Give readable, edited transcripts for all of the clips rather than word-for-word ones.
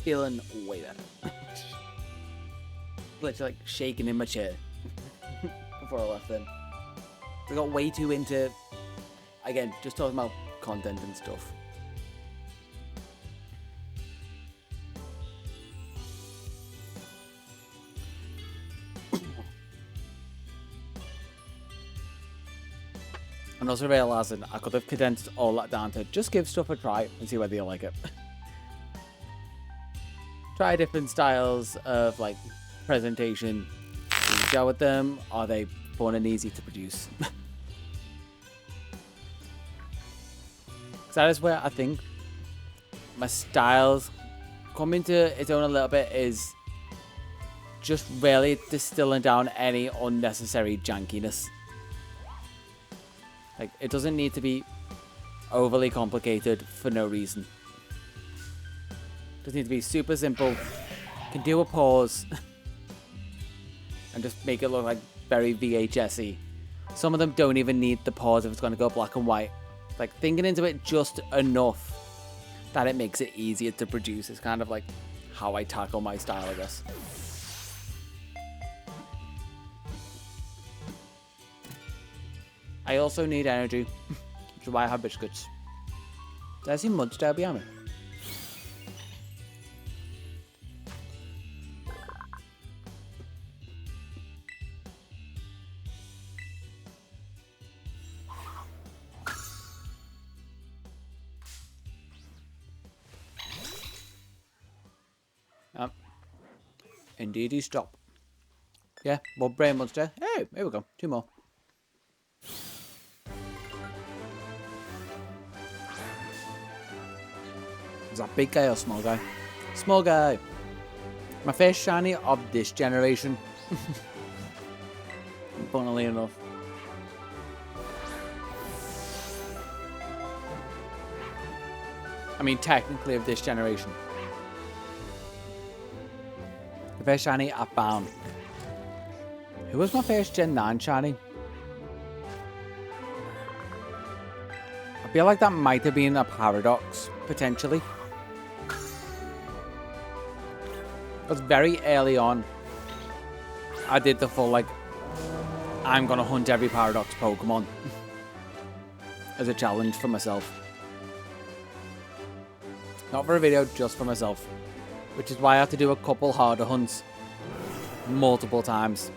feeling way better. Literally like shaking in my chair before I left then. I got way too into, again, just talking about content and stuff. And also realising I could have condensed all that down to just give stuff a try and see whether you like it. Try different styles of like presentation. Do you go with them? Are they fun and easy to produce? That is where I think my styles come into its own a little bit, is just really distilling down any unnecessary jankiness. Like, it doesn't need to be overly complicated for no reason. It just needs to be super simple. Can do a pause and just make it look like very VHS-y. Some of them don't even need the pause if it's going to go black and white. Like, thinking into it just enough that it makes it easier to produce is kind of like how I tackle my style, I guess. I also need energy, which is why I have biscuits. Did I see mud stare behind me? Indeed, stop. Yeah, more brain monster. Hey, here we go. 2 more. Is that big guy or small guy? Small guy. My first shiny of this generation. Funnily enough. I mean, technically of this generation. The first shiny I found. Who was my first Gen 9 shiny? I feel like that might have been a Paradox, potentially. Because very early on, I did the full, like, I'm gonna hunt every Paradox Pokemon as a challenge for myself. Not for a video, just for myself. Which is why I have to do a couple harder hunts multiple times.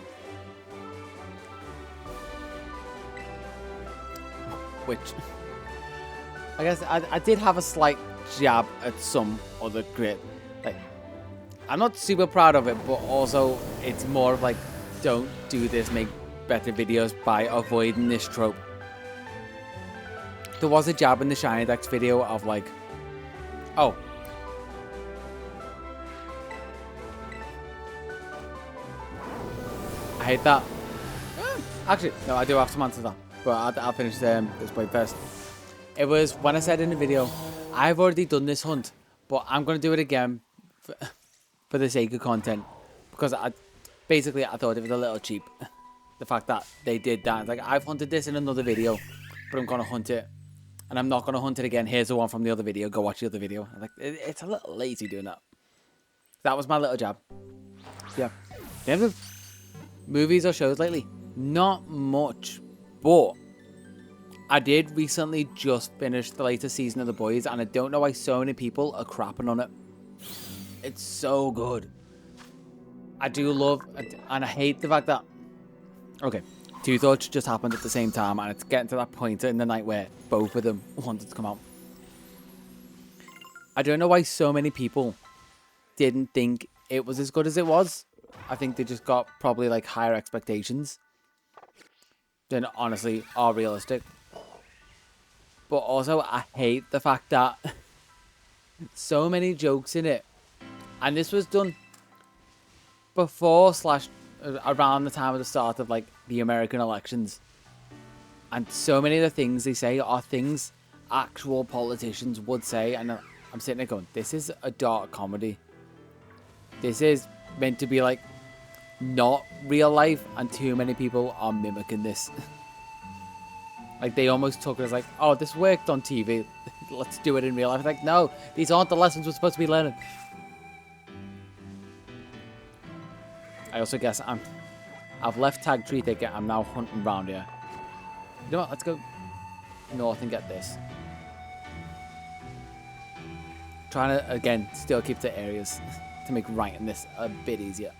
Which, I guess I did have a slight jab at some other grit. Like, I'm not super proud of it, but also it's more of like, don't do this, make better videos by avoiding this trope. There was a jab in the Shiny Dex video of like, oh, I hate that. Actually, no, I do have some answers to that, but I'll finish this point first. It was when I said in the video, I've already done this hunt, but I'm going to do it again for the sake of content. Because I thought it was a little cheap. The fact that they did that. It's like, I've hunted this in another video, but I'm going to hunt it. And I'm not going to hunt it again. Here's the one from the other video. Go watch the other video. I'm like, it's a little lazy doing that. That was my little jab. Yeah. Do you have movies or shows lately? Not much. But I did recently just finish the latest season of The Boys, and I don't know why so many people are crapping on it. It's so good. I do love, and I hate the fact that, okay, 2 thoughts just happened at the same time, and it's getting to that point in the night where both of them wanted to come out. I don't know why so many people didn't think it was as good as it was. I think they just got probably like higher expectations than honestly are realistic. But also, I hate the fact that so many jokes in it, and this was done before / around the time of the start of like the American elections, and so many of the things they say are things actual politicians would say, and I'm sitting there going, this is a dark comedy. This is meant to be like not real life, and too many people are mimicking this. Like, they almost took it as like, oh, this worked on TV, let's do it in real life. Like, no, these aren't the lessons we're supposed to be learning. I also guess I've left tag tree thicket. I'm now hunting round here. You know what? Let's go north and get this. Trying to, again, still keep the areas to make writing this a bit easier.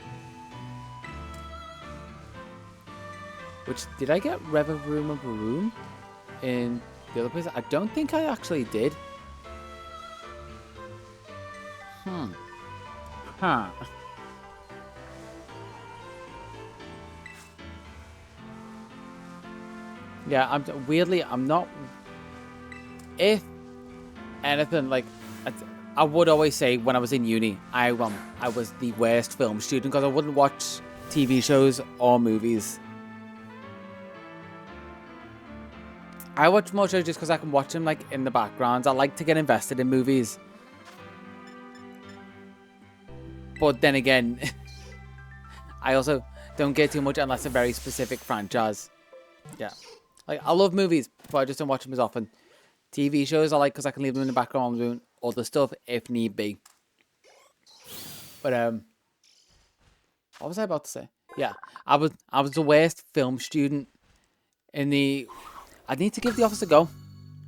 Which, did I get Reverum of Room in the other place? I don't think I actually did. Huh. Yeah, weirdly, I'm not... If anything, like... I would always say when I was in uni, I was the worst film student because I wouldn't watch TV shows or movies. I watch more shows just because I can watch them like in the background. I like to get invested in movies. But then again, I also don't get too much unless a very specific franchise. Yeah. Like, I love movies, but I just don't watch them as often. TV shows I like because I can leave them in the background doing other stuff if need be. But what was I about to say? Yeah, I was the worst film student in the... I need to give The Office a go.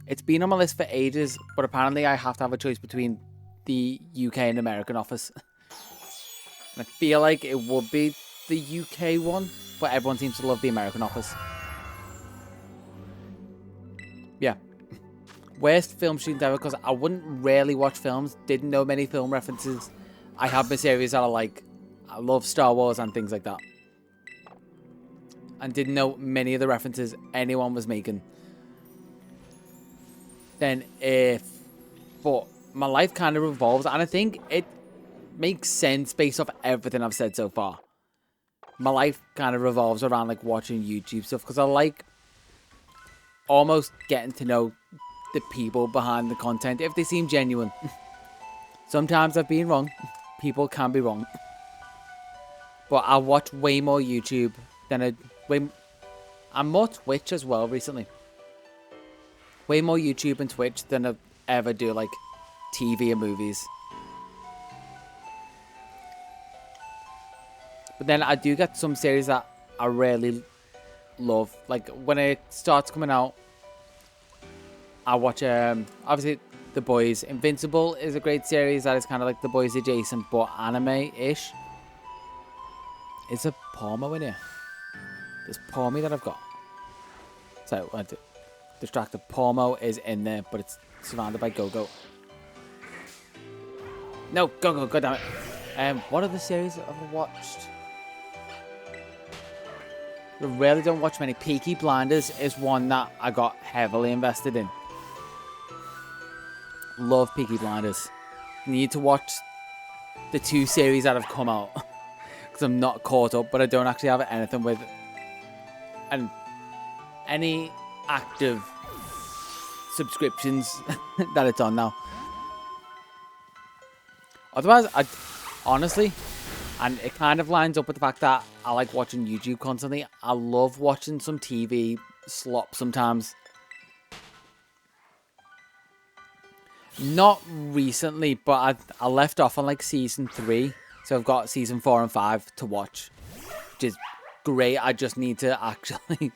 It's been on my list for ages, but apparently I have to have a choice between the UK and American Office. And I feel like it would be the UK one, but everyone seems to love the American Office. Yeah. Worst film student ever because I wouldn't rarely watch films, didn't know many film references. I have my series that I like. I love Star Wars and things like that. And didn't know many of the references anyone was making. But my life kind of revolves, and I think it makes sense based off everything I've said so far. My life kind of revolves around like watching YouTube stuff because I like almost getting to know the people behind the content if they seem genuine. Sometimes I've been wrong. People can be wrong. But I watch way more YouTube than and more Twitch as well recently. Way more YouTube and Twitch than I ever do like TV and movies. But then I do get some series that I really love. Like when it starts coming out, I watch obviously The Boys. Invincible is a great series that is kind of like The Boys adjacent but anime-ish. Is a Palmo in here? There's Palmy that I've got. So I distracted. Palmo is in there, but it's surrounded by Go-Go. No, Go-Go, god damn it. What other series have I watched? I really don't watch many. Peaky Blinders is one that I got heavily invested in. Love Peaky Blinders. Need to watch the 2 series that have come out. Because I'm not caught up, but I don't actually have anything with any active subscriptions that it's on now. Otherwise, honestly, and it kind of lines up with the fact that I like watching YouTube constantly. I love watching some TV slop sometimes. Not recently, but I left off on like season 3. So I've got season 4 and 5 to watch, which is great. I just need to actually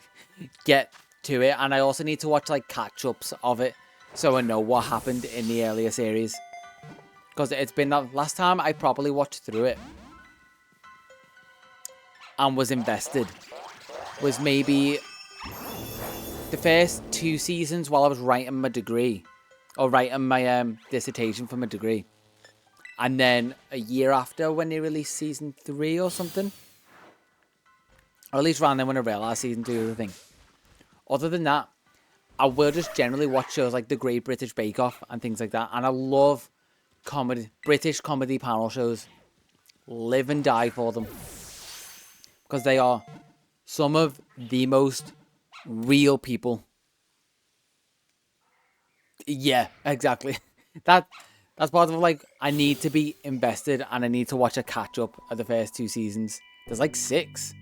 get to it. And I also need to watch like catch-ups of it so I know what happened in the earlier series. Because it's been the last time I properly watched through it and was invested was maybe the first 2 seasons while I was writing my degree. Or writing my dissertation for my degree. And then a year after when they released season 3 or something. Or at least around then when I realised season 2 was the thing. Other than that, I will just generally watch shows like The Great British Bake Off and things like that. And I love comedy, British comedy panel shows. Live and die for them. Because they are some of the most real people. Yeah, exactly. That's part of like, I need to be invested and I need to watch a catch up of the first 2 seasons. There's like 6.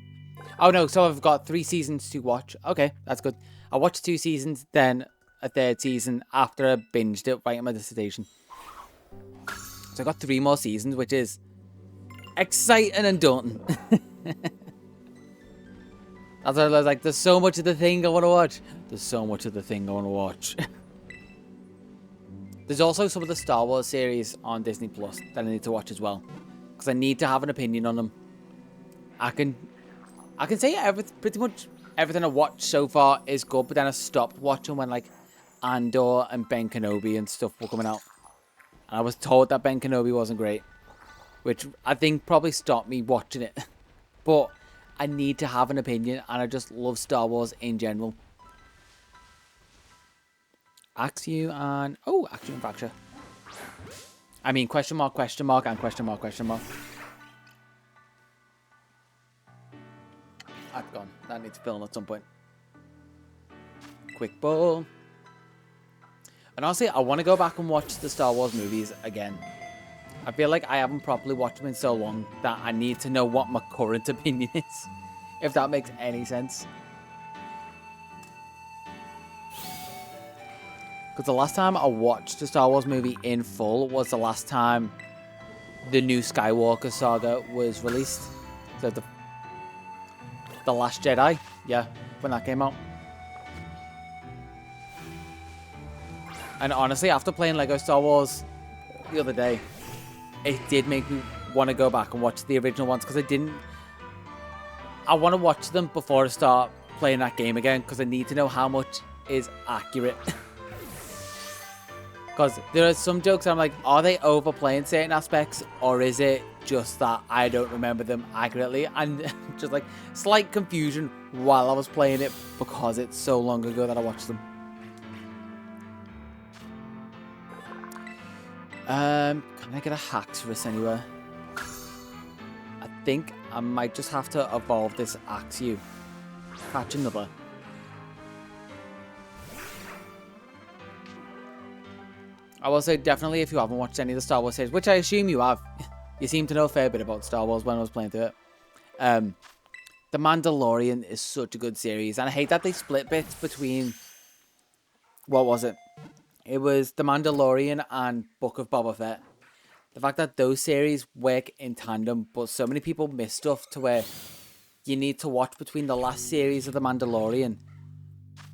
Oh no, so I've got 3 seasons to watch. Okay, that's good. I watched 2 seasons, then a 3rd season after I binged it writing my dissertation. So I got 3 more seasons, which is exciting and daunting. That's what I was like, there's so much of the thing I want to watch. There's so much of the thing I want to watch. There's also some of the Star Wars series on Disney Plus that I need to watch as well. Because I need to have an opinion on them. I can say pretty much everything I've watched so far is good, but then I stopped watching when like Andor and Ben Kenobi and stuff were coming out. And I was told that Ben Kenobi wasn't great. Which I think probably stopped me watching it. But I need to have an opinion, and I just love Star Wars in general. Axe you and... Oh, Action and Fracture. I mean, question mark, and question mark, question mark. That's gone. That needs filling at some point. Quick ball. And honestly, I want to go back and watch the Star Wars movies again. I feel like I haven't properly watched them in so long that I need to know what my current opinion is. If that makes any sense. Because the last time I watched the Star Wars movie in full was the last time the new Skywalker saga was released. So the Last Jedi. Yeah, when that came out. And honestly, after playing Lego Star Wars the other day, it did make me want to go back and watch the original ones, because I want to watch them before I start playing that game again, because I need to know how much is accurate. Because there are some jokes I'm like, are they overplaying certain aspects, or is it just that I don't remember them accurately? And just like slight confusion while I was playing it, because it's so long ago that I watched them. Can I get a Haxorus anywhere? I think I might just have to evolve this Axew. Catch another. I will say, definitely, if you haven't watched any of the Star Wars series, which I assume you have, you seem to know a fair bit about Star Wars when I was playing through it. The Mandalorian is such a good series, and I hate that they split bits between... What was it? It was The Mandalorian and Book of Boba Fett. The fact that those series work in tandem, but so many people miss stuff to where you need to watch between the last series of The Mandalorian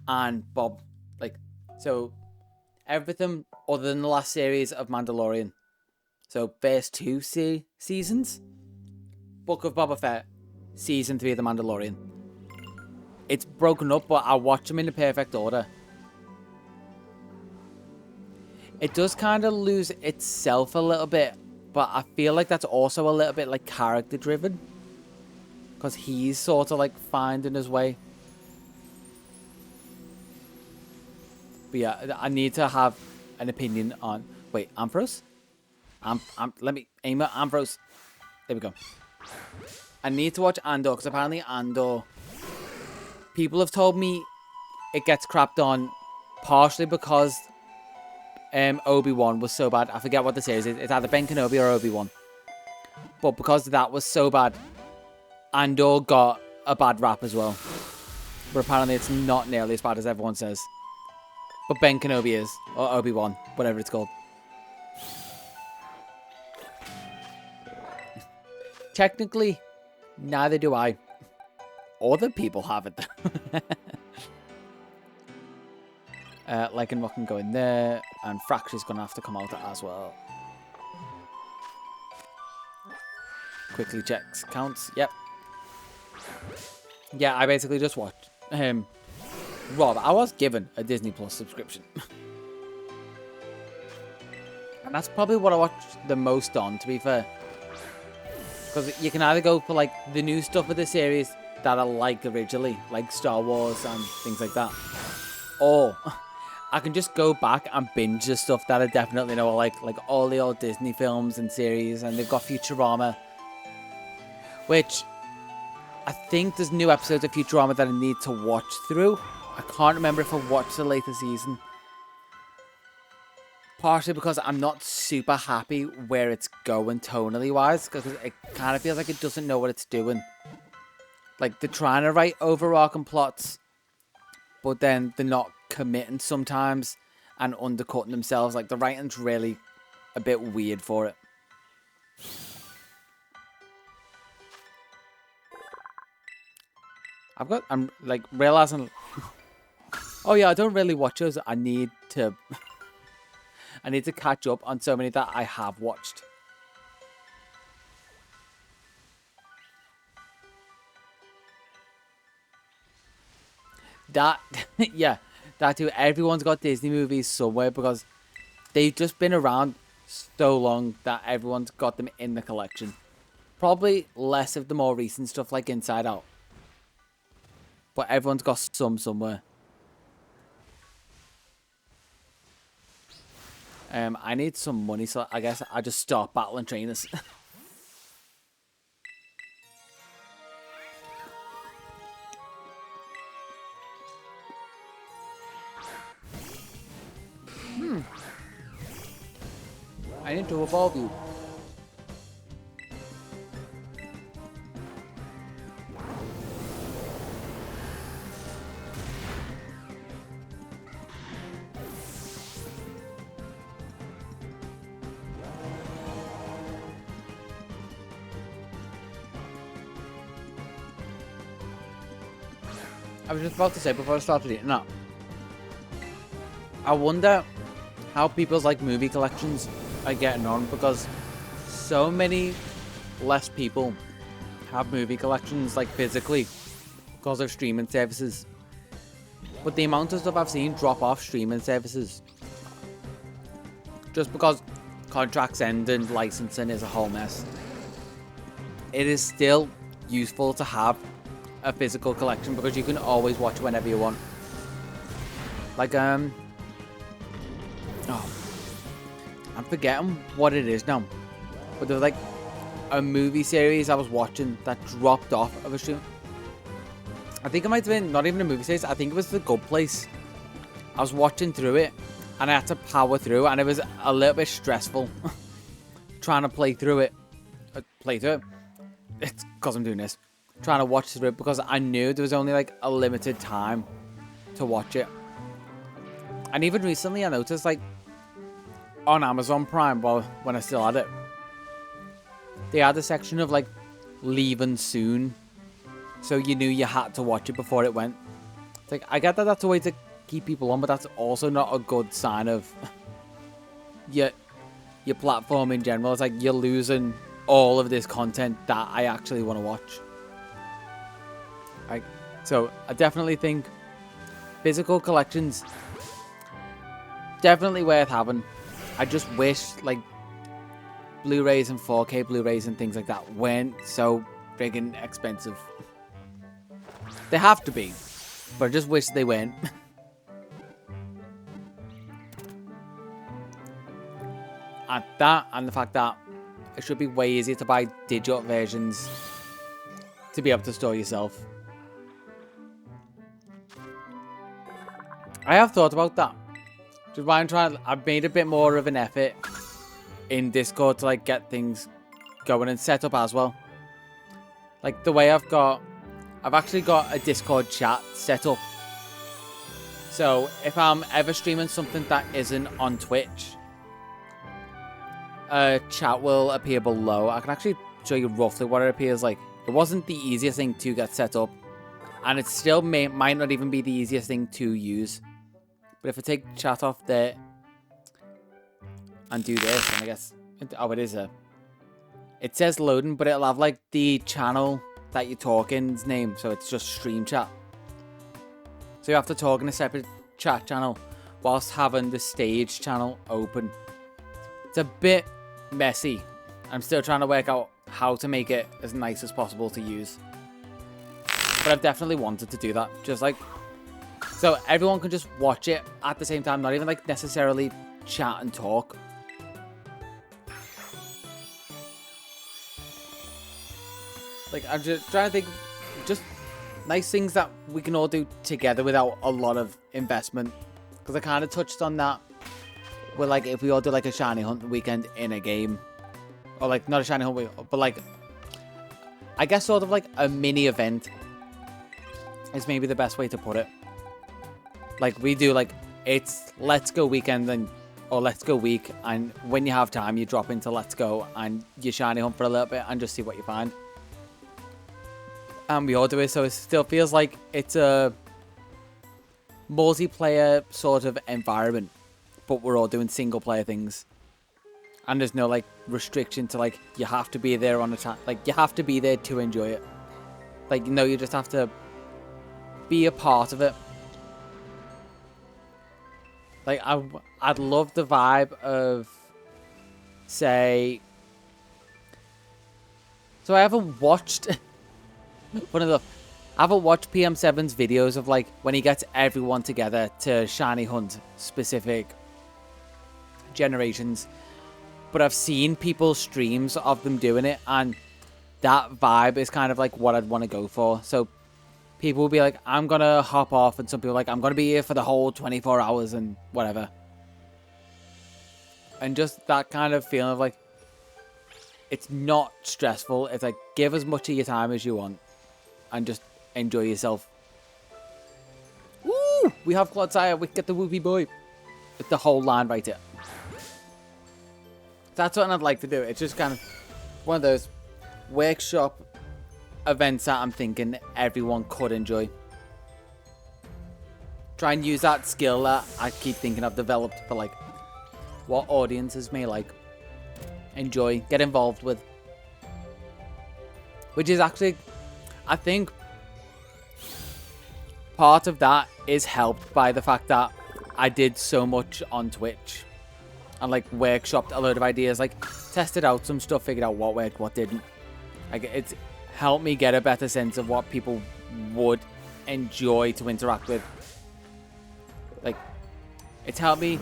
and Bob. Like, so everything other than the last series of Mandalorian. So first two seasons, Book of Boba Fett, season 3 of The Mandalorian. It's broken up, but I watch them in the perfect order. It does kind of lose itself a little bit, but I feel like that's also a little bit like character driven, because he's sort of like finding his way. But yeah, I need to have an opinion on... Wait, Ambrose? Let me aim at Ambrose. There we go. I need to watch Andor, because apparently Andor... People have told me it gets crapped on partially because... Obi-Wan was so bad. I forget what the series is. It's either Ben Kenobi or Obi-Wan. But because that was so bad, Andor got a bad rap as well. But apparently it's not nearly as bad as everyone says. But Ben Kenobi is. Or Obi-Wan. Whatever it's called. Technically, neither do I. Other people have it. Like and Rock can go in there, and Fracture's gonna have to come out as well. Quickly checks counts. Yep. Yeah, I basically just watched. Rob, I was given a Disney Plus subscription, and that's probably what I watched the most on, to be fair. Because you can either go for like the new stuff of the series that I like originally, like Star Wars and things like that, or I can just go back and binge the stuff that I definitely know I like all the old Disney films and series, and they've got Futurama, which I think there's new episodes of Futurama that I need to watch through. I can't remember if I watched the latest season. Partially because I'm not super happy where it's going tonally wise, because it kind of feels like it doesn't know what it's doing. Like, they're trying to write overarching plots, but then they're not committing sometimes and undercutting themselves. Like, the writing's really a bit weird for it. I'm like realizing, oh yeah, I don't really watch those. I need to catch up on so many that I have watched. That, yeah, that too. Everyone's got Disney movies somewhere because they've just been around so long that everyone's got them in the collection. Probably less of the more recent stuff like Inside Out. But everyone's got some somewhere. I need some money, so I guess I just start battling trainers. I need to evolve you. I was just about to say before I started eating that. I wonder how people's like movie collections are getting on because so many less people have movie collections like physically because of streaming services. But the amount of stuff I've seen drop off streaming services just because contracts end and licensing is a whole mess. It is still useful to have a physical collection because you can always watch whenever you want. Like oh, I'm forgetting what it is now, but there was like a movie series I was watching that dropped off of a stream. I think it might have been not even a movie series. I think it was The Good Place. I was watching through it and I had to power through, and it was a little bit stressful trying to play through it. It's because I'm doing this. Trying to watch through it because I knew there was only like a limited time to watch it. And even recently I noticed like on Amazon Prime, well, when I still had it, they had a section of like leaving soon, so you knew you had to watch it before it went. It's like, I get that that's a way to keep people on, but that's also not a good sign of your platform in general. It's like you're losing all of this content that I actually want to watch. So I definitely think physical collections definitely worth having. I just wish like Blu-rays and 4K Blu-rays and things like that weren't so friggin' expensive. They have to be, but I just wish they weren't. And that, and the fact that it should be way easier to buy digital versions to be able to store yourself. I have thought about that. Just why I've made a bit more of an effort in Discord to like get things going and set up as well. Like the way I've actually got a Discord chat set up. So if I'm ever streaming something that isn't on Twitch, a chat will appear below. I can actually show you roughly what it appears like. It wasn't the easiest thing to get set up, and it still might not even be the easiest thing to use. But if I take chat off there and do this, and I guess, oh, it is a, it says loading, but it'll have like the channel that you're talking's name, so it's just stream chat. So you have to talk in a separate chat channel whilst having the stage channel open. It's a bit messy. I'm still trying to work out how to make it as nice as possible to use. But I've definitely wanted to do that, just like, so everyone can just watch it at the same time, not even like necessarily chat and talk. Like, I'm just trying to think of just nice things that we can all do together without a lot of investment. Because I kind of touched on that with like, if we all do like a shiny hunt weekend in a game. Or like, not a shiny hunt weekend, but like, I guess sort of like a mini event is maybe the best way to put it. Like we do like, it's Let's Go weekend and or Let's Go week, and when you have time you drop into Let's Go and you shiny hunt for a little bit and just see what you find. and we all do it, so it still feels like it's a multiplayer sort of environment, but we're all doing single player things, and there's no like restriction to like you have to be there on a time, like you have to be there to enjoy it. Like, you know, you just have to be a part of it. Like, I'd love the vibe of, say, so I haven't watched one of the, I haven't watched PM7's videos of like when he gets everyone together to shiny hunt specific generations, but I've seen people's streams of them doing it, and that vibe is kind of like what I'd want to go for. So people will be like, I'm gonna hop off, and some people are like, I'm gonna be here for the whole 24 hours and whatever. And just that kind of feeling of like, it's not stressful. It's like, give as much of your time as you want and just enjoy yourself. Woo! We have Clodsire, we get the whoopee boy. With the whole line right here. That's what I'd like to do. It's just kind of one of those workshop events that I'm thinking everyone could enjoy. Try and use that skill that I keep thinking I've developed for like what audiences may like, enjoy, get involved with. Which is actually, I think, part of that is helped by the fact that I did so much on Twitch. And like workshopped a load of ideas, like tested out some stuff, figured out what worked, what didn't. Like, it's helped me get a better sense of what people would enjoy to interact with. Like, it's helped me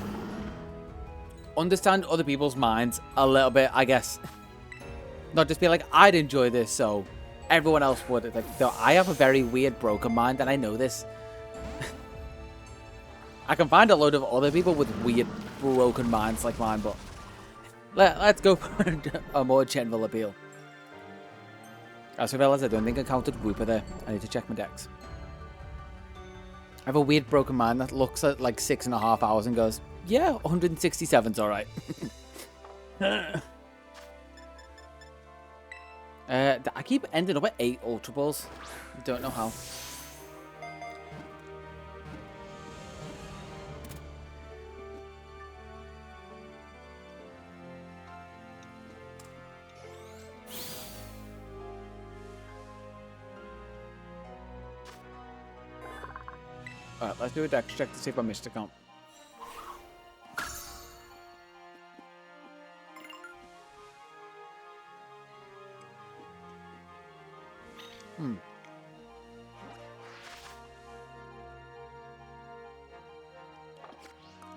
understand other people's minds a little bit, I guess. Not just be like, I'd enjoy this, so everyone else would. It's like, though I have a very weird broken mind, and I know this. I can find a load of other people with weird broken minds like mine, but let's go for a more general appeal. As I realized, I don't think I counted Whooper there. I need to check my DEX. I have a weird broken mind that looks at like 6.5 hours and goes, yeah, 167's alright. I keep ending up at 8 Ultra Balls. Don't know how. Alright, let's do a dex check to see if I missed a count.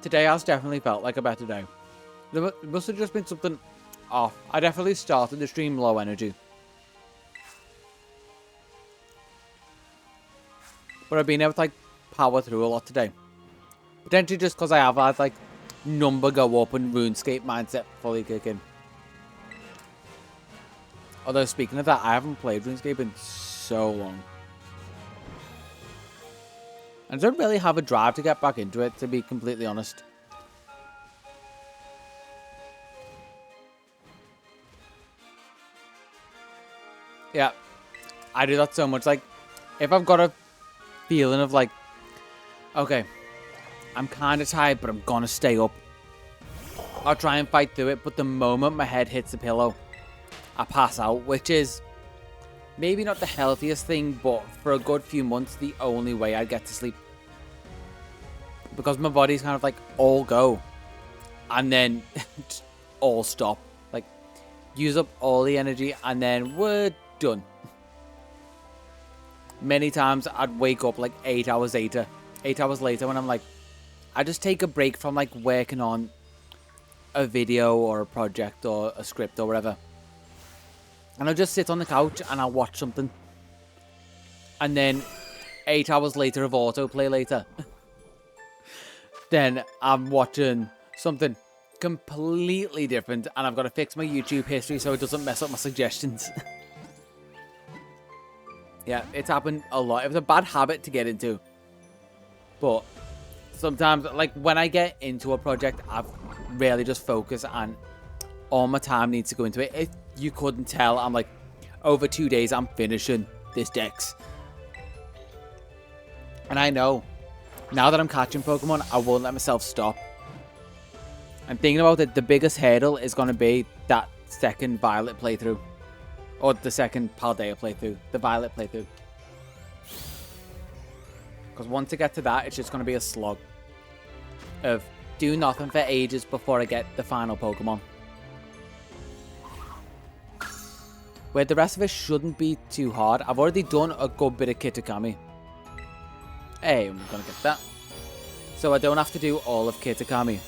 Today has definitely felt like a better day. There must have just been something off. I definitely started the stream low energy. But I've been able to like power through a lot today. Potentially just because I have had like number go up and RuneScape mindset fully kick in. Although speaking of that, I haven't played RuneScape in so long. I don't really have a drive to get back into it, to be completely honest. Yeah, I do that so much. Like, if I've got a feeling of like, okay, I'm kind of tired, but I'm gonna stay up, I'll try and fight through it, but the moment my head hits the pillow, I pass out, which is maybe not the healthiest thing, but for a good few months, the only way I get to sleep. Because my body's kind of like, all go. And then all stop. Like, use up all the energy, and then we're done. Many times, I'd wake up like 8 hours later. 8 hours later when I'm like, I just take a break from like working on a video or a project or a script or whatever. And I'll just sit on the couch and I'll watch something. And then 8 hours later of autoplay later. Then I'm watching something completely different. And I've got to fix my YouTube history so it doesn't mess up my suggestions. Yeah, it's happened a lot. It was a bad habit to get into. But sometimes, like when I get into a project, I've really just focused and all my time needs to go into it. If you couldn't tell, I'm like, over 2 days, I'm finishing this DEX. And I know, now that I'm catching Pokemon, I won't let myself stop. I'm thinking about it, the biggest hurdle is going to be that second Violet playthrough. Or the second Paldea playthrough. The Violet playthrough. Because once I get to that, it's just going to be a slog. Of do nothing for ages before I get the final Pokemon. Where the rest of it shouldn't be too hard. I've already done a good bit of Kitikami. Hey, I'm going to get that. So I don't have to do all of Kitikami.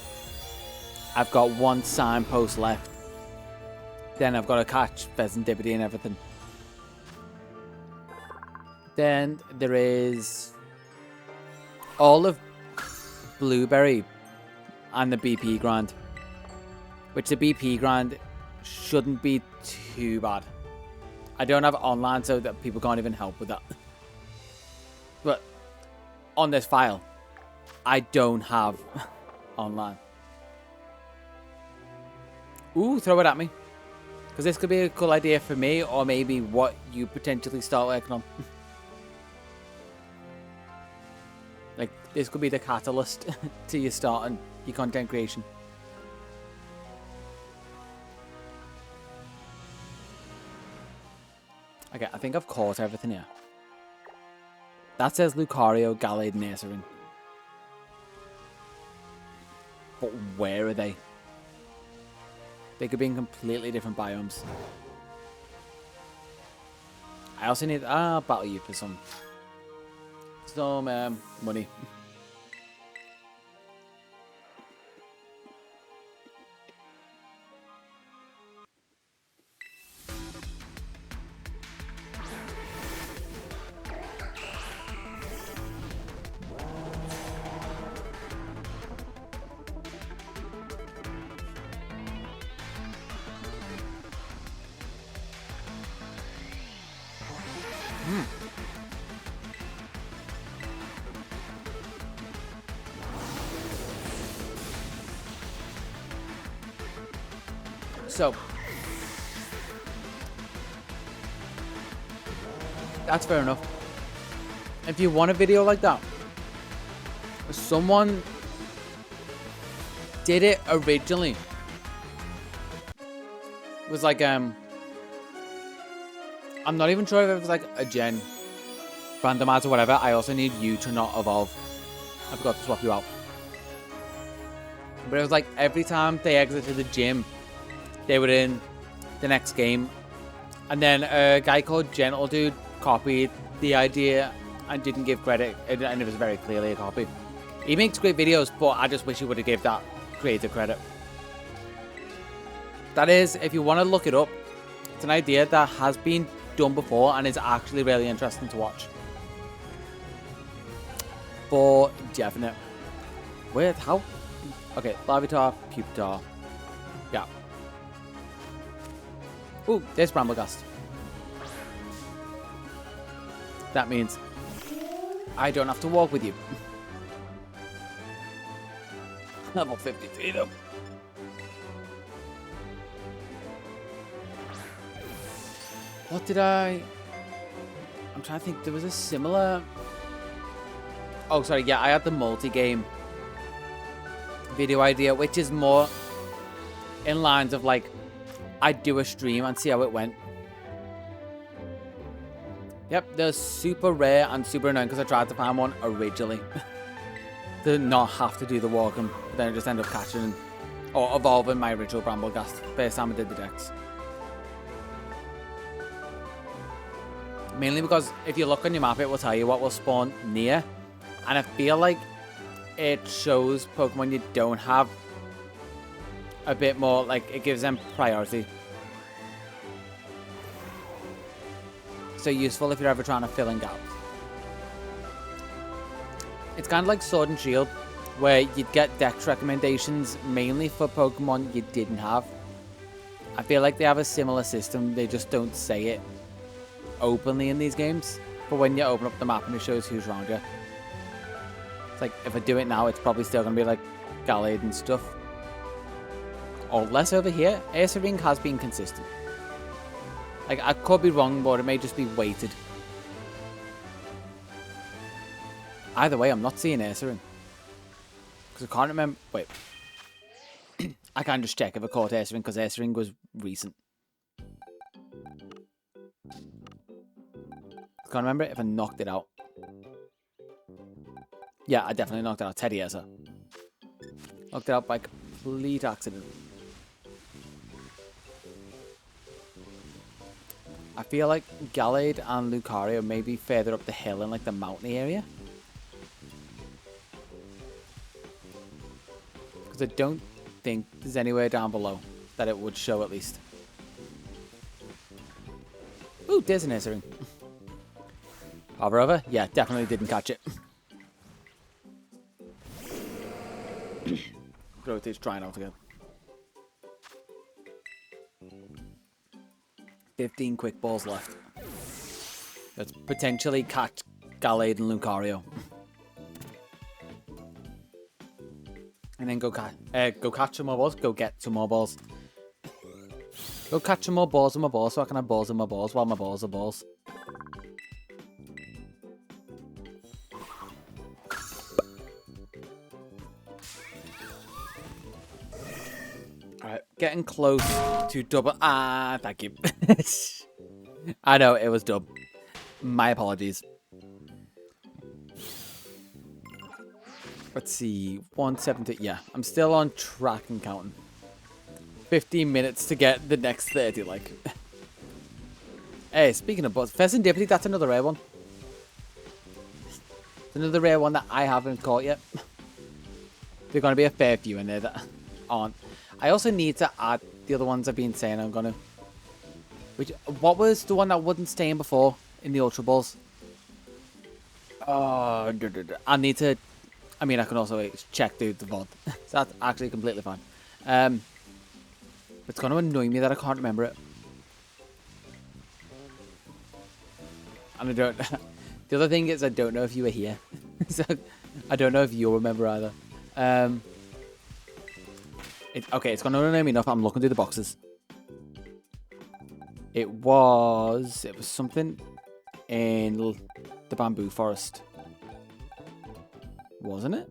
I've got one signpost left. Then I've got to catch Pheasantipity and everything. Then there is all of Blueberry and the BP grind. Which the BP grind shouldn't be too bad. I don't have online so that people can't even help with that. But on this file, I don't have online. Ooh, throw it at me. Because this could be a cool idea for me, or maybe what you potentially start working on. Like, this could be the catalyst to you starting your content creation. Okay, I think I've caught everything here. That says Lucario, Gallade, and Ursaring. But where are they? They could be in completely different biomes. I also need battle you for some money. So, that's fair enough. If you want a video like that, someone did it originally. It was like, I'm not even sure if it was like a gen randomizer or whatever. I also need you to not evolve. I forgot to swap you out. But it was like every time they exited the gym, they were in the next game. And then a guy called Gentle Dude copied the idea and didn't give credit. And it was very clearly a copy. He makes great videos, but I just wish he would have gave that creator credit. That is, if you want to look it up, it's an idea that has been done before and is actually really interesting to watch. For definite. Wait, how? Okay, Larvitar, Pupitar. Yeah. Ooh, there's Bramblegast. That means I don't have to walk with you. Level 53 though. What did I'm trying to think. There was a similar... Oh, sorry. Yeah, I had the multi-game video idea, which is more in lines of like, I'd do a stream and see how it went. Yep, they're super rare and super annoying because I tried to find one originally. To not have to do the walking, but then I just end up catching or evolving my original Bramblegast first time I did the DEX. Mainly because if you look on your map, it will tell you what will spawn near. And I feel like it shows Pokemon you don't have a bit more, like it gives them priority. So useful if you're ever trying to fill in gaps. It's kind of like Sword and Shield, where you'd get DEX recommendations mainly for Pokemon you didn't have. I feel like they have a similar system, they just don't say it openly in these games. But when you open up the map and it shows who's around you. It's like, if I do it now, it's probably still going to be like Gallade and stuff. Or less over here. Ursaring has been consistent. Like, I could be wrong, but it may just be weighted. Either way, I'm not seeing Ursaring. Because I can't remember. Wait. I can't just check if I caught Ursaring because Ursaring was recent. I can't remember if I knocked it out. Yeah, I definitely knocked it out. Teddy Ursa. Knocked it out by complete accident. I feel like Gallade and Lucario may be further up the hill in like the mountainy area. Because I don't think there's anywhere down below that it would show at least. Ooh, there's an Ursaring. Hover over? Yeah, definitely didn't catch it. Growth is trying out again. 15 quick balls left. Let's potentially catch Gallade and Lucario. And then go catch some more balls. Go get some more balls. Go catch some more balls in my balls so I can have balls in my balls while my balls are balls. Alright, getting close to double. Ah, thank you. I know, it was dumb. My apologies. Let's see, 170. Yeah, I'm still on track and counting. 15 minutes to get the next 30, like. Hey, speaking of buzz, Pheasantipity, that's another rare one. It's another rare one that I haven't caught yet. There's going to be a fair few in there that aren't. I also need to add the other ones I've been saying I'm going to. What was the one that wouldn't stay in before in the Ultra Balls? I need to. I mean, I can also check the VOD. So that's actually completely fine. It's going to annoy me that I can't remember it. And I don't. The other thing is I don't know if you were here. So I don't know if you'll remember either. Okay, it's going to annoy me enough. I'm looking through the boxes. It was something in the bamboo forest. Wasn't it?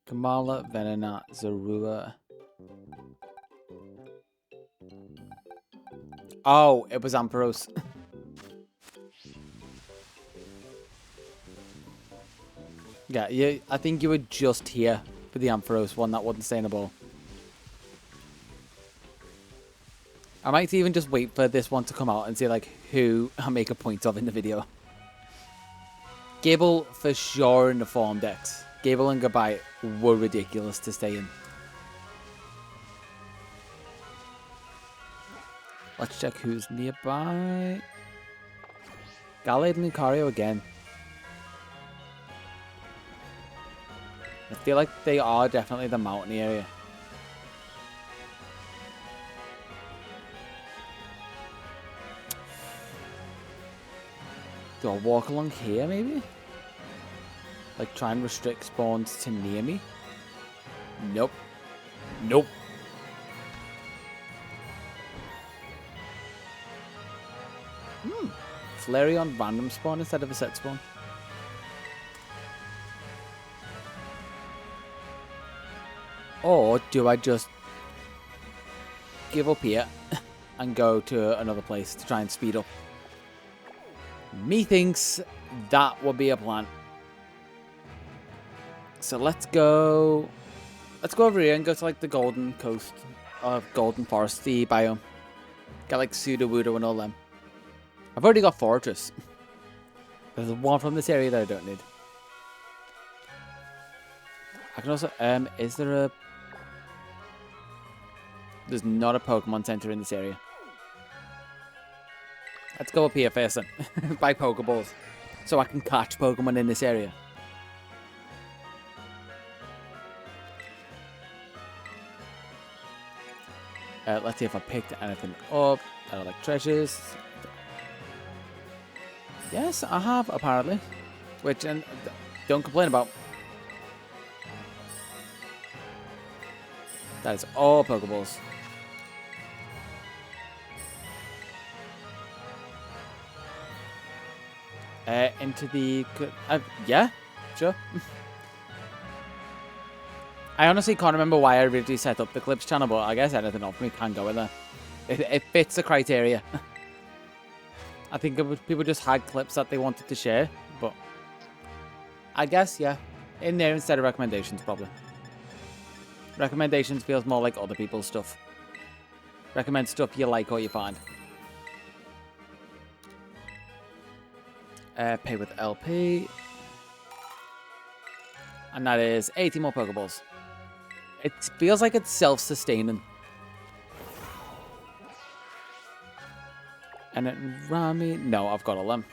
Kamala, Venona, Zorua. Oh, it was Ampharos. Yeah, I think you were just here for the Ampharos one that wasn't stay in a ball. I might even just wait for this one to come out and see like who I make a point of in the video. Gable for sure in the form decks. Gable and Goodbye were ridiculous to stay in. Let's check who's nearby. Gallade and Lucario again. I feel like they are definitely the mountain area. Do I walk along here maybe? Like try and restrict spawns to near me? Nope. Nope. Flareon random spawn instead of a set spawn. Or do I just give up here and go to another place to try and speed up? Me thinks that would be a plan. So let's go over here and go to like the Golden Coast of Golden Foresty biome. Got like Sudowoodo and all them. I've already got Fortress. There's one from this area that I don't need. I can also is there a There's not a Pokemon Center in this area. Let's go up here first then. Buy Pokeballs. So I can catch Pokemon in this area. Let's see if I picked anything up. I like treasures. Yes, I have, apparently. Which, and don't complain about. That is all Pokeballs. Into the... yeah, sure. I honestly can't remember why I originally set up the clips channel, but I guess anything off me can go in there. It fits the criteria. I think people just had clips that they wanted to share, but I guess, yeah, in there instead of recommendations, probably. Recommendations feels more like other people's stuff. Recommend stuff you like or you find. Pay with LP. And that is 80 more Pokeballs. It feels like it's self-sustaining. And then Rami... No, I've got all them.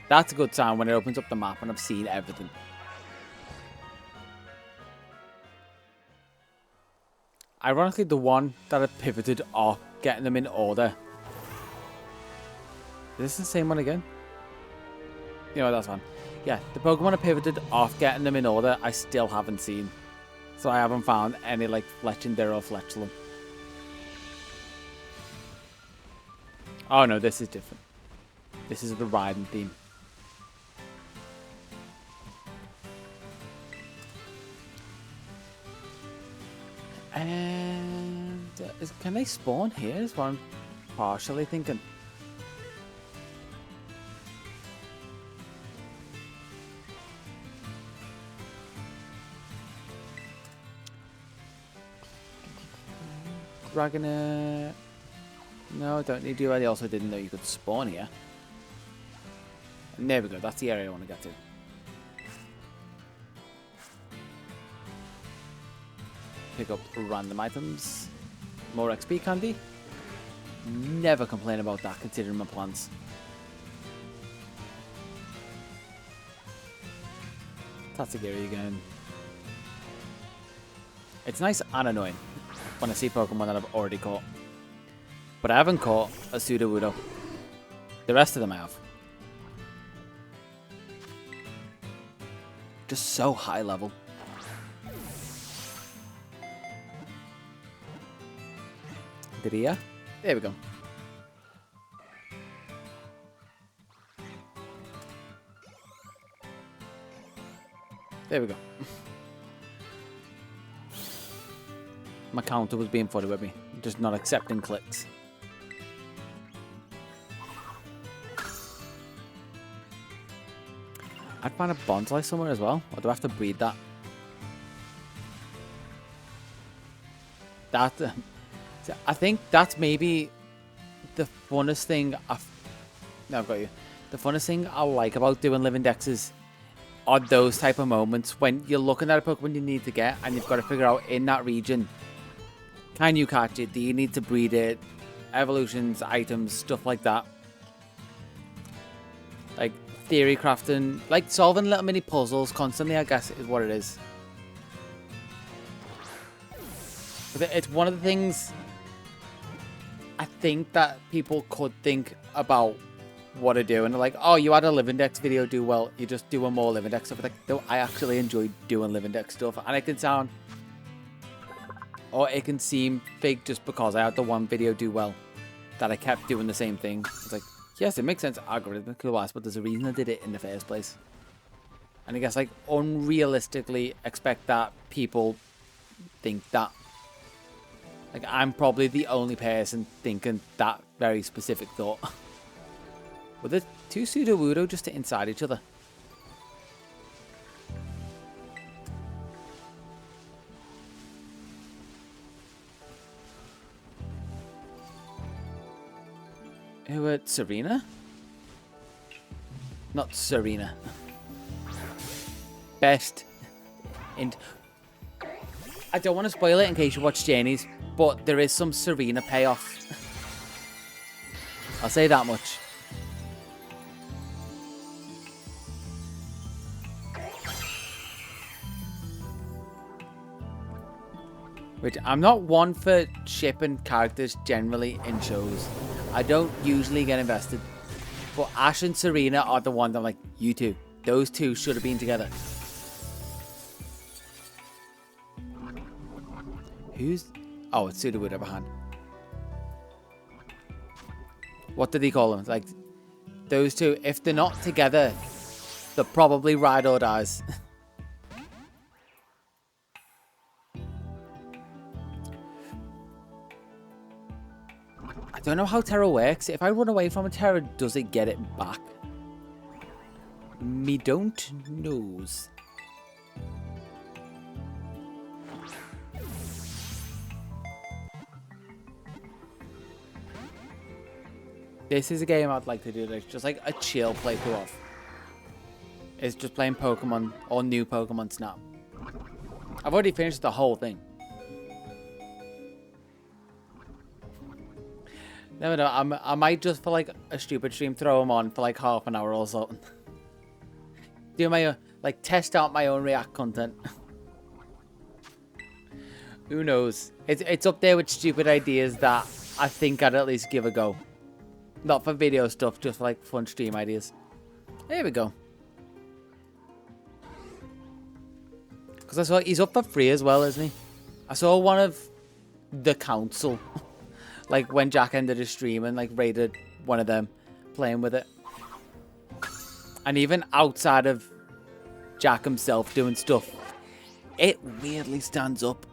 That's a good sign when it opens up the map and I've seen everything. Ironically, the one that I pivoted off getting them in order. Is this the same one again? You know, that's fine. Yeah, the Pokemon I pivoted off getting them in order, I still haven't seen. So I haven't found any, like, Legendary or Fletchling. Oh no, this is different. This is the riding theme. And can they spawn here? Is what I'm partially thinking. Dragonair. No, don't need to. I also didn't know you could spawn here. And there we go. That's the area I want to get to. Pick up random items. More XP candy. Never complain about that considering my plans. That's the area again. It's nice and annoying when I see Pokemon that I've already caught. But I haven't caught a Sudowoodo. The rest of them I have. Just so high level. Did he? Yeah? There we go. There we go. My counter was being funny with me. Just not accepting clicks. I'd find a bonsai somewhere as well. Or do I have to breed that? I think that's maybe the funnest thing No, I've got you. The funnest thing I like about doing living dexes are those type of moments when you're looking at a Pokemon you need to get and you've got to figure out in that region, can you catch it? Do you need to breed it? Evolutions, items, stuff like that. Like theory crafting, like solving little mini puzzles constantly, I guess is what it is. But it's one of the things I think that people could think about what I do, and they're like, oh, you had a living dex video do well, you just do a more living dex stuff. Like, no, I actually enjoy doing living dex stuff, and it can sound, or it can seem fake just because I had the one video do well, that I kept doing the same thing. It's like, yes, it makes sense algorithmically wise, but there's a reason I did it in the first place. And I guess, like, unrealistically expect that people think that. Like, I'm probably the only person thinking that very specific thought. Were the two Sudowoodo just inside each other? Who were Serena? Not Serena. Best. And I don't want to spoil it in case you watch Janie's, but there is some Serena payoff. I'll say that much. Which I'm not one for shipping characters generally in shows. I don't usually get invested. But Ash and Serena are the ones I'm like, you two. Those two should have been together. Who's... Oh, it's Sudowoodo behind. What did he call him? Like, those two, if they're not together, they'll probably ride or dies. I don't know how Terra works. If I run away from a Terra, does it get it back? Me don't knows. This is a game I'd like to do. It's just like a chill playthrough of. It's just playing Pokemon or new Pokemon Snap. I've already finished the whole thing. Never know. I might just for like a stupid stream throw them on for like half an hour or something. Do my like test out my own React content. Who knows? It's up there with stupid ideas that I think I'd at least give a go. Not for video stuff, just for like fun stream ideas. There we go. Because I saw he's up for free as well, isn't he? I saw one of the council, like when Jack ended his stream and like raided one of them playing with it. And even outside of Jack himself doing stuff, it weirdly stands up.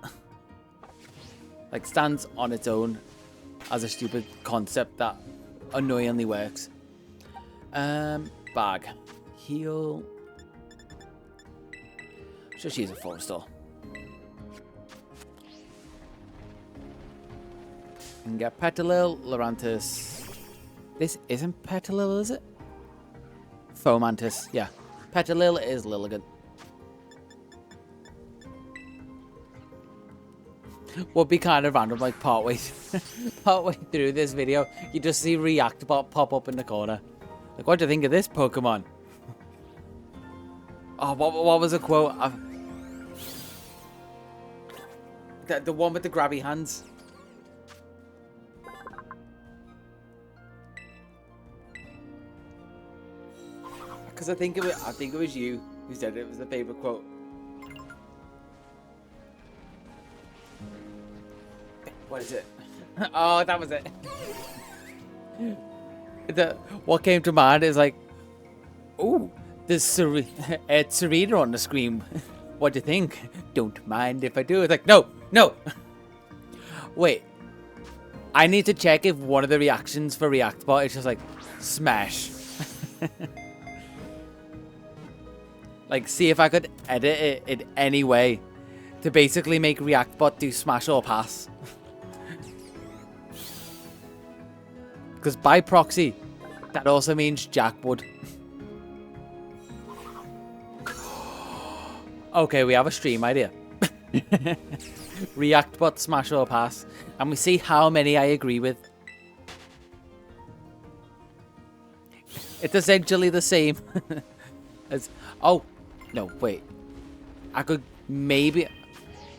Like stands on its own as a stupid concept that annoyingly works. Bag. Heal. Just use a 4-star. And get Petalil, Lurantis. This isn't Petalil, is it? Fomantis, yeah. Petalil is Lilligant. Would be kind of random, like partway through this video, you just see React Bot pop up in the corner. Like, what do you think of this Pokemon? Oh, what was the quote? The one with the grabby hands. Because I think it was you who said it was the favorite quote. What is it? Oh, that was it. What came to mind is like, ooh, there's Serena on the screen. What do you think? Don't mind if I do. It's like, no. Wait. I need to check if one of the reactions for ReactBot is just like, smash. Like, see if I could edit it in any way to basically make ReactBot do smash or pass. Because by proxy, that also means Jack would. Okay, we have a stream idea. ReactBot smash or pass. And we see how many I agree with. It's essentially the same as... Oh, no, wait. I could maybe...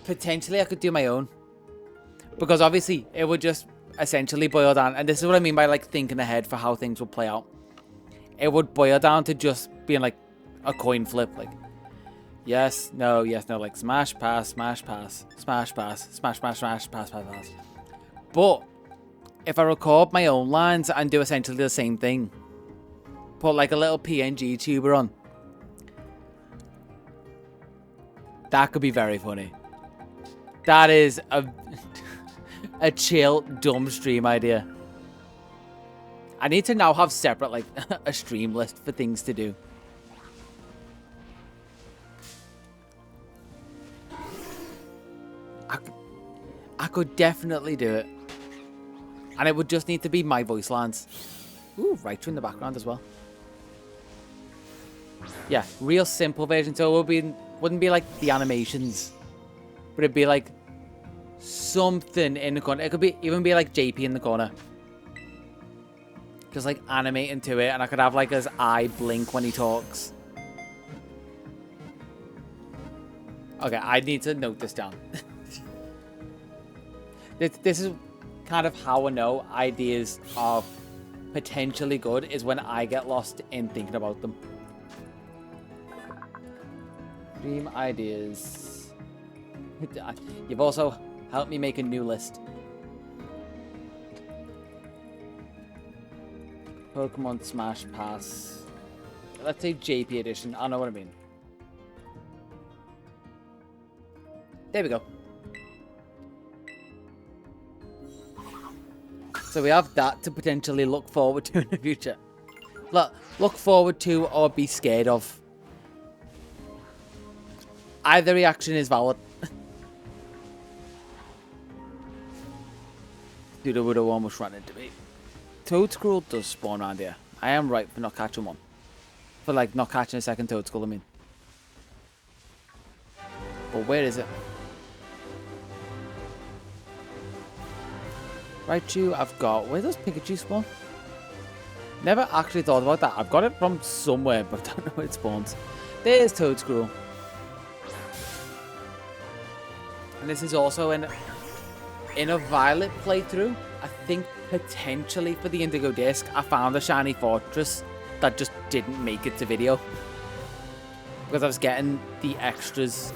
Potentially, I could do my own. Because obviously, it would just essentially boil down. And this is what I mean by like thinking ahead for how things would play out. It would boil down to just being like a coin flip. Like, yes, no, like smash, pass, smash, pass, smash, pass, smash, smash, smash, pass, pass, pass. But if I record my own lines and do essentially the same thing, put like a little PNG tuber on, that could be very funny. That is a chill, dumb stream idea. I need to now have separate, like, a stream list for things to do. I could definitely do it. And it would just need to be my voice lines. Ooh, Raichu in the background as well. Yeah, real simple version. So it wouldn't be like the animations. But it'd be like something in the corner. It could even be like JP in the corner. Just like animating to it. And I could have like his eye blink when he talks. Okay, I need to note this down. This is kind of how I know ideas are potentially good, is when I get lost in thinking about them. Dream ideas. You've also helped me make a new list. Pokemon Smash Pass. Let's say JP Edition. I know what I mean. There we go. So we have that to potentially look forward to in the future. Look forward to or be scared of. Either reaction is valid. Dude, I would have almost run into me. Toadscruel does spawn around here. I am right for not catching one. For like not catching a second Toadscruel, I mean. But where is it? Raichu, I've got... Where does Pikachu spawn? Never actually thought about that. I've got it from somewhere, but I don't know where it spawns. There's Toadscruel. And this is also in a Violet playthrough. I think potentially for the Indigo Disc, I found a shiny fortress that just didn't make it to video. Because I was getting the extras.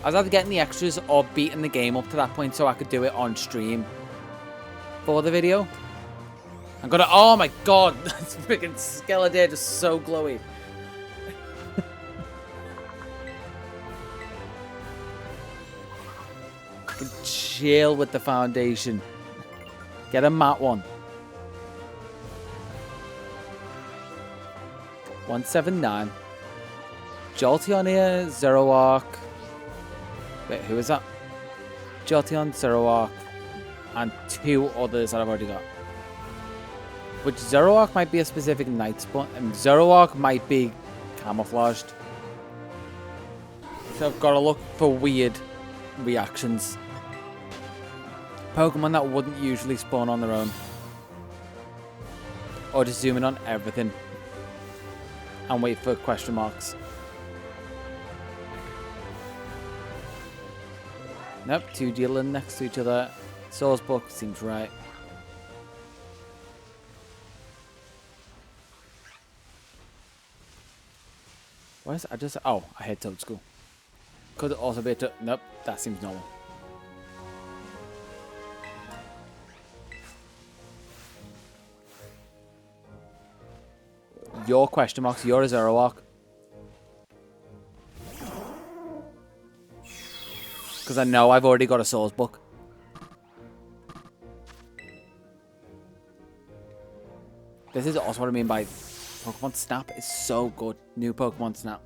I was either getting the extras or beating the game up to that point so I could do it on stream for the video. I'm gonna... Oh my god! That's freaking Skeletor just so glowy. Chill with the foundation. Get a matte one. 179. Jolteon here, Zoroark. Wait, who is that? Jolteon, Zoroark, and 2 others that I've already got. Which Zoroark might be a specific night spawn, and Zoroark might be camouflaged. So I've got to look for weird reactions. Pokemon that wouldn't usually spawn on their own. Or just zoom in on everything. And wait for question marks. Nope, 2 dealing next to each other. Source book seems right. What is it? I just... Oh, I hit Toadscruel. Could also be a... Nope, that seems normal. Your question marks, you're a Zoroark. Because I know I've already got a source book. This is also what I mean by Pokemon Snap is so good. New Pokemon Snap.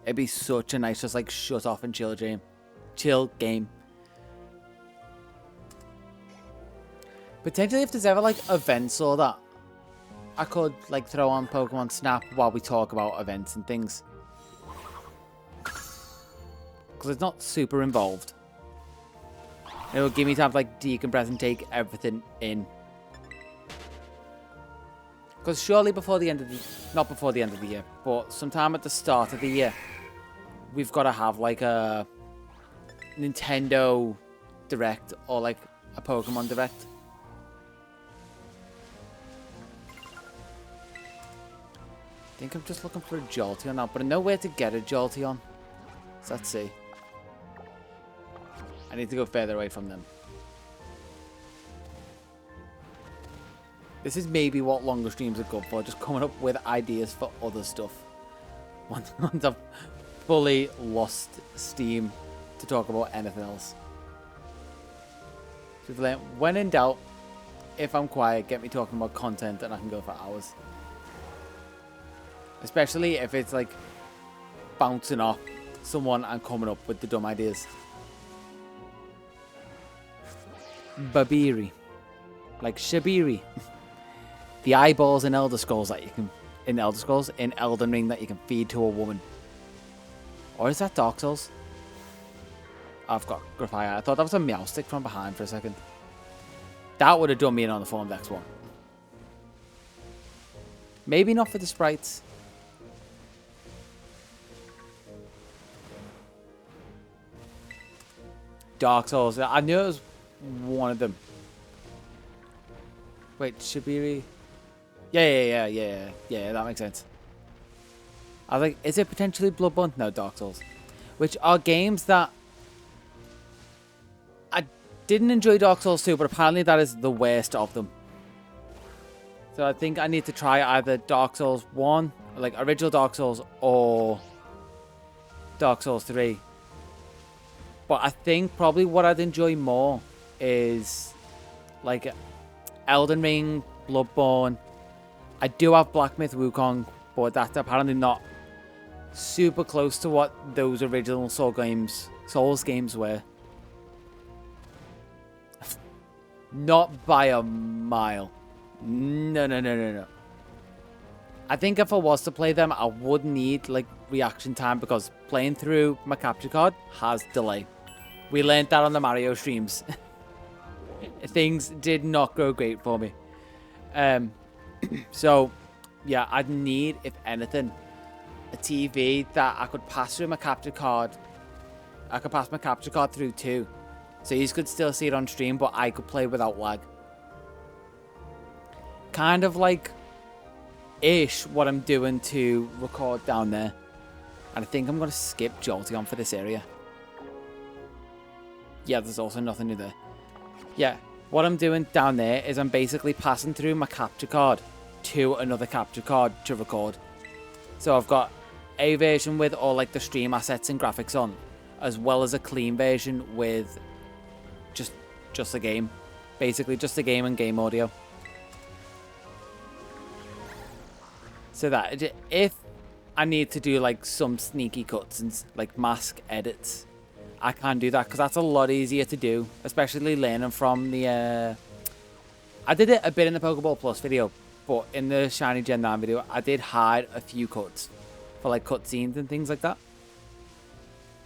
It'd be such a nice just like shut off and chill game. Potentially if there's ever like events or that, I could like throw on Pokemon Snap while we talk about events and things. Because it's not super involved. It'll give me time to like decompress and take everything in. Because surely before the end of the... Not before the end of the year, but sometime at the start of the year, we've got to have like a Nintendo Direct or like a Pokemon Direct. I think I'm just looking for a Jolteon now, but I know where to get a Jolteon. So let's see. I need to go further away from them. This is maybe what longer streams are good for, just coming up with ideas for other stuff. Once I've fully lost steam to talk about anything else. So when in doubt, if I'm quiet, get me talking about content and I can go for hours. Especially if it's like bouncing off someone and coming up with the dumb ideas. Babiri. Like Shabiri. The eyeballs in Elder Scrolls that you can... In Elder Scrolls? In Elden Ring that you can feed to a woman. Or is that Dark Souls? I've got Graphia. I thought that was a Meowstic from behind for a second. That would have done me in on the Form Dex one. Maybe not for the sprites. Dark Souls. I knew it was one of them. Wait, Shabiri... Yeah, that makes sense. I was like, is it potentially Bloodborne? No, Dark Souls. Which are games that I didn't enjoy Dark Souls 2, but apparently that is the worst of them. So I think I need to try either Dark Souls 1, like original Dark Souls, or Dark Souls 3. But I think probably what I'd enjoy more is like Elden Ring, Bloodborne. I do have Black Myth Wukong, but that's apparently not super close to what those original Souls games were. Not by a mile. No. I think if I was to play them, I would need like reaction time because playing through my capture card has delay. We learned that on the Mario streams. Things did not go great for me. So, yeah, I'd need, if anything, a TV that I could pass through my capture card. I could pass my capture card through too. So you could still see it on stream, but I could play without lag. Kind of like ish what I'm doing to record down there. And I think I'm going to skip Jolteon for this area. Yeah, there's also nothing new there. Yeah, what I'm doing down there is I'm basically passing through my capture card to another capture card to record. So I've got a version with all like the stream assets and graphics on, as well as a clean version with just the game. Basically just the game and game audio. So that if I need to do like some sneaky cuts and like mask edits, I can do that because that's a lot easier to do, especially learning from the I did it a bit in the Pokeball Plus video, but in the Shiny Gen 9 video I did hide a few cuts for like cutscenes and things like that,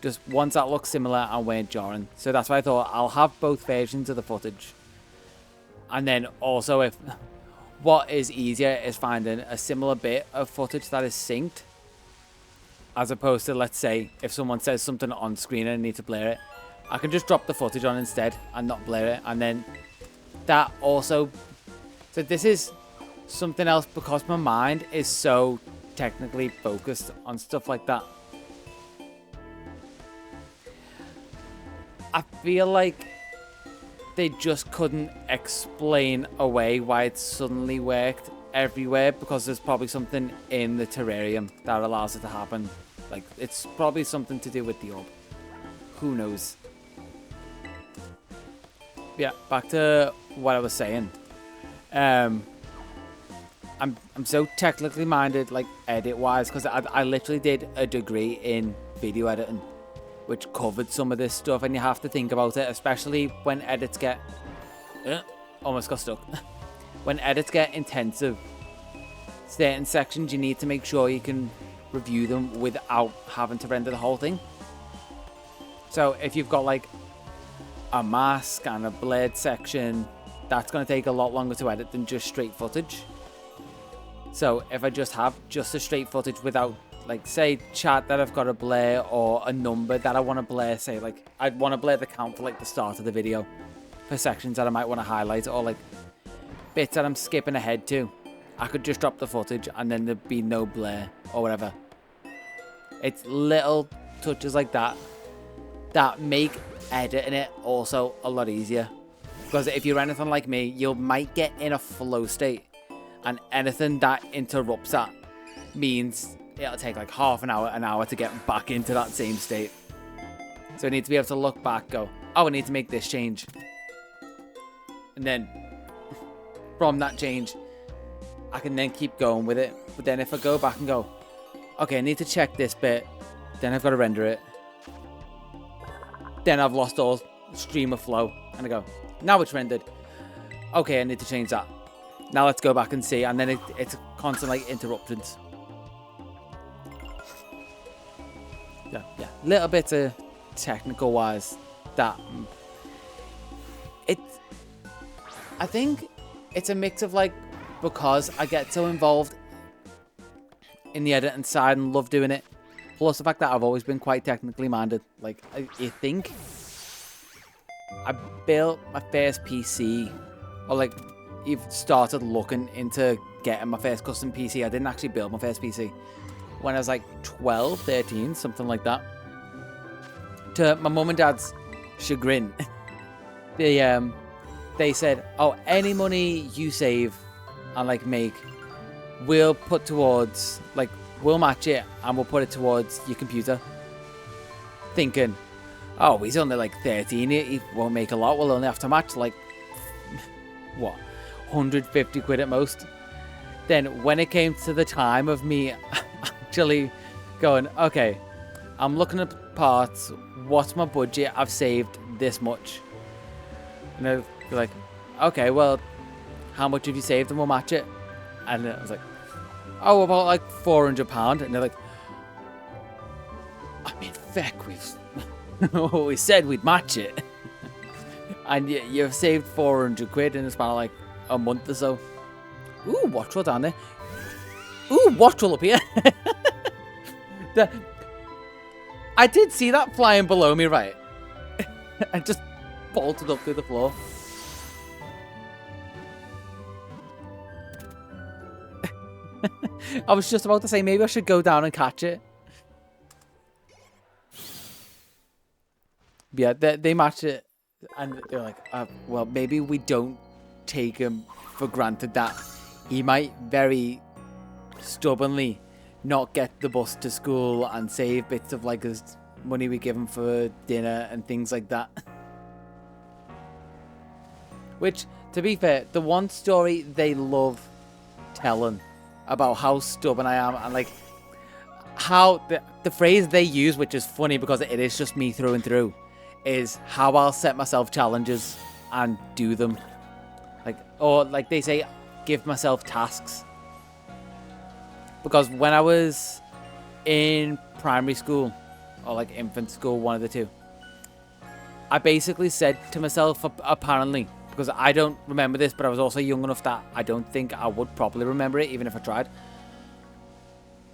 just ones that look similar and weren't jarring. So that's why I thought I'll have both versions of the footage. And then also, if what is easier is finding a similar bit of footage that is synced, as opposed to, let's say, if someone says something on screen and I need to blur it, I can just drop the footage on instead and not blur it. And then that also, so this is something else because my mind is so technically focused on stuff like that. I feel like they just couldn't explain away why it suddenly worked everywhere, because there's probably something in the terrarium that allows it to happen. Like, it's probably something to do with the orb. Who knows? Yeah, back to what I was saying. I'm so technically minded, like edit wise, because I literally did a degree in video editing, which covered some of this stuff, and you have to think about it, especially when edits get almost got stuck. When edits get intensive, certain sections you need to make sure you can review them without having to render the whole thing. So if you've got like a mask and a blade section, that's going to take a lot longer to edit than just straight footage. So if I just have just the straight footage without, like, say, chat that I've got to blur, or a number that I want to blur, say, like, I'd want to blur the count for, like, the start of the video for sections that I might want to highlight, or, like, bits that I'm skipping ahead to, I could just drop the footage and then there'd be no blur or whatever. It's little touches like that that make editing it also a lot easier. Because if you're anything like me, you might get in a flow state, and anything that interrupts that means it'll take like half an hour to get back into that same state. So I need to be able to look back, go, oh, I need to make this change. And then from that change, I can then keep going with it. But then if I go back and go, okay, I need to check this bit, then I've got to render it. Then I've lost all stream of flow. And I go, now it's rendered. Okay, I need to change that. Now let's go back and see. And then it's constant like interruptions. Yeah. Little bit of technical wise that I think it's a mix of like, because I get so involved in the editing side and love doing it, plus the fact that I've always been quite technically minded. Like, you think I built my first PC, or like you've started looking into getting my first custom PC. I didn't actually build my first PC when I was like 12, 13, something like that. To my mum and dad's chagrin, they said, oh, any money you save and like make, we'll put towards, like, we'll match it and we'll put it towards your computer. Thinking, oh, he's only like 13, he won't make a lot, we'll only have to match like, what, 150 quid at most. Then when it came to the time of me actually going, okay, I'm looking at parts, what's my budget, I've saved this much. And they're like, okay, well, how much have you saved and we'll match it? And I was like, oh, about like £400. And they're like, I mean, feck, we said we'd match it. And you've saved 400 quid in the span of like a month or so. Ooh, watch roll down there. Ooh, watch roll up here. I did see that flying below me, right? I just bolted up through the floor. I was just about to say, maybe I should go down and catch it. Yeah, they matched it. And they're like, well, maybe we don't take him for granted that he might very stubbornly not get the bus to school and save bits of like his money we give him for dinner and things like that. Which, to be fair, the one story they love telling about how stubborn I am and like how the phrase they use, which is funny because it is just me through and through, is how I'll set myself challenges and do them. Like, or like they say, give myself tasks. Because when I was in primary school, or like infant school, one of the two, I basically said to myself, apparently, because I don't remember this, but I was also young enough that I don't think I would properly remember it, even if I tried,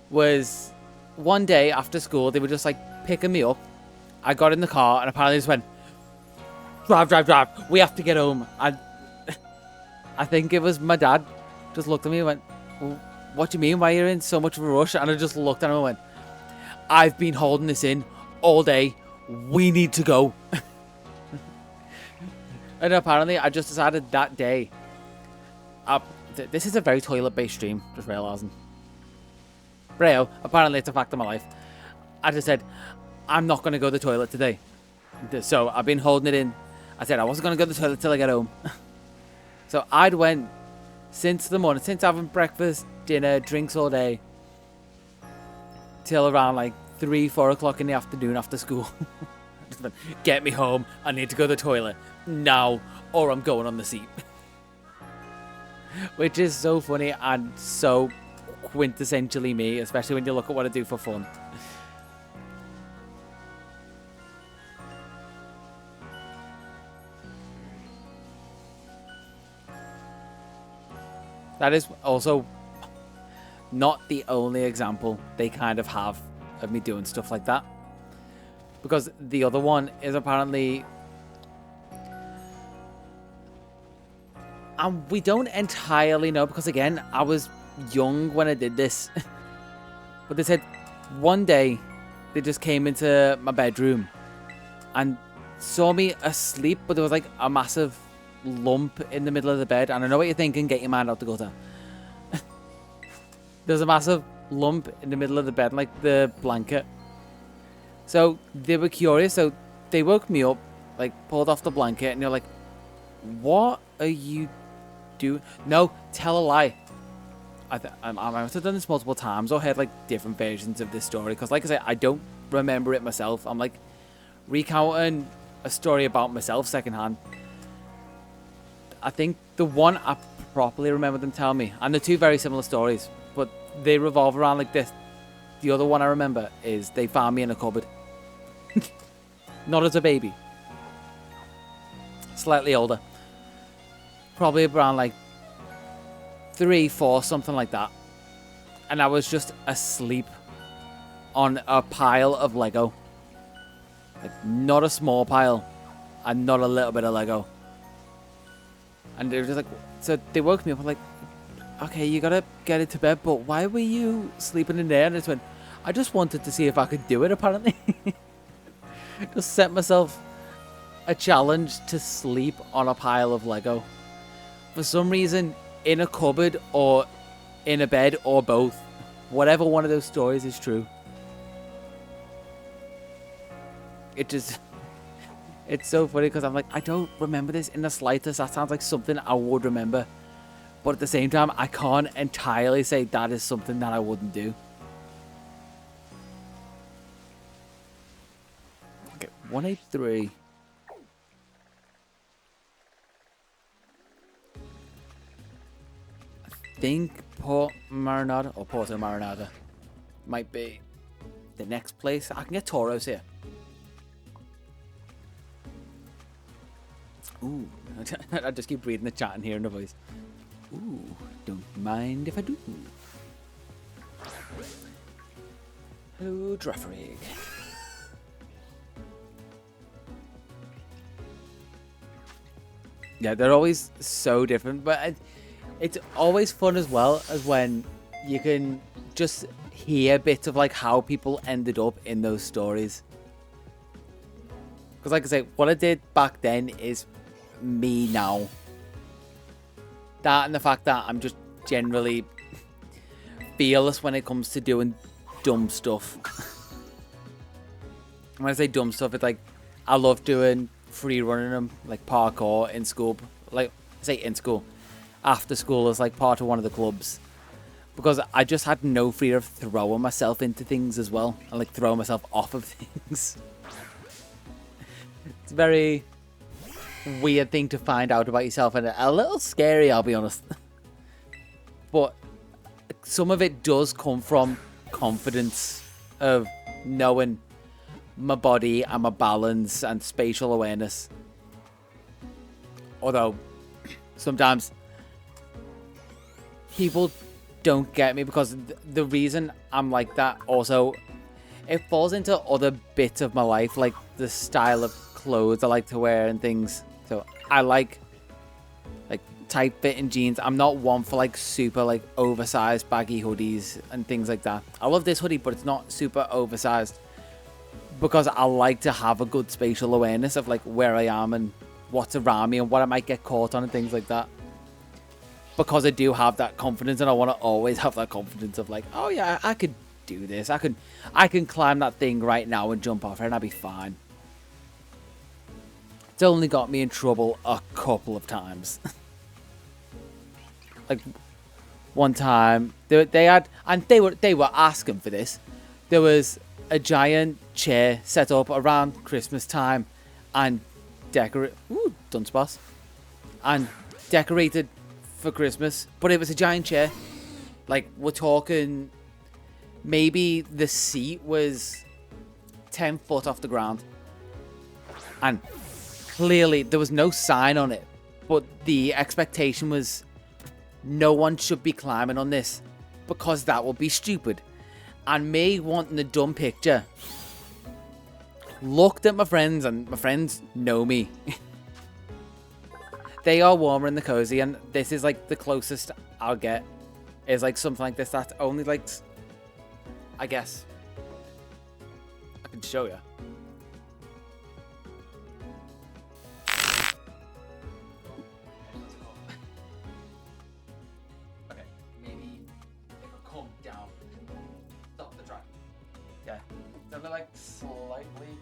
was one day after school, they were just like picking me up. I got in the car and apparently just went, drive, drive, drive, we have to get home. And I think it was my dad just looked at me and went, well, what do you mean? Why are you in so much of a rush? And I just looked at him and went, I've been holding this in all day. We need to go. And apparently I just decided that day, this is a very toilet-based stream, just realising. Brayo, apparently it's a fact of my life. I just said, I'm not going to go to the toilet today. So I've been holding it in. I said I wasn't going to go to the toilet till I get home. So I'd went since the morning, since having breakfast, dinner, drinks all day, till around like 3-4 o'clock in the afternoon after school. Just went, get me home. I need to go to the toilet now, or I'm going on the seat. Which is so funny and so quintessentially me, especially when you look at what I do for fun. That is also not the only example they kind of have of me doing stuff like that. Because the other one is apparently... And we don't entirely know, because again, I was young when I did this. But they said one day they just came into my bedroom and saw me asleep, but there was like a massive lump in the middle of the bed. And I know what you're thinking, get your mind out the gutter. There's a massive lump in the middle of the bed, like the blanket. So they were curious, so they woke me up, like pulled off the blanket, and they're like, what are you doing? No, tell a lie. I must have done this multiple times or heard like different versions of this story, because like I said, I don't remember it myself. I'm like recounting a story about myself secondhand. I think the one I properly remember them telling me, and they're two very similar stories, but they revolve around like this. The other one I remember is they found me in a cupboard. Not as a baby. Slightly older. Probably around like 3, 4, something like that. And I was just asleep on a pile of Lego. Like, not a small pile, and not a little bit of Lego. And they were just like, so they woke me up and like, okay, you gotta get into bed, but why were you sleeping in there? And I just went, I just wanted to see if I could do it, apparently. Just set myself a challenge to sleep on a pile of Lego. For some reason, in a cupboard or in a bed or both. Whatever one of those stories is true. It just... It's so funny because I'm like, I don't remember this in the slightest. That sounds like something I would remember. But at the same time, I can't entirely say that is something that I wouldn't do. Okay, 183. I think Port Marinada or Porto Marinada might be the next place. I can get Toros here. Ooh, I just keep reading the chat and hearing the voice. Ooh, don't mind if I do. Hello, Draffrig. Yeah, they're always so different, but it's always fun as well as when you can just hear bits of like how people ended up in those stories. Because like I say, what I did back then is me now. That and the fact that I'm just generally fearless when it comes to doing dumb stuff. When I say dumb stuff, it's like I love doing free running them, like parkour in school. Like I say in school, after school is like part of one of the clubs. Because I just had no fear of throwing myself into things as well. And like throwing myself off of things. It's a very weird thing to find out about yourself and a little scary, I'll be honest. But some of it does come from confidence of knowing my body and my balance and spatial awareness. Although sometimes people don't get me because the reason I'm like that also, it falls into other bits of my life, like the style of clothes I like to wear and things. So I like tight fitting jeans. I'm not one for like super like oversized baggy hoodies and things like that. I love this hoodie, but it's not super oversized because I like to have a good spatial awareness of like where I am and what's around me and what I might get caught on and things like that. Because I do have that confidence and I want to always have that confidence of like, oh yeah, I could do this. I can climb that thing right now and jump off it and I'll be fine. It's only got me in trouble a couple of times. Like one time they were asking for this. There was a giant chair set up around Christmas time and decorated for Christmas, but it was a giant chair. Like we're talking, maybe the seat was 10 foot off the ground, and clearly there was no sign on it, but the expectation was no one should be climbing on this because that would be stupid. And me wanting the dumb picture, looked at my friends, and my friends know me. They are warmer in the cozy, and this is like the closest I'll get is like something like this. That's only like, I guess I can show you. Okay, maybe if I come down, stop the track. Yeah, it's only like slightly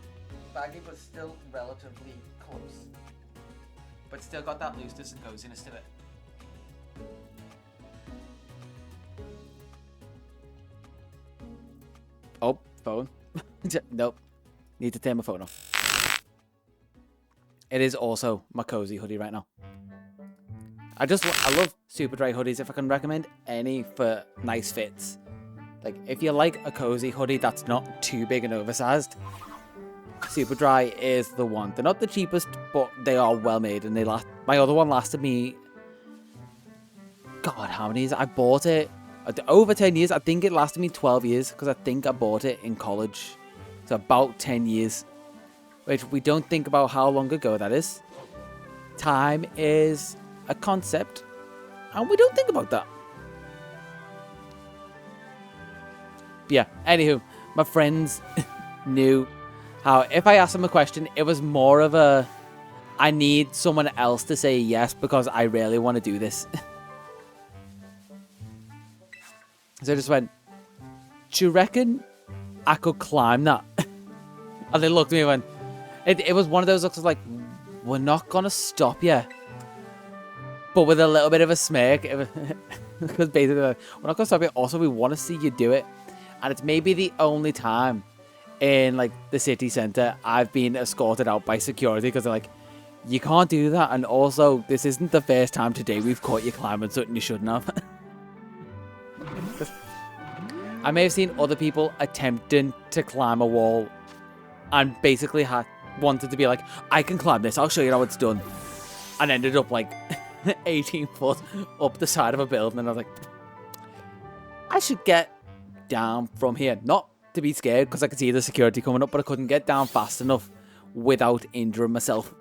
baggy, but still relatively close. But still got that looseness and coziness to it. Oh, phone. Nope. Need to turn my phone off. It is also my cozy hoodie right now. I love super dry hoodies. If I can recommend any for nice fits. Like, if you like a cozy hoodie that's not too big and oversized, Super Dry is the one. They're not the cheapest, but they are well made and they last. My other one lasted me, God, how many years? I bought it over 10 years. I think it lasted me 12 years because I think I bought it in college. So about 10 years, which we don't think about how long ago that is. Time is a concept and we don't think about that. But yeah, anywho, my friends knew how if I asked them a question, it was more of a I need someone else to say yes because I really want to do this. So I just went, do you reckon I could climb that? And they looked at me and went, it was one of those looks like, we're not going to stop you. But with a little bit of a smirk. Because basically, we're not going to stop you. Also, we want to see you do it. And it's maybe the only time in like the city centre I've been escorted out by security because they're like, you can't do that. And also, this isn't the first time today we've caught you climbing something you shouldn't have. I may have seen other people attempting to climb a wall and basically wanted to be like, I can climb this, I'll show you how it's done. And ended up like 18 foot up the side of a building. And I was like, I should get down from here. Not to be scared because I could see the security coming up, but I couldn't get down fast enough without injuring myself.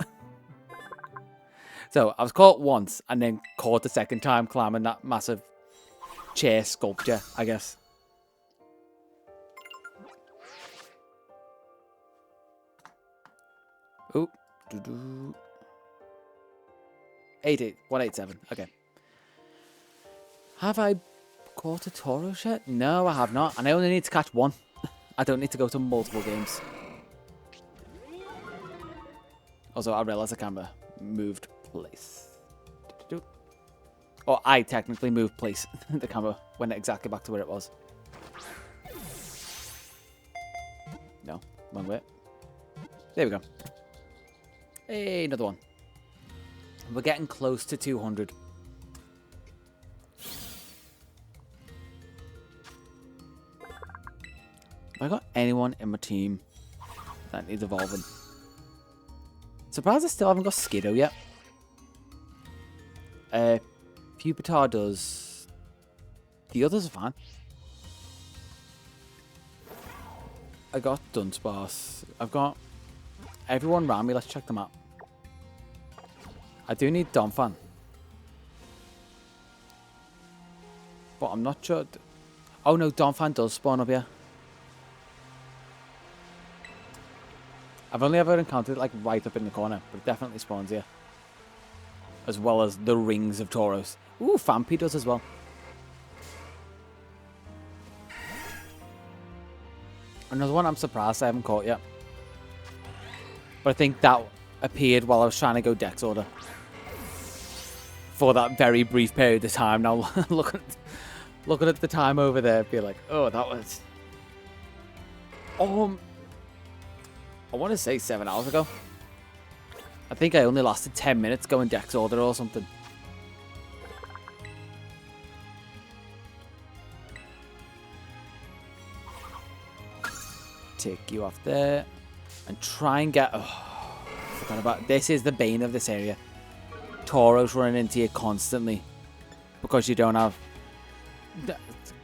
So I was caught once and then caught the second time climbing that massive chair sculpture, I guess. Oop. 187. Okay. Have I caught a Toro yet? No, I have not. And I only need to catch one. I don't need to go to multiple games. Also, I realised the camera moved place. Or I technically moved place. The camera went exactly back to where it was. No, wrong way. There we go. Hey, another one. We're getting close to 200. Have I got anyone in my team that needs evolving? Surprised I still haven't got Skiddo yet. Pupitar does. The others are fine. I got Dunsparce. I've got everyone around me. Let's check them out. I do need Donphan. But I'm not sure. Oh no, Donphan does spawn up here. I've only ever encountered it like right up in the corner, but it definitely spawns here. As well as the rings of Tauros. Ooh, Fampi does as well. Another one I'm surprised I haven't caught yet. But I think that appeared while I was trying to go Dex order. For that very brief period of time. Now looking at the time over there, feel like, oh, that was... I want to say 7 hours ago. I think I only lasted 10 minutes going Dex order or something. Take you off there. And try and get... Oh, forgot about... This is the bane of this area. Tauros running into you constantly. Because you don't have...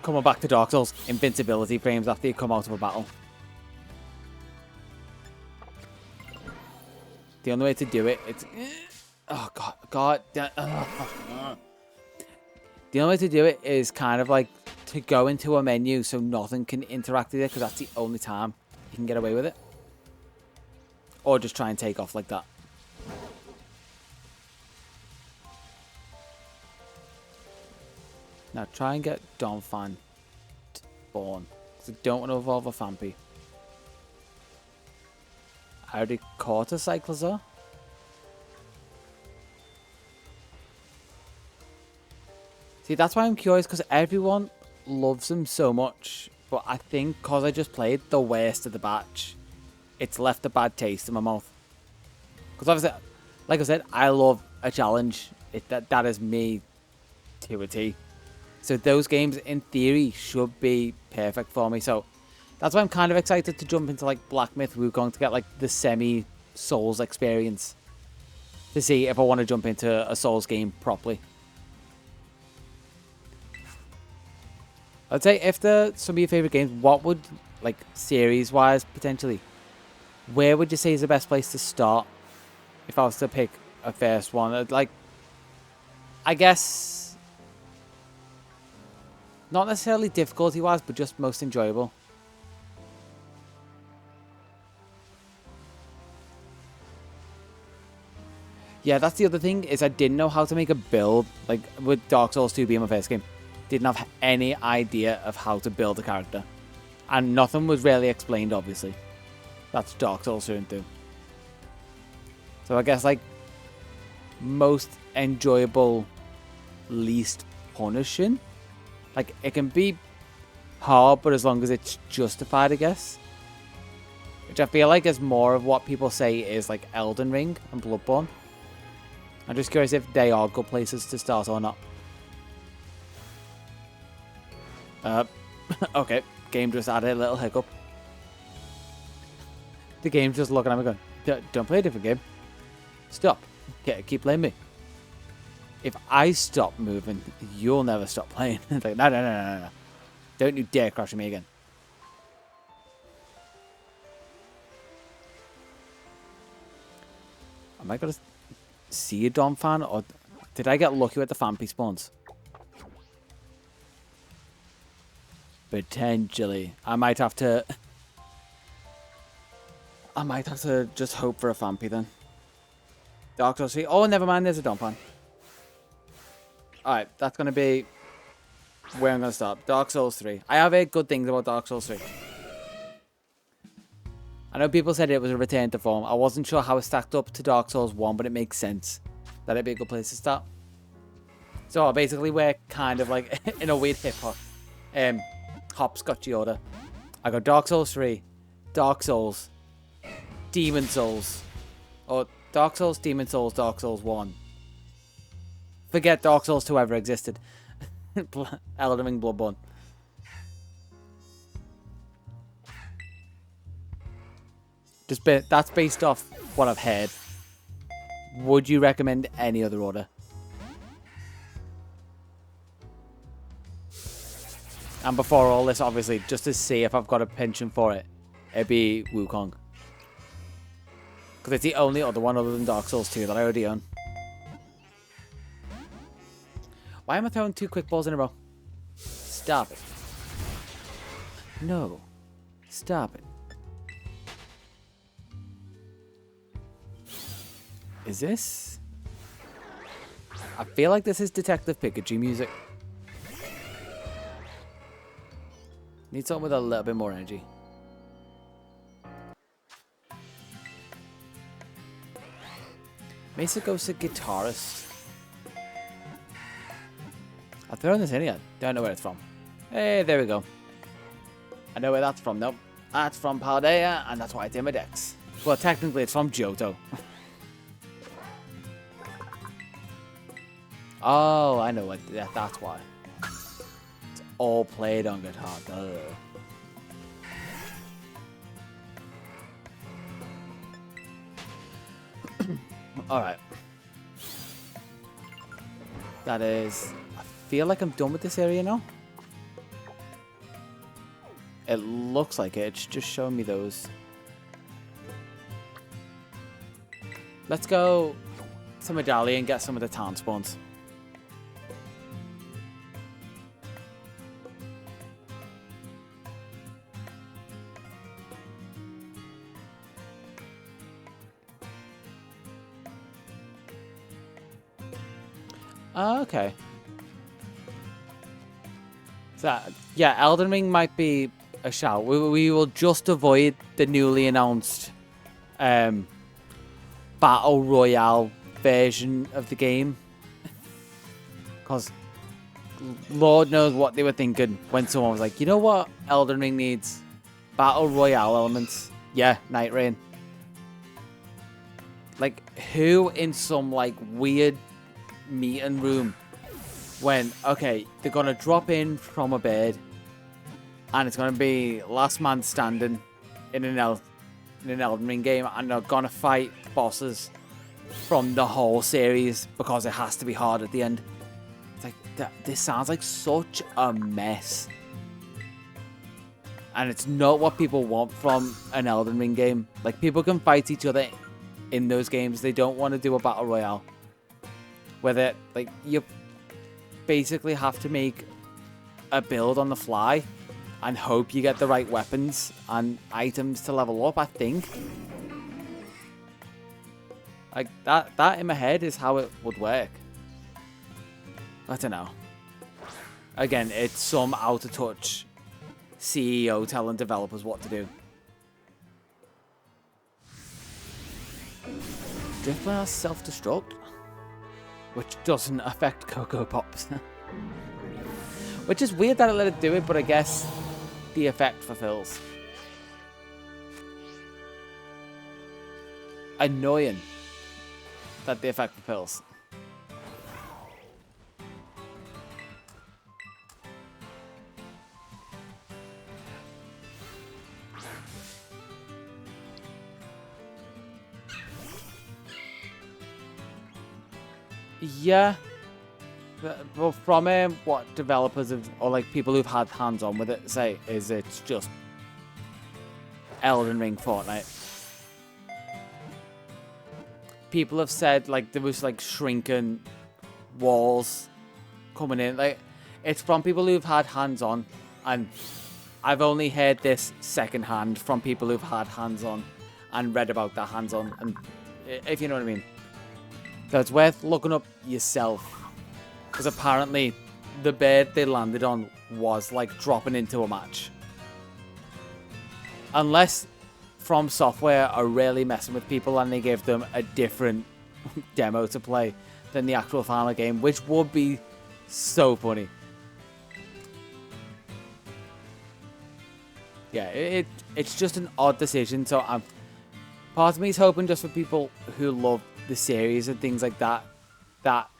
Coming back to Dark Souls, invincibility frames after you come out of a battle. The only way to do it, it's... Oh, God. The only way to do it is kind of like to go into a menu so nothing can interact with it, because that's the only time you can get away with it. Or just try and take off like that. Now try and get Donphan to spawn. Because I don't want to evolve a Fampi. I already caught a Cyclosaur. See, that's why I'm curious, because everyone loves him so much. But I think because I just played the worst of the batch, it's left a bad taste in my mouth. Because obviously, like I said, I love a challenge. That is me to a T. So those games, in theory, should be perfect for me. So that's why I'm kind of excited to jump into like Black Myth Wukong to get like the semi-Souls experience. To see if I want to jump into a Souls game properly. I'd say if some of your favourite games, what would, like series-wise potentially, where would you say is the best place to start? If I was to pick a first one, like, I guess, not necessarily difficulty-wise, but just most enjoyable. Yeah, that's the other thing, is I didn't know how to make a build, like, with Dark Souls 2 being my first game. Didn't have any idea of how to build a character. And nothing was really explained, obviously. That's Dark Souls through and through. So I guess, like, most enjoyable, least punishing. Like, it can be hard, but as long as it's justified, I guess. Which I feel like is more of what people say is, like, Elden Ring and Bloodborne. I'm just curious if they are good places to start or not. Okay. Game just added a little hiccup. The game's just looking at me going, don't play a different game. Stop. Okay, keep playing me. If I stop moving, you'll never stop playing. It's like, no. Don't you dare crush me again. Am I going to see a Dom fan, or did I get lucky with the Fampy spawns? Potentially. I might have to just hope for a Fampy then. Dark Souls 3. Oh, never mind, there's a Dom fan. Alright, that's going to be where I'm going to start. Dark Souls 3. I have heard good things about Dark Souls 3. I know people said it was a return to form. I wasn't sure how it stacked up to Dark Souls 1, but it makes sense that it'd be a good place to start. So basically we're kind of like in a weird hip-hop hopscotchy order. I got Dark Souls 3, Dark Souls, Demon Souls, or Dark Souls, Demon Souls, Dark Souls 1. Forget Dark Souls 2 ever existed. Elden Ring, Bloodborne. That's based off what I've heard. Would you recommend any other order? And before all this, obviously, just to see if I've got a penchant for it, it'd be Wukong. Because it's the only other one other than Dark Souls 2 that I already own. Why am I throwing 2 quick balls in a row? Stop it. No. Stop it. Is this? I feel like this is Detective Pikachu music. Need something with a little bit more energy. Mesa Ghost a guitarist. I've thrown this in here. Don't know where it's from. Hey, there we go. I know where that's from, though. That's from PALDEA, and that's why it's in my DEX. Well, technically, it's from Johto. Oh, I know what. Yeah, that's why. It's all played on guitar. Duh. All right. That is. I feel like I'm done with this area now. It looks like it. It's just showing me those. Let's go to Medallion and get some of the town spawns. Oh, okay. So, yeah, Elden Ring might be a shout. We will just avoid the newly announced Battle Royale version of the game. Because Lord knows what they were thinking when someone was like, you know what Elden Ring needs? Battle Royale elements. Yeah, Night Rain. Like, who in some, like, weird meeting room when, okay, they're gonna drop in from a bed and it's gonna be last man standing in an Elden Ring game, and they're gonna fight bosses from the whole series because it has to be hard at the end. It's like, this sounds like such a mess, and it's not what people want from an Elden Ring game. Like, people can fight each other in those games. They don't want to do a battle royale where like, you basically have to make a build on the fly and hope you get the right weapons and items to level up, I think. Like, that in my head is how it would work. I don't know. Again, it's some out-of-touch CEO telling developers what to do. Driftway has self-destruct, which doesn't affect Cocoa Pops. Which is weird that it let it do it, but I guess the effect fulfills. Annoying that the effect fulfills. Yeah, but from what developers have, or like people who've had hands-on with it say, is it's just Elden Ring Fortnite. People have said like there was like shrinking walls coming in. Like, it's from people who've had hands-on, and I've only heard this secondhand from people who've had hands-on and read about that hands-on, and if you know what I mean. So it's worth looking up yourself, because apparently the bed they landed on was like dropping into a match. Unless From Software are really messing with people and they give them a different demo to play than the actual final game, which would be so funny. Yeah, it's just an odd decision. So part of me is hoping just for people who love the series and things like that, that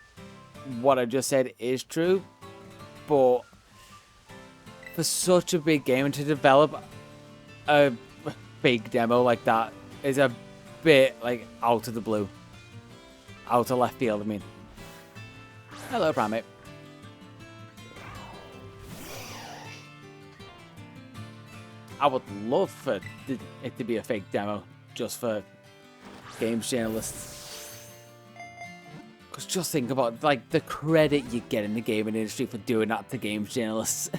what I just said is true. But for such a big game and to develop a big demo like that is a bit like out of the blue, out of left field. I mean, hello, Primate. I would love for it to be a fake demo just for games journalists. Because just think about like the credit you get in the gaming industry for doing that to games journalists.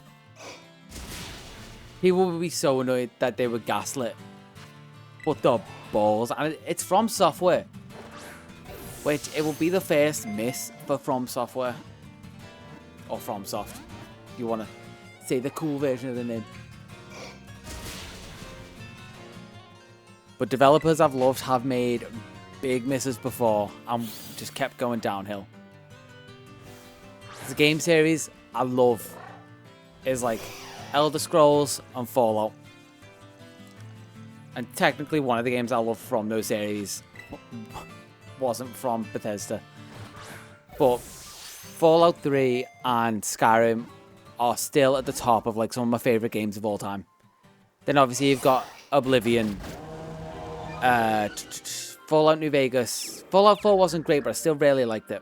People would be so annoyed that they were gaslit. But the balls, and it's From Software, which it will be the first miss for From Software, or FromSoft, if you want to say the cool version of the name. But developers I've loved have made big misses before and just kept going downhill. The game series I love is like Elder Scrolls and Fallout. And technically one of the games I love from those series wasn't from Bethesda. But Fallout 3 and Skyrim are still at the top of like some of my favourite games of all time. Then obviously you've got Oblivion, Fallout New Vegas. Fallout 4 wasn't great, but I still really liked it.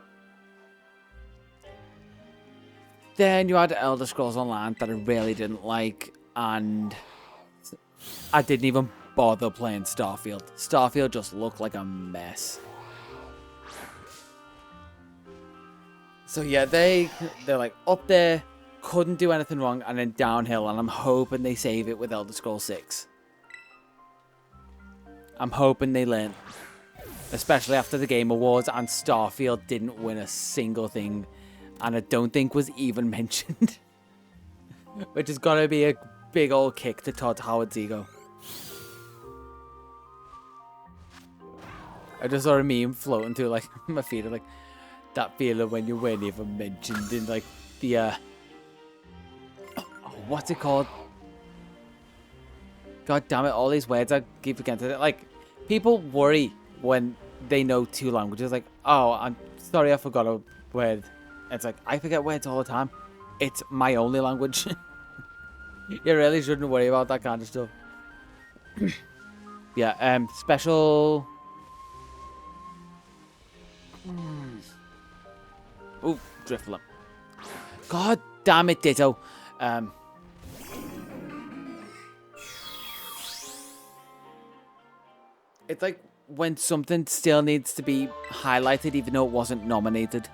Then you had Elder Scrolls Online that I really didn't like, and I didn't even bother playing Starfield. Starfield just looked like a mess. So yeah, they're like up there, couldn't do anything wrong, and then downhill, and I'm hoping they save it with Elder Scrolls 6. I'm hoping they learn, especially after the Game Awards, and Starfield didn't win a single thing, and I don't think was even mentioned. Which has got to be a big old kick to Todd Howard's ego. I just saw a meme floating through like my feed of like that feeling when you weren't even mentioned in like the what's it called? God damn it, all these words I keep forgetting. Like, people worry when they know two languages. Like, oh, I'm sorry I forgot a word. It's like, I forget words all the time. It's my only language. You really shouldn't worry about that kind of stuff. Yeah, special... Oh, Driftloop. God damn it, Ditto. It's like when something still needs to be highlighted even though it wasn't nominated.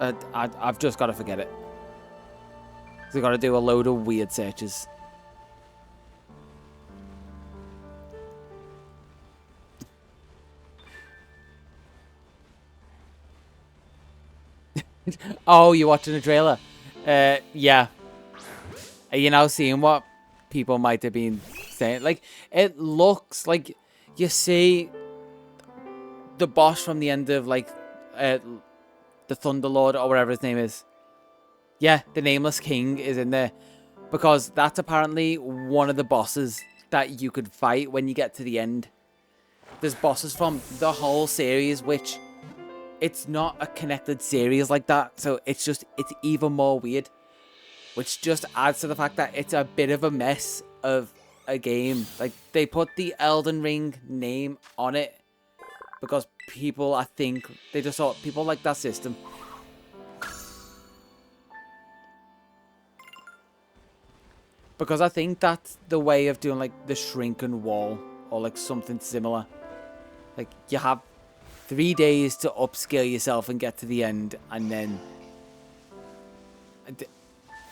I've just got to forget it. So I've got to do a load of weird searches. Oh, you're watching the trailer? Yeah. Are you now seeing what people might have been saying? Like, it looks like you see the boss from the end of, like, the Thunderlord or whatever his name is. Yeah, the Nameless King is in there. Because that's apparently one of the bosses that you could fight when you get to the end. There's bosses from the whole series, which it's not a connected series like that. So it's even more weird. Which just adds to the fact that it's a bit of a mess of a game. Like, they put the Elden Ring name on it because people, I think, they just thought people like that system. Because I think that's the way of doing, like, the Shrunken Wall or, like, something similar. Like, you have 3 days to upskill yourself and get to the end, and then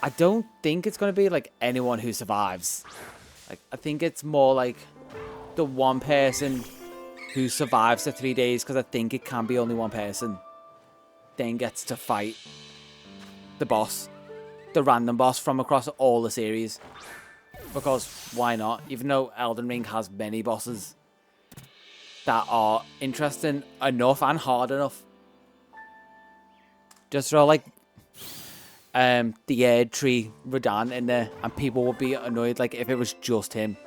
I don't think it's going to be, like, anyone who survives. Like, I think it's more, like, the one person who survives the 3 days, because I think it can be only one person, then gets to fight the boss. The random boss from across all the series. Because, why not? Even though Elden Ring has many bosses that are interesting enough and hard enough. Just throw, like, the Erd Tree Radahn in there, and people would be annoyed, like, if it was just him.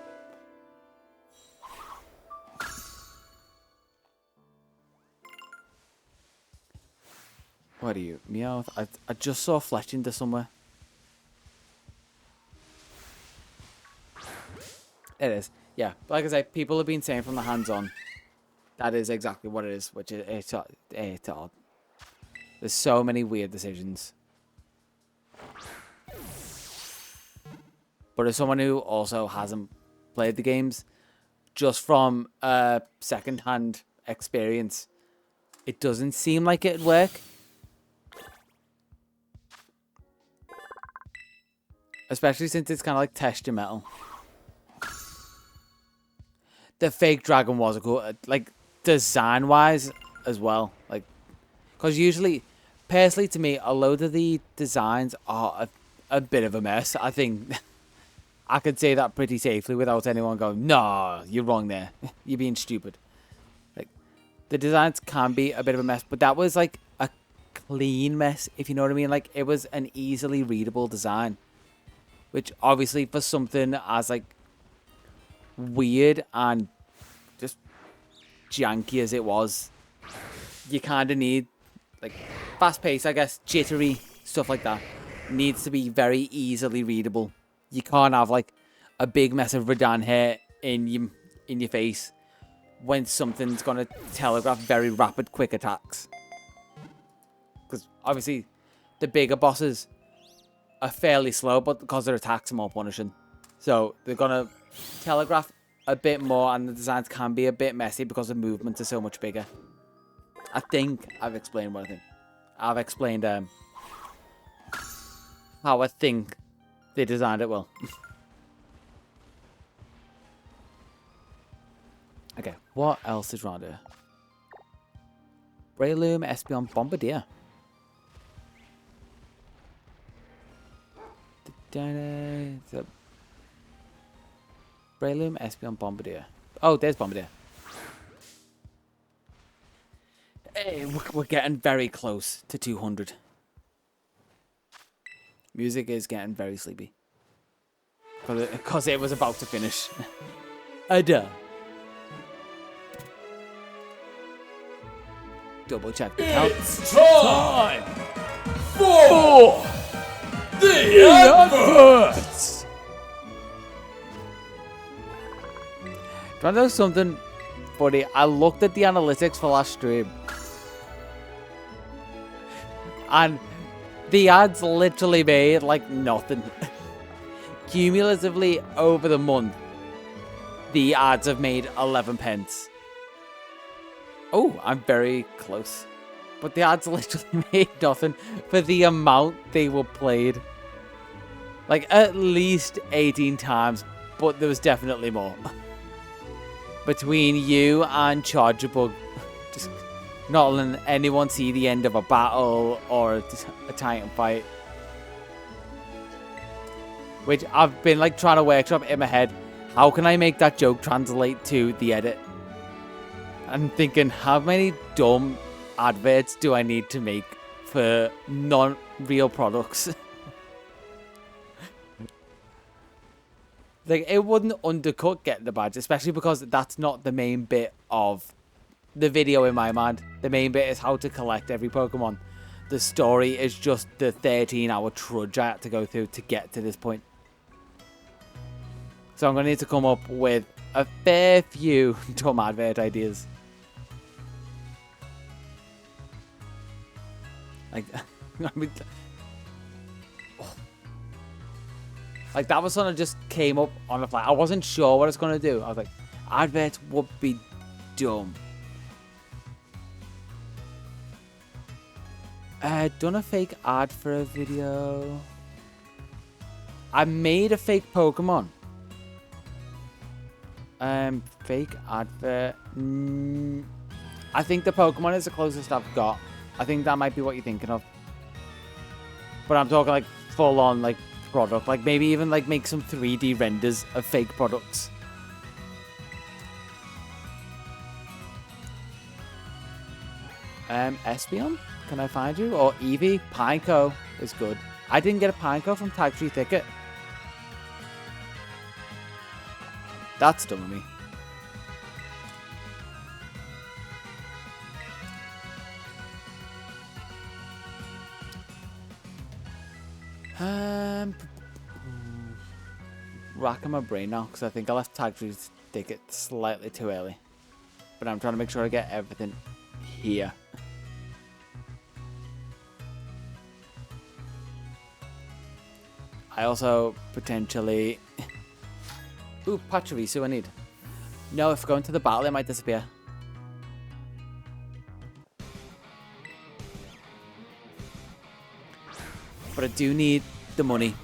What are you? Meowth? I just saw Fletchinder somewhere. It is. Yeah. But like I say, people have been saying from the hands-on, that is exactly what it is, which is it's odd. There's so many weird decisions. But as someone who also hasn't played the games, just from a second-hand experience, it doesn't seem like it'd work. Especially since it's kind of like test your metal. The fake dragon was a cool, like, design-wise as well. Like, because usually, personally to me, a load of the designs are a bit of a mess. I think I could say that pretty safely without anyone going, "No, you're wrong there. You're being stupid." Like, the designs can be a bit of a mess, but that was like a clean mess, if you know what I mean. Like, it was an easily readable design, which obviously for something as like weird and just janky as it was, you kind of need, like, fast pace, I guess, jittery stuff like that needs to be very easily readable. You can't have like a big mess of Radahn hair in your face when something's gonna telegraph very rapid quick attacks, because obviously the bigger bosses are fairly slow, but because their attacks are more punishing, so they're gonna telegraph a bit more, and the designs can be a bit messy because the movements are so much bigger. I think I've explained what I think. I've explained how I think they designed it well. Okay, what else is around here? Breloom, Espeon, Bombardier. Breloom, Espeon, Bombardier. Oh, there's Bombardier. Hey, we're getting very close to 200. Music is getting very sleepy. Because it was about to finish. Duh. Double check the count. It's time for the adverts. Do you want to know something funny? I looked at the analytics for last stream, and the ads literally made like nothing. Cumulatively over the month, the ads have made 11 pence. Oh, I'm very close. But the ads literally made nothing for the amount they were played. Like, at least 18 times, but there was definitely more. Between you and Chargerbug. Just not letting anyone see the end of a battle or a Titan fight. Which I've been like trying to workshop in my head. How can I make that joke translate to the edit? I'm thinking, how many dumb adverts do I need to make for non-real products? Like, it wouldn't undercut getting the badge, especially because that's not the main bit of the video in my mind. The main bit is how to collect every Pokemon. The story is just the 13-hour trudge I had to go through to get to this point. So I'm going to need to come up with a fair few dumb advert ideas. Like, like that was something that just came up on the fly. I wasn't sure what I was going to do. I was like, adverts would be dumb. Done a fake ad for a video. I made a fake Pokemon. Fake advert. I think the Pokemon is the closest I've got. I think that might be what you're thinking of. But I'm talking like full on like product. Like maybe even like make some 3D renders of fake products. Espeon? Can I find you? Or Eevee? Pineco is good. I didn't get a Pineco from Tag Tree Thicket. That's dumb of me. Racking my brain now because I think I left Tag Tree Thicket slightly too early. But I'm trying to make sure I get everything here. I also potentially... Ooh, Pachirisu I need. No, if going to the battle, it might disappear. But I do need the money.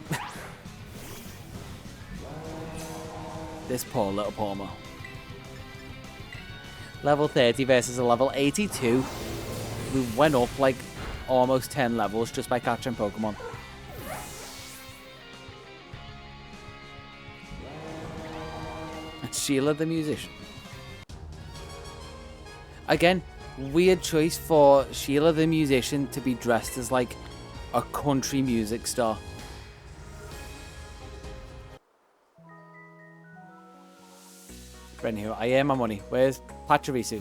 This poor little Palmer. Level 30 versus a level 82. We went up like almost 10 levels just by catching Pokemon. Sheila the musician. Again, weird choice for Sheila the musician to be dressed as like a country music star. But anywho, I earn my money. Where's Pachirisu?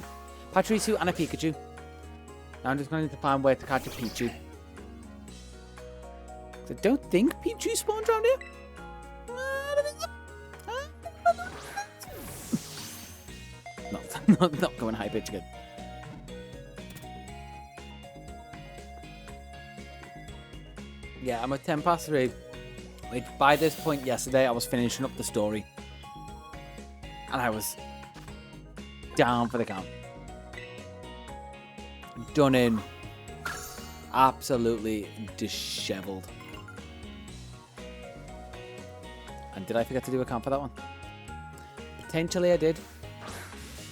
Pachirisu and a Pikachu. Now I'm just going to need to find where to catch a Pichu. I don't think Pichu spawns around here. I don't think so. Not going high pitch again. Yeah, I'm at 10 past 3. Like, by this point yesterday, I was finishing up the story. And I was down for the count. Done in. Absolutely disheveled. And did I forget to do a count for that one? Potentially I did.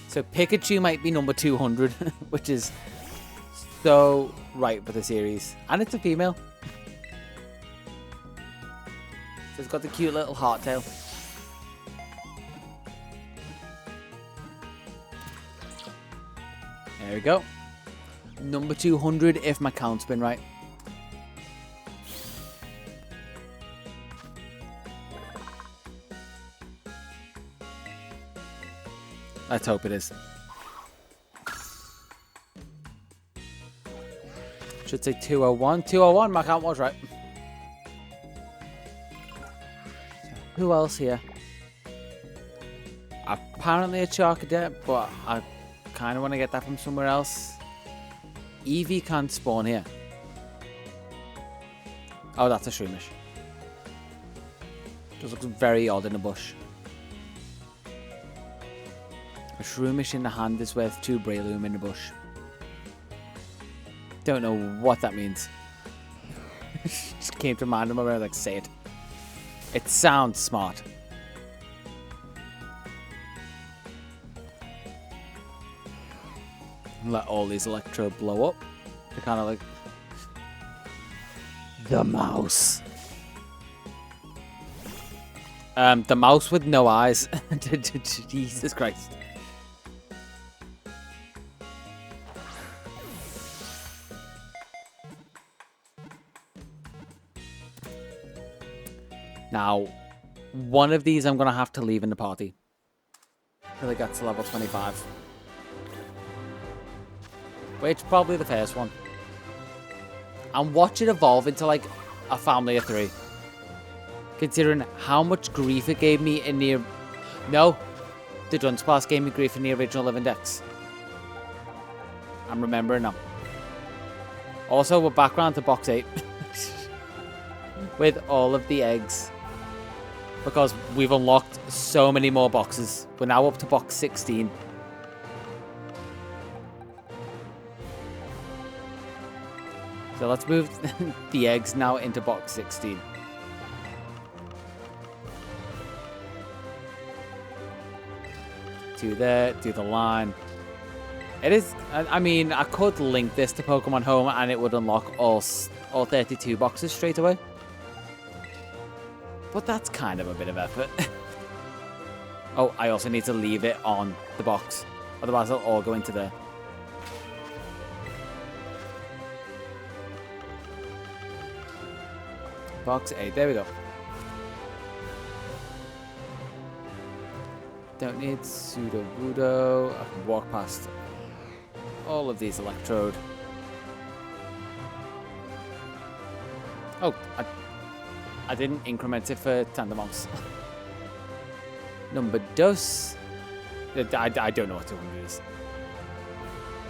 So Pikachu might be number 200, which is so right for the series. And it's a female. So it's got the cute little heart tail. There we go. Number 200 if my count's been right. Let's hope it is. Should say 201. 201, my count was right. Who else here? Apparently a Charcadet, but I kind of want to get that from somewhere else. Eevee can't spawn here. Oh, that's a Shroomish. Just looks very odd in a bush. A Shroomish in the hand is worth 2 Breloom in the bush. Don't know what that means. Just came to mind, I was like, say it. It sounds smart. let all these electrode blow up. They're kind of like the mouse. The mouse with no eyes. Jesus Christ. Now, one of these I'm going to have to leave in the party. Until it gets to level 25. Which probably the first one. And watch it evolve into like a family of 3. Considering how much grief it gave me in the... No, the Dunsparce gave me grief in the original Living DEX. I'm remembering now. Also, we're back around to box 8. With all of the eggs. Because we've unlocked so many more boxes. We're now up to box 16. So let's move the eggs now into box 16. To there, to the line. It is, I mean, I could link this to Pokemon Home and it would unlock all 32 boxes straight away. But that's kind of a bit of effort. Oh, I also need to leave it on the box. Otherwise, they'll all go into there. Box 8. There we go. Don't need Sudowoodo. I can walk past all of these electrode. Oh, I didn't increment it for Tandemos. Number dos. I don't know what 200 is.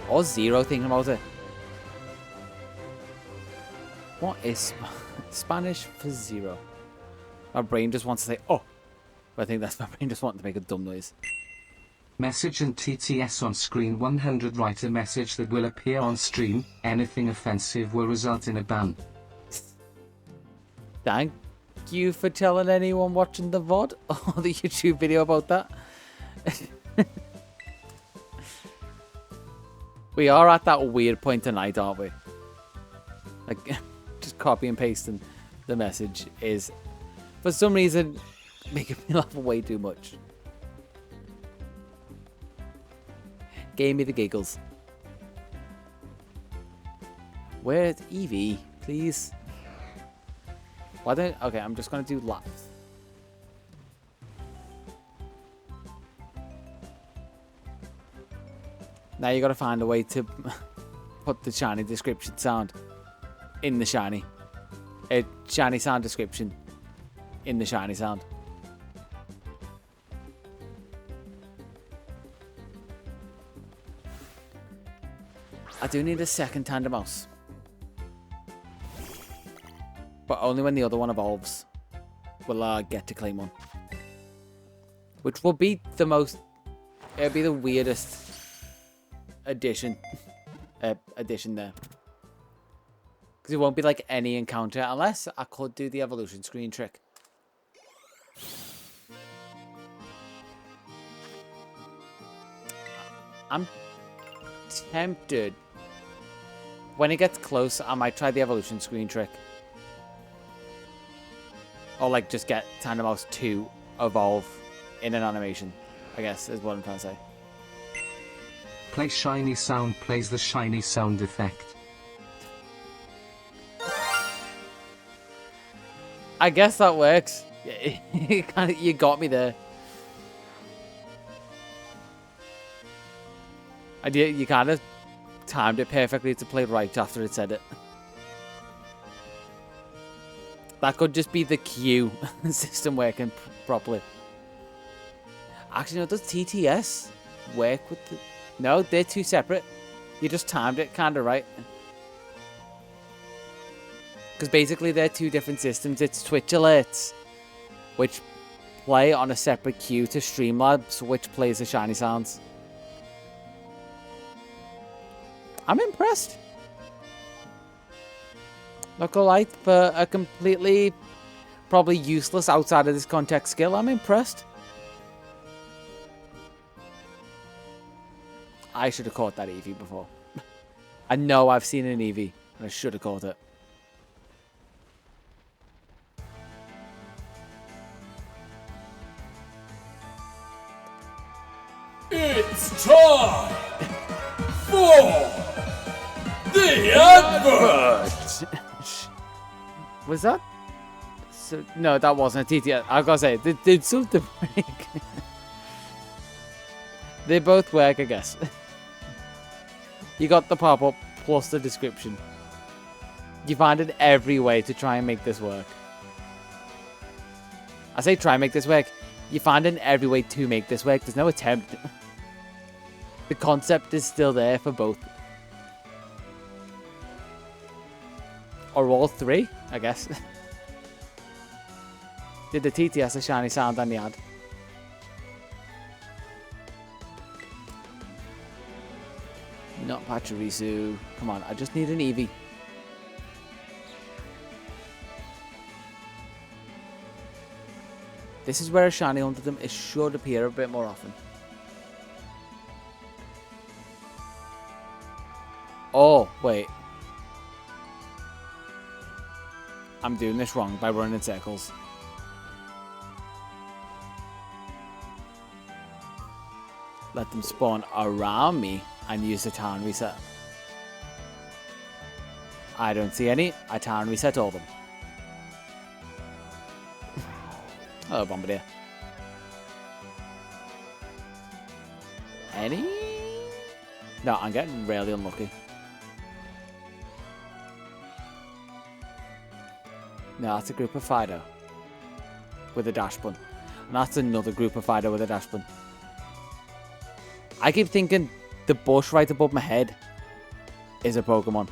Or 0 thinking about it. What is Spanish for 0? My brain just wants to say, oh. But I think that's my brain just wanting to make a dumb noise. Message and TTS on screen 100. Write a message that will appear on stream. Anything offensive will result in a ban. Thank you for telling anyone watching the VOD or the YouTube video about that. We are at that weird point tonight, aren't we? Like, just copy and pasting the message is, for some reason, making me laugh way too much. Gave me the giggles. Where's Eevee, please? Why don't... Okay, I'm just going to do laps. Now you got to find a way to put the shiny description sound in the shiny. Shiny sound description in the shiny sound. I do need a second Tandemos. But only when the other one evolves will I get to claim one. Which will be the most... It'll be the weirdest addition there. Because it won't be like any encounter unless I could do the evolution screen trick. I'm tempted. When it gets close, I might try the evolution screen trick. Or like just get Tandemos to evolve in an animation, I guess is what I'm trying to say. Play shiny sound plays the shiny sound effect. I guess that works. You got me there. You kind of timed it perfectly to play right after it said it. That could just be the queue system working properly. Actually, no, does TTS work with the... No, they're two separate. You just timed it kind of right. Because basically they're two different systems. It's Twitch alerts, which play on a separate queue to Streamlabs, which plays the shiny sounds. I'm impressed. Not gonna lie, for a completely, probably useless outside of this context skill, I'm impressed. I should have caught that Eevee before. I know I've seen an Eevee, and I should have caught it. It's time for the advert. Was that? So, no, that wasn't a TTS. I was gonna say, did something break? They both work, I guess. You got the pop-up plus the description. You find it every way to try and make this work. I say try and make this work. You find it in every way to make this work. There's no attempt. The concept is still there for both. Or all three, I guess. Did the TTS a shiny sound on the ad? Not Pachirisu. Come on, I just need an Eevee. This is where a shiny under them is should appear a bit more often. Oh, wait. I'm doing this wrong by running in circles. Let them spawn around me and use the town reset. I don't see any. I town reset all of them. Hello, Bombardier. Any? No, I'm getting really unlucky. No, that's a group of Fido with a dash bun. And that's another group of Fido with a dash bun. I keep thinking the bush right above my head is a Pokemon.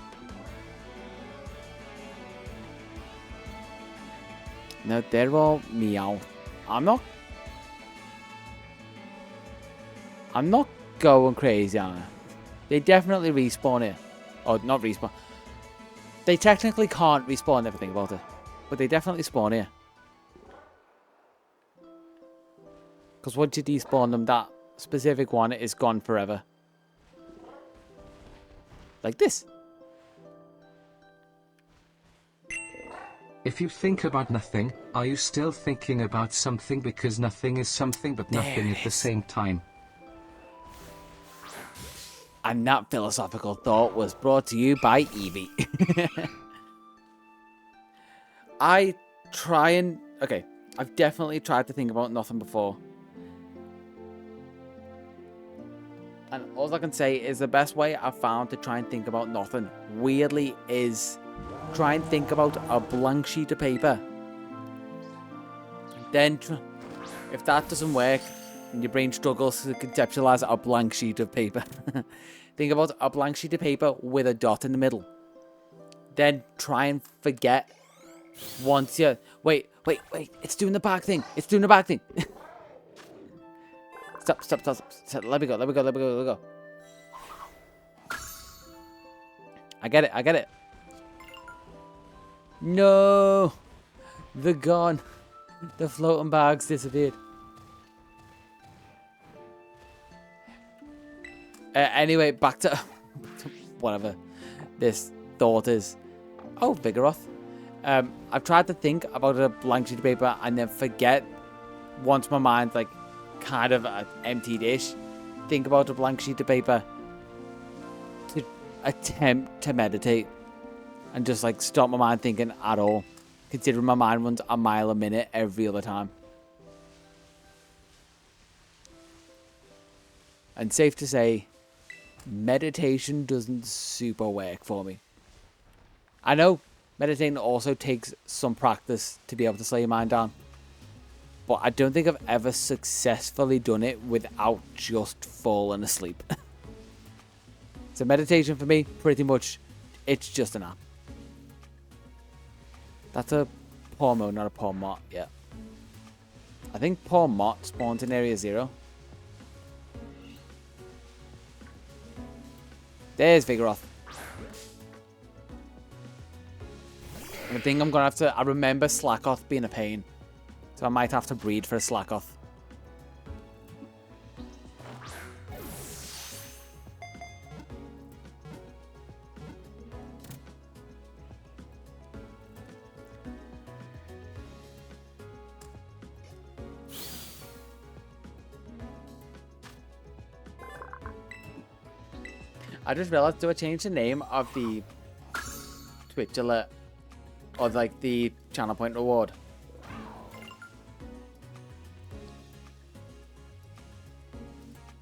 No, they're all meow. I'm not going crazy, am I? They definitely respawn here. Oh, not respawn. They technically can't respawn everything about it. But they definitely spawn here. Because once you despawn them, that specific one is gone forever. Like this. If you think about nothing, are you still thinking about something because nothing is something but nothing at the same time? And that philosophical thought was brought to you by Eevee. Okay, I've definitely tried to think about nothing before. And all I can say is the best way I've found to try and think about nothing, weirdly, is try and think about a blank sheet of paper. Then, if that doesn't work, and your brain struggles to conceptualize a blank sheet of paper, think about a blank sheet of paper with a dot in the middle. Then try and forget once you... Wait, it's doing the back thing. It's doing the back thing. Stop. Let me go. I get it. No! They're gone. The floating bags disappeared. Anyway, back to whatever this thought is. Oh, Vigoroth. I've tried to think about a blank sheet of paper and then forget once my mind's like kind of an empty-ish. Think about a blank sheet of paper to attempt to meditate and just like stop my mind thinking at all, considering my mind runs a mile a minute every other time. And safe to say, meditation doesn't super work for me. I know meditating also takes some practice to be able to slow your mind down, but I don't think I've ever successfully done it without just falling asleep. So meditation for me, pretty much, it's just an app. That's a Pawmo, not a Pawmot, yeah. I think Pawmot spawns in Area 0. There's Vigoroth. I think I'm going to have to... I remember Slackoth being a pain. So I might have to breed for a Slackoth. I just realized, do I change the name of the Twitch alert? Or like the channel point reward?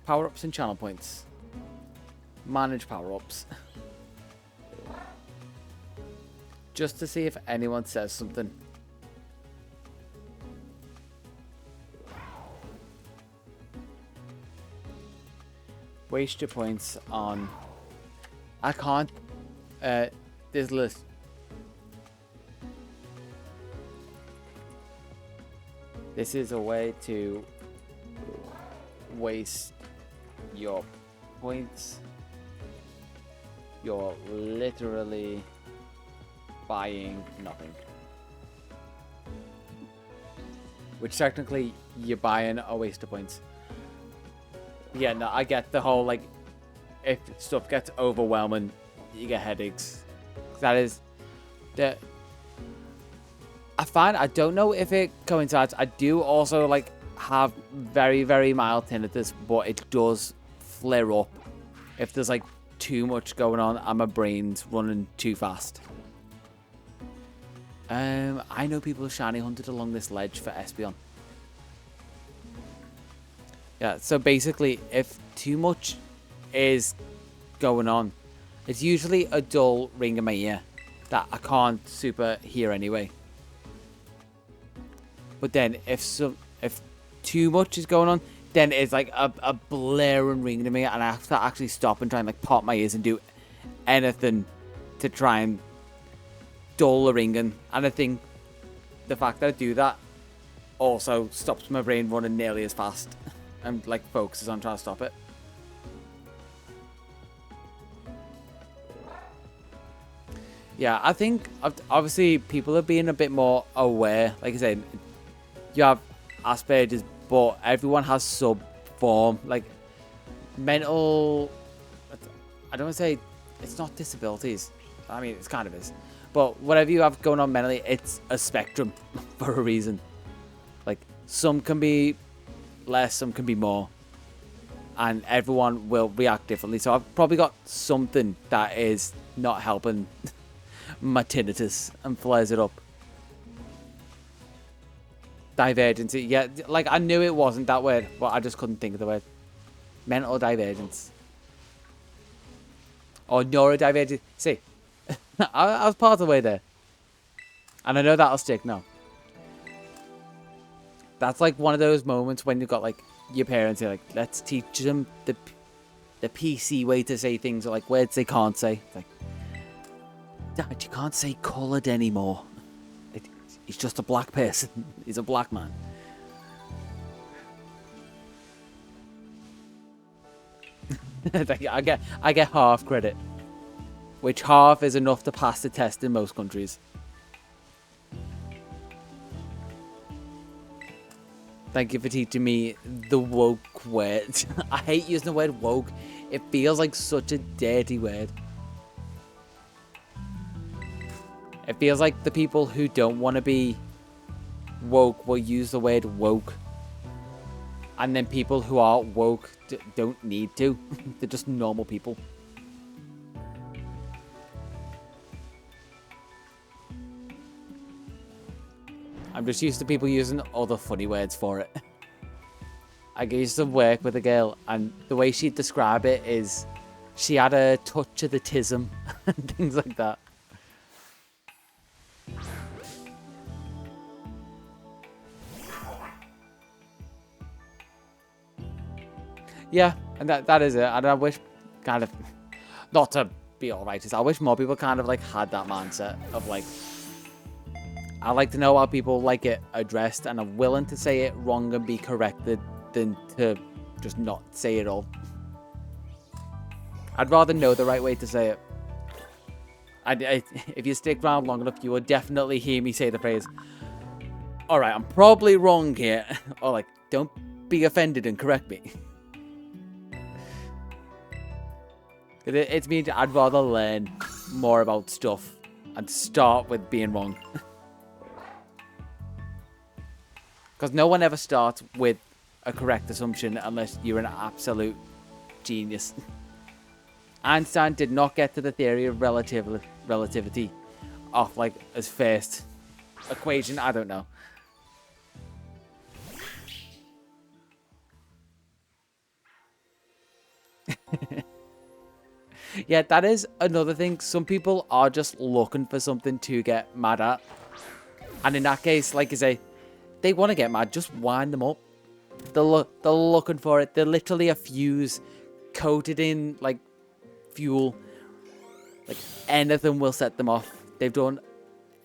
Power-ups and channel points. Manage power-ups. Just to see if anyone says something. Waste your points on... I can't... this list. This is a way to waste your points. You're literally buying nothing. Which technically you're buying a waste of points. Yeah, no, I get the whole, like, if stuff gets overwhelming, you get headaches. That is the... I find, I don't know if it coincides. I do also, like, have very, very mild tinnitus, but it does flare up if there's, like, too much going on and my brain's running too fast. I know people shiny hunted along this ledge for Espeon. Yeah, so basically, if too much is going on, it's usually a dull ring in my ear that I can't super hear anyway. But then, if too much is going on, then it's like a blaring ring to me, and I have to actually stop and try and like pop my ears and do anything to try and dull the ringing. And I think the fact that I do that also stops my brain running nearly as fast and like focuses on trying to stop it. Yeah, I think obviously people are being a bit more aware. Like I said, you have Asperger's, but everyone has some form. Like mental, I don't want to say it's not disabilities. I mean, it's kind of is. But whatever you have going on mentally, it's a spectrum for a reason. Like some can be less, some can be more. And everyone will react differently. So I've probably got something that is not helping my tinnitus and flares it up. Divergency. Yeah, like I knew it wasn't that word, but I just couldn't think of the word. Mental divergence. Or neurodivergence. See, I was part of the way there. And I know that'll stick now. That's like one of those moments when you've got like your parents are like, let's teach them the PC way to say things, or like words they can't say. It's like, Dad, you can't say coloured anymore. He's just a black person. He's a black man. I get half credit, which half is enough to pass the test in most countries. Thank you for teaching me the woke word. I hate using the word woke. It feels like such a dirty word. It feels like the people who don't want to be woke will use the word woke. And then people who are woke don't need to. They're just normal people. I'm just used to people using other funny words for it. I used to work with a girl, and the way she'd describe it is she had a touch of the tism and things like that. Yeah, and that is it. And I wish kind of, not to be all righteous, I wish more people kind of like had that mindset of like, I like to know how people like it addressed, and I'm willing to say it wrong and be corrected than to just not say it all. I'd rather know the right way to say it. If you stick around long enough, you will definitely hear me say the phrase, alright, I'm probably wrong here. Or like, don't be offended and correct me. It's me, I'd rather learn more about stuff and start with being wrong. Because no one ever starts with a correct assumption unless you're an absolute genius. Einstein did not get to the theory of relativity off like his first equation. I don't know. Yeah, that is another thing. Some people are just looking for something to get mad at. And in that case, like I say, they want to get mad. Just wind them up. They're looking for it. They're literally a fuse coated in, like, fuel. Like, anything will set them off. They've done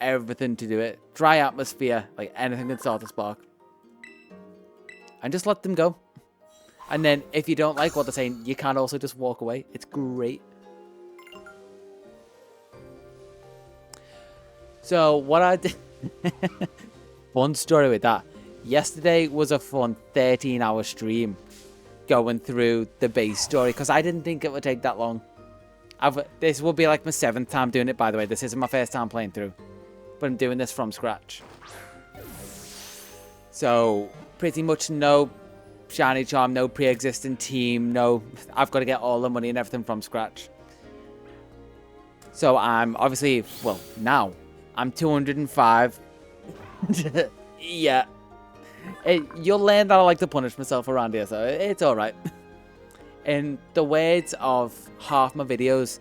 everything to do it. Dry atmosphere, like, anything can start a spark. And just let them go. And then, if you don't like what they're saying, you can also just walk away. It's great. So, what I did... Fun story with that. Yesterday was a fun 13-hour stream going through the base story, because I didn't think it would take that long. This will be like my 7th time doing it, by the way. This isn't my first time playing through, but I'm doing this from scratch. So, pretty much no shiny charm, no pre-existing team, no... I've got to get all the money and everything from scratch. So, I'm obviously... Well, now... I'm 205. Yeah. You'll learn that I like to punish myself around here, so it's alright. In the words of half my videos,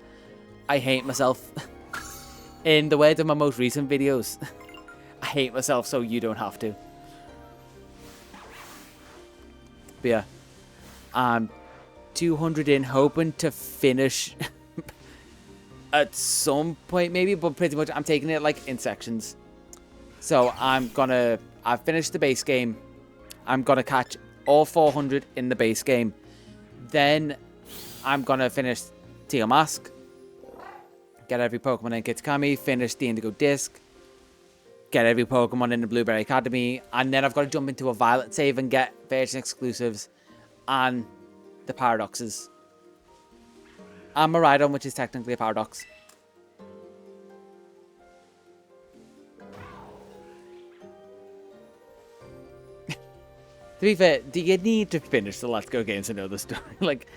I hate myself. In the words of my most recent videos, I hate myself so you don't have to. But yeah, I'm 200 in, hoping to finish... at some point maybe, but pretty much I'm taking it like in sections. So I've finished the base game. I'm gonna catch all 400 in the base game. Then I'm gonna finish Teal Mask, get every Pokemon in Kitikami, finish the Indigo Disc, get every Pokemon in the Blueberry Academy, and then I've got to jump into a Violet save and get version exclusives and the Paradoxes. And Miraidon, which is technically a paradox. To be fair, do you need to finish the Let's Go games to know the story? Like,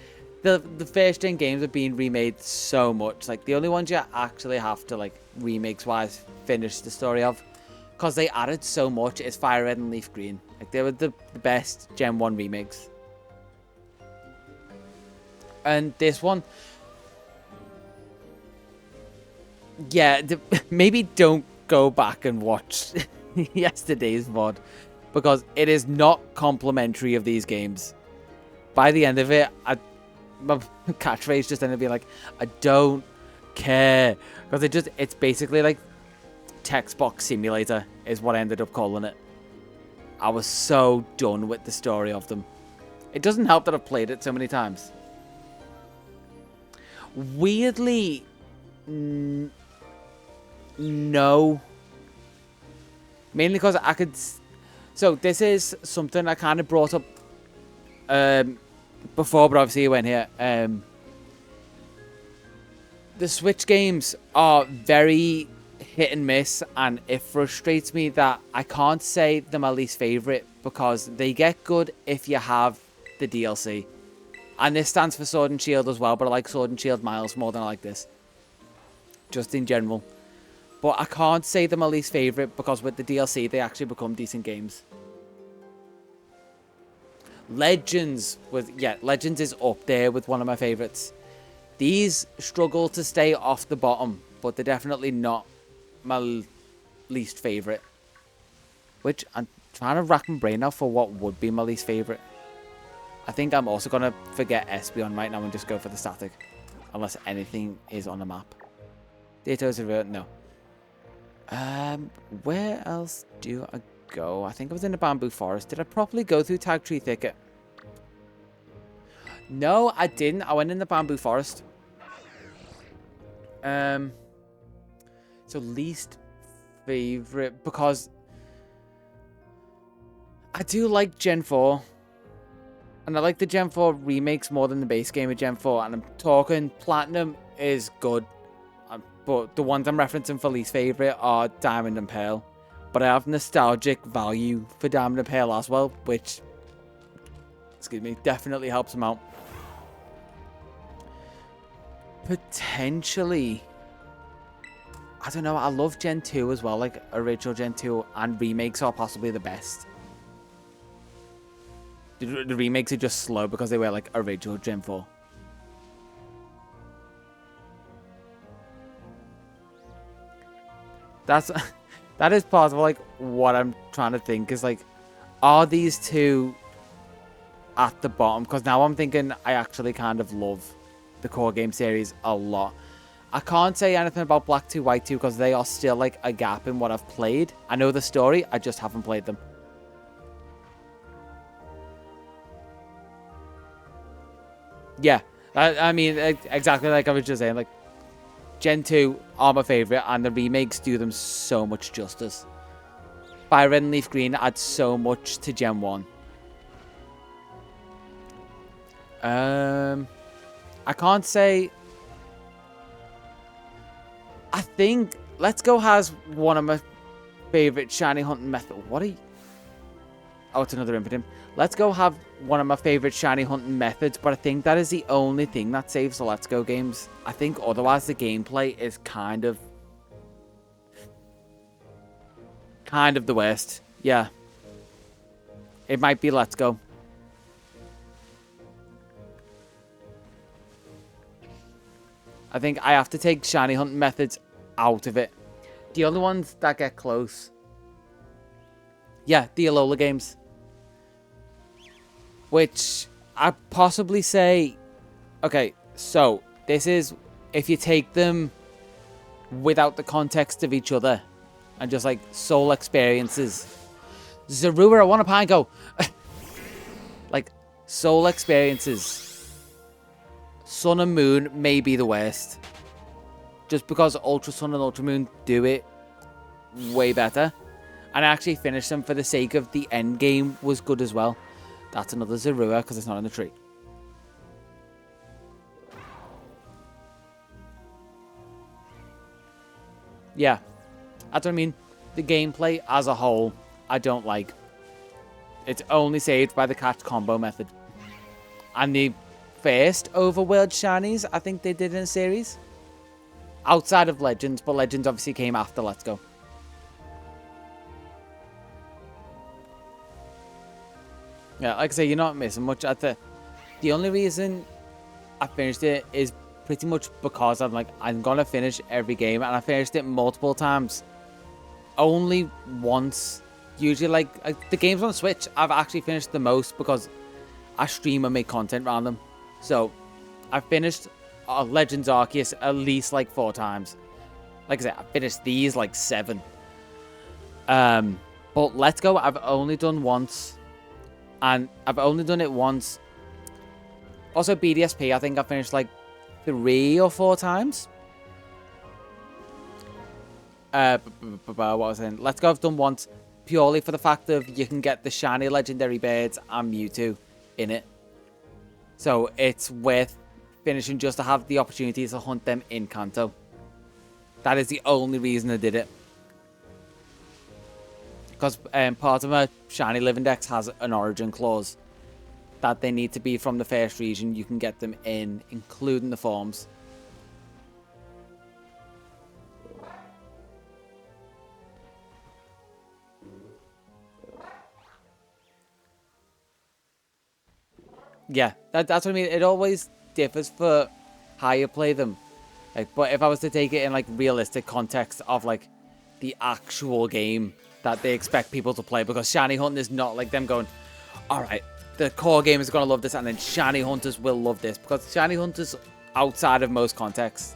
the first gen games are being remade so much. Like, the only ones you actually have to, like, remakes-wise, finish the story of, because they added so much, is Fire Red and Leaf Green. Like, they were the best Gen 1 remakes. And this one... Yeah, maybe don't go back and watch yesterday's VOD, because it is not complimentary of these games. By the end of it, my catchphrase just ended up being like, I don't care. Because it's basically like text box simulator is what I ended up calling it. I was so done with the story of them. It doesn't help that I've played it so many times. Weirdly... No. Mainly because I could... So, this is something I kind of brought up before, but obviously it went here. The Switch games are very hit and miss, and it frustrates me that I can't say they're my least favourite, because they get good if you have the DLC. And this stands for Sword and Shield as well, but I like Sword and Shield Miles more than I like this. Just in general. But I can't say they're my least favourite, because with the DLC, they actually become decent games. Legends is up there with one of my favourites. These struggle to stay off the bottom, but they're definitely not my least favourite. Which, I'm trying to rack my brain now for what would be my least favourite. I think I'm also going to forget Espeon right now and just go for the static. Unless anything is on the map. Dato's Revert, no. Where else do I go? I think I was in the Bamboo Forest. Did I properly go through Tag Tree Thicket? No, I didn't. I went in the Bamboo Forest. So least favorite, because I do like Gen 4. And I like the Gen 4 remakes more than the base game of Gen 4. And I'm talking Platinum is good. But the ones I'm referencing for least favourite are Diamond and Pearl. But I have nostalgic value for Diamond and Pearl as well, which, excuse me, definitely helps them out. Potentially. I don't know. I love Gen 2 as well. Like, original Gen 2 and remakes are possibly the best. The remakes are just slow because they were, like, original Gen 4. That is part of, like, what I'm trying to think is, like, are these two at the bottom? Because now I'm thinking I actually kind of love the core game series a lot. I can't say anything about Black 2, White 2 because they are still, like, a gap in what I've played. I know the story, I just haven't played them. Yeah, I mean, exactly like I was just saying, like, Gen 2 are my favourite, and the remakes do them so much justice. Fire Red and Leaf Green adds so much to Gen 1. I can't say... I think Let's Go has one of my favourite shiny hunting methods. What are you... Oh, it's another input in. Let's Go have one of my favourite shiny hunting methods, but I think that is the only thing that saves the Let's Go games. I think otherwise the gameplay is kind of the worst. Yeah. It might be Let's Go. I think I have to take shiny hunting methods out of it. The only ones that get close. Yeah, the Alola games. Which I'd possibly say... Okay, so this is if you take them without the context of each other and just like soul experiences. Zorua, I want a pine go. Like soul experiences. Sun and Moon may be the worst. Just because Ultra Sun and Ultra Moon do it way better. And I actually finished them for the sake of the end game was good as well. That's another Zorua because it's not in the tree. Yeah, that's what I mean. The gameplay as a whole, I don't like. It's only saved by the catch combo method. And the first Overworld shinies, I think they did in a series. Outside of Legends, but Legends obviously came after Let's Go. Yeah, like I say, you're not missing much. The only reason I finished it is pretty much because I'm gonna finish every game, and I finished it multiple times. Only once. Usually, like the games on Switch, I've actually finished the most because I stream and make content around them. So, I finished Legends Arceus at least like 4 times. Like I said, I finished these like 7. But Let's Go, I've only done once. And I've only done it once. Also, BDSP, I think I finished like 3 or 4 times. What was I saying? Let's Go, I've done once. Purely for the fact of you can get the shiny legendary birds and Mewtwo in it. So it's worth finishing just to have the opportunity to hunt them in Kanto. That is the only reason I did it. Because part of my shiny living dex has an origin clause that they need to be from the first region you can get them in, including the forms. Yeah, that's what I mean. It always differs for how you play them. Like, but if I was to take it in like realistic context of like the actual game that they expect people to play, because shiny hunting is not like them going, all right, the core game is going to love this and then shiny hunters will love this, because shiny hunters outside of most contexts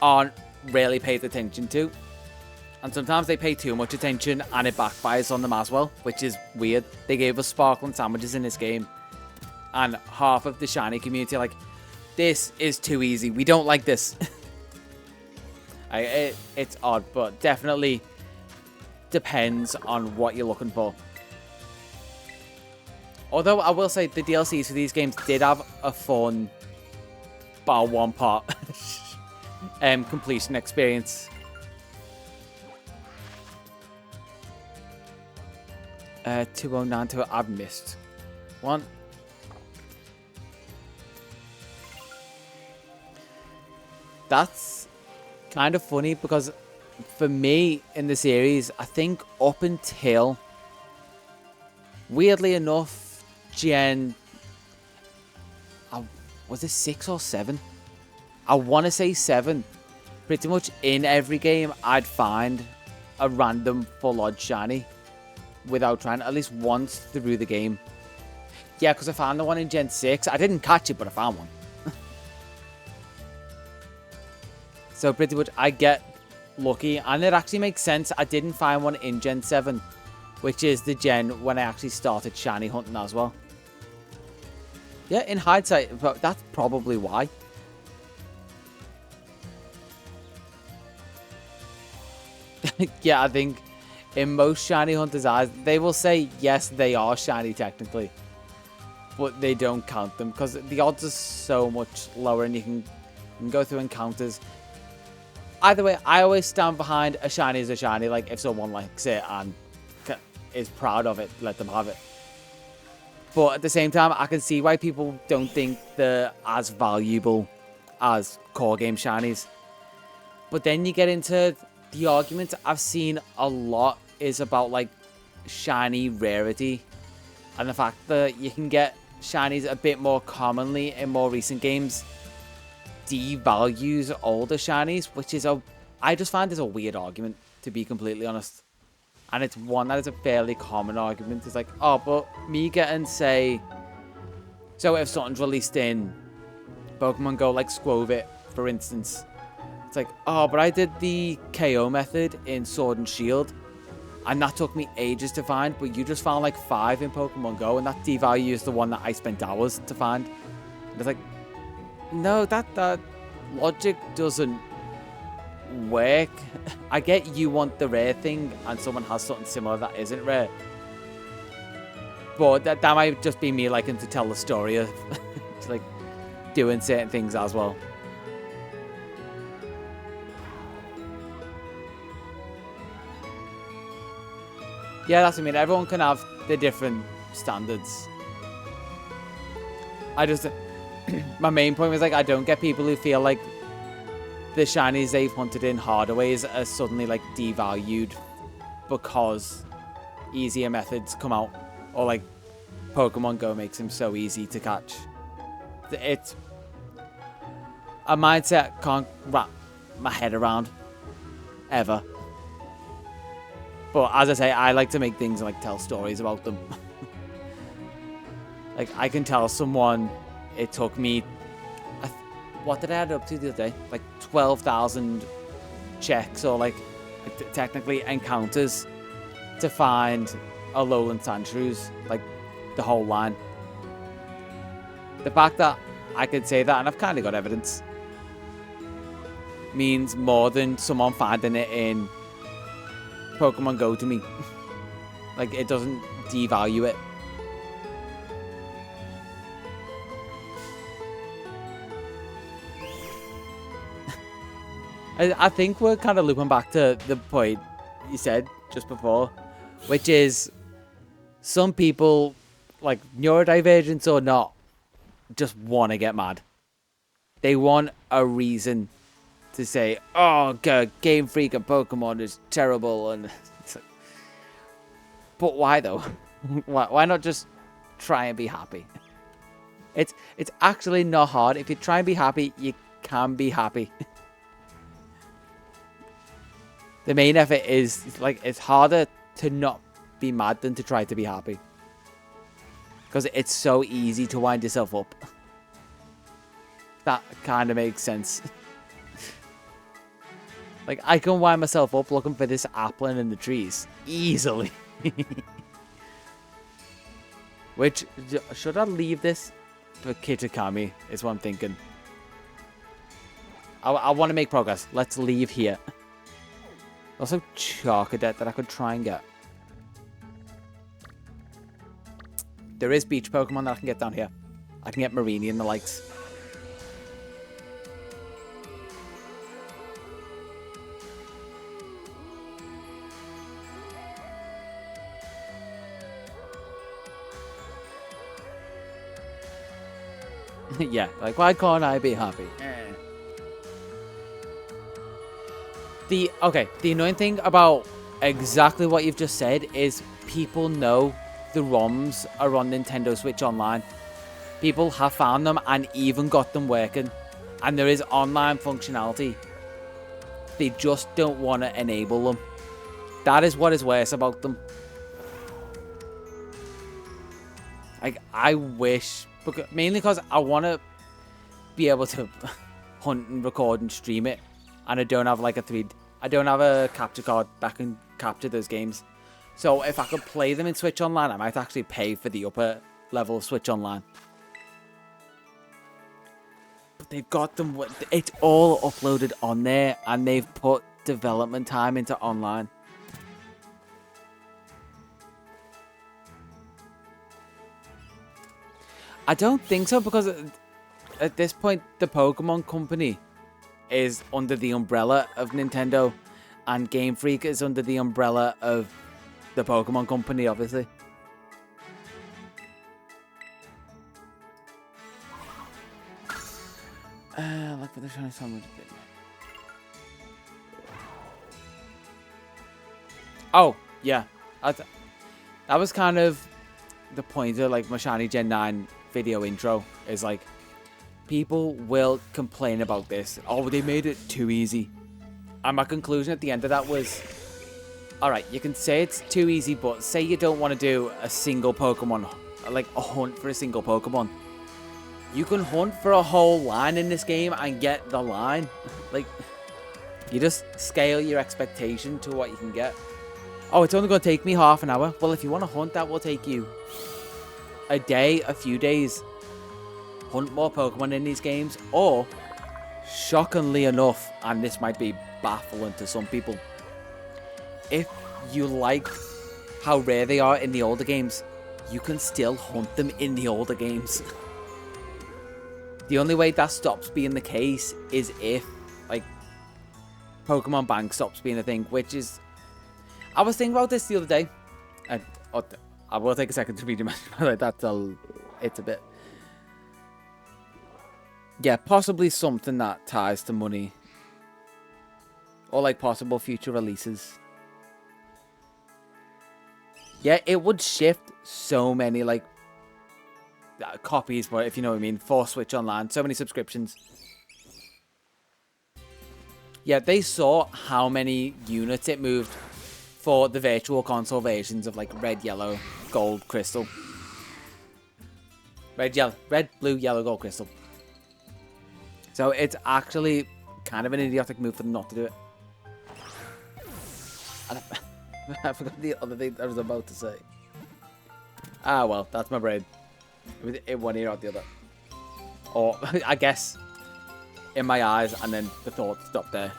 aren't really paid attention to, and sometimes they pay too much attention and it backfires on them as well, which is weird. They gave us sparkling sandwiches in this game and half of the shiny community are like, this is too easy, we don't like this. It's odd, but definitely depends on what you're looking for. Although I will say the DLCs for these games did have a fun, bar one part, completion experience. 209 to I've missed one. that's kind of funny because for me in the series, I think up until, weirdly enough, Gen, was it 6 or 7? I want to say 7. Pretty much in every game, I'd find a random full odd shiny without trying, at least once through the game. Yeah, because I found the one in Gen 6. I didn't catch it, but I found one. So pretty much I get lucky, and it actually makes sense. I didn't find one in Gen 7, which is the gen when I actually started shiny hunting as well. Yeah, in hindsight, that's probably why. Yeah, I think in most shiny hunters' eyes, they will say, yes, they are shiny technically, but they don't count them because the odds are so much lower and you can go through encounters. Either way, I always stand behind a shiny as a shiny. Like, if someone likes it and is proud of it, let them have it. But at the same time, I can see why people don't think they're as valuable as core game shinies. But then you get into the argument I've seen a lot is about, like, shiny rarity. And the fact that you can get shinies a bit more commonly in more recent games devalues older shinies, which is I just find is a weird argument, to be completely honest. And it's one that is a fairly common argument. It's like, oh, but me getting, say, so if something's released in Pokemon Go, like Squovit, for instance, it's like, oh, but I did the KO method in Sword and Shield, and that took me ages to find, but you just found like 5 in Pokemon Go, and that devalues the one that I spent hours to find. And it's like, no, that logic doesn't work. I get you want the rare thing and someone has something similar that isn't rare, but that might just be me liking to tell the story of like doing certain things as well. Yeah, that's what I mean. Everyone can have the different standards. I just my main point was, like, I don't get people who feel like the shinies they've hunted in harder ways are suddenly, like, devalued because easier methods come out, or, like, Pokemon Go makes them so easy to catch. It's a mindset I can't wrap my head around, ever. But as I say, I like to make things and, like, tell stories about them. Like, I can tell someone it took me, what did I add up to the other day? Like 12,000 checks, or like technically encounters, to find a Lowland Sandshrews, like the whole line. The fact that I could say that, and I've kind of got evidence, means more than someone finding it in Pokemon Go to me. Like, it doesn't devalue it. I think we're kind of looping back to the point you said just before, which is some people, like neurodivergence or not, just want to get mad. They want a reason to say, oh, God, Game Freak and Pokemon is terrible. And but why, though? Why not just try and be happy? It's actually not hard. If you try and be happy, you can be happy. The main effort is, like, it's harder to not be mad than to try to be happy. Because it's so easy to wind yourself up. That kind of makes sense. Like, I can wind myself up looking for this applin in the trees. Easily. Which, should I leave this for Kitikami, is what I'm thinking. I want to make progress. Let's leave here. Also, Charcadet that I could try and get. There is beach Pokemon that I can get down here. I can get Marini and the likes. Yeah, like, why can't I be happy? The annoying thing about exactly what you've just said is people know the ROMs are on Nintendo Switch Online. People have found them and even got them working. And there is online functionality. They just don't want to enable them. That is what is worse about them. Like, I wish, mainly because I want to be able to hunt and record and stream it, and I don't have like I don't have a capture card that can capture those games. So if I could play them in Switch Online, I might actually pay for the upper level of Switch Online. But they've got them, it's all uploaded on there, and they've put development time into online. I don't think so, because at this point, the Pokemon Company is under the umbrella of Nintendo, and Game Freak is under the umbrella of the Pokemon Company, obviously. Like what they're trying to tell me. Oh, yeah. That was kind of the point of like my Shiny Gen 9 video intro, is like, people will complain about this. Oh, they made it too easy. And my conclusion at the end of that was, alright, you can say it's too easy, but say you don't want to do a single Pokemon, like a hunt for a single Pokemon. You can hunt for a whole line in this game and get the line. Like, you just scale your expectation to what you can get. Oh, it's only going to take me half an hour. Well, if you want to hunt, that will take you a day, a few days. Hunt more Pokemon in these games. Or, shockingly enough, and this might be baffling to some people, if you like how rare they are in the older games, you can still hunt them in the older games. The only way that stops being the case is if, like, Pokemon Bank stops being a thing, which is... I was thinking about this the other day. I will take a second to read your message. Like, it's a bit... Yeah, possibly something that ties to money. Or, like, possible future releases. Yeah, it would shift so many, like, copies, but if you know what I mean, for Switch Online. So many subscriptions. Yeah, they saw how many units it moved for the virtual console versions of like red, yellow, gold, crystal. Red, blue, yellow, gold, crystal. So it's actually kind of an idiotic move for them not to do it. And I forgot the other thing I was about to say. Ah, well, that's my brain. It was in one ear or the other. Or, I guess, in my eyes, and then the thought stopped there.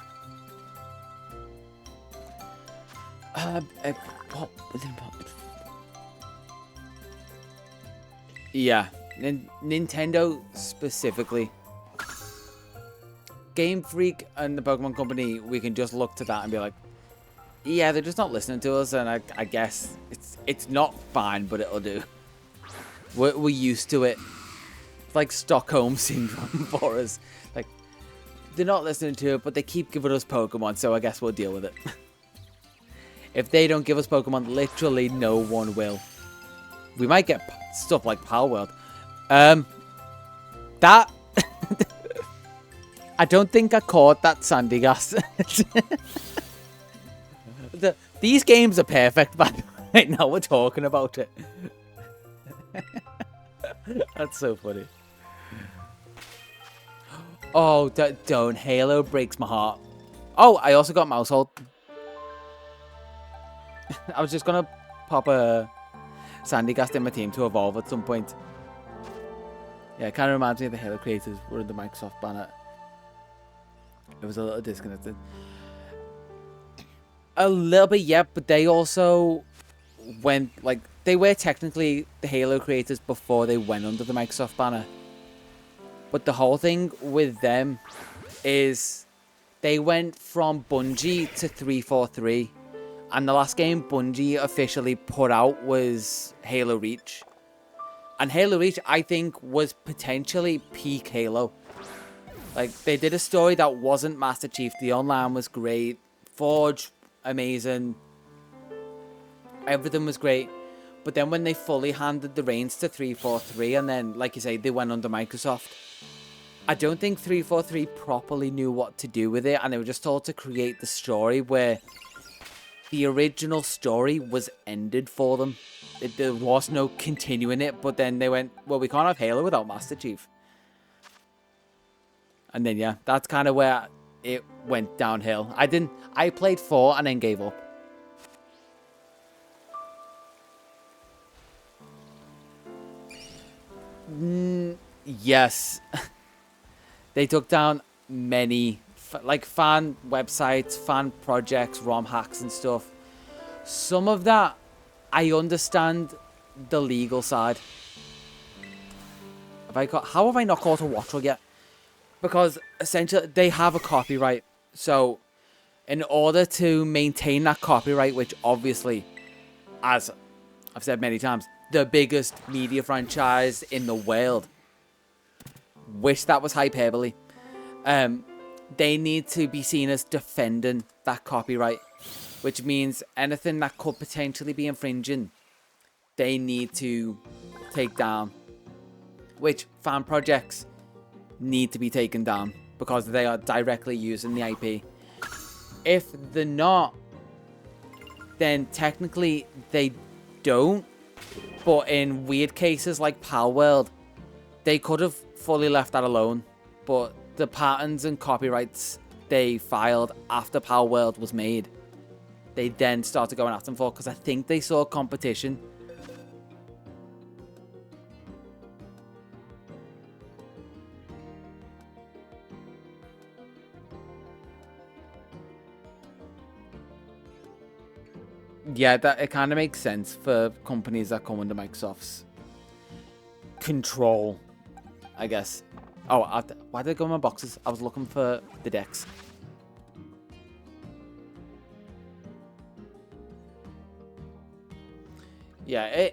Yeah, Nintendo specifically. Game Freak and the Pokemon Company, we can just look to that and be like, yeah, they're just not listening to us, and I guess it's not fine, but it'll do. We're used to it. It's like Stockholm Syndrome for us. Like, they're not listening to it, but they keep giving us Pokemon, so I guess we'll deal with it. If they don't give us Pokemon, literally no one will. We might get stuff like Pal World. That... I don't think I caught that Sandygast. These games are perfect, by the way. Now we're talking about it. That's so funny. Oh, don't. Halo breaks my heart. Oh, I also got Mousehold. I was just going to pop a Sandygast in my team to evolve at some point. Yeah, it kind of reminds me of the Halo creators were in the Microsoft banner. It was a little disconnected. A little bit, yeah, but they also went, like, they were technically the Halo creators before they went under the Microsoft banner. But the whole thing with them is they went from Bungie to 343. And the last game Bungie officially put out was Halo Reach. And Halo Reach, I think, was potentially peak Halo. Like, they did a story that wasn't Master Chief. The online was great. Forge, amazing. Everything was great. But then when they fully handed the reins to 343, and then, like you say, they went under Microsoft, I don't think 343 properly knew what to do with it, and they were just told to create the story where the original story was ended for them. There was no continuing it, but then they went, well, we can't have Halo without Master Chief. And then, yeah, that's kind of where it went downhill. I played 4 and then gave up. Yes. They took down many, like, fan websites, fan projects, ROM hacks and stuff. Some of that, I understand the legal side. How have I not caught a watcher yet? Because, essentially, they have a copyright. So, in order to maintain that copyright, which obviously, as I've said many times, the biggest media franchise in the world. Wish that was hyperbole. They need to be seen as defending that copyright, which means anything that could potentially be infringing, they need to take down. Which fan projects need to be taken down because they are directly using the IP. If they're not, then technically they don't. But in weird cases like Palworld, they could have fully left that alone. But the patents and copyrights they filed after Palworld was made, they then started going after them for, because I think they saw competition. Yeah, that it kind of makes sense for companies that come under Microsoft's control, I guess. Oh, why did I go in my boxes? I was looking for the DEX. Yeah,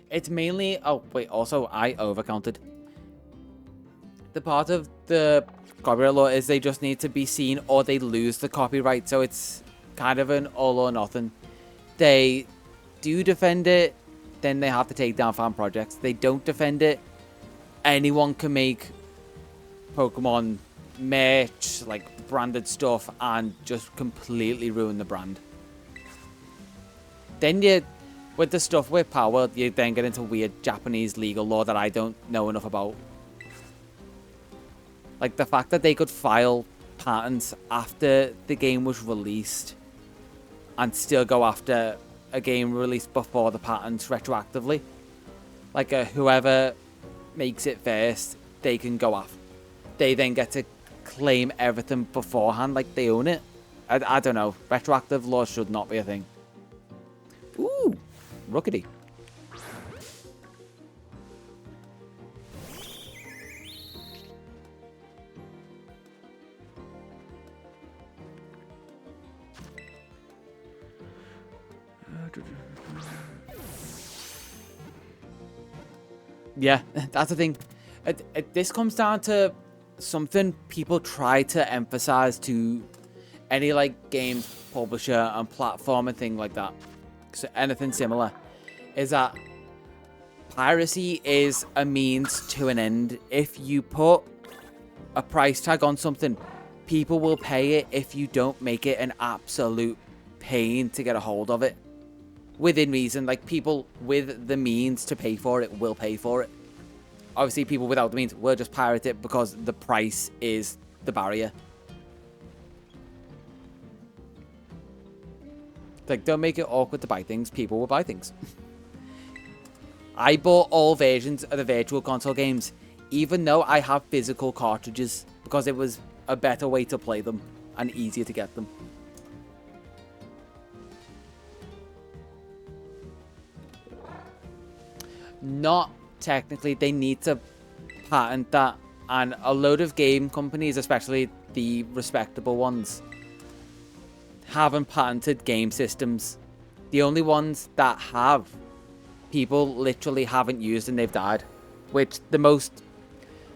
it's mainly... Oh, wait, also, I overcounted. The part of the copyright law is they just need to be seen or they lose the copyright, so it's kind of an all or nothing. They do defend it, then they have to take down fan projects. They don't defend it, anyone can make Pokemon merch, like branded stuff, and just completely ruin the brand. Then with the stuff with Power, you then get into weird Japanese legal law that I don't know enough about. Like the fact that they could file patents after the game was released and still go after a game released before the patents retroactively. Like whoever makes it first, they can go after. They then get to claim everything beforehand, like they own it. I don't know. Retroactive law should not be a thing. Ooh, rookety. Yeah, that's the thing. This comes down to something people try to emphasize to any like game publisher and platform and thing like that. So anything similar is that piracy is a means to an end. If you put a price tag on something, people will pay it if you don't make it an absolute pain to get a hold of it. Within reason, like people with the means to pay for it will pay for it. Obviously, people without the means will just pirate it because the price is the barrier. Like, don't make it awkward to buy things. People will buy things. I bought all versions of the Virtual Console games, even though I have physical cartridges, because it was a better way to play them and easier to get them. Not technically, they need to patent that, and a load of game companies, especially the respectable ones, haven't patented game systems. The only ones that have, people literally haven't used and they've died. Which the most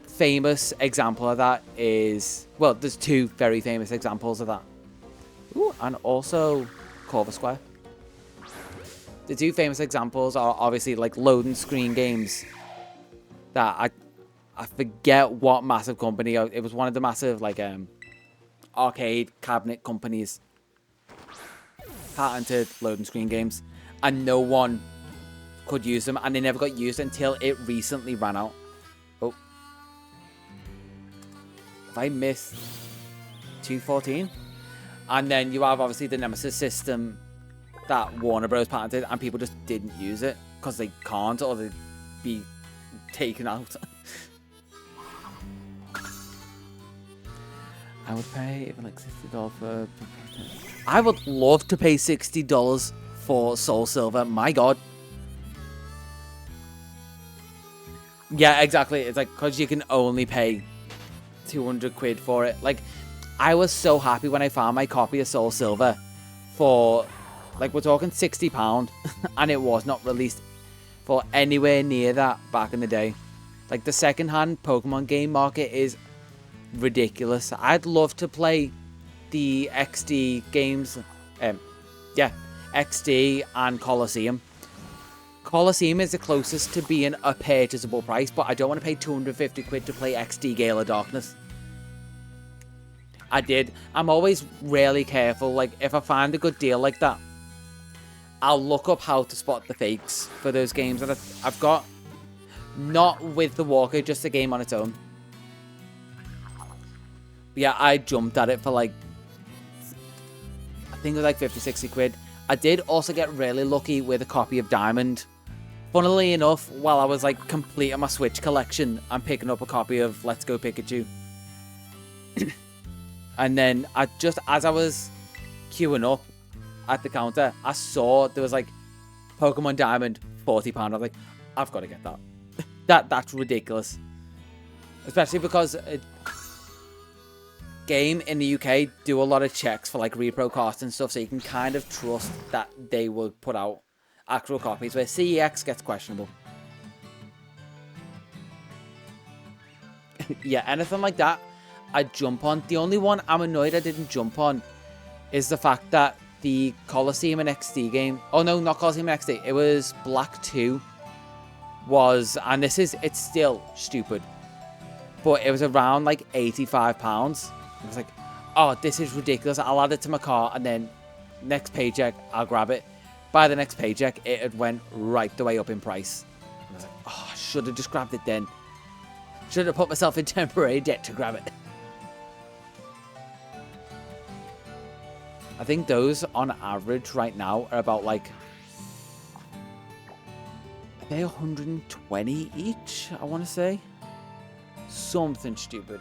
famous example of that is, well, there's two very famous examples of that. Ooh, and also Corver Square. The two famous examples are obviously like loading screen games that I forget what massive company. It was one of the massive like arcade cabinet companies patented loading screen games, and no one could use them, and they never got used until it recently ran out. Oh, if I missed 214, and then you have obviously the Nemesis system that Warner Bros patented, and people just didn't use it because they can't, or they'd be taken out. I would pay even like $60 for. I would love to pay $60 for Soul Silver. My God. Yeah, exactly. It's like because you can only pay 200 quid for it. Like, I was so happy when I found my copy of Soul Silver for, like, we're talking £60, and it was not released for anywhere near that back in the day. Like, the second-hand Pokemon game market is ridiculous. I'd love to play the XD games. Yeah, XD and Colosseum. Colosseum is the closest to being a purchasable price, but I don't want to pay 250 quid to play XD Gale of Darkness. I'm always really careful. Like, if I find a good deal like that, I'll look up how to spot the fakes for those games. And I've got, not with the Walker, just the game on its own. Yeah, I jumped at it for like, I think it was like 50, 60 quid. I did also get really lucky with a copy of Diamond. Funnily enough, while I was like completing my Switch collection, I'm picking up a copy of Let's Go Pikachu. And then as I was queuing up at the counter, I saw there was like Pokemon Diamond, £40. I was like, I've got to get that. That's ridiculous. Especially because Game in the UK do a lot of checks for like repro costs and stuff, so you can kind of trust that they will put out actual copies, where CEX gets questionable. Yeah, anything like that, I'd jump on. The only one I'm annoyed I didn't jump on is the fact that the Colosseum and XD game... Oh no, not Colosseum and XD. It was Black 2. And it's still stupid, but it was around like £85. I was like, oh, this is ridiculous. I'll add it to my cart, and then next paycheck, I'll grab it. By the next paycheck, it had went right the way up in price. I was like, oh, I should have just grabbed it then. Should have put myself in temporary debt to grab it. I think those, on average, right now, are about like... Are they 120 each, I want to say? Something stupid.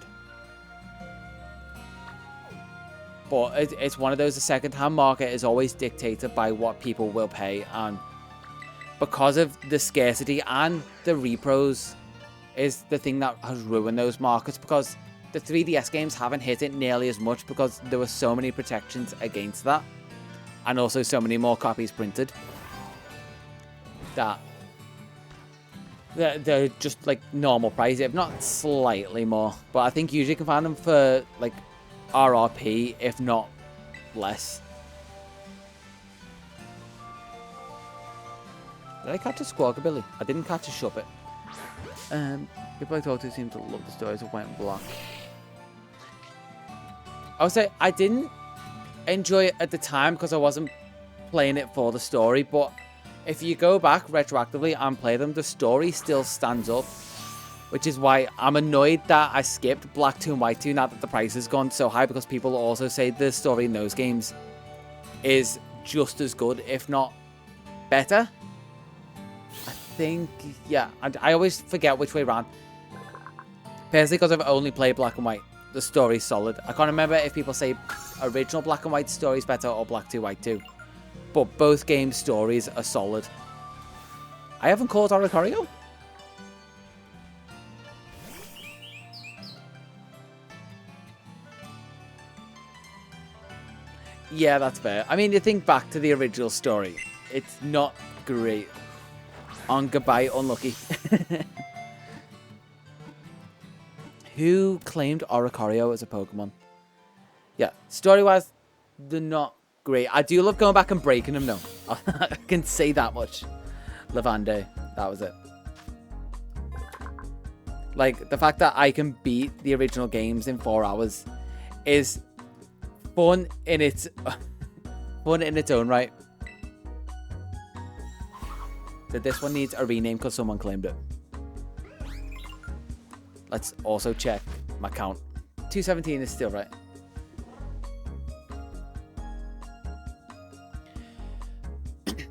But it's one of those, the second-hand market is always dictated by what people will pay. And because of the scarcity and the repros is the thing that has ruined those markets. Because the 3DS games haven't hit it nearly as much because there were so many protections against that. And also so many more copies printed. That they're just like normal price, if not slightly more. But I think usually you can find them for like RRP, if not less. Did I catch a Squawkabilly? I didn't catch a Shuppet. People I talked to seem to love the stories of White and Black. I would say I didn't enjoy it at the time because I wasn't playing it for the story, but if you go back retroactively and play them, the story still stands up. Which is why I'm annoyed that I skipped Black 2 and White 2 now that the price has gone so high, because people also say the story in those games is just as good, if not better. I think, yeah, I always forget which way around. Personally, because I've only played Black and White, the story's solid. I can't remember if people say original Black and White story's better or Black 2, White 2. But both games' stories are solid. I haven't caught Oricorio. Yeah, that's fair. I mean, you think back to the original story. It's not great. On goodbye, unlucky. Who claimed Oricorio as a Pokemon? Yeah, story-wise, they're not great. I do love going back and breaking them though. I can say that much. Lavande, that was it. Like, the fact that I can beat the original games in 4 hours is fun in its own right. So this one needs a rename because someone claimed it. Let's also check my count. 217 is still right.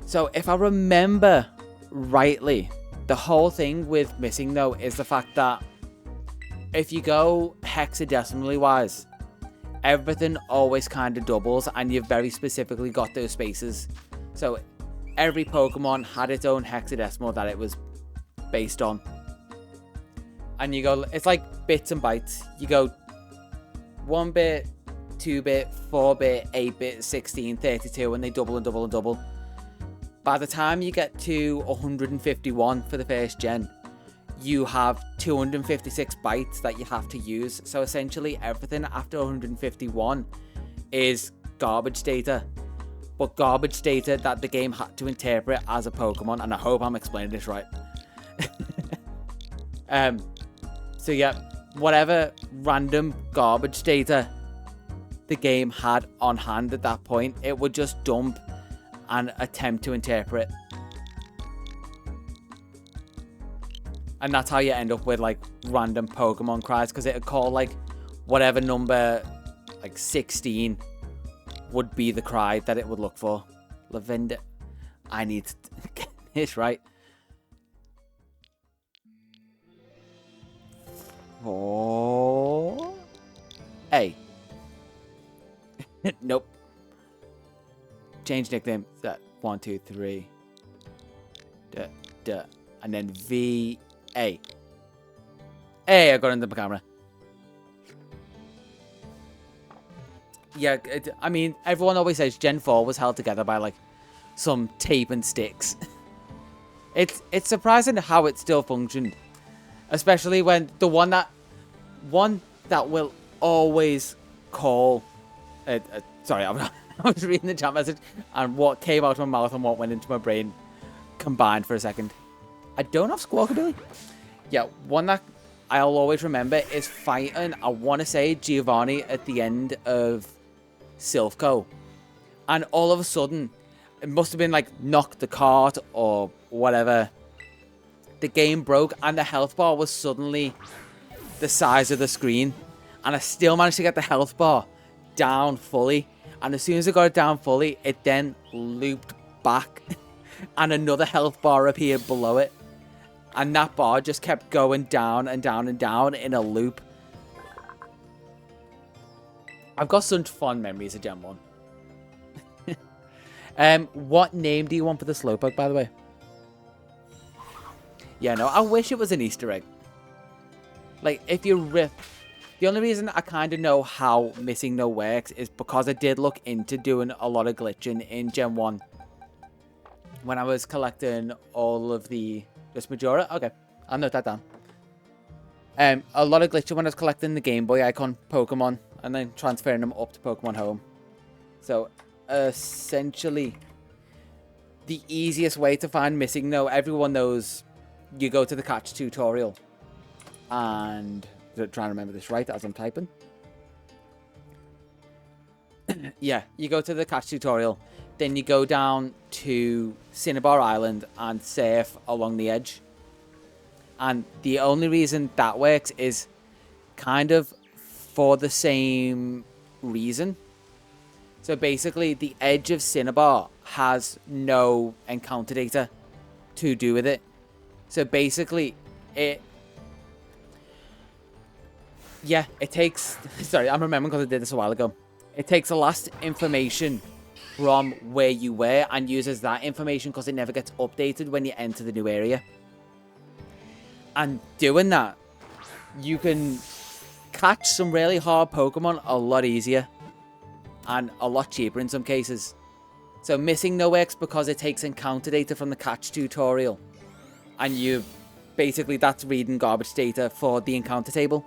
So if I remember rightly, the whole thing with missing though is the fact that if you go hexadecimally wise, everything always kind of doubles and you've very specifically got those spaces. So every Pokemon had its own hexadecimal that it was based on. And you go, it's like bits and bytes. You go 1-bit, 2-bit, 4-bit, 8-bit, 16, 32, and they double and double and double. By the time you get to 151 for the first gen, you have 256 bytes that you have to use. So essentially everything after 151 is garbage data. But garbage data that the game had to interpret as a Pokemon. And I hope I'm explaining this right. So yeah, whatever random garbage data the game had on hand at that point, it would just dump and attempt to interpret. And that's how you end up with like random Pokemon cries, because it would call like whatever number, like 16 would be the cry that it would look for. Lavender. I need to get this right. Oh. Hey. Nope. Change nickname. That 1, 2, 3. Duh. And then V A. Hey, I got into the camera. Yeah, I mean, everyone always says Gen 4 was held together by like some tape and sticks. It's surprising how it still functioned, especially when the one that will always call. Sorry, I was reading the chat message, and what came out of my mouth and what went into my brain combined for a second. I don't have Squawkabilly. Yeah, one that I'll always remember is fighting, I want to say, Giovanni at the end of Silphco. And all of a sudden, it must have been like knocked the cart or whatever. The game broke and the health bar was suddenly the size of the screen. And I still managed to get the health bar down fully. And as soon as I got it down fully, it then looped back. And another health bar appeared below it. And that bar just kept going down and down and down in a loop. I've got such fond memories of Gen 1. What name do you want for the Slowpoke, by the way? Yeah, no, I wish it was an Easter egg. Like, if you rip... The only reason I kind of know how Missing No works is because I did look into doing a lot of glitching in Gen 1. When I was collecting all of the... Just Majora? Okay, I'll note that down. A lot of glitching when I was collecting the Game Boy icon Pokemon and then transferring them up to Pokemon Home. So, essentially, the easiest way to find Missing No, everyone knows you go to the catch tutorial. And, trying to remember this right as I'm typing. Yeah, you go to the catch tutorial. Then you go down to Cinnabar Island and surf along the edge. And the only reason that works is kind of for the same reason. So basically, the edge of Cinnabar has no encounter data to do with it. So basically, it takes... Sorry, I'm remembering because I did this a while ago. It takes the last information from where you were and uses that information because it never gets updated when you enter the new area. And doing that, you can catch some really hard Pokemon a lot easier and a lot cheaper in some cases. So Missing No works because it takes encounter data from the catch tutorial, and you basically, that's reading garbage data for the encounter table.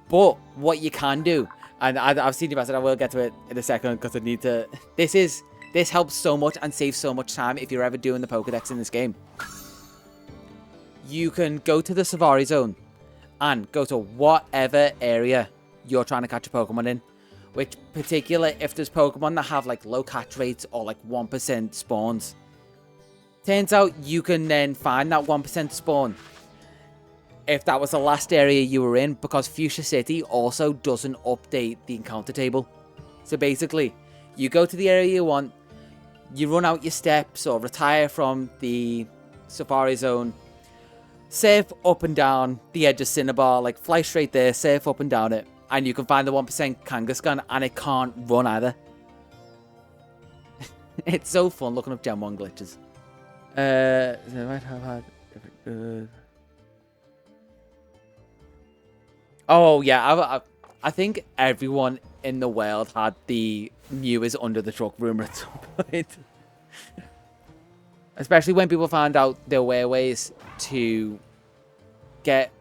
But what you can do, And I've seen you, I said I will get to it in a second because I need to. This helps so much and saves so much time if you're ever doing the Pokedex in this game. You can go to the Safari Zone and go to whatever area you're trying to catch a Pokemon in. Which, particular, if there's Pokemon that have like low catch rates or like 1% spawns. Turns out you can then find that 1% spawn if that was the last area you were in, because Fuchsia City also doesn't update the encounter table. So basically, you go to the area you want, you run out your steps or retire from the Safari Zone, surf up and down the edge of Cinnabar, like fly straight there, surf up and down it, and you can find the 1% Kangaskhan, and it can't run either. It's so fun looking up Gen 1 glitches. They might have had different. Oh yeah, I think everyone in the world had the Mew is under the truck rumor at some point. Especially when people found out there were ways to get,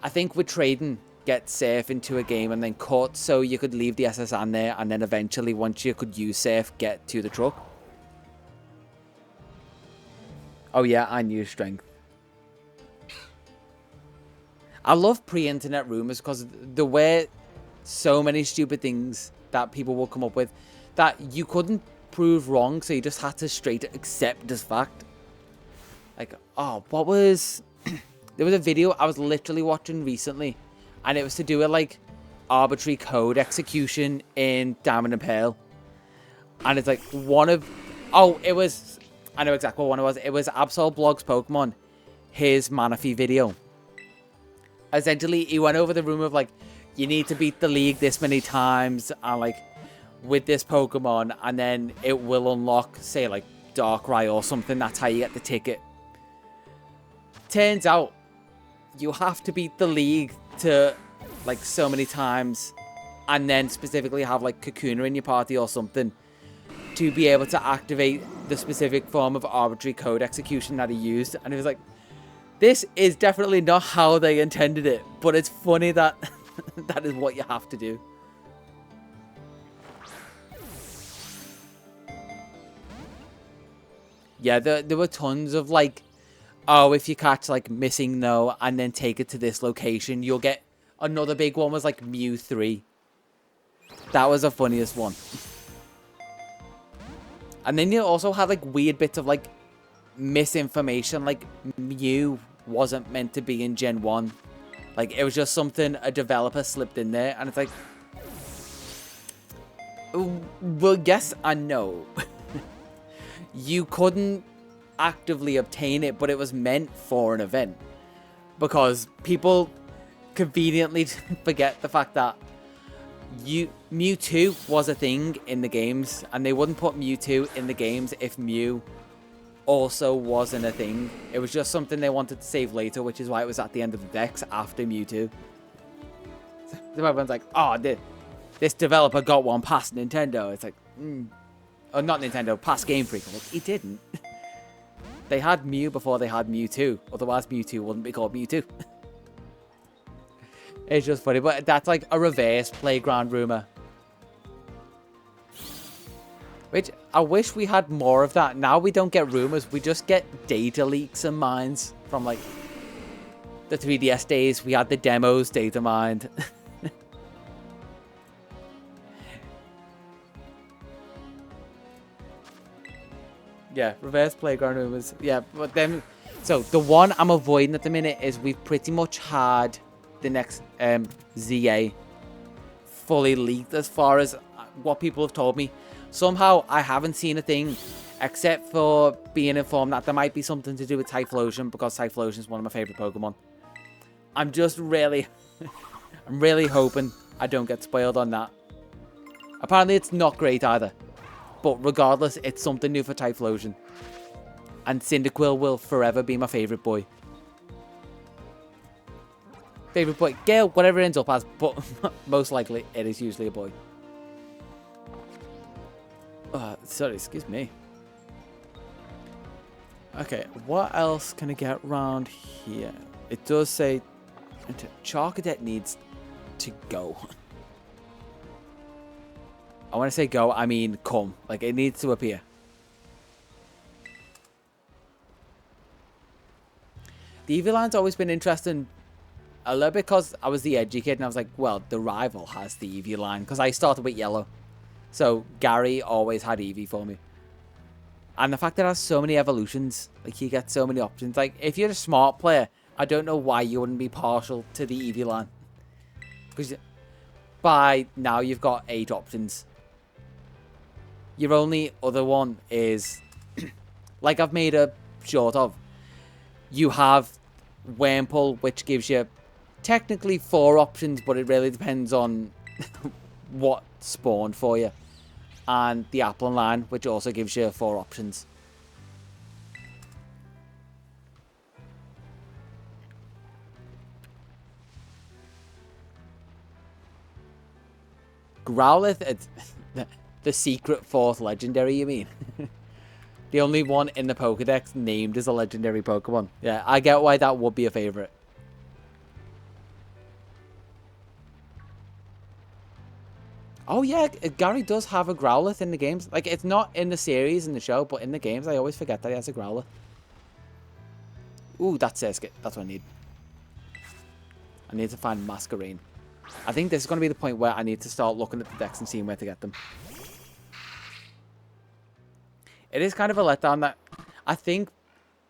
I think with trading, get Surf into a game and then cut so you could leave the SSN there, and then eventually once you could use Surf, get to the truck. Oh yeah, I knew Strength. I love pre-internet rumors because there were so many stupid things that people will come up with that you couldn't prove wrong, so you just had to straight accept as fact. Like, oh, what was... There was a video I was literally watching recently, and it was to do with, like, arbitrary code execution in Diamond and Pearl. And it's like, one of... Oh, it was... I know exactly what one it was. It was Absol Blog's Pokemon, his Manaphy video. Essentially, he went over the rumor of, like, you need to beat the league this many times, and, like, with this Pokemon, and then it will unlock, say, like, Darkrai or something. That's how you get the ticket. Turns out, you have to beat the league to, like, so many times, and then specifically have, like, Kakuna in your party or something to be able to activate the specific form of arbitrary code execution that he used. And it was like, this is definitely not how they intended it, but it's funny that that is what you have to do. Yeah, there were tons of, like, oh, if you catch, like, Missing No and then take it to this location, you'll get... Another big one was, like, Mew 3. That was the funniest one. And then you also had, like, weird bits of, like, misinformation. Like, Mew wasn't meant to be in Gen 1. Like, it was just something a developer slipped in there. And it's like... Well, yes and no. You couldn't actively obtain it, but it was meant for an event. Because people conveniently forget the fact that Mewtwo was a thing in the games, and they wouldn't put Mewtwo in the games if Mew also wasn't a thing. It was just something they wanted to save later, which is why it was at the end of the DEX after Mewtwo. So everyone's like, oh, this developer got one past Nintendo. It's like, oh, not Nintendo, past Game Freak. Like, he didn't. They had Mew before they had Mewtwo. Otherwise, Mewtwo wouldn't be called Mewtwo. It's just funny, but that's like a reverse playground rumor. Which, I wish we had more of that. Now we don't get rumors, we just get data leaks and mines from, like, the 3DS days. We had the demos data mined. Yeah, reverse playground rumors. Yeah, but then... So, the one I'm avoiding at the minute is we've pretty much had the next ZA fully leaked as far as what people have told me. Somehow, I haven't seen a thing except for being informed that there might be something to do with Typhlosion, because Typhlosion is one of my favourite Pokemon. I'm just really... I'm really hoping I don't get spoiled on that. Apparently, it's not great either. But regardless, it's something new for Typhlosion. And Cyndaquil will forever be my favourite boy. Favourite boy. Gale, whatever it ends up as, but most likely it is usually a boy. Sorry, excuse me. Okay, what else can I get around here? It does say Charcadet needs to go. I want to say go, I mean come. Like, it needs to appear. The Eevee line's always been interesting. A little bit because I was the edgy kid and I was like, well, the rival has the Eevee line. Because I started with yellow. So Gary always had Eevee for me. And the fact that it has so many evolutions. Like, you get so many options. Like, if you're a smart player, I don't know why you wouldn't be partial to the Eevee line. Because by now you've got 8 options. Your only other one is, like I've made a short of, you have Wurmple, which gives you technically 4 options, but it really depends on what spawned for you. And the Applin line, which also gives you 4 options. Growlithe, it's the secret 4th legendary, you mean? The only one in the Pokedex named as a legendary Pokemon. Yeah, I get why that would be a favorite. Oh yeah, Gary does have a Growlithe in the games. Like, it's not in the series, in the show, but in the games, I always forget that he has a Growlithe. Ooh, that's Surskit. That's what I need. I need to find Masquerain. I think this is going to be the point where I need to start looking at the decks and seeing where to get them. It is kind of a letdown that I think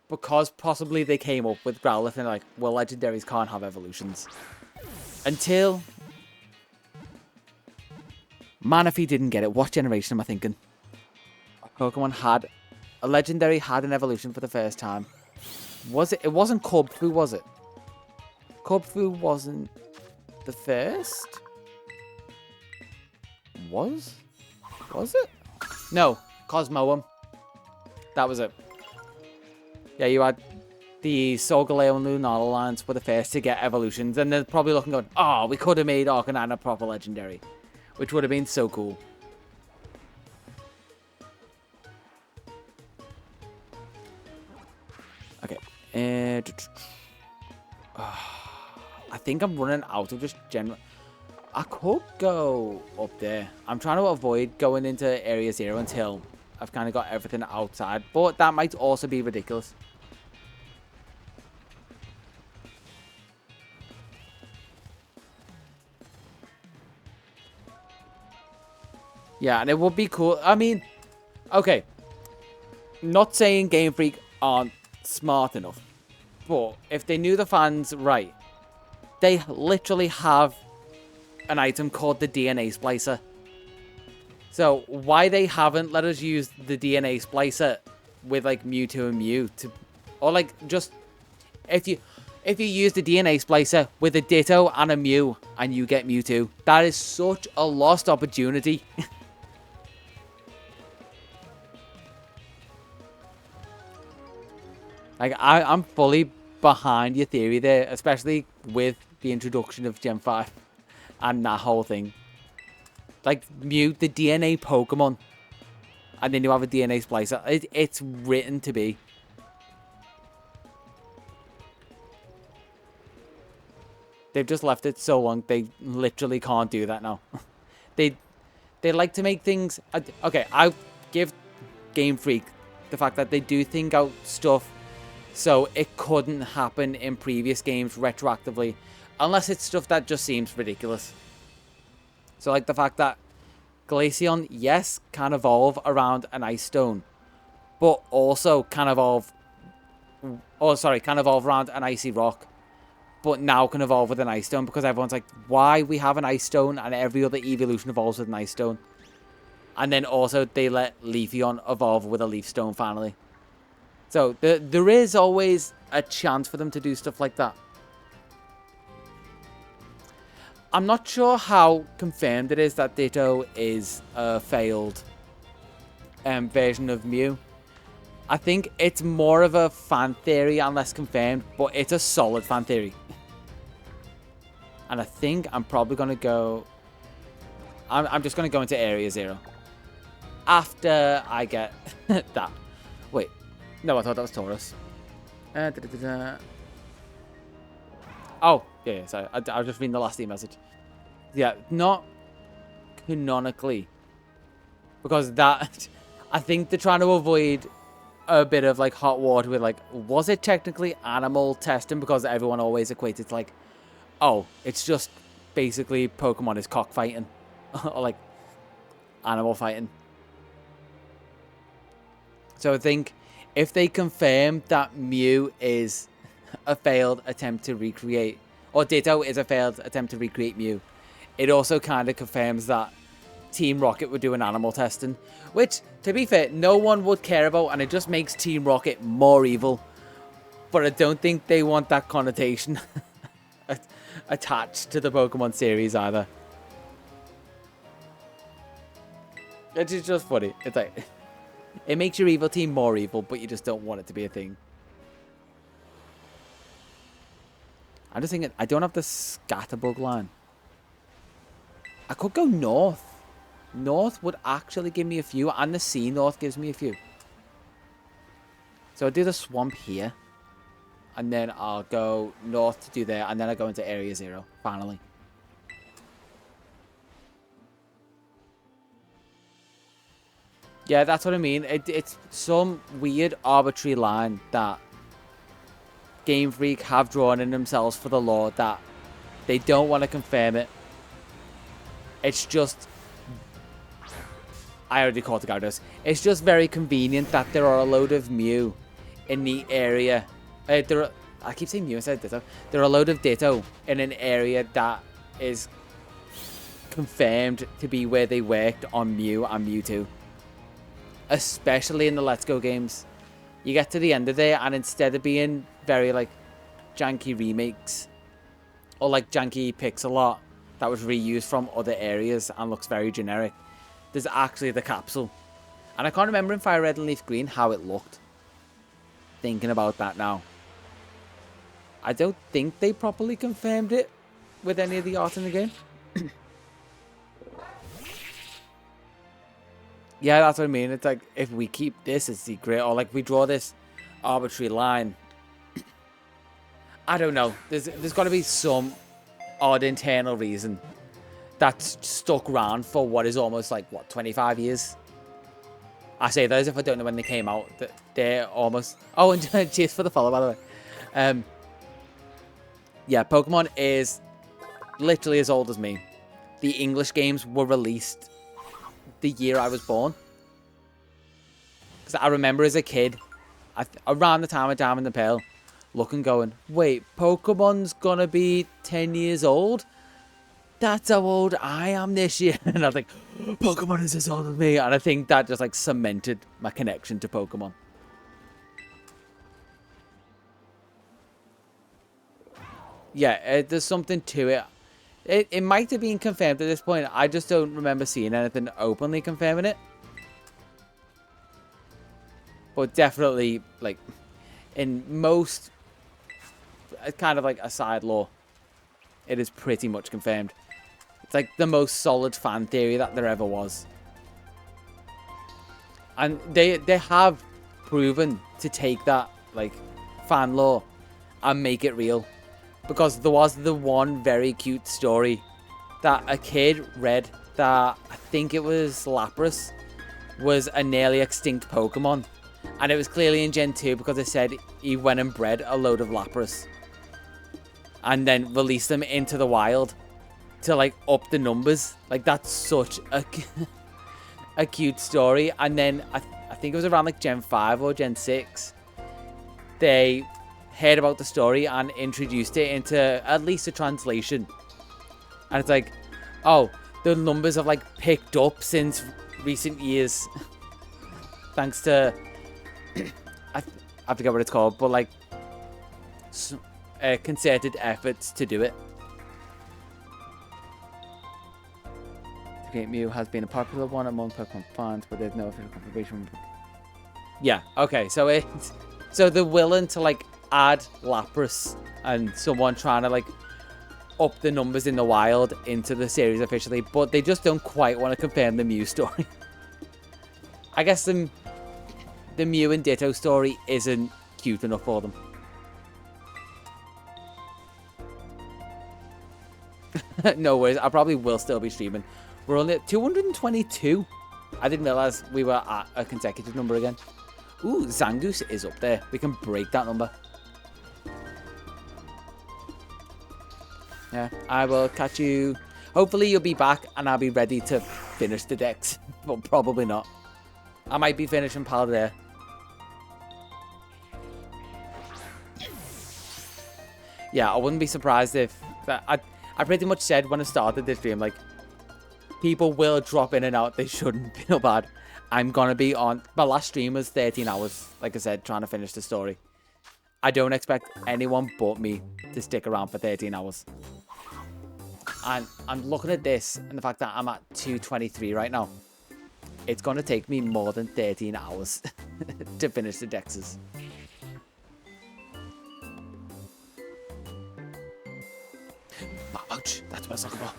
because possibly they came up with Growlithe and like, well, legendaries can't have evolutions. Until Manaphy didn't get it. What generation am I thinking? Pokemon had a legendary had an evolution for the first time. Was it? It wasn't Cubfu, was it? Cubfu wasn't the first? Was it? No, Cosmoem. That was it. Yeah, you had the Solgaleo and Lunala lines were the first to get evolutions, and they're probably looking going, oh, we could have made Arcanine a proper legendary, which would have been so cool. Okay. I think I'm running out of just general. I could go up there. I'm trying to avoid going into Area 0 until I've kind of got everything outside. But that might also be ridiculous. Yeah, and it would be cool. I mean, okay. Not saying Game Freak aren't smart enough. But if they knew the fans right, they literally have an item called the DNA Splicer. So why they haven't let us use the DNA Splicer with like Mewtwo and Mew to, or like just if you use the DNA Splicer with a Ditto and a Mew and you get Mewtwo, that is such a lost opportunity. Like I'm fully behind your theory there, especially with the introduction of Gen 5 and that whole thing. Like, Mew, the DNA Pokemon, and then you have a DNA Splicer. It's written to be. They've just left it so long, they literally can't do that now. They like to make things... Okay, I give Game Freak the fact that they do think out stuff so it couldn't happen in previous games retroactively, unless it's stuff that just seems ridiculous. So, like the fact that Glaceon, yes, can evolve around an Ice Stone, but also can evolve... Oh, sorry, can evolve around an Icy Rock, but now can evolve with an Ice Stone, because everyone's like, why we have an Ice Stone and every other evolution evolves with an Ice Stone? And then also, they let Leafeon evolve with a Leaf Stone, finally. So, there is always a chance for them to do stuff like that. I'm not sure how confirmed it is that Ditto is a failed version of Mew. I think it's more of a fan theory and less confirmed, but it's a solid fan theory. And I think I'm probably going to go... I'm just going to go into Area 0. After I get that. Wait. No, I thought that was Taurus. Oh, yeah, sorry. I was just reading the last email message. Yeah, not canonically, because that I think they're trying to avoid a bit of like hot water with like, was it technically animal testing? Because everyone always equates it to like, oh, it's just basically Pokemon is cockfighting or like animal fighting. So I think if they confirm that Mew is a failed attempt to recreate, or Ditto is a failed attempt to recreate Mew, it also kind of confirms that Team Rocket would do an animal testing, which, to be fair, no one would care about, and it just makes Team Rocket more evil. But I don't think they want that connotation attached to the Pokemon series either. It is just funny. It's like, it makes your evil team more evil, but you just don't want it to be a thing. I'm just thinking, I don't have the Scatterbug line. I could go north. North would actually give me a few, and the Sea North gives me a few. So I'll do the swamp here, and then I'll go north to do there, and then I'll go into Area 0, finally. Yeah, that's what I mean. It's some weird arbitrary line that Game Freak have drawn in themselves for the lore that they don't want to confirm it. It's just... I already called the Gyarados. It's just very convenient that there are a load of Mew in the area. I keep saying Mew instead of Ditto. There are a load of Ditto in an area that is confirmed to be where they worked on Mew and Mewtwo. Especially in the Let's Go games. You get to the end of there, and instead of being very like janky remakes or like janky pixel art that was reused from other areas and looks very generic, there's actually the capsule. And I can't remember in Fire Red and Leaf Green how it looked. Thinking about that now. I don't think they properly confirmed it with any of the art in the game. Yeah, that's what I mean. It's like, if we keep this a secret, or like we draw this arbitrary line, I don't know. There's got to be some odd internal reason that's stuck around for what is almost like, what, 25 years? I say that as if I don't know when they came out. They're almost... Oh, and cheers for the follow, by the way. Yeah, Pokemon is literally as old as me. The English games were released the year I was born. Because I remember as a kid, around the time of Diamond and Pearl, looking going, wait, Pokemon's gonna be 10 years old? That's how old I am this year. And I was like, Pokemon is as old as me. And I think that just like cemented my connection to Pokemon. Yeah, there's something to it. It might have been confirmed at this point. I just don't remember seeing anything openly confirming it. But definitely, like, in most, kind of like a side lore, it is pretty much confirmed. It's like the most solid fan theory that there ever was. And they have proven to take that, like, fan lore and make it real. Because there was the one very cute story that a kid read that, I think it was Lapras, was a nearly extinct Pokemon. And it was clearly in Gen 2 because it said he went and bred a load of Lapras. And then released them into the wild to like up the numbers. Like, that's such a cute story. And then I think it was around like Gen 5 or Gen 6. They heard about the story and introduced it into at least a translation. And it's like, oh, the numbers have like picked up since recent years. Thanks to, I forget what it's called, but like concerted efforts to do it. Okay, Mew has been a popular one among Pokemon fans, but there's no official confirmation. Yeah, okay, so it's, so they're willing to like add Lapras and someone trying to like up the numbers in the wild into the series officially, but they just don't quite want to confirm the Mew story. I guess the Mew and Ditto story isn't cute enough for them. No worries, I probably will still be streaming. We're only at 222. I didn't realize we were at a consecutive number again. Ooh, Zangoose is up there. We can break that number. Yeah, I will catch you. Hopefully you'll be back and I'll be ready to finish the DEX. But probably not. I might be finishing PALDEA. Yeah, I wouldn't be surprised if... I pretty much said when I started this stream, like, people will drop in and out. They shouldn't feel bad. I'm going to be on... My last stream was 13 hours, like I said, trying to finish the story. I don't expect anyone but me to stick around for 13 hours. And I'm looking at this and the fact that I'm at 223 right now. It's going to take me more than 13 hours to finish the DEXs. Ouch, that's my soccer ball.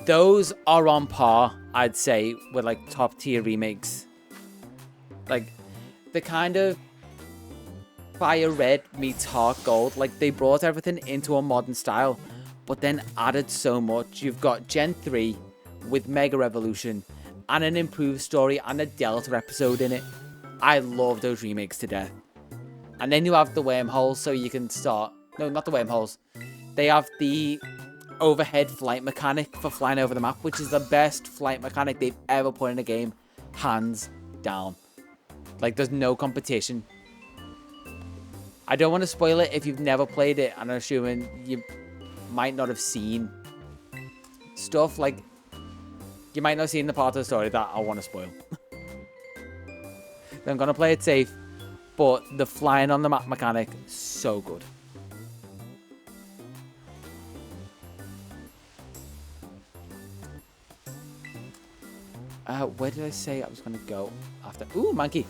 Those are on par, I'd say, with like top tier remakes. Like the kind of Fire Red meets Heart Gold, like they brought everything into a modern style, but then added so much. You've got Gen 3 with Mega Revolution and an improved story and a Delta episode in it. I love those remakes to death. And then you have the wormholes, so you can start... No, not the wormholes. They have the overhead flight mechanic for flying over the map, which is the best flight mechanic they've ever put in a game. Hands down. Like, there's no competition. I don't want to spoil it if you've never played it, and I'm assuming you might not have seen stuff. Like, you might not have seen the part of the story that I want to spoil. I'm going to play it safe, but the flying on the map mechanic, so good. Where did I say I was going to go after? Ooh, monkey.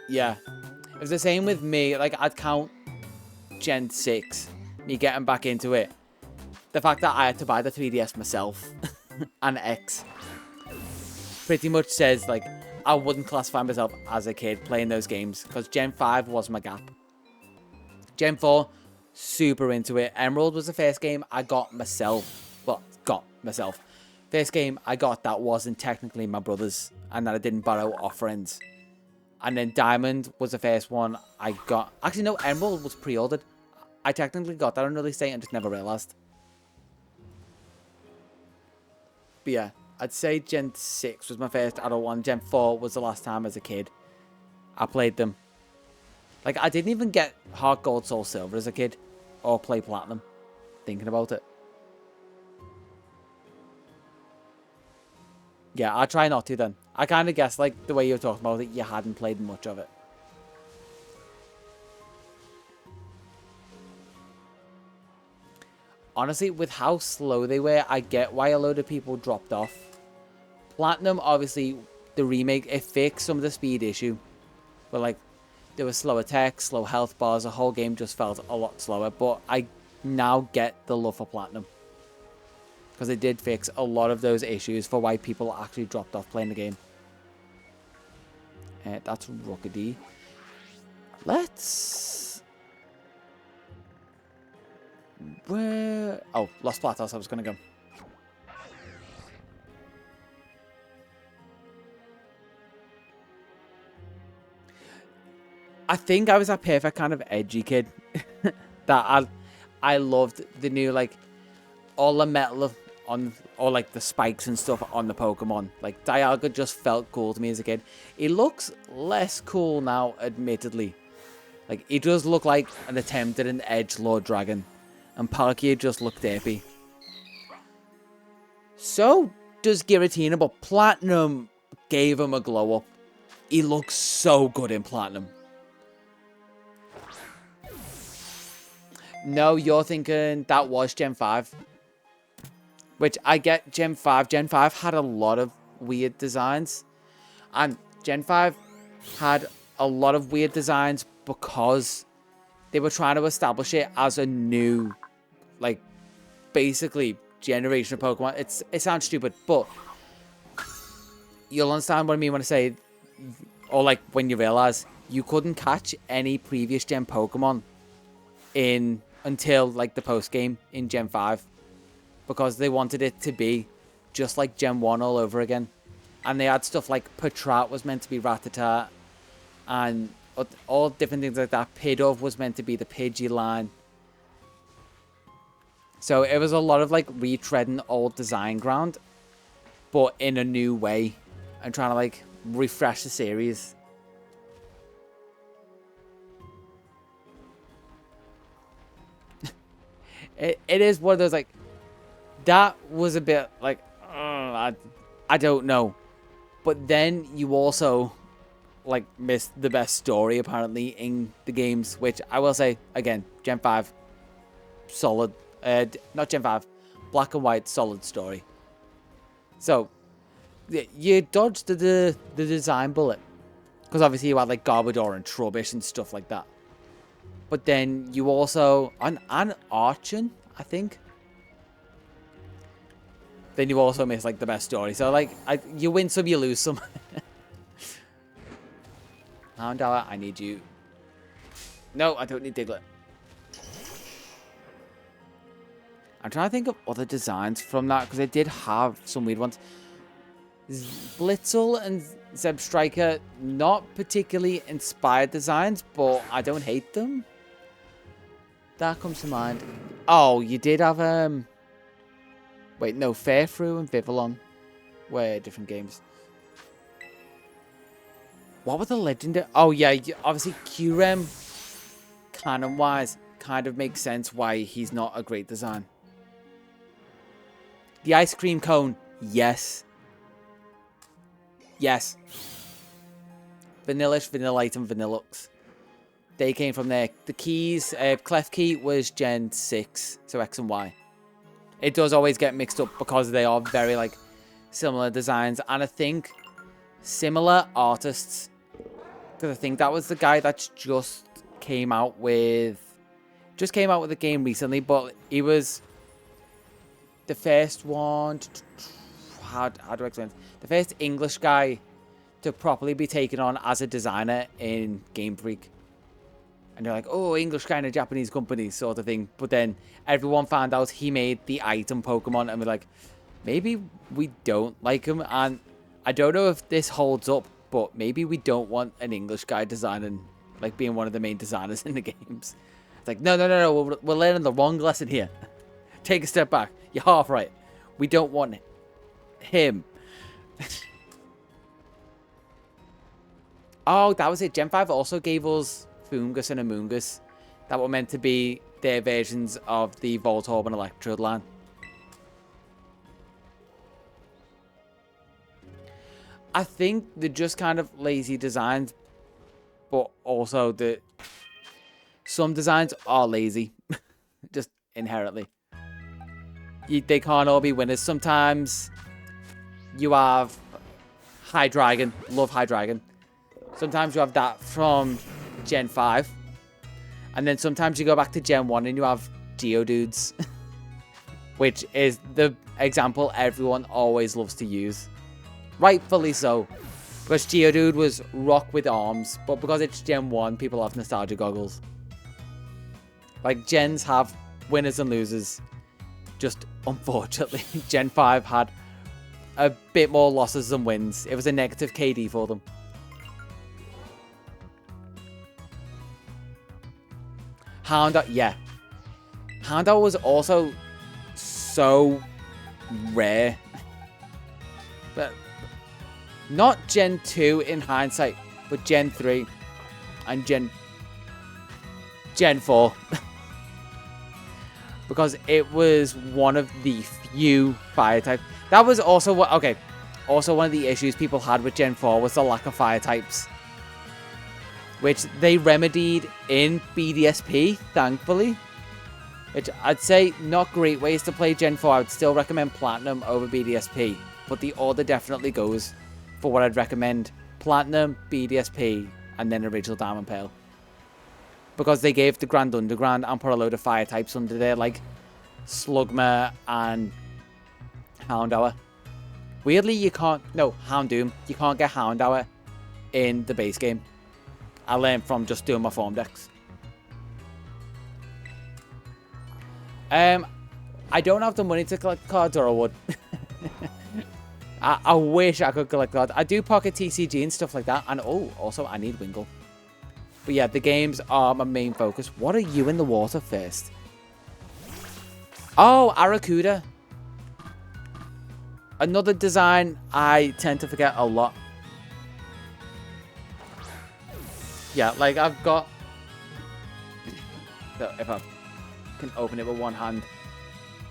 Yeah. It was the same with me. Like, I'd count Gen 6, me getting back into it. The fact that I had to buy the 3DS myself and X pretty much says, like, I wouldn't classify myself as a kid playing those games because Gen 5 was my gap. Gen 4, super into it. Emerald was the first game I got myself. Well, got myself. First game I got that wasn't technically my brother's and that I didn't borrow off friends. And then Diamond was the first one I got. Actually, no, Emerald was pre-ordered. I technically got that on release date and just never realized. But yeah, I'd say Gen 6 was my first adult one. Gen 4 was the last time as a kid I played them. Like, I didn't even get Heart Gold, Soul Silver as a kid. Or play Platinum. Thinking about it. Yeah, I'll try not to then. I kind of guessed, like, the way you were talking about it, you hadn't played much of it. Honestly, with how slow they were, I get why a load of people dropped off. Platinum, obviously, the remake, it fixed some of the speed issue. But, like, there was slower text, slow health bars, the whole game just felt a lot slower. But I now get the love for Platinum. Because it did fix a lot of those issues for why people actually dropped off playing the game. That's Rockety. Let's... Where... Oh, Lost Plateaus, I was going to go. I think I was that perfect kind of edgy kid. That I loved the new, like, all the metal on, or like the spikes and stuff on the Pokemon. Like, Dialga just felt cool to me as a kid. He looks less cool now, admittedly. Like, he does look like an attempt at an edgelord dragon. And Palkia just looked derpy. So does Giratina, but Platinum gave him a glow up. He looks so good in Platinum. No, you're thinking that was Gen 5. Which I get Gen 5. Gen 5 had a lot of weird designs. And Gen 5 had a lot of weird designs because they were trying to establish it as a new, like, basically generation of Pokemon. It sounds stupid, but you'll understand what I mean when I say, or like when you realize you couldn't catch any previous gen Pokemon until like the post game in Gen 5, because they wanted it to be just like Gen 1 all over again. And they had stuff like Patrat was meant to be Rattata, and all different things like that. Pidove was meant to be the Pidgey line. So it was a lot of like retreading old design ground, but in a new way, and trying to like refresh the series. It is one of those, like, that was a bit like, I don't know. But then you also like missed the best story apparently in the games, which I will say again, Gen 5 solid, not Gen 5, Black and White solid story. So you dodged the design bullet, because obviously you had like Garbodor and Trubbish and stuff like that. But then you also an Archon, I think. Then you also miss like the best story. So like you win some, you lose some. Houndour, I need you. No, I don't need Diglett. I'm trying to think of other designs from that, because they did have some weird ones. Blitzel and Zebstrika, not particularly inspired designs, but I don't hate them. That comes to mind. Oh, you did have wait, no, Fairthrough and Vivillon were different games. What were the legendary? Oh yeah, obviously Qrem, canon-wise, kind of makes sense why he's not a great design. The ice cream cone, yes. Yes. Vanillish, Vanillite, and Vanillux. They came from there. The keys, Klefki was Gen 6, so X and Y. It does always get mixed up because they are very like similar designs, and I think similar artists. Because I think that was the guy that just came out with a game recently, but he was the first one. How do I explain it? The first English guy to properly be taken on as a designer in Game Freak. And you're like, oh, English guy in a Japanese company sort of thing. But then everyone found out he made the item Pokemon, and we're like, maybe we don't like him. And I don't know if this holds up, but maybe we don't want an English guy designing, like being one of the main designers in the games. It's like, no, we're learning the wrong lesson here. Take a step back. You're half right. We don't want him. Oh, that was it. Gen 5 also gave us Foongus and Amoongus that were meant to be their versions of the Voltorb and Electrode line. I think they're just kind of lazy designs, but also some designs are lazy, just inherently. They can't all be winners. Sometimes you have Hydreigon, love Hydreigon. Sometimes you have that from Gen 5. And then sometimes you go back to Gen 1 and you have Geodudes. Which is the example everyone always loves to use. Rightfully so. Because Geodude was rock with arms. But because it's Gen 1, people have nostalgia goggles. Like, Gens have winners and losers. Just, unfortunately, Gen 5 had a bit more losses than wins. It was a negative KD for them. Houndour, yeah. Houndour was also so rare. But not Gen 2 in hindsight, but Gen 3 and Gen 4. Because it was one of the few fire types. That was also what, okay. Also one of the issues people had with Gen 4 was the lack of fire types. Which they remedied in BDSP, thankfully. Which I'd say not great ways to play Gen 4. I would still recommend Platinum over BDSP. But the order definitely goes for what I'd recommend. Platinum, BDSP, and then Original Diamond Pearl. Because they gave the Grand Underground and put a load of fire types under there, like Slugma and Houndour. Weirdly, you can't... No, Houndoom. You can't get Houndour in the base game. I learned from just doing my form decks. I don't have the money to collect cards, or I would. I wish I could collect cards. I do pocket TCG and stuff like that. And oh, also I need Wingle. But yeah, the games are my main focus. What are you in the water first? Oh, Aracuda. Another design I tend to forget a lot. Yeah, like I've got... So if I can open it with one hand.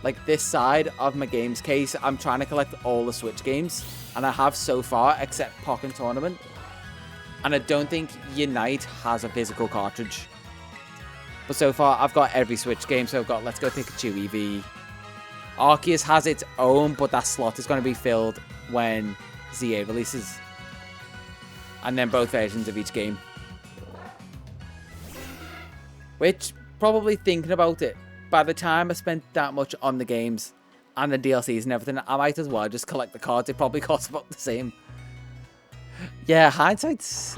Like this side of my games case, I'm trying to collect all the Switch games. And I have so far, except Pokken Tournament. And I don't think Unite has a physical cartridge. But so far, I've got every Switch game. So I've got Let's Go Pikachu EV. Arceus has its own, but that slot is going to be filled when ZA releases. And then both versions of each game. Which, probably thinking about it, by the time I spent that much on the games and the DLCs and everything, I might as well just collect the cards. It probably costs about the same. Yeah, hindsight's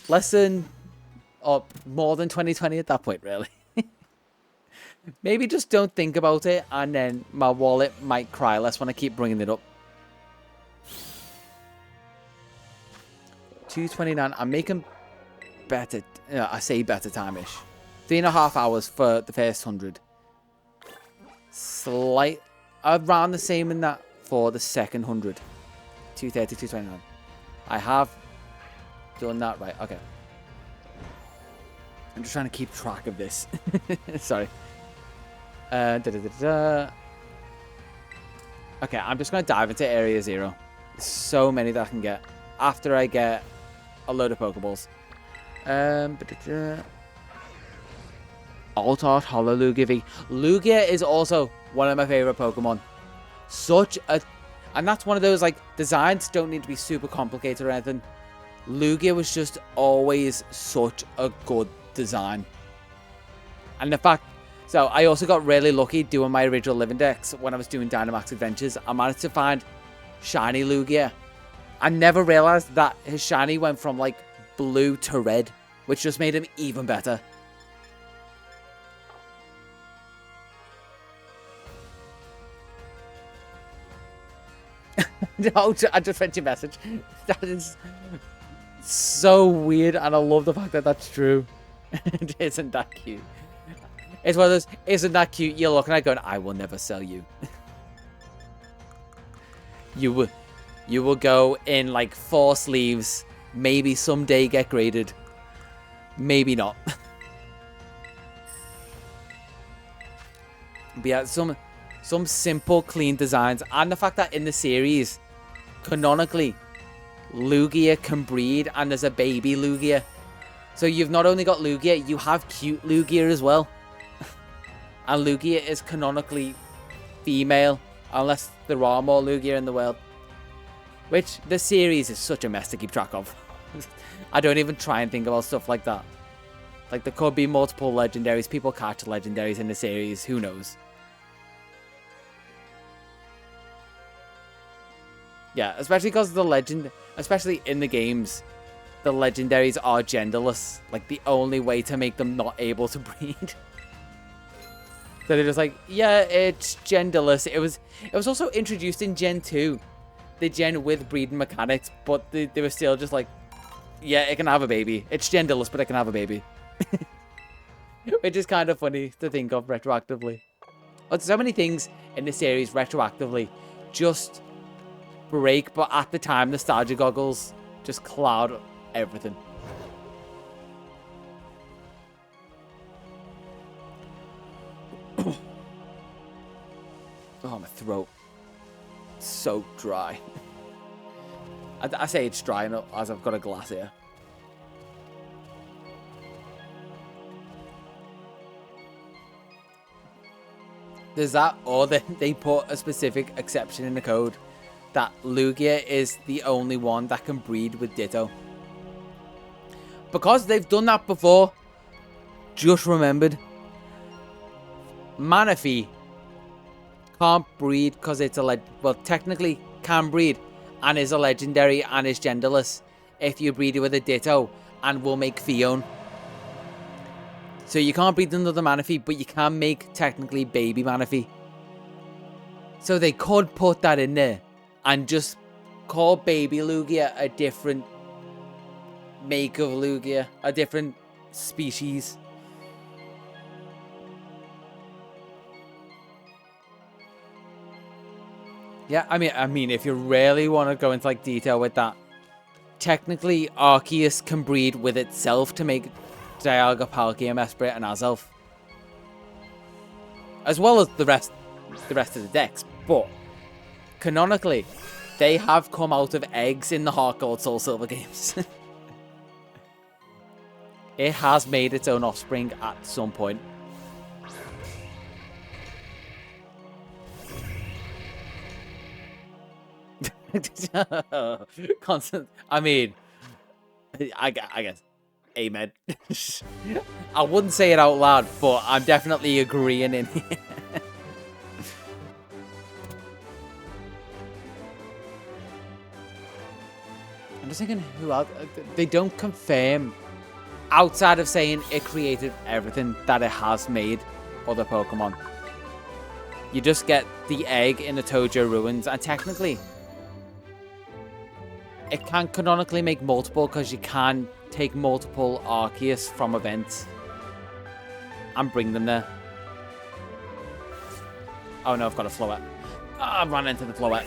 less than or more than 2020 at that point, really. Maybe just don't think about it, and then my wallet might cry less when I keep bringing it up. 2:29. I'm making better. I say better time-ish. 3.5 hours for the first 100. Slight, around the same in that for the second 100. 2:30, 2:29. I have done that right. Okay. I'm just trying to keep track of this. Sorry. Okay, I'm just going to dive into Area 0. There's so many that I can get after I get a load of Pokeballs. Altart Holo Lugia V. Lugia is also one of my favorite Pokemon. And that's one of those, like, designs don't need to be super complicated or anything. Lugia was just always such a good design. And the fact... So, I also got really lucky doing my original Living Dex when I was doing Dynamax Adventures. I managed to find Shiny Lugia. I never realized that his Shiny went from, like, blue to red, which just made him even better. No, I just read your message. That is so weird, and I love the fact that that's true. Isn't that cute? It's one of those, isn't that cute? You're looking at going, I will never sell you. You will go in like 4 sleeves, maybe someday get graded, maybe not. But yeah, some simple, clean designs, and the fact that in the series, canonically, Lugia can breed, and there's a baby Lugia. So you've not only got Lugia, you have cute Lugia as well. And Lugia is canonically female, unless there are more Lugia in the world. Which, the series is such a mess to keep track of. I don't even try and think about stuff like that. Like, there could be multiple legendaries, people catch legendaries in the series, who knows. Yeah, especially because especially in the games, the legendaries are genderless. Like, the only way to make them not able to breed. So they're just like, yeah, it's genderless. It was also introduced in Gen 2. The gen with breeding mechanics, but they were still just like, yeah, it can have a baby. It's genderless, but it can have a baby. Which is kind of funny to think of retroactively. But so many things in the series retroactively just break, but at the time, nostalgia goggles just cloud everything. Oh, my throat. It's so dry. I say it's dry enough as I've got a glass here. There's that, or they put a specific exception in the code that Lugia is the only one that can breed with Ditto. Because they've done that before, just remembered, Manaphy can't breed because it's a well, technically can breed and is a legendary and is genderless if you breed it with a Ditto and will make Fion. So you can't breed another Manaphy, but you can make technically baby Manaphy. So they could put that in there and just call baby Lugia a different make of Lugia, a different species. Yeah, I mean, if you really want to go into like detail with that, technically Arceus can breed with itself to make Dialga, Palkia, Mesprit, and Azelf, as well as the rest of the decks. But canonically, they have come out of eggs in the Heart Gold Soul Silver games. It has made its own offspring at some point. Constant. I mean, I guess. Amen. I wouldn't say it out loud, but I'm definitely agreeing in here. I'm just thinking who else. They don't confirm outside of saying it created everything that it has made other Pokemon. You just get the egg in the Tojo ruins, and technically it can canonically make multiple because you can take multiple Arceus from events and bring them there. Oh no, I've got a Floette. Oh, I ran into the Floette.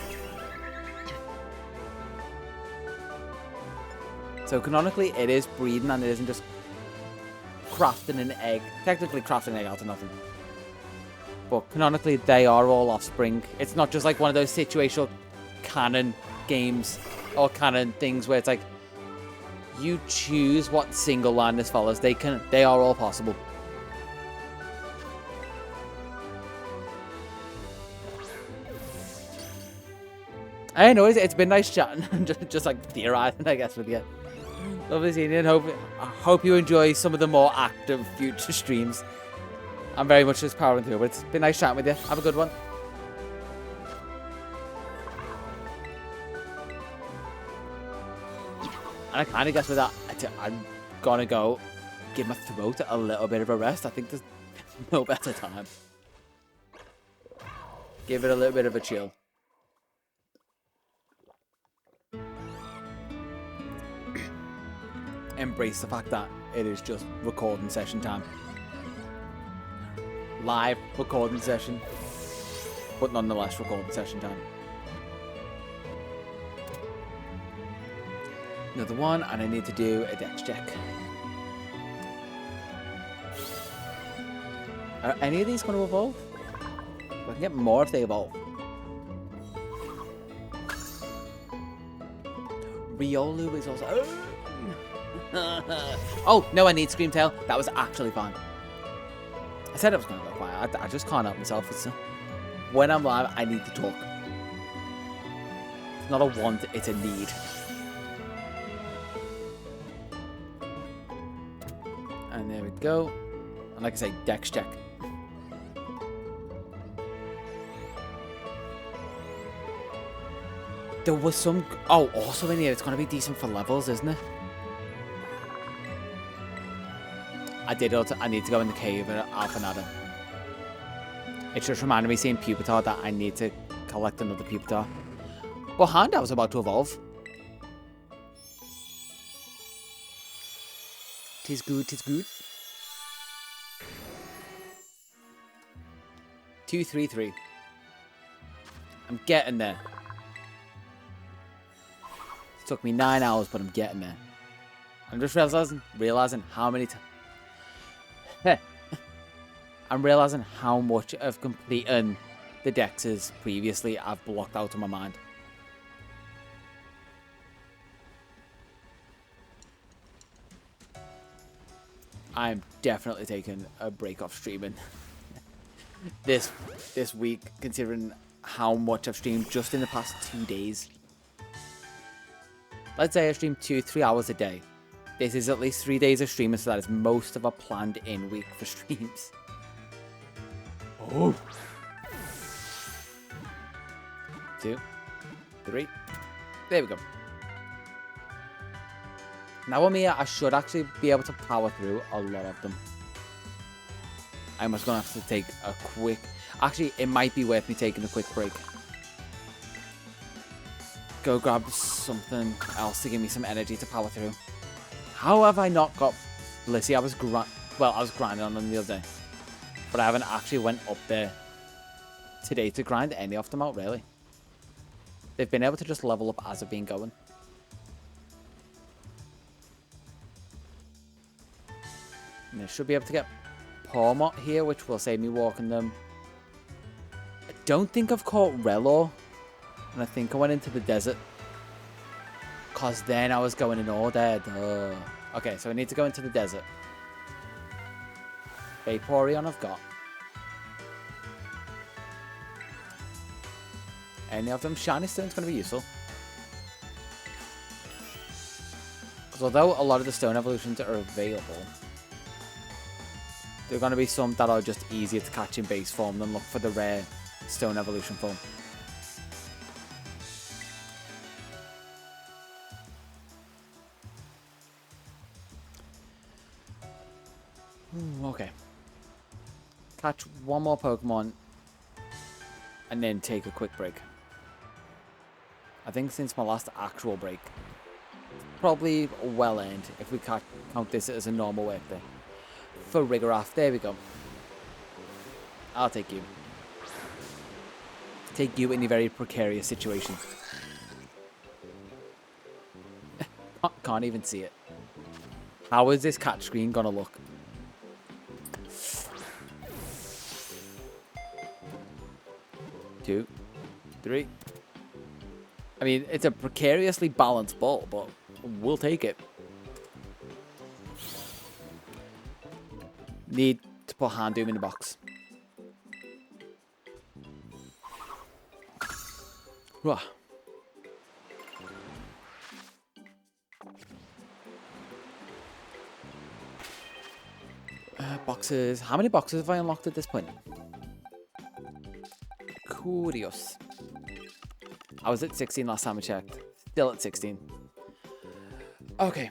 So canonically it is breeding and it isn't just crafting an egg. Technically crafting an egg out of nothing. But canonically they are all offspring. It's not just like one of those situational canon games or canon things where it's like you choose what single line this follows. They are all possible. I know it's been nice chatting and just like theorizing, I guess, with you. Lovely seeing you, and I hope you enjoy some of the more active future streams. I'm very much just powering through, but it's been nice chatting with you. Have a good one. And I kind of guess with that, I'm gonna go give my throat a little bit of a rest. I think there's no better time. Give it a little bit of a chill. Embrace the fact that it is just recording session time. Live recording session, but nonetheless recording session time. Another one, and I need to do a dex check. Are any of these going to evolve? I can get more if they evolve. Riolu is also... Oh, no, I need Screamtail. That was actually fine. I said I was going to go quiet. I just can't help myself. It's, when I'm live, I need to talk. It's not a want, it's a need. And there we go. And like I say, dex check. There was some... Oh, also in here, it's going to be decent for levels, isn't it? I need to go in the cave at Alphanada. It's just reminded me seeing Pupitar that I need to collect another Pupitar. Well, Houndour was about to evolve. Tis good, tis good. 233. I'm getting there. It took me 9 hours, but I'm getting there. I'm just realizing how many times. I'm realizing how much of completing the dexes previously I've blocked out of my mind. I'm definitely taking a break off streaming this week, considering how much I've streamed just in the past 2 days. Let's say I stream 2-3 hours a day. This is at least 3 days of streaming, so that is most of a planned in week for streams. Oh. 2, 3. There we go. Now I'm here, I should actually be able to power through a lot of them. I'm just going to have to take a quick... Actually, it might be worth me taking a quick break. Go grab something else to give me some energy to power through. How have I not got Blissey? I was grinding on them the other day. But I haven't actually went up there today to grind any of them out, really. They've been able to just level up as I've been going. And I should be able to get Palmot here, which will save me walking them. I don't think I've caught Relo. And I think I went into the desert. Because then I was going in order. Duh. Okay, so I need to go into the desert. Vaporeon I've got. Any of them? Shiny Stone's going to be useful. Because although a lot of the stone evolutions are available, there are going to be some that are just easier to catch in base form than look for the rare stone evolution form. Okay. Catch one more Pokemon and then take a quick break. I think since my last actual break, probably well earned if we count this as a normal work day. For Rigoroth, there we go. I'll take you. Take you in a very precarious situation. Can't even see it. How is this catch screen gonna look? Two, 3. I mean, it's a precariously balanced ball, but we'll take it. Need to put Houndoom in the box. Rah. Boxes. How many boxes have I unlocked at this point? Curious. I was at 16 last time I checked. Still at 16. Okay.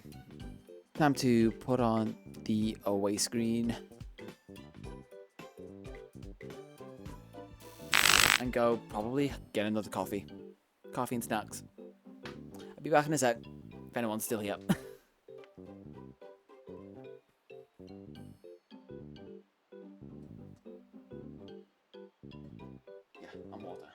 Time to put on the away screen. And go probably get another coffee. Coffee and snacks. I'll be back in a sec. If anyone's still here. Yeah, I'm water.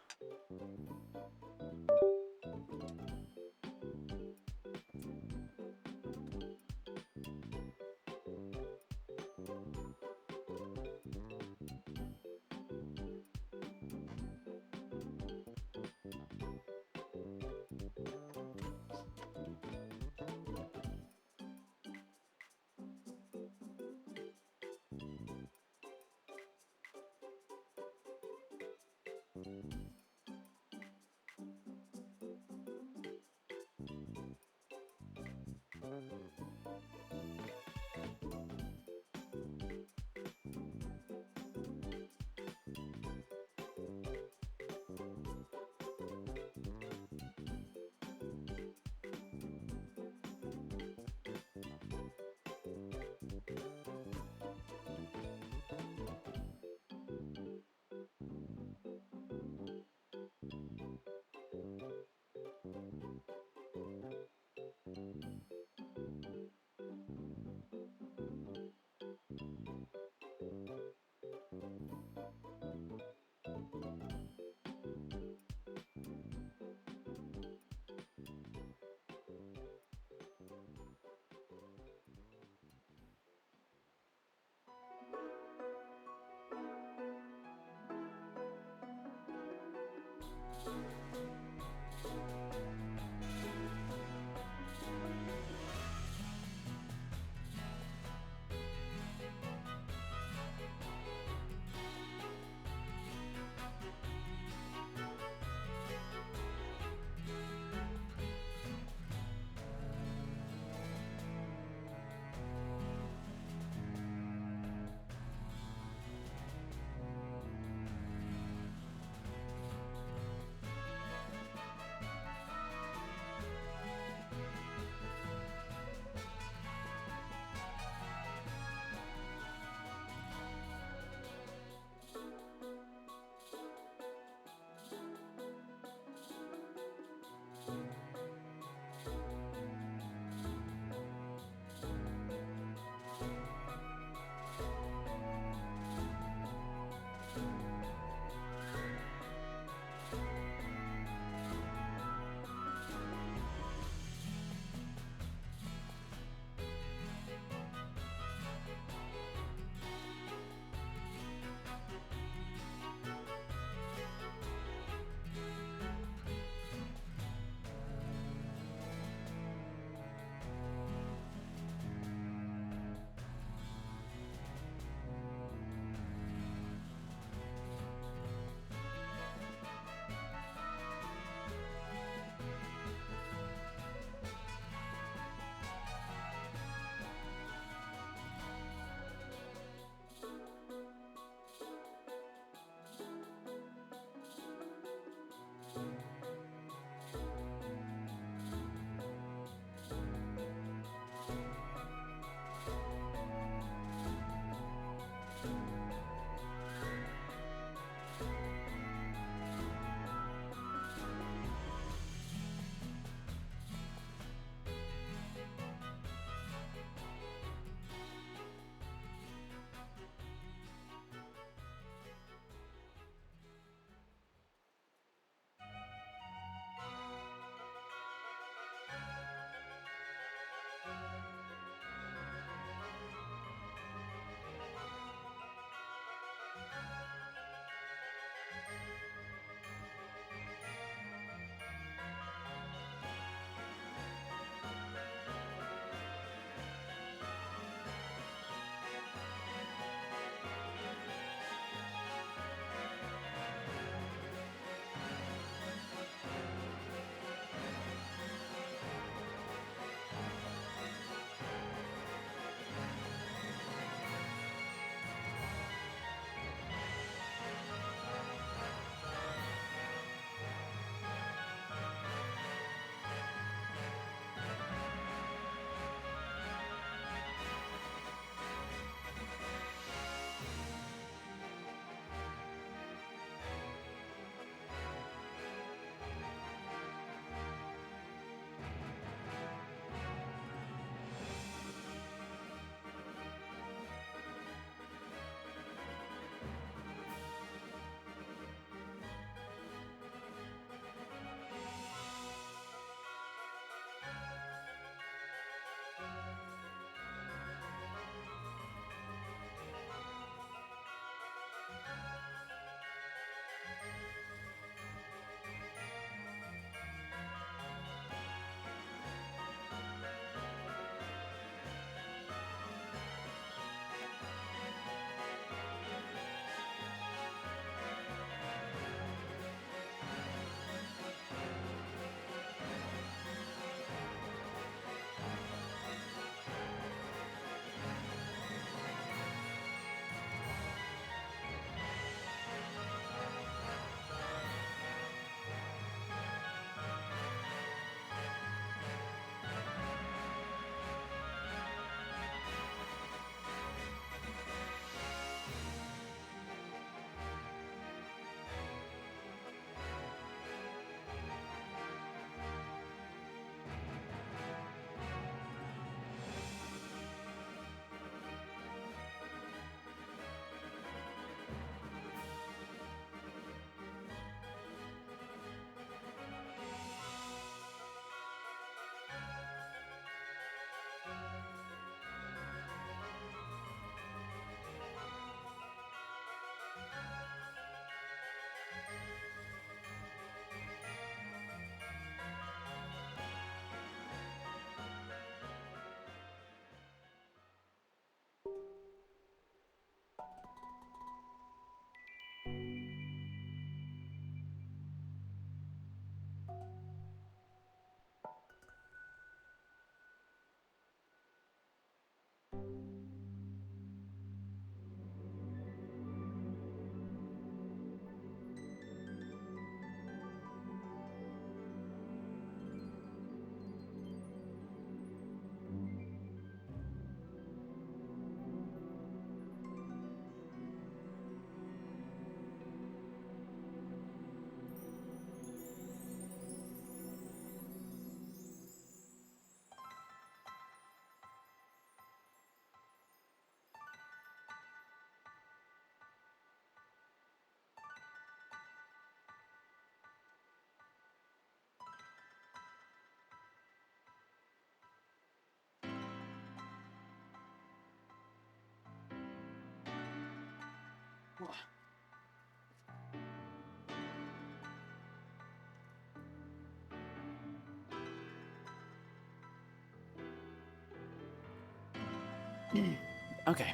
Okay.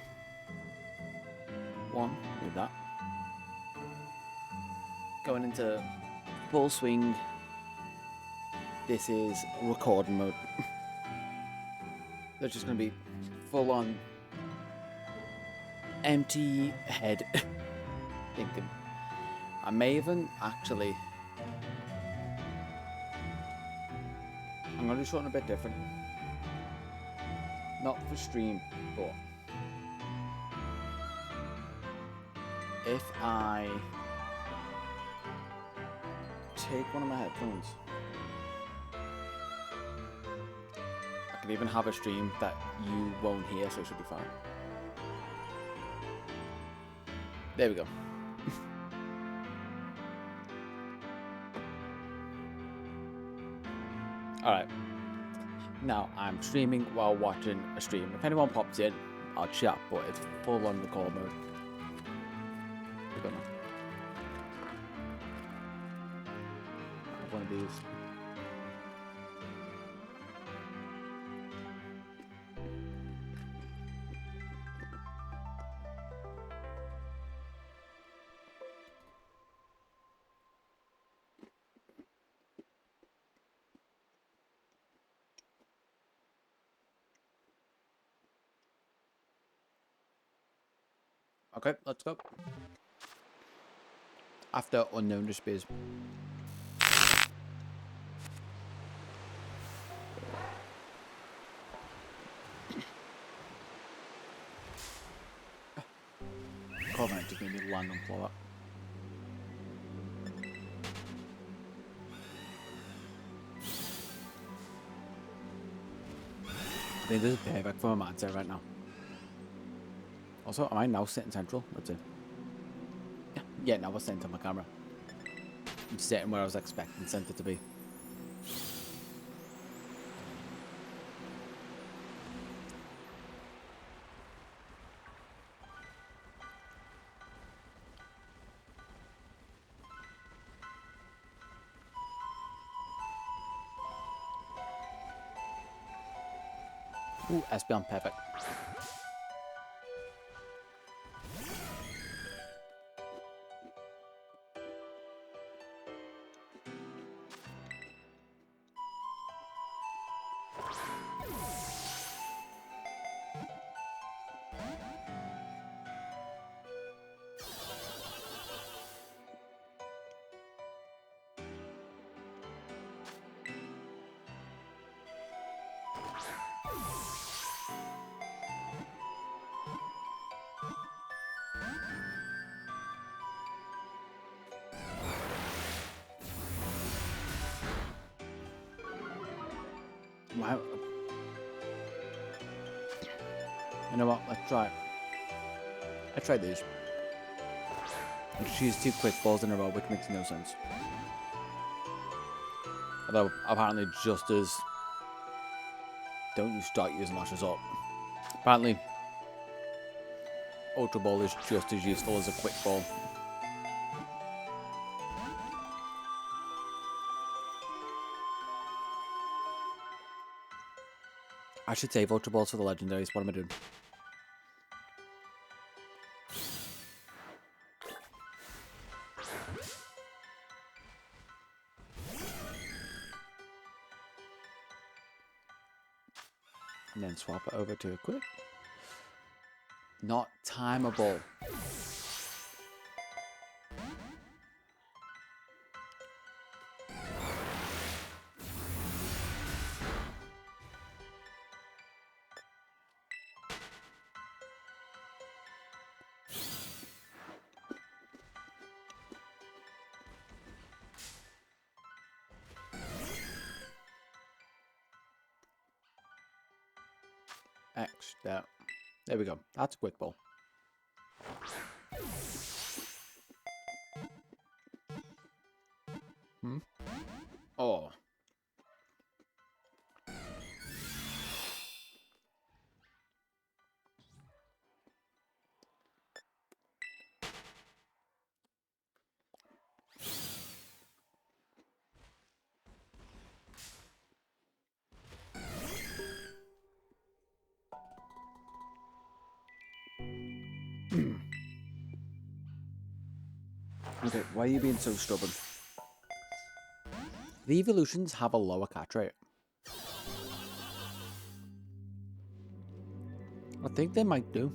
One with that. Going into full swing. This is recording mode. They're just going to be full on empty head thinking. I may even actually. I'm going to do something a bit different. Not for stream, but if I take one of my headphones, I can even have a stream that you won't hear, so it should be fine. There we go. Alright. Now, I'm streaming while watching a stream. If anyone pops in, I'll chat, but it's full on record mode. We're gonna have one of these. Okay, let's go. After unknown displays. Covenant just made me land on floor. I think this is perfect for my mindset right now. Also, am I now sitting central? Let's see. Yeah, now we're centered on my camera. I'm sitting where I was expecting center to be. Ooh, Espeon, perfect. Wow. You know what? Let's try it. Let's try these. Let's use 2 quick balls in a row, which makes no sense. Although, apparently just as... Don't you start using lashes up. Apparently, Ultra Ball is just as useful as a quick ball. I should save Ultra Balls for the legendaries. What am I doing? And then swap it over to a quick. Not timeable. X, there we go. That's a quick ball. Oh. Okay, why are you being so stubborn? The evolutions have a lower catch rate. I think they might do.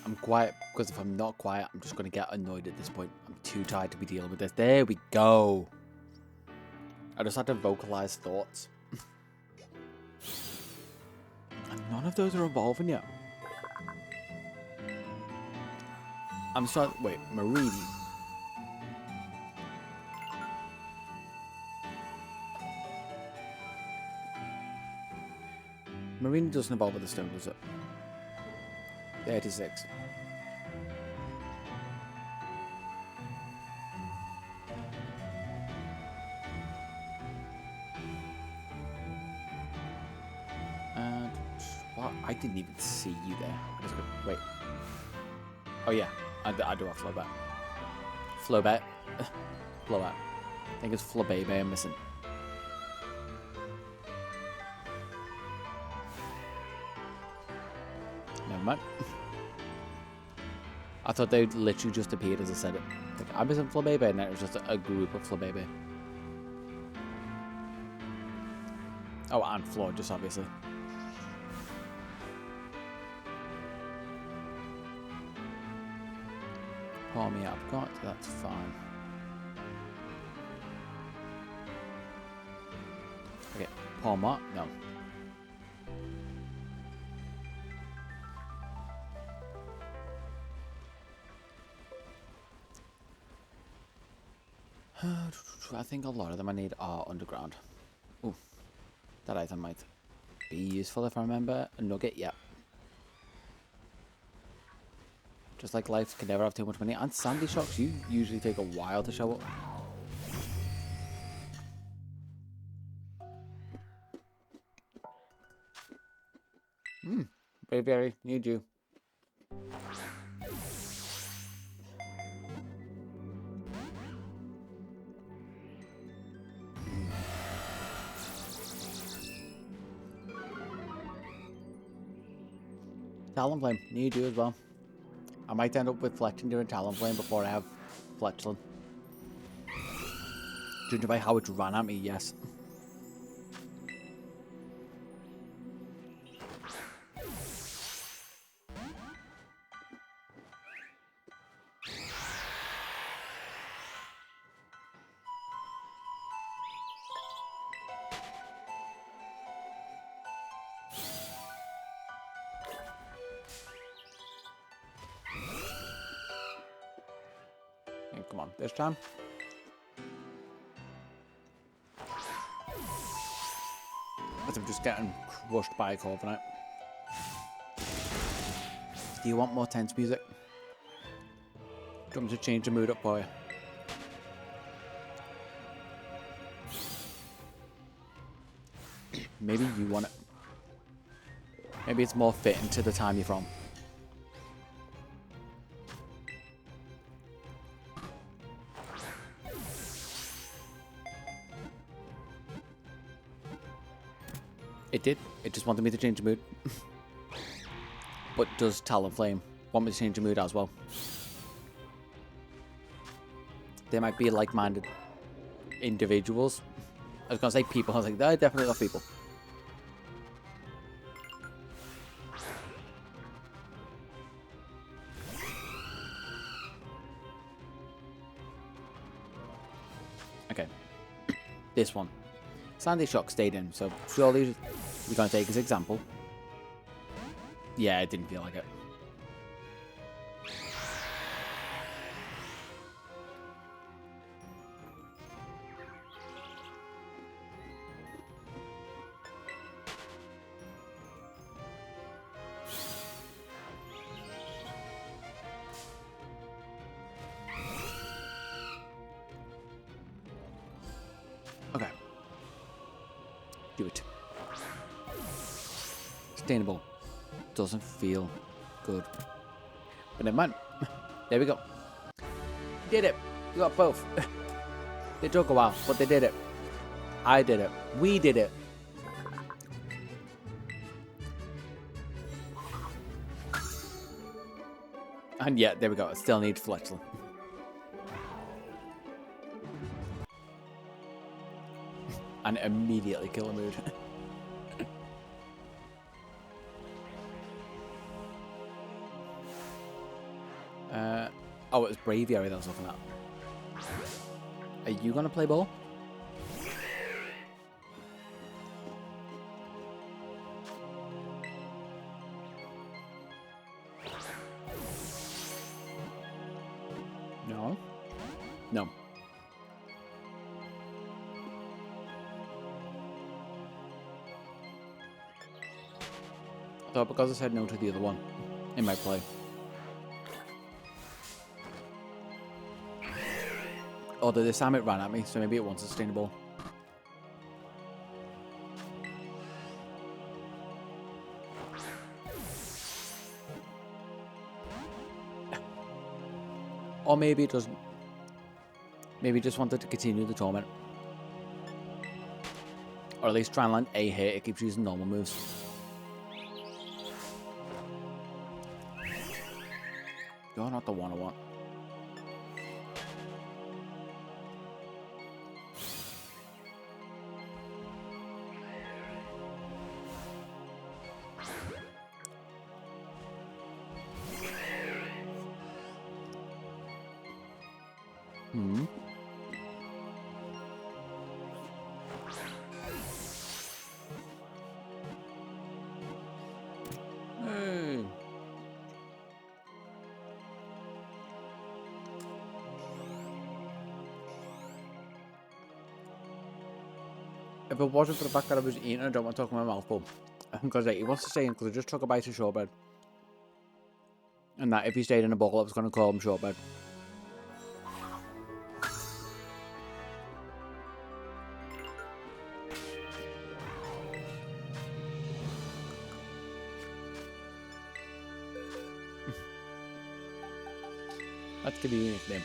I'm quiet because if I'm not quiet, I'm just going to get annoyed at this point. I'm too tired to be dealing with this. There we go. I just had to vocalize thoughts. And none of those are evolving yet. I'm sorry. Wait, Marine. Marine doesn't evolve with the stone, does it? 36. And what? I didn't even see you there. I just go, wait. Oh yeah, I do have Flowbat. Flowbat. Flowbat. I think it's Flabebe I'm missing. Never mind. I thought they literally just appeared as I said it. Like, I'm missing Flabebe, and it was just a group of Flabebe. Oh, and Flor, just obviously. Pour me up, got that's fine. Okay, pour more? No. I think a lot of them I need are underground. Ooh, that item might be useful if I remember. A nugget, yeah. Just like life can never have too much money. And sandy shocks, you usually take a while to show up. Very, need you. Talonflame, need you as well. I might end up with Fletching during Talonflame before I have Fletchling. Judging by how it ran at me, yes. Okay, come on, this time. As I'm just getting crushed by a Corviknight. Do you want more tense music? Do you want me to change the mood up for you? Maybe you want it. Maybe it's more fitting to the time you're from. It did. It just wanted me to change the mood. But does Talonflame want me to change the mood as well? They might be like-minded individuals. I was going to say people. I was like, they're definitely not people. Okay. This one. Sandy Shock stayed in, so surely you're going to take his example. Yeah, it didn't feel like it. sustainable. Doesn't feel good. But never mind. There we go. Did it. We got both. It took a while, but they did it. I did it. We did it. And yeah, there we go. I still need Fletchel. And immediately kill a mood. Oh, it was Braviary that I was looking at. Are you gonna play ball? No. No. I thought because I said no to the other one, it might play. Although this time it ran at me, so maybe it wants sustainable. Or maybe it doesn't. Maybe it just wanted to continue the torment. Or at least try and land a hit. It keeps using normal moves. You're not the one I want. Hmm. Hey. If it wasn't for the fact that I was eating, I don't want to talk my mouth full. Because he wants to stay in because I just took a bite of shortbread. And that if he stayed in a bowl, I was going to call him shortbread. Let's give you a nickname.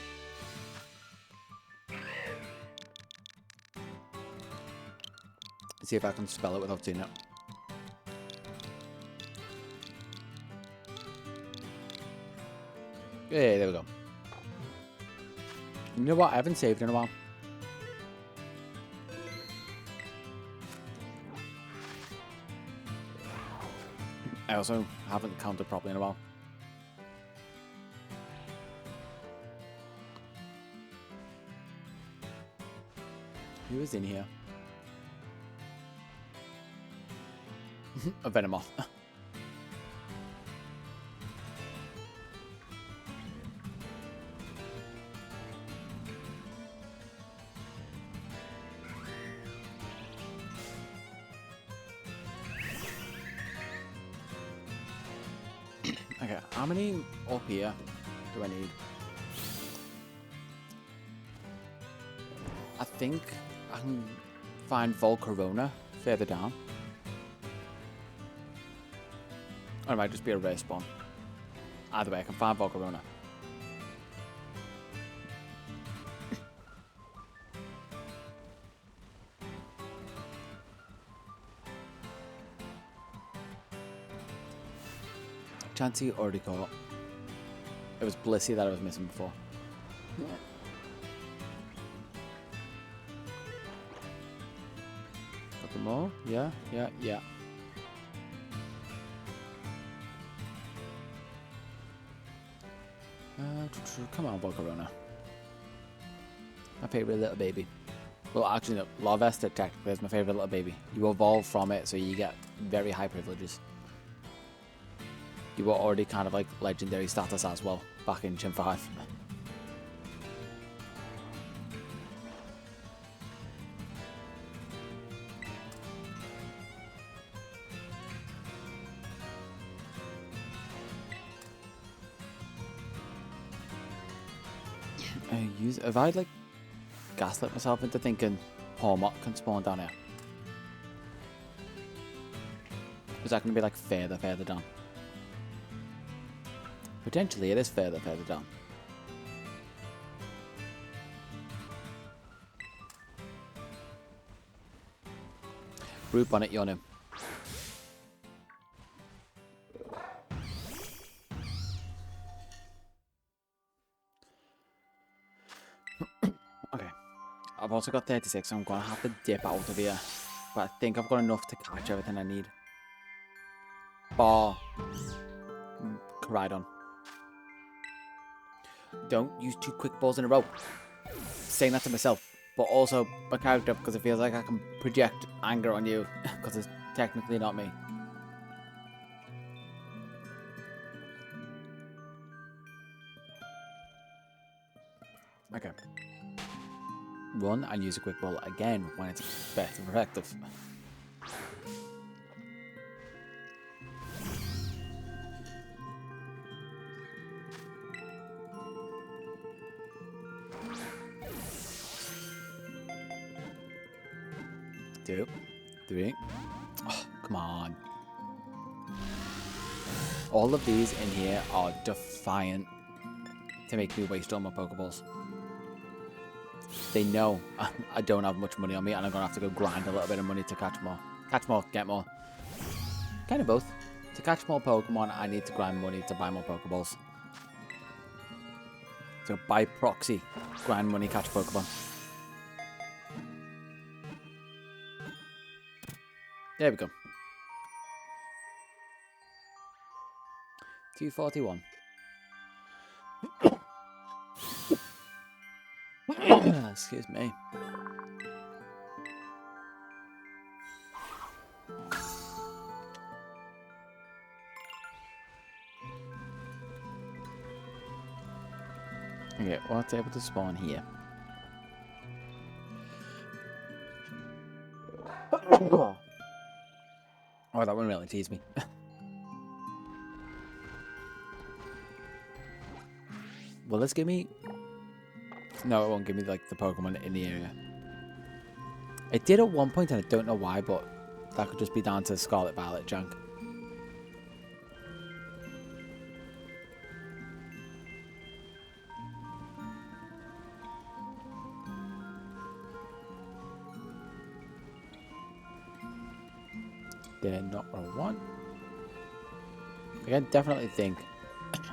See if I can spell it without seeing it. Yeah, there we go. You know what? I haven't saved in a while. I also haven't counted properly in a while. Who is in here? A Venomoth. Okay, how many up here do I need? I think I can find Volcarona further down. Or it might just be a rare spawn. Either way, I can find Volcarona. Chansey already caught. It was Blissey that I was missing before. Got them all? Yeah. Come on, Volcarona. My favorite little baby. Well, actually, no. Larvesta technically is my favorite little baby. You evolve from it, so you get very high privileges. You were already kind of like legendary status as well back in Gen 5. Have I like gaslit myself into thinking Hormot can spawn down here? Is that going to be like further down? Potentially it is further down. Root bonnet, you're new. Okay. I've also got 36, so I'm going to have to dip out of here. But I think I've got enough to catch everything I need. Bar. Ride on. Don't use 2 quick balls in a row. Saying that to myself. But also my character, because it feels like I can project anger on you. Because it's technically not me. Okay. Run and use a quick ball again when it's best and effective. Two, three. Oh, come on. All of these in here are defiant to make me waste all my Pokeballs. They know I don't have much money on me and I'm going to have to go grind a little bit of money to catch more. Catch more, get more. Kind of both. To catch more Pokemon, I need to grind money to buy more Pokeballs. So by proxy, grind money, catch Pokemon. There we go. 241. Excuse me. Okay, what's able to spawn here? Oh, that one really teased me. Will this give me... No, it won't give me like the Pokemon in the area. It did at one point and I don't know why, but that could just be down to Scarlet Violet junk. They're not what I want. I definitely think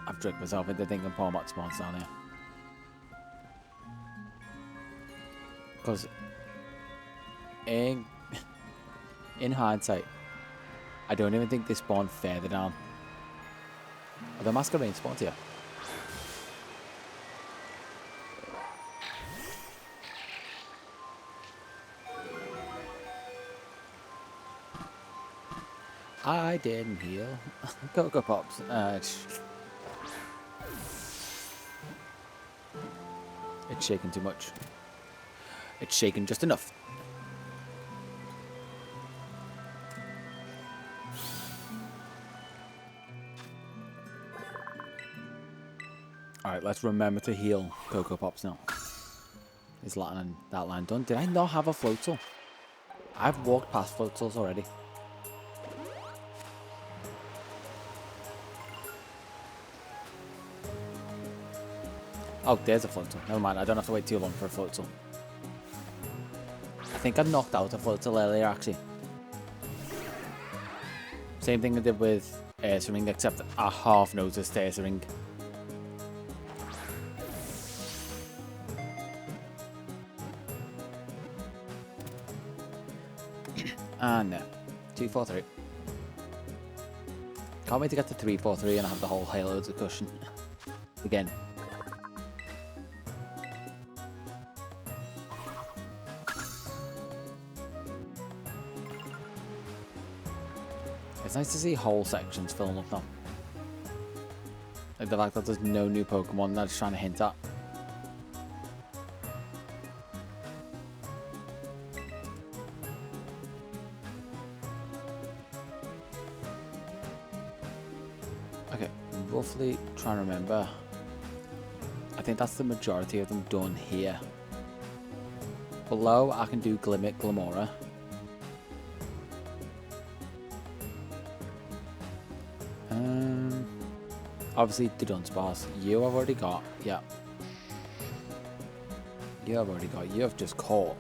I've tricked myself into thinking Palmot spawns down here. Because in hindsight, I don't even think they spawn further down. Are the Masquerade spawned here? I didn't heal. Cocoa Pops. It's shaking too much. It's shaking just enough. Alright, let's remember to heal Cocoa Pops now. Is that line done? Did I not have a Floatzel? I've walked past Floatzels already. Oh, there's a Floatzel. Never mind, I don't have to wait too long for a Floatzel. I think I knocked out a Floatzel earlier, actually. Same thing I did with Airstring, except I half noticed Airstring. And 243. Can't wait to get to 343 and have the whole Halo discussion again. It's nice to see whole sections filling up now. Like the fact that there's no new Pokemon that's trying to hint at. Okay, roughly trying to remember. I think that's the majority of them done here. Below, I can do Glimmet, Glimora. Obviously the Dunsparce. You have already got. Yeah. You have already got. You have just caught.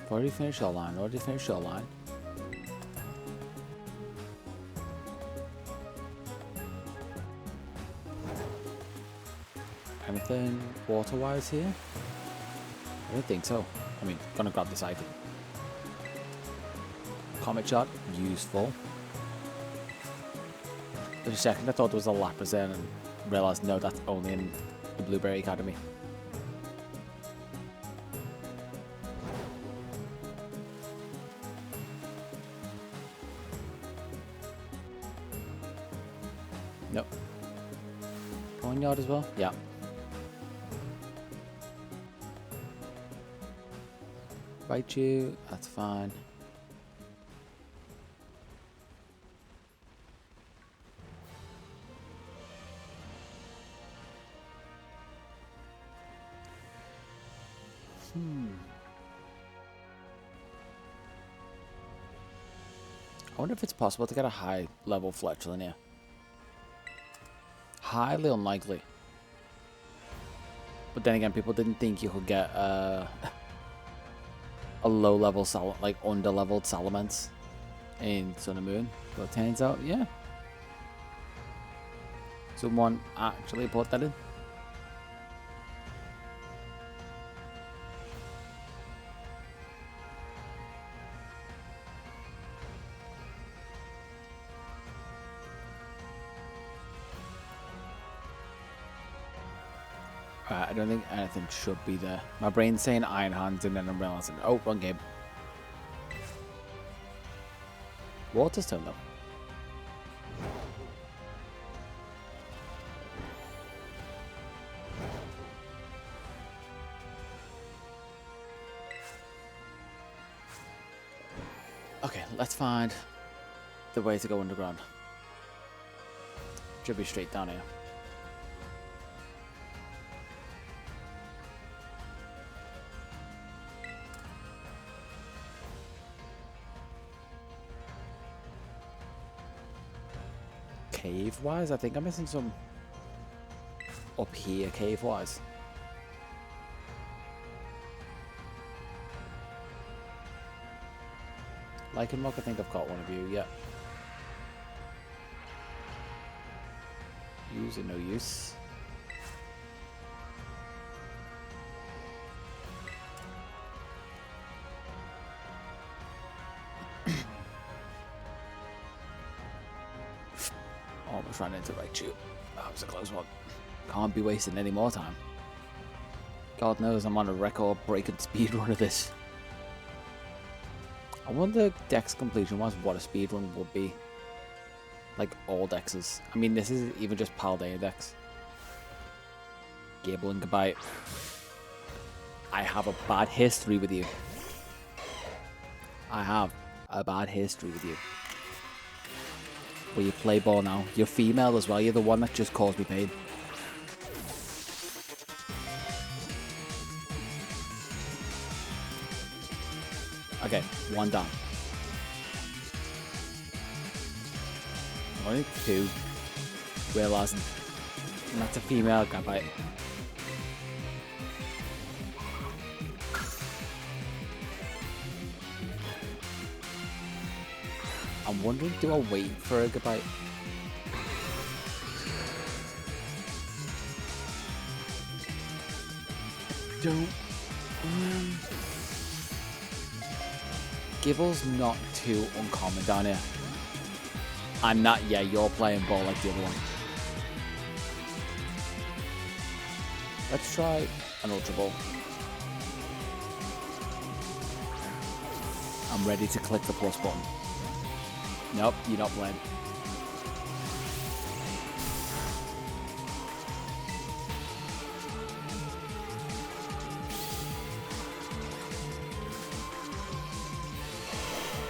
Already finished your line. Already finished your line. Anything water-wise here? I don't think so. I mean, gonna grab this item. Comet shot, useful. For a second I thought there was a Lapras there and realised no, that's only in the Blueberry Academy. Nope. Barnyard as well? Yeah. Bite you, that's fine. I wonder if it's possible to get a high level Fletchling here. Highly unlikely. But then again, people didn't think you could get a low level like under leveled Salamence in Sun and Moon. But it turns out, yeah. Someone actually put that in. I don't think anything should be there. My brain's saying Iron Hands and then I'm realizing, oh, wrong game. Water's turned up. Okay, let's find the way to go underground. Should be straight down here. Cave-wise, I think I'm missing some up here, cave-wise. Lycanroc, I think I've got one of you, yeah. Use or no use. Almost ran into Raichu. That was a close one. Can't be wasting any more time. God knows I'm on a record-breaking speed run of this. I wonder Dex completion-wise what a speed run would be. Like all Dexes. I mean, this isn't even just PALDEA Dex. Gable and goodbye. I have a bad history with you. I have a bad history with you. Well, you play ball now. You're female as well. You're the one that just caused me pain. Okay, one down. Only two. Realizing. And that's a female. Goodbye. I'm wondering, do I wait for a goodbye? Don't. Gibble's not too uncommon down here. I'm not, yeah, you're playing ball like the other one. Let's try an Ultra Ball. I'm ready to click the plus button. Nope, you're not playing.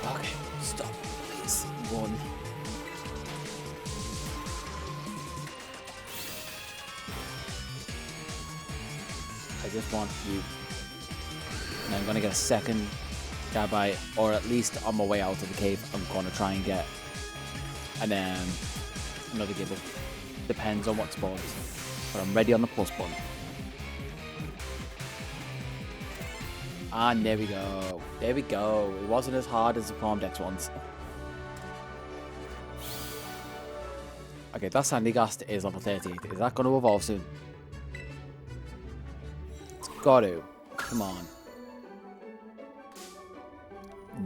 Okay, stop, please. One. I just want you. And I'm gonna get a second Gabite, or at least on my way out of the cave, I'm gonna try and get another Gibble. Depends on what spawns. But I'm ready on the plus button. And there we go. There we go. It wasn't as hard as the PALDEA ones. Okay, that Sandygast is level 38. Is that going to evolve soon? It's got to. Come on.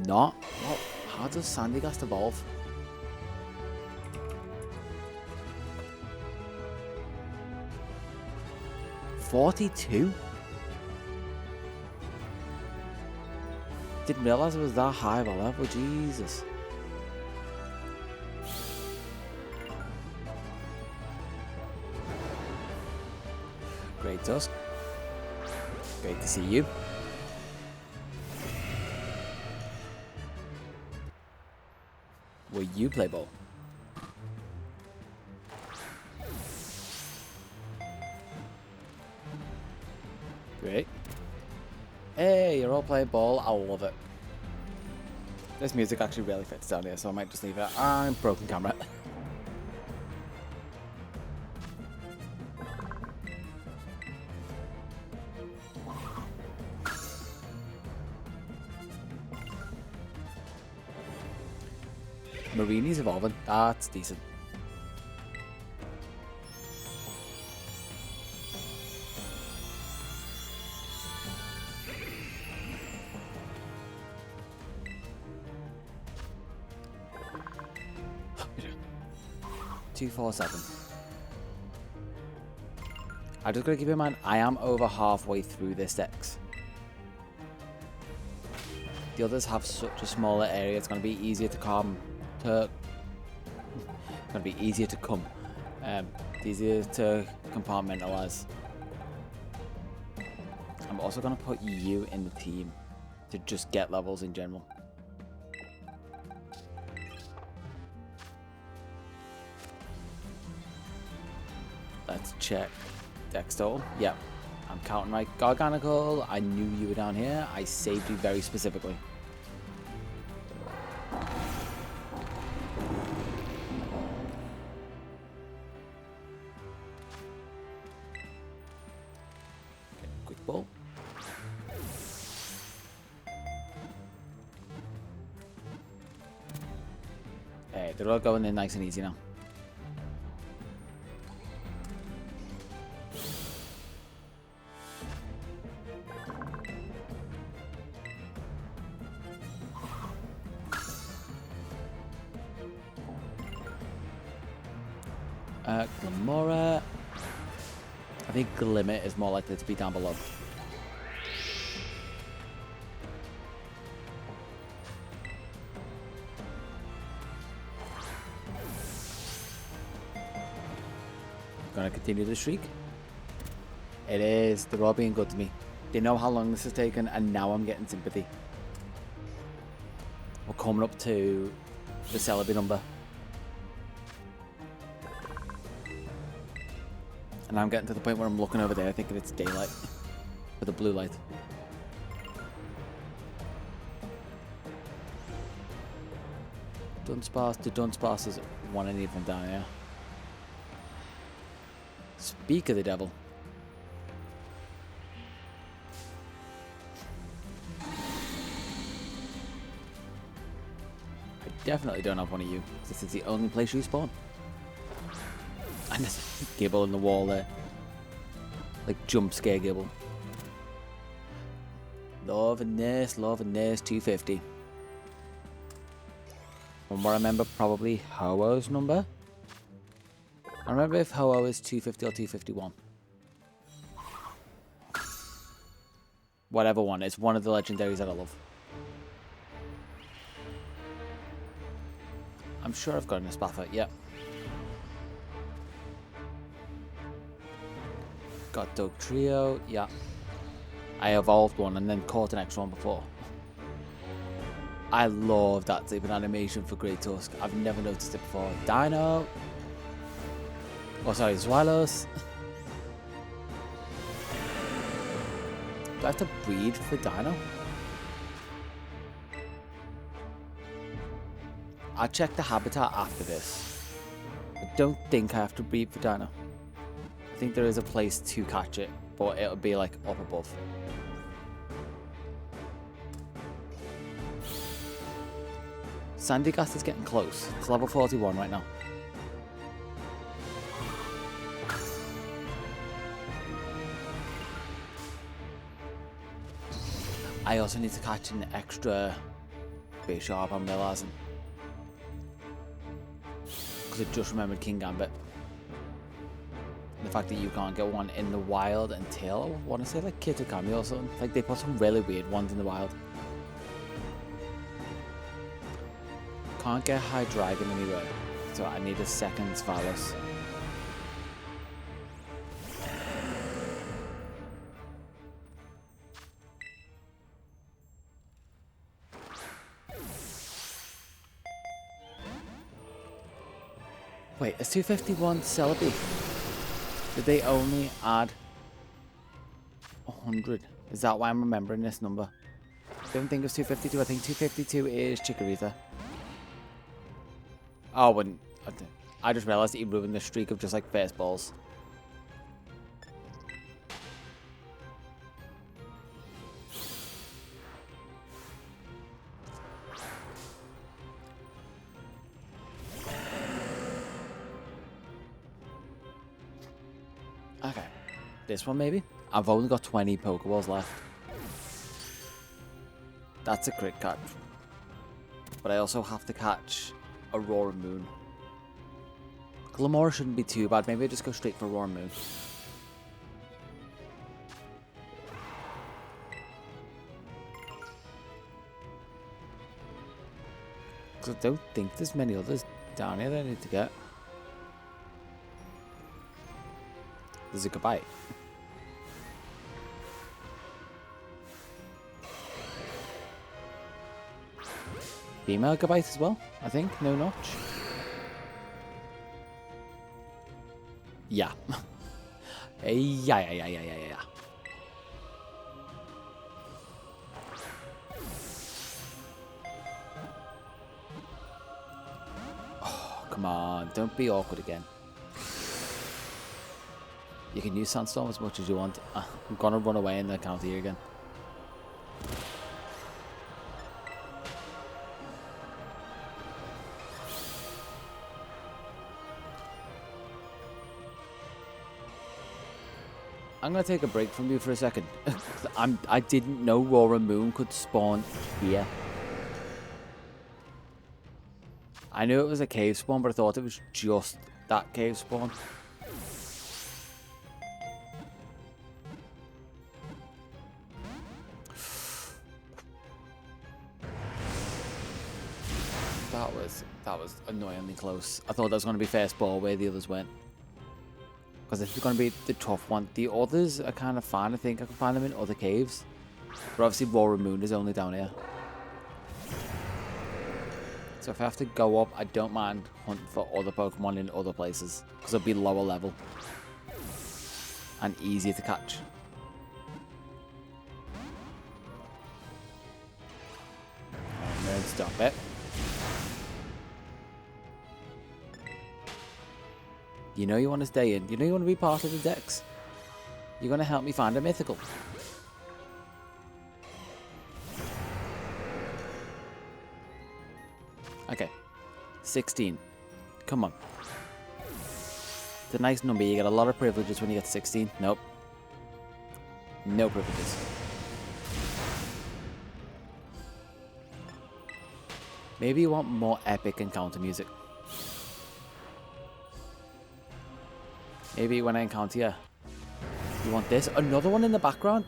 Not? What? How does Sandygast evolve? $42? Didn't realize it was that high of a level. Jesus. Great, Tusk. Great to see you. Will you play ball? Great. Hey, you're all playing ball. I love it. This music actually really fits down here, so I might just leave it. I'm broken camera. Marini's evolving. That's decent. Two, 4, 7. I'm just gonna keep in mind I am over halfway through this DEX. The others have such a smaller area. It's gonna be easier to come. Gonna be easier to come. Easier to compartmentalize. I'm also gonna put you in the team to just get levels in general. Let's check Dex total. Yep, I'm counting right. Garganical, I knew you were down here. I saved you very specifically. Okay, quick ball. Hey, they're all going in nice and easy now. Glamora. I think Glimmer is more likely to be down below. Gonna continue the streak. It is. They're all being good to me. They know how long this has taken, and now I'm getting sympathy. We're coming up to the Celebi number. And I'm getting to the point where I'm looking over there thinking it's daylight with the blue light. Dunsparce to Dunsparce is one I need from down here. Speak of the devil. I definitely don't have one of you. This is the only place you spawn. And there's a Gibble in the wall there. Like jump scare Gibble. Loving this, 250. From what I remember, probably Ho-Oh's number. I remember if Ho-Oh is 250 or 251. Whatever one, it's one of the legendaries that I love. I'm sure I've got an Espatha, yep. Got Dog Trio, yeah. I evolved one and then caught an extra one before. I love that type of animation for Great Tusk. I've never noticed it before. Dino. Oh, sorry, Zwillos. I have to breed for Dino? I'll check the habitat after this. I don't think I have to breed for Dino. I think there is a place to catch it, but it'll be like up above. Sandygast is getting close. It's level 41 right now. I also need to catch an extra Bishop on Millazin. Because I just remembered King Gambit. The fact that you can't get one in the wild until, I want to say like Kitikami or something. Like they put some really weird ones in the wild. Can't get High Dragon anywhere, so I need a second Valos. Wait, is 251 Celebi? Did they only add 100? Is that why I'm remembering this number? I don't think it's 252. I think 252 is Chikorita. Oh, I just realised that he ruined the streak of just like first balls. Okay, this one maybe? I've only got 20 Pokeballs left. That's a crit catch. But I also have to catch Aurora Moon. Glamora shouldn't be too bad. Maybe I just go straight for Aurora Moon. Because I don't think there's many others down here that I need to get. There's a Gabite. Female Gabite as well, I think. No notch. Yeah. Yeah. Oh, come on. Don't be awkward again. You can use Sandstorm as much as you want. I'm gonna run away in the counter here again. I'm gonna take a break from you for a second. I didn't know Aurora Moon could spawn here. I knew it was a cave spawn, but I thought it was just that cave spawn. That was annoyingly close. I thought that was going to be first ball where the others went. Because this is going to be the tough one. The others are kind of fine. I think I can find them in other caves. But obviously Aurora Moon is only down here. So if I have to go up, I don't mind hunting for other Pokemon in other places. Because it'll be lower level. And easier to catch. And then stop it. You know you want to stay in. You know you want to be part of the DEX. You're going to help me find a mythical. Okay. 16. Come on. It's a nice number. You get a lot of privileges when you get 16. Nope. No privileges. Maybe you want more epic encounter music. Maybe when I encounter you, you want this. Another one in the background.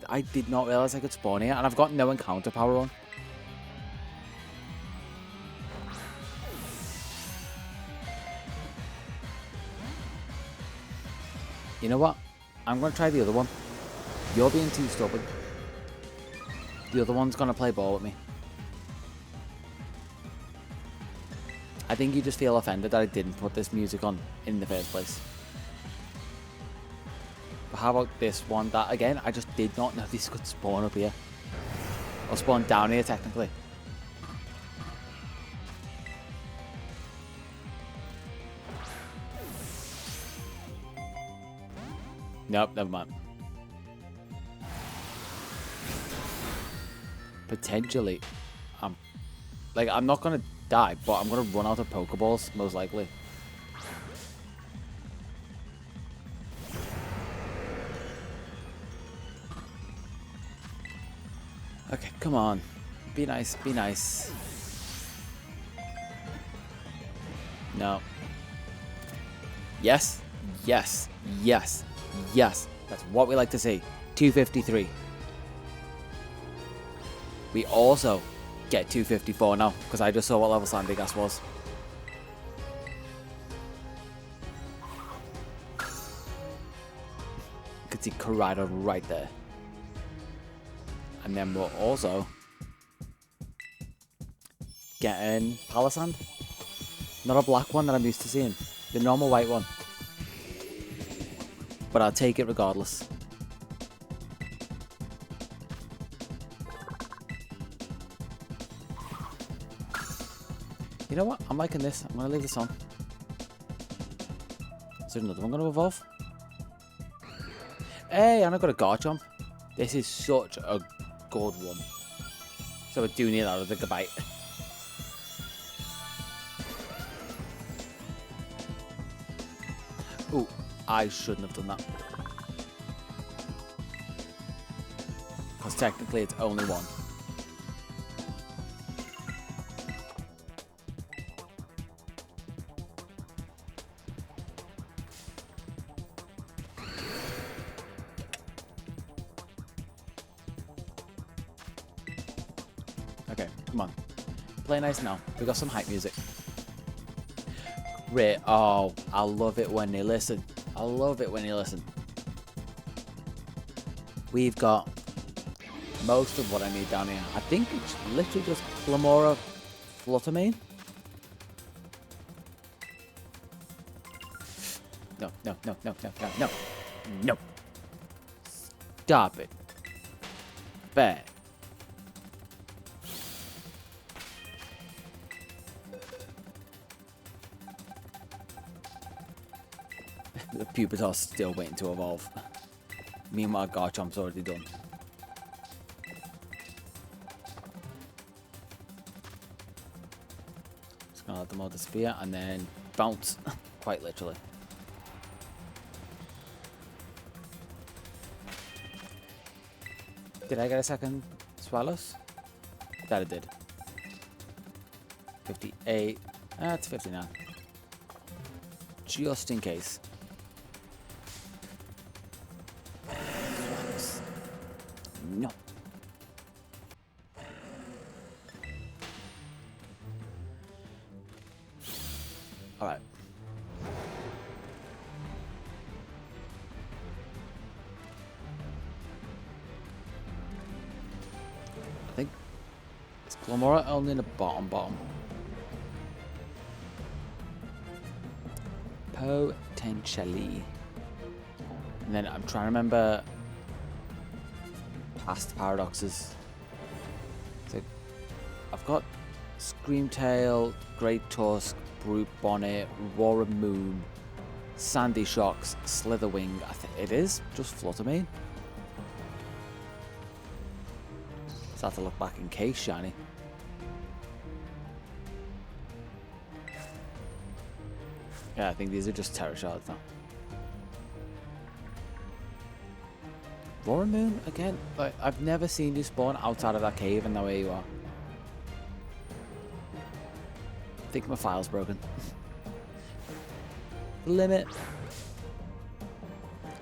I did not realize I could spawn here, and I've got no encounter power on. You know what? I'm going to try the other one. You're being too stubborn. The other one's going to play ball with me. I think you just feel offended that I didn't put this music on in the first place. how about this one that, again, I just did not know this could spawn up here. Or spawn down here, technically. Nope, never mind. Potentially, I'm not gonna die, but I'm gonna run out of Pokeballs, most likely. Okay, come on. Be nice, be nice. No. Yes, yes, yes, yes. That's what we like to see. 253. We also get 254 now, because I just saw what level Sandigas was. You could see Corrado right there. And then we're also getting Palisand. Not a black one that I'm used to seeing. The normal white one. But I'll take it regardless. You know what? I'm liking this. I'm going to leave this on. Is there another one going to evolve? Hey, and I got a Garchomp. This is such a good one. So I do need that with a Gabite. Ooh, I shouldn't have done that. Because technically it's only one. Okay, come on. Play nice now. We got some hype music. Great. Oh, I love it when they listen. I love it when they listen. We've got most of what I need down here. I think it's literally just Glamora Fluttermane. No, no, no, no, no, no, no. No. Stop it. Bad. The Pupitar's still waiting to evolve. Meanwhile, Garchomp's already done. Just gonna let them all disappear and then bounce. Quite literally. Did I get a second Swallows? That I did. 58. That's 59. Just in case. No. All right. I think it's Glamora only in the bottom. Potentially. And then I'm trying to remember past paradoxes. So I've got Screamtail, Great Tusk, Brute Bonnet, Roar of Moon, Sandy Shocks, Slitherwing. I think it is just Fluttermane. Just have to look back in case shiny. Yeah, I think these are just Terra Shards now. Roar of Moon again. Like, I've never seen you spawn outside of that cave, and now here you are. I think my file's broken. Limit.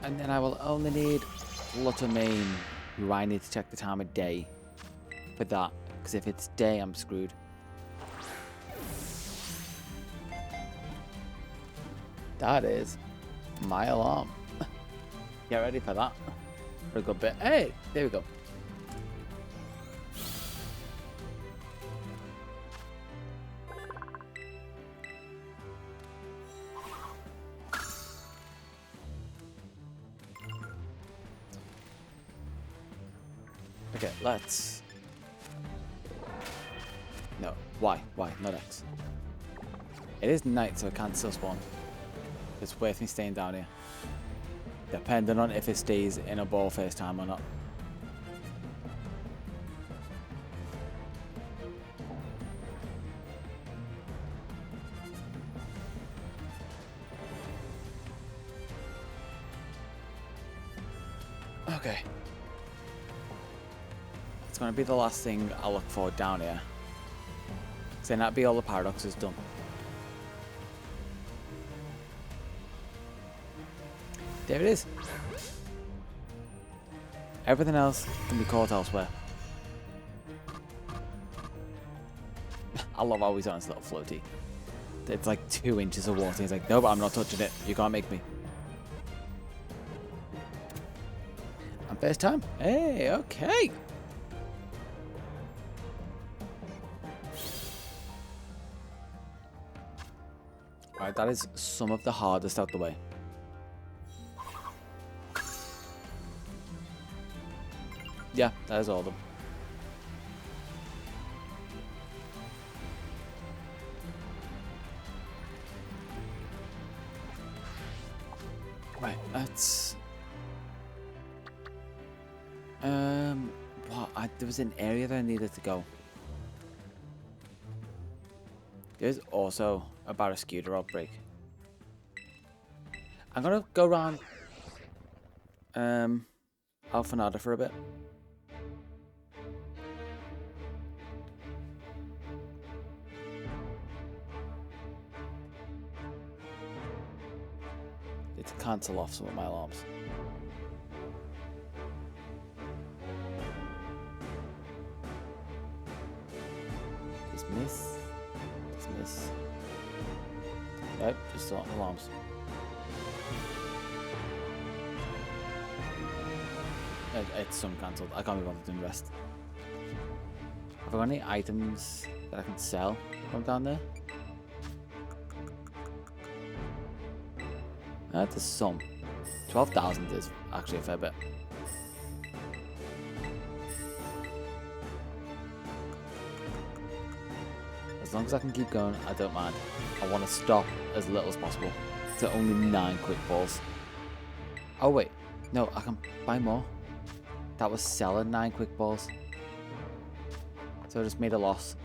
And then I will only need Fluttermane, who I need to check the time of day for that. Because if it's day, I'm screwed. That is my alarm. Get ready for that. For a good bit. Hey, there we go. Okay, let's... No, Y, not X. It is night, so it can't still spawn. It's worth me staying down here. Depending on if it stays in a ball first time or not. Okay. It's going to be the last thing I look for down here. So then that'd be all the paradoxes done. There it is. Everything else can be caught elsewhere. I love how he's on his little floaty. It's like 2 inches of water. He's like, no, but I'm not touching it. You can't make me. And first time. Hey, okay. Alright, that is some of the hardest out the way. Yeah, that is all of them. Right, let's... there was an area that I needed to go. There's also a Barracuda outbreak. I'm gonna go around Alfanada for a bit. Need to cancel off some of my alarms. Dismiss. Dismiss. Nope, just still on alarms. It's some cancelled. I can't be bothered doing the rest. Have I got any items that I can sell from down there? There's some. 12,000 is actually a fair bit. As long as I can keep going, I don't mind. I want to stop as little as possible. To only 9 quick balls. Oh wait, no, I can buy more. That was selling 9 quick balls. So I just made a loss.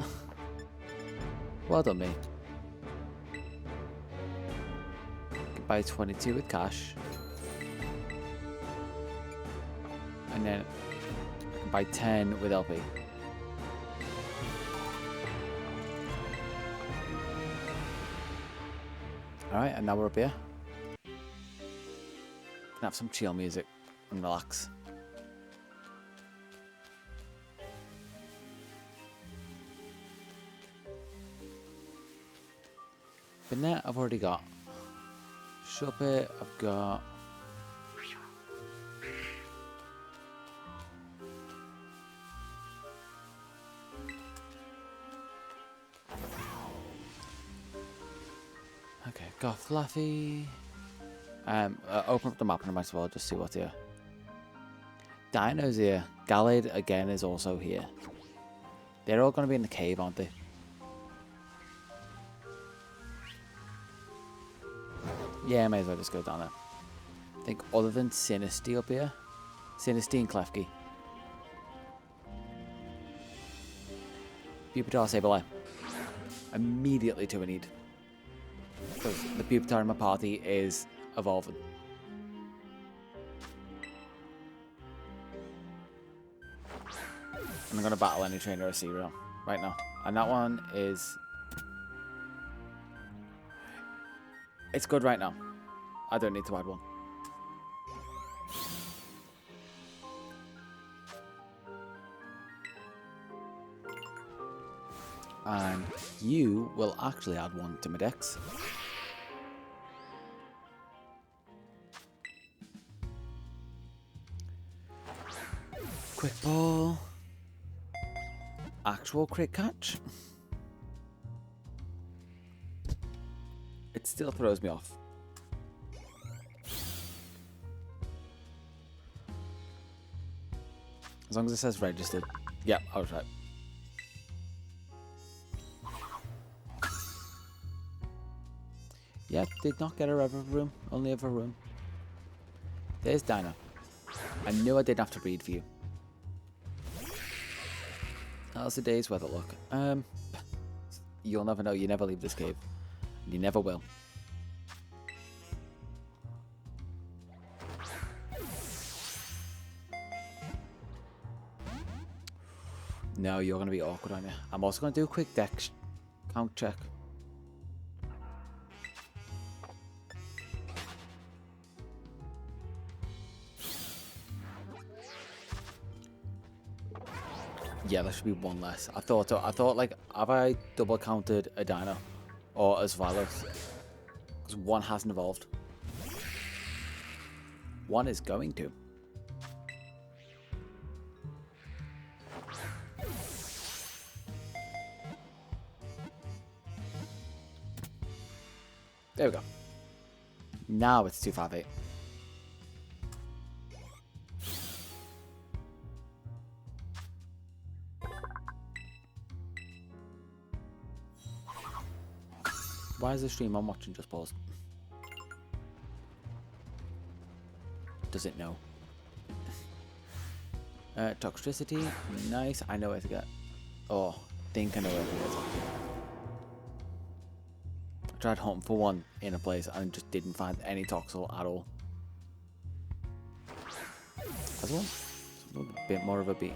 Well done, me. Can buy 22 with cash. And then I can buy 10 with LP. Alright, and now we're up here. Can have some chill music and relax. Net I've already got. Shop it, I've got. Okay, got Fluffy. Open up the map and I might as well just see what's here. Dino's here. Gallade again is also here. They're all going to be in the cave, aren't they? Yeah, I may as well just go down there. I think other than Sinisty up here. Sinisty and Klefki. Pupitar, Sableye. Immediately to a need. Because the Pupitar in my party is evolving. And I'm going to battle any trainer I see right now. And that one is... It's good right now. I don't need to add one. And you will actually add one to my DEX. Quick ball. Actual crit catch. It still throws me off. As long as it says registered. Yep, I was right. Yep, did not get a river room, only a room. There's Dinah. I knew I didn't have to read for you. How's the day's weather look? You'll never know, you never leave this cave. You never will. No, you're going to be awkward, aren't you? I'm also going to do a quick DEX count check. Yeah, there should be one less. I thought like, have I double counted a dino? Or as Violet? Because one hasn't evolved. One is going to. There we go. Now it's 258. Why is the stream I'm watching just paused? Does it know? Toxicity, nice. I know where to get. Oh, think I know where to get. I tried hunting for one in a place and just didn't find any Toxel at all. That's one. It's a bit more of a beat.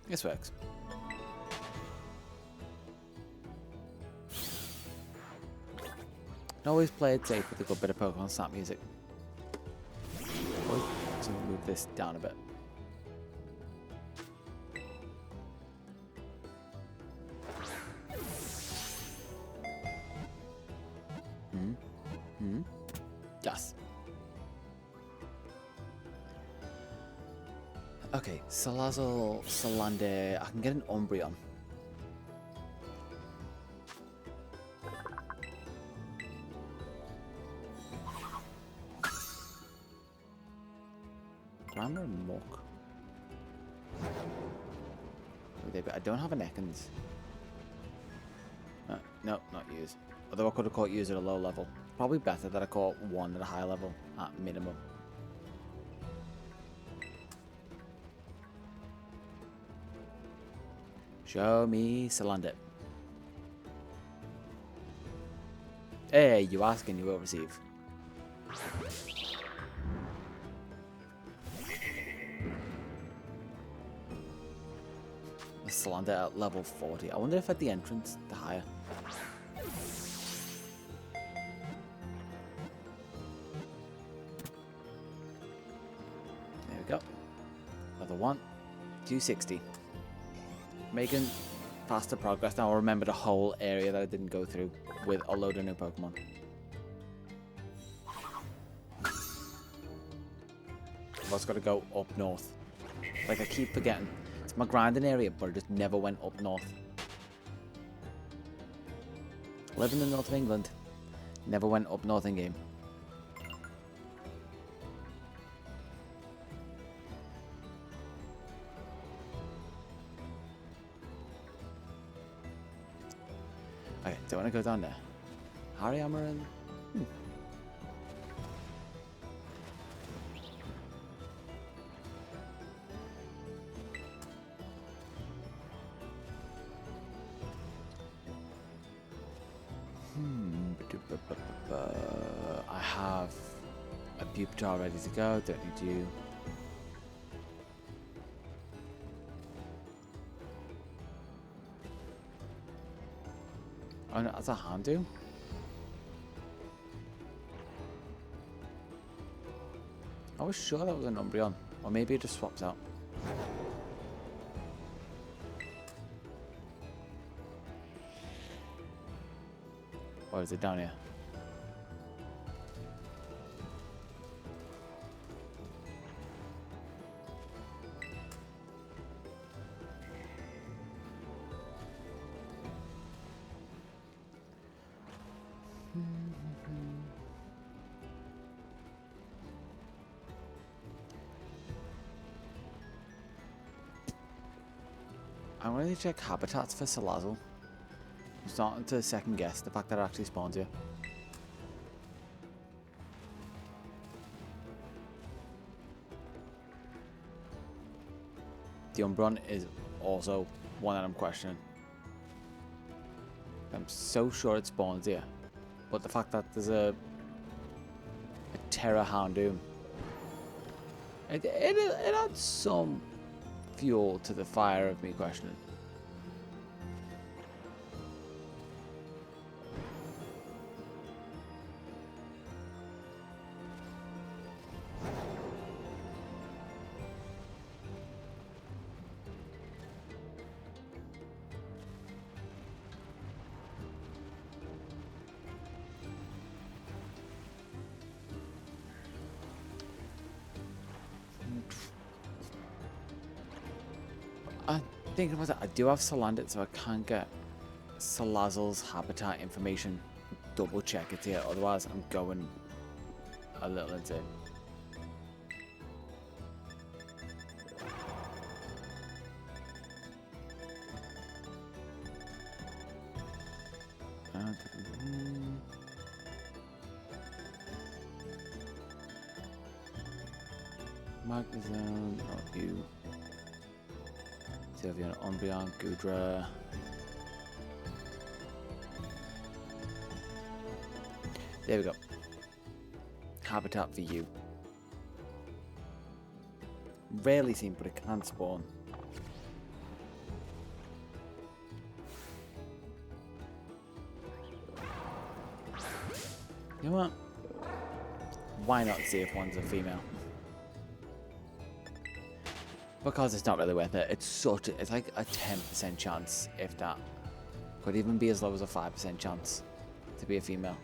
This works. Always play it safe with a good bit of Pokemon Snap music. Let's move this down a bit. Yes. Okay, Salazzle, Salander. I can get an Umbreon. Grammar and Mork. I don't have an Ekans. No, not use. Although I could have caught use at a low level. Probably better that I caught one at a high level at minimum. Show me Salander. Hey, you ask and you will receive. Salander at level 40. I wonder if at the entrance, the higher. There we go. Another one. 260. Making faster progress now. I remember the whole area that I didn't go through with a load of new Pokemon. I've also got to go up north. Like I keep forgetting. It's my grinding area, but I just never went up north. Live in the north of England. Never went up north in game. Okay, do I want to go down there? Hariyama and... I have a Pupitar ready to go, don't need you. Oh no, that's a Houndoom? I was sure that was an Umbreon, or maybe it just swaps out. Or is it down here? I'm going to check habitats for Salazzle. I'm starting to second guess the fact that it actually spawns here. The Umbreon is also one that I'm questioning. I'm so sure it spawns here, but the fact that there's a Terra Houndoom, it adds some fuel to the fire of me questioning. I'm thinking about it. I do have Salandit, so I can't get Salazzle's habitat information. Double check it here, otherwise I'm going a little insane. Magnezone, not you. Sylveon, Umbreon, Goodra. There we go. Habitat for you. Rarely seen, but it can spawn. You know what? Why not see if one's a female? Because it's not really worth it. It's like a 10% chance, if that. Could even be as low as a 5% chance to be a female.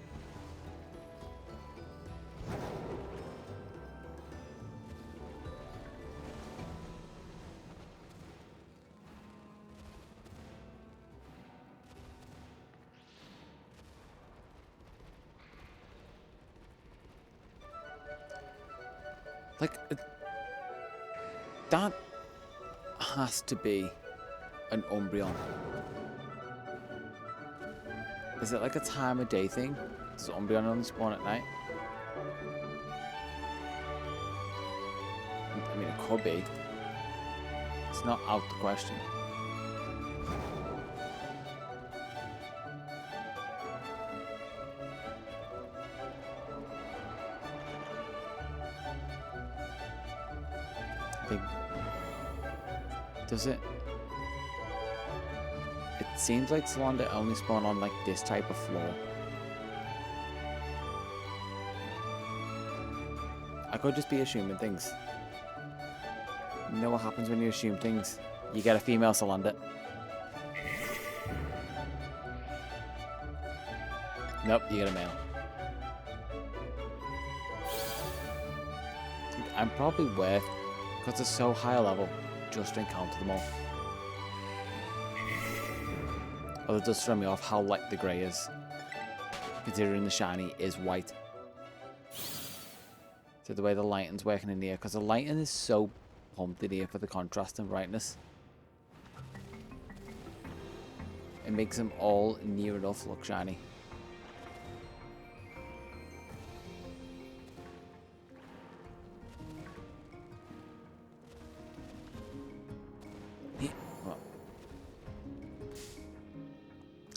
Like, that has to be an Umbreon. Is it like a time of day thing? Does Umbreon only spawn at night? I mean, it could be. It's not out the question. I think... Does it? It seems like Salandit only spawn on like this type of floor. I could just be assuming things. You know what happens when you assume things? You get a female Salandit. Nope, you get a male. I'm probably worth, because it's so high a level, just to encounter them all. Although it does throw me off how light the grey is, considering the shiny is white. So the way the lighting's working in here, because the lighting is so pumped in here for the contrast and brightness. It makes them all near enough look shiny.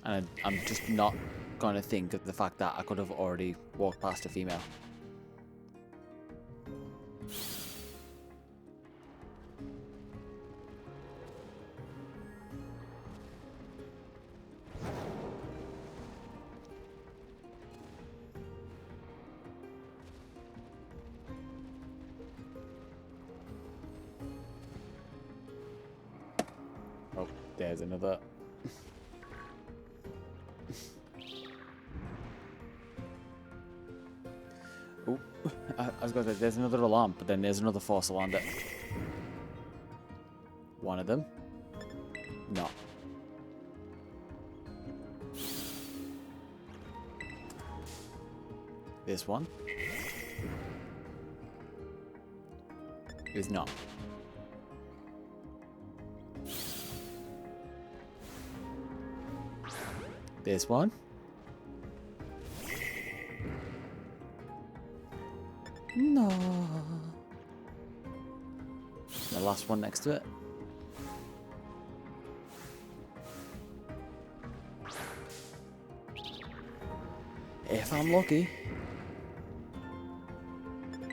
And I'm just not going to think of the fact that I could have already walked past a female. Oh, there's another. Oh, I was going to say, there's another alarm, but then there's another force alarm. One of them? No. This one? Is not. This one. No. The last one next to it. If I'm lucky.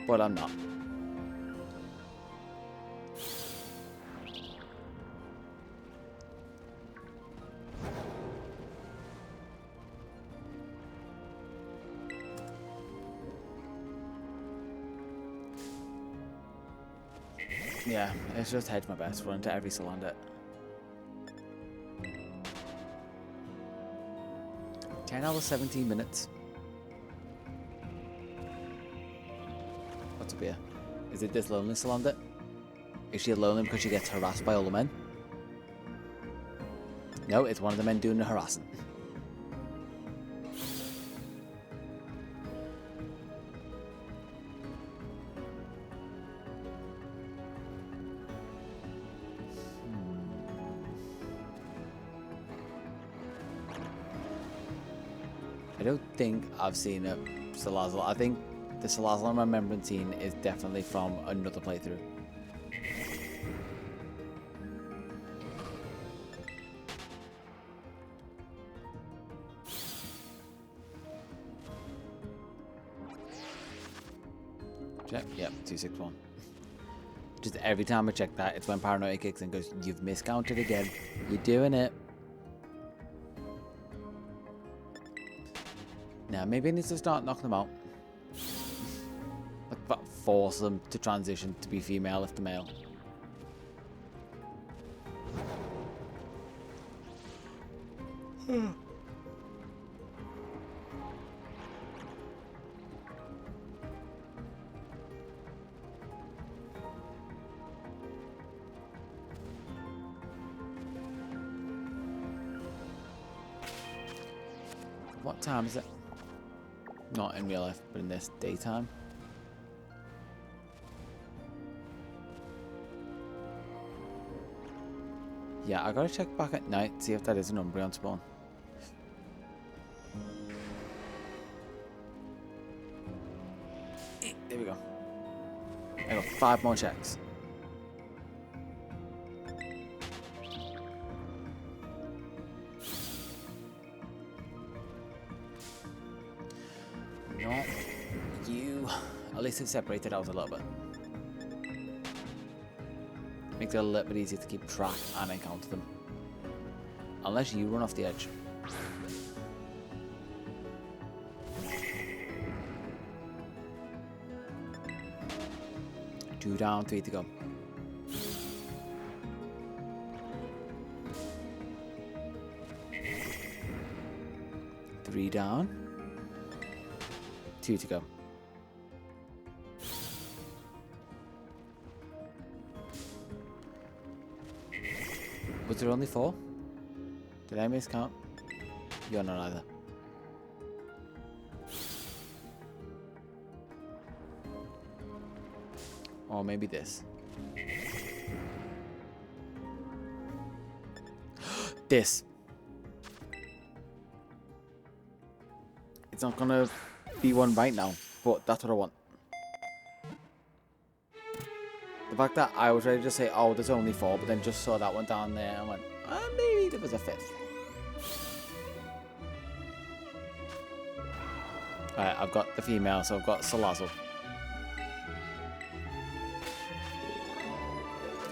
But I'm not. Yeah, it's just hedge my bets, run into every cylinder. 10 hours, 17 minutes. What's up here? Is it this lonely cylinder? Is she lonely because she gets harassed by all the men? No, it's one of the men doing the harassing. I don't think I've seen a Salazzle. I think the Salazzle I'm remembering seeing is definitely from another playthrough. Check. Yep, 261. Just every time I check that, it's when paranoia kicks in and goes, "You've miscounted again. You're doing it." Now, maybe I need to start knocking them out. Like, force them to transition to be female if they're male. What time is it? Not in real life, but in this daytime. Yeah, I gotta check back at night, see if that is an Umbreon spawn. There we go. I got 5 more checks. Not you. At least it's separated out a little bit. Makes it a little bit easier to keep track and encounter them. Unless you run off the edge. Two down, 3 to go. Three down. 2 to go. Was there only 4? Did I miscount? You're not either. Or maybe this. This. It's not gonna be one right now, but that's what I want. The fact that I was ready to say, oh, there's only 4, but then just saw that one down there and went, maybe there was a 5th. Alright, I've got the female, so I've got Salazzle.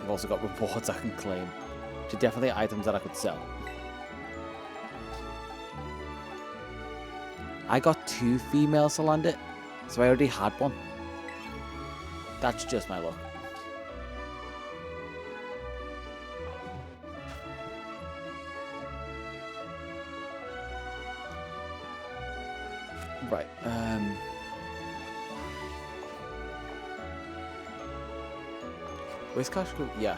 I've also got rewards I can claim, which are definitely items that I could sell. I got 2 female Salandit, so I already had one. That's just my luck. Right, Whiskash? Yeah.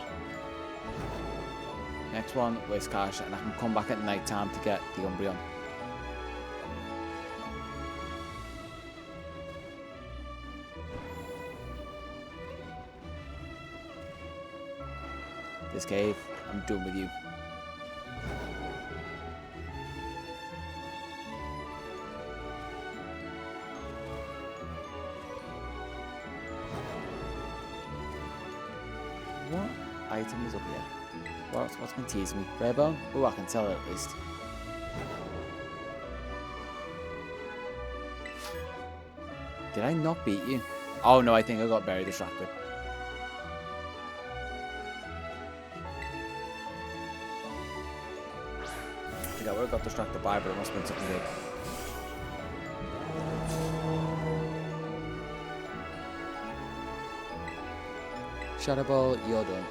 Next one, Whiskash, and I can come back at night time to get the Umbreon. This cave, I'm done with you. item is up here? What's been teasing me? Rare bone? Oh, I can sell it at least. Did I not beat you? Oh no, I think I got very distracted. I forgot what I got distracted by, but it must have been something big. Shadow Ball, you're done.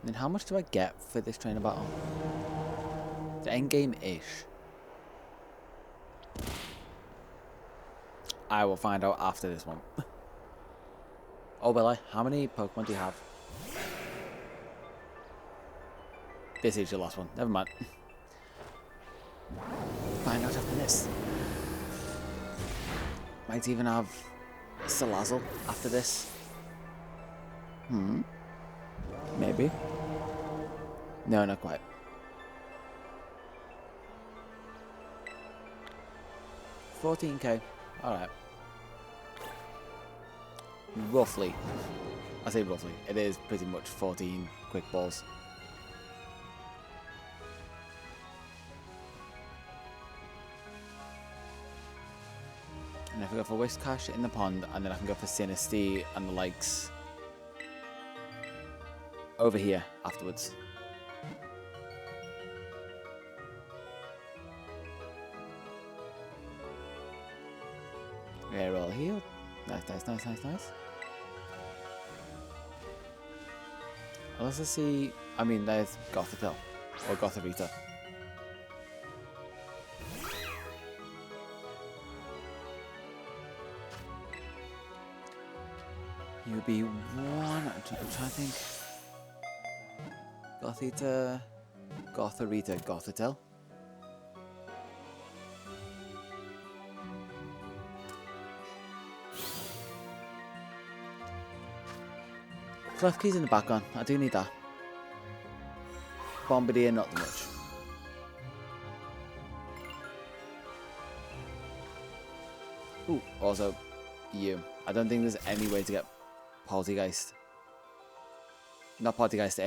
Then how much do I get for this trainer battle? The end game-ish. I will find out after this one. Oh, will I? How many Pokemon do you have? This is your last one. Never mind. Find out after this. Might even have Salazzle after this. Maybe. No, not quite. $14k. Alright. Roughly. I say roughly. It is pretty much 14 quick balls. And if I go for Whiscash in the pond, and then I can go for Sinistea and the likes over here afterwards. Yeah, roll heal. Nice. Let's just see. I mean, there's Gothitelle or Gothorita. You'd be one. I'm trying to think. Gothita, Gothorita, Gothitelle. Klefki's in the background. I do need that. Bombardier, not too much. Ooh, also, you. I don't think there's any way to get Poltergeist. Not Poltergeist,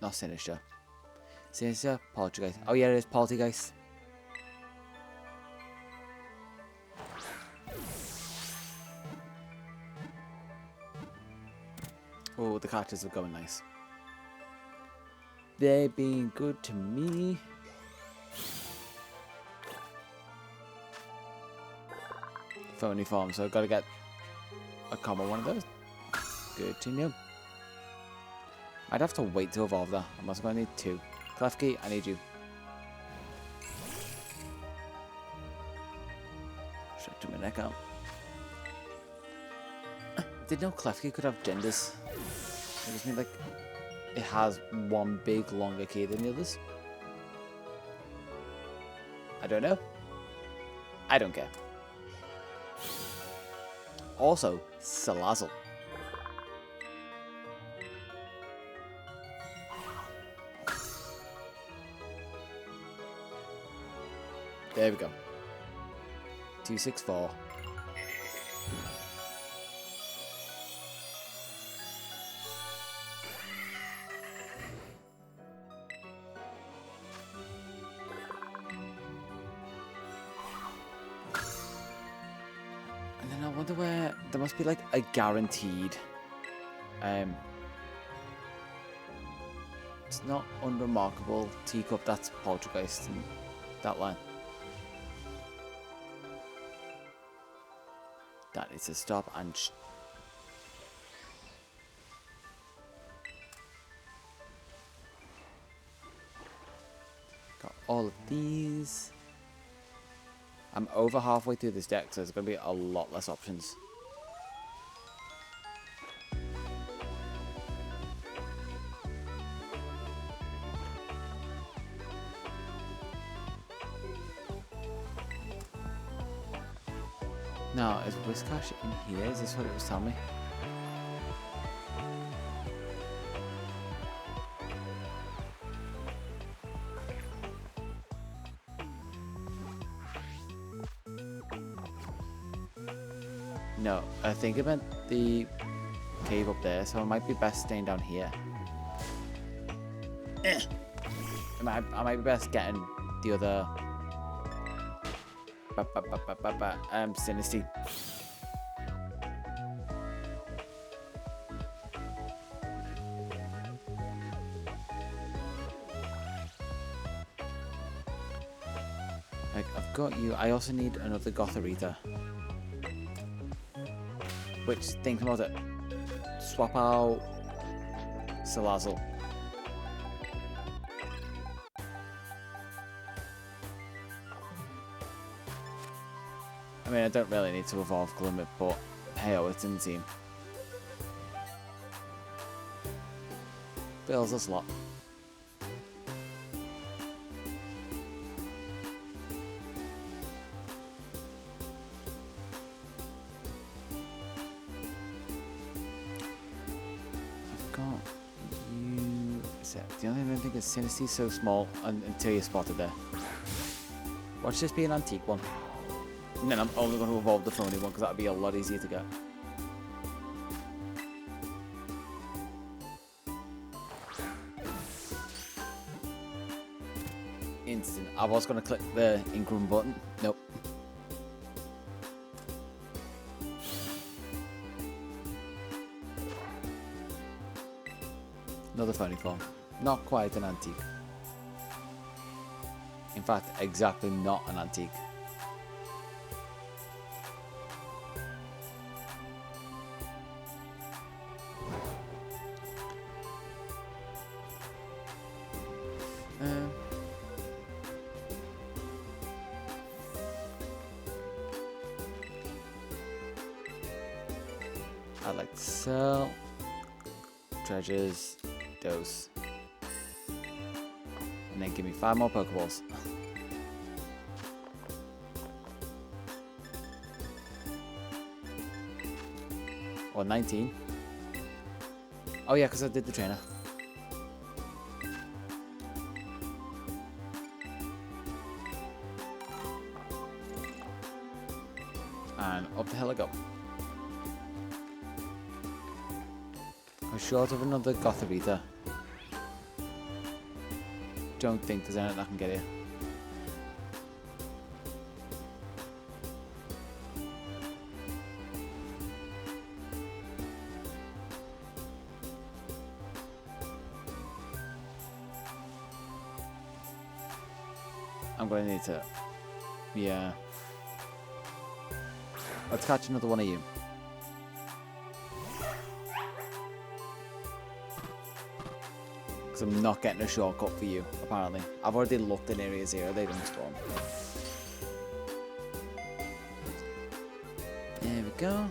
not Sinister. Sinister, Poltergeist. Oh yeah, it is Poltergeist. Oh, the catches are going nice. They've been good to me. Phony form, so I've got to get a common one of those. Good to know. I'd have to wait to evolve that. I'm also going to need two. Klefki, I need you. Stretch my neck out. Did know Klefki could have genders. I just mean like it has one big longer key than the others. I don't know. I don't care. Also, Salazzle. There we go. 264. And then I wonder where there must be like a guaranteed. It's not unremarkable teacup. That's Poltergeist in that line. That needs to stop and got all of these. I'm over halfway through this deck, so there's going to be a lot less options. Now, is Whiscash in here? Is this what it was telling me? No, I think it meant the cave up there, so it might be best staying down here. I might be best getting the other Sinisty. Like, I've got you. I also need another Gotharita. Which, think about it. Swap out Salazzle. I mean, I don't really need to evolve Glimmer, but hey, oh, it's in the team. Bills a slot. I've got you. The only thing I think is Sinisty's so small until you spotted there. Watch this be an antique one. And then I'm only going to evolve the phony one because that would be a lot easier to get. Instant. I was going to click the Ingram button. Nope. Another phony form. Not quite an antique. In fact, exactly not an antique. I'd like to sell treasures, dose, and then give me 5 more Pokeballs. Or 19. Oh yeah, because I did the trainer. And up the hill I go. I'm short of another Gotharita. Don't think there's anything I can get here. I'm going to need to... Yeah. Let's catch another one of you. Because I'm not getting a shortcut for you, apparently. I've already looked in areas here, they don't spawn. There we go.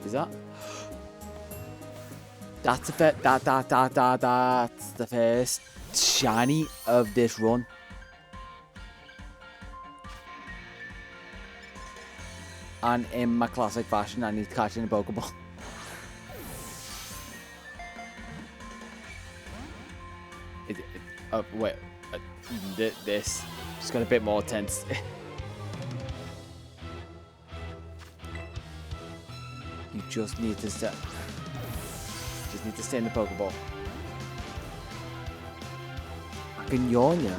Is that? That's the first shiny of this run. And in my classic fashion, I need to catch in a Pokeball. Wait, this just got a bit more tense. You just need to stay. Just need to stay in the Pokeball. I can yawn you.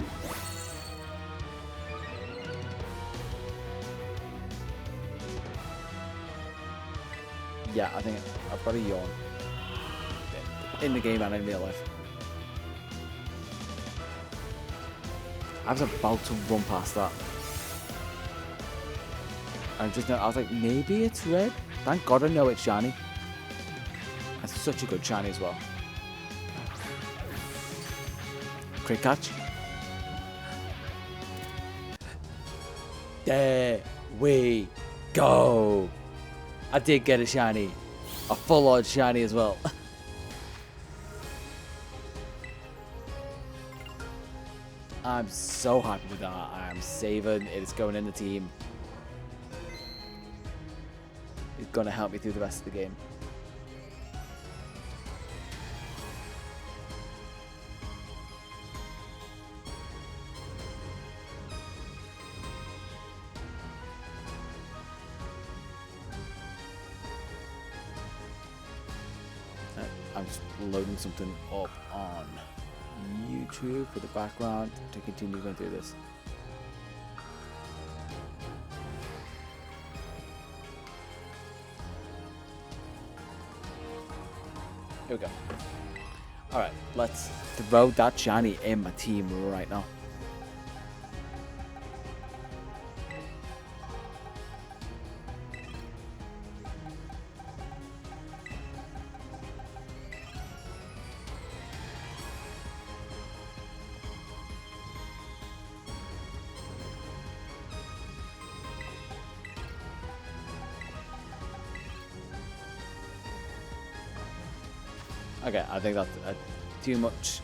Yeah, I think I've got a yawn. In the game and in real life. I was about to run past that. I was like, maybe it's red? Thank God I know it's shiny. That's such a good shiny as well. Crit catch. There we go. I did get a shiny. A full on shiny as well. I'm so happy with that. I'm saving. It is going in the team. It's going to help me through the rest of the game. I'm just loading something up on YouTube for the background to continue going through this. Here we go. Alright, let's throw that shiny in my team right now. Okay, I think that's too much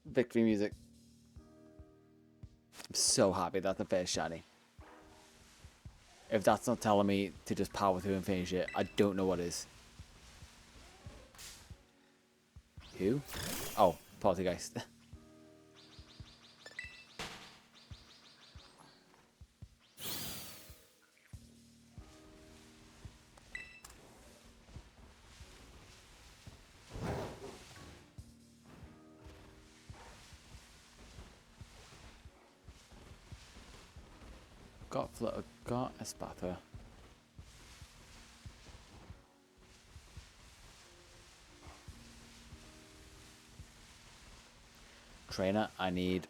victory music. I'm so happy that's the first shiny. If that's not telling me to just power through and finish it, I don't know what is. Who? Oh, PaLDEA. Got Flutter, got a spatter. Trainer, I need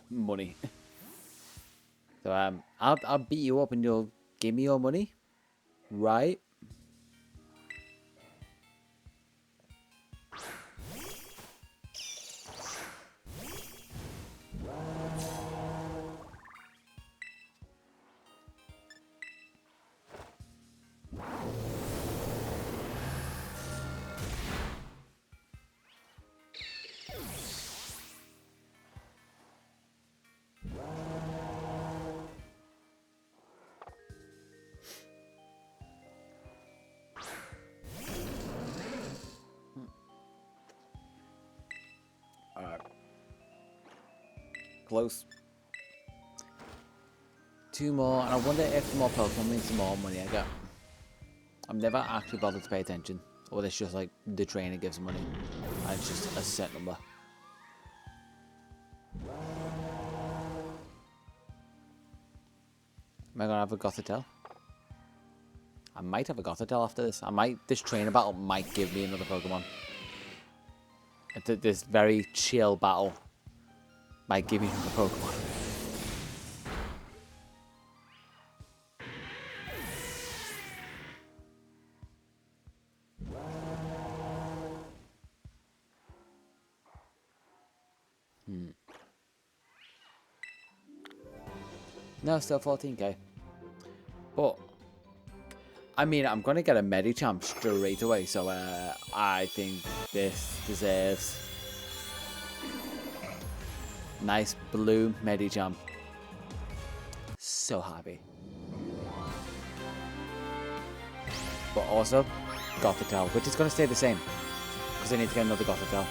money. So I'll beat you up and you'll give me your money, right? Alright. Close. Two more, and I wonder if more Pokemon means more money I get. I've never actually bothered to pay attention. Or it's just like the trainer gives money. And it's just a set number. Am I gonna have a Gothitelle? I might have a Gothitelle after this. This trainer battle might give me another Pokemon. This very chill battle might give me another Pokemon. No, still 14k. But I mean, I'm gonna get a Medicham straight away, so I think this deserves nice blue Medicham. So happy. But also Gothitelle, which is gonna stay the same because I need to get another Gothitelle.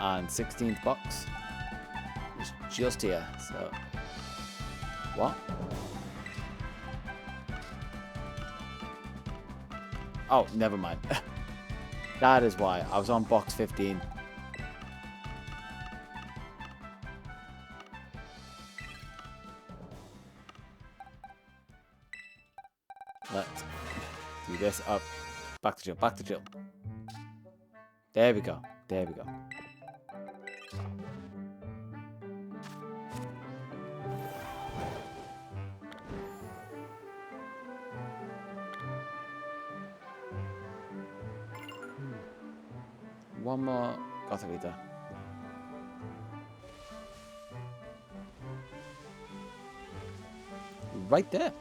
And 16th box is just here, so what? Oh, never mind. That is why I was on box 15. Let's do this up. Back to chill, back to chill. There we go, there we go. One more Gothorita. Right there.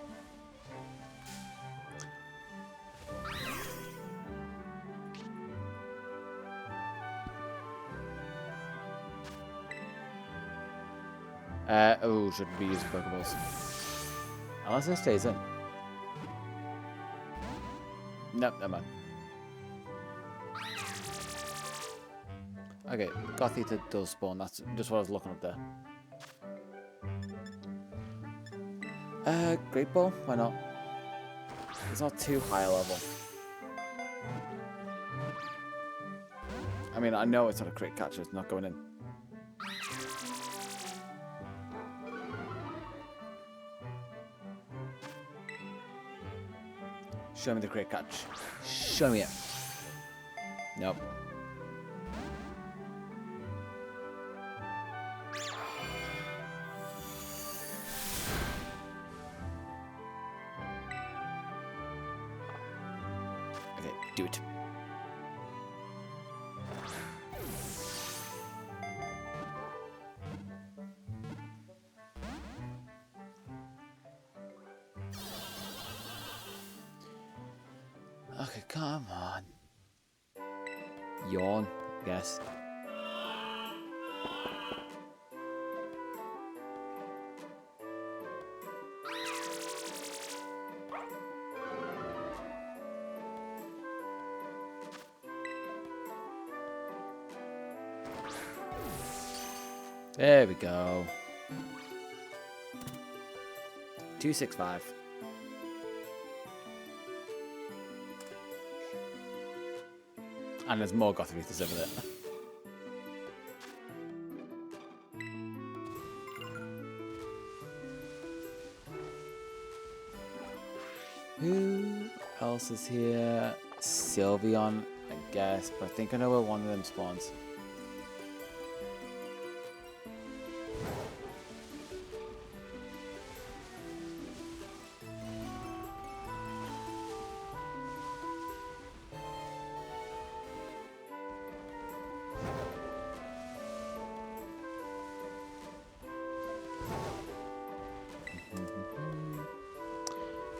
Oh, shouldn't be using Pokeballs. Unless it stays in. Nope, never mind. Okay, Gothita does spawn. That's just what I was looking up there. Great Ball? Why not? It's not too high level. I mean, I know it's not a crit catcher. It's not going in. Show me the crit catch. Show me it. Nope. Okay, do it. Okay, come on. Yawn, I guess. There we go. 265. And there's more Gothoritas over there. Who else is here? Sylveon, I guess, but I think I know where one of them spawns.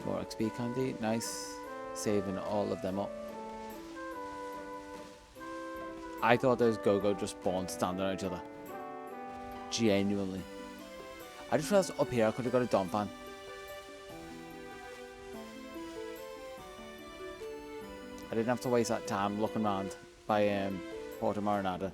More XP candy, nice. Saving all of them up. I thought those Go-Go just spawned standing on each other. Genuinely. I just realized up here I could have got a Donphan. I didn't have to waste that time looking around by Porto Marinada.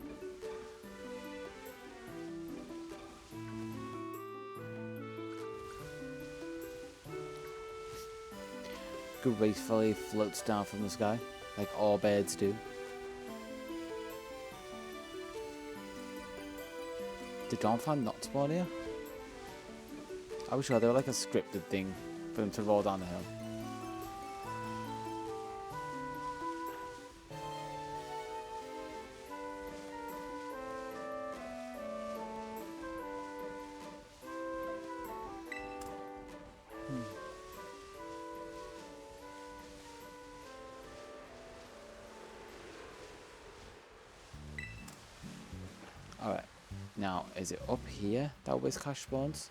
Gracefully floats down from the sky, like all birds do. Did Donphan not spawn here? I was sure they were like a scripted thing for them to roll down the hill. Alright, now is it up here that Whiscash spawns?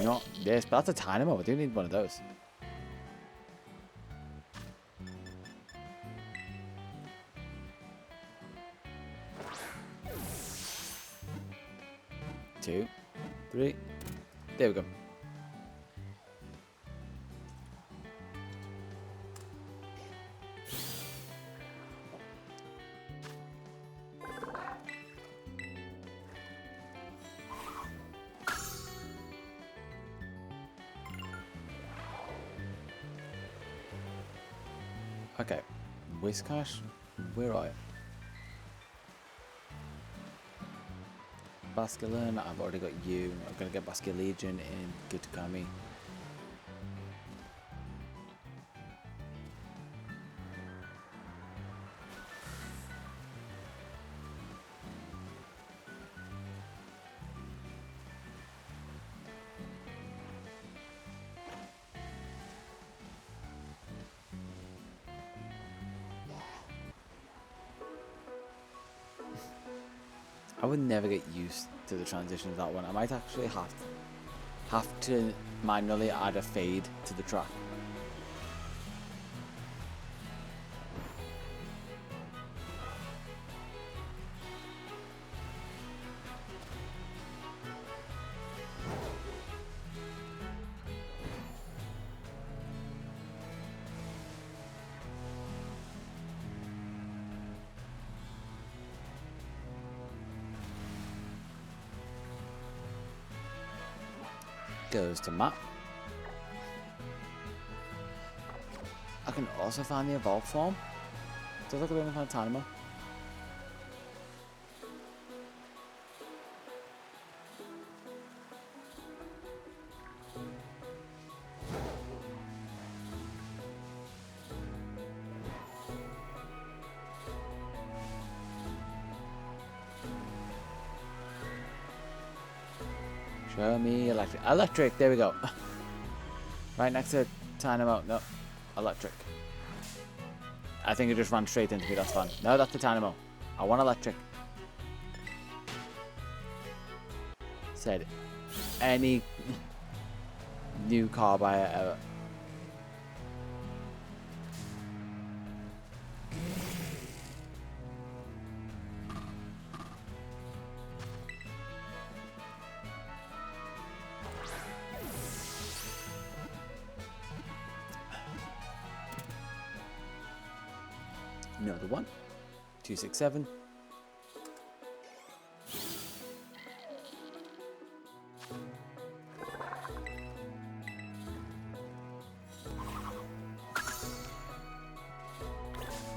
Not this, but that's a Dynamo. I do need one of those. Two, three, there we go. Okay, Whiscash, where are you? Basculin, I've already got you. I'm gonna get Basculegion in Kitikami. I would never get used to the transition of that one. I might actually have to manually add a fade to the track. Goes to map. I can also find the evolved form. Does look a bit of a Tanimo. Show me electric. Electric, there we go. Right next to Tynamo. No, electric. I think it just ran straight into me, that's fine. No, that's the Tynamo. I want electric. Said any new car buyer ever. Another one. 267.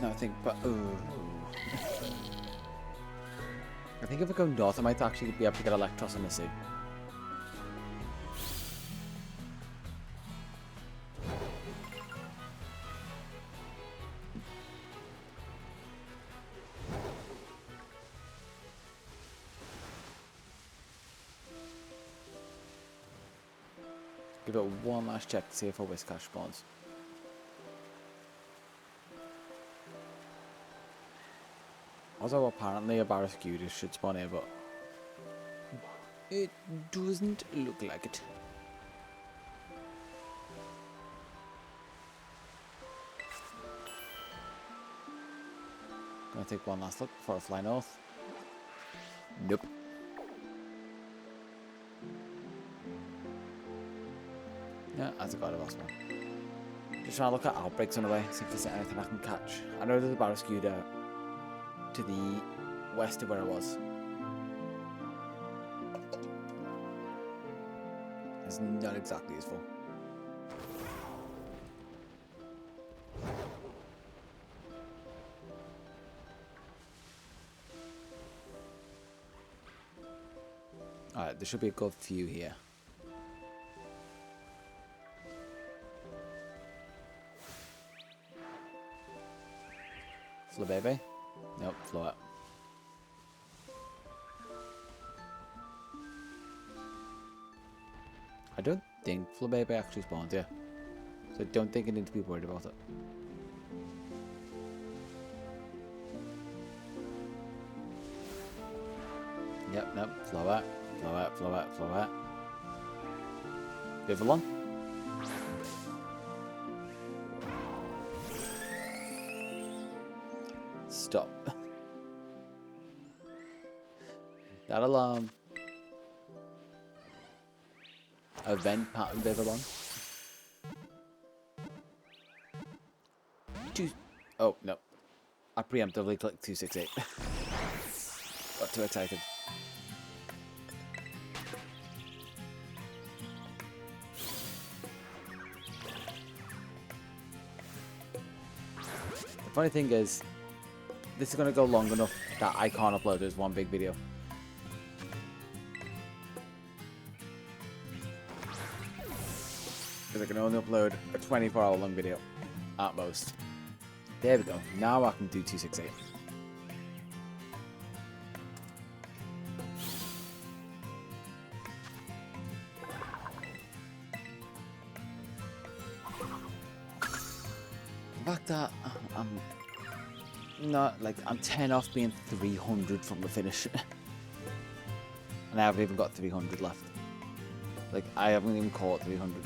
No, I think, but I think if I go north, I might actually be able to get Electros in the sea. Give it one last check to see if a Whiscash spawns. Although apparently a Barracuda should spawn here, but it doesn't look like it. Gonna take one last look before I fly north. Nope. Yeah, that's a god of us one. Just trying to look at outbreaks on the way, see if there's anything I can catch. I know there's a Barracuda to the west of where I was. It's not exactly useful. Alright, there should be a good few here. Flabebe? Nope, Float. I don't think Flabebe actually spawns here, so I don't think I need to be worried about it. Yep, nope, Float, Float, Float, Float. Vivillon? Stop. That alarm. Event pattern Vivillon. Oh, no. I preemptively clicked 268. Got too excited. The funny thing is, this is going to go long enough that I can't upload it as one big video. Because I can only upload a 24-hour long video at most. There we go. Now I can do 268. The fact that I'm not, like, I'm 10 off being 300 from the finish. And I haven't even got 300 left. Like, I haven't even caught 300.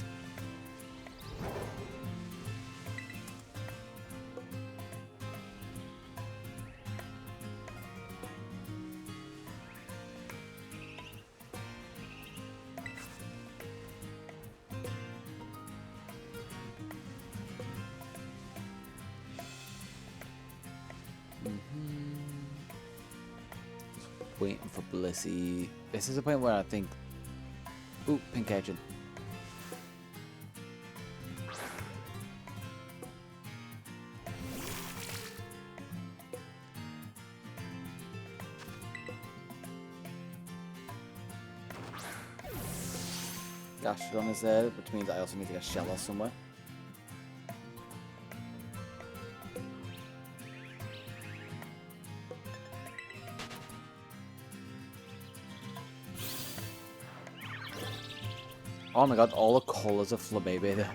Waiting for Blissey. This is a point where I think... Ooh, pink agent. Gastrodon is there, which means I also need to get Shellos somewhere. Oh my god, all the colours of Flabébé there.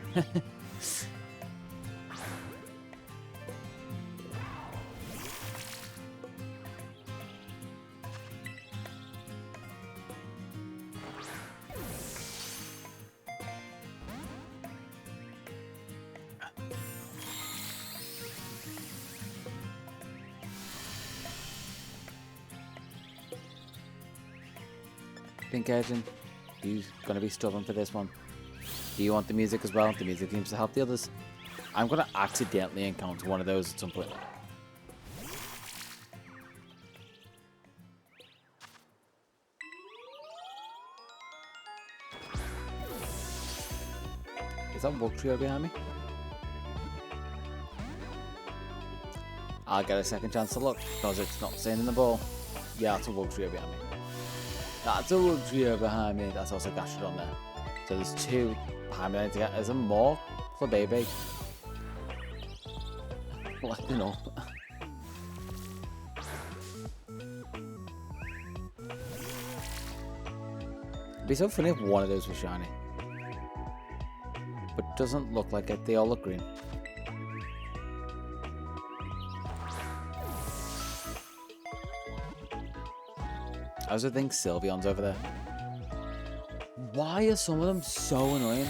Pink Agent, you're gonna be stubborn for this one. Do you want the music as well? The music seems to help the others. I'm gonna accidentally encounter one of those at some point. Is that Wug Trio behind me? I'll get a second chance to look, because it's not staying in the ball. Yeah, it's a Wug Trio behind me. That's a Wug Trio behind me. That's also Gastrodon there. So there's two behind me. I need to get. Is there more for baby? Let me know. It'd be so funny if one of those was shiny. But it doesn't look like it. They all look green. I also think Sylveon's over there. Why are some of them so annoying?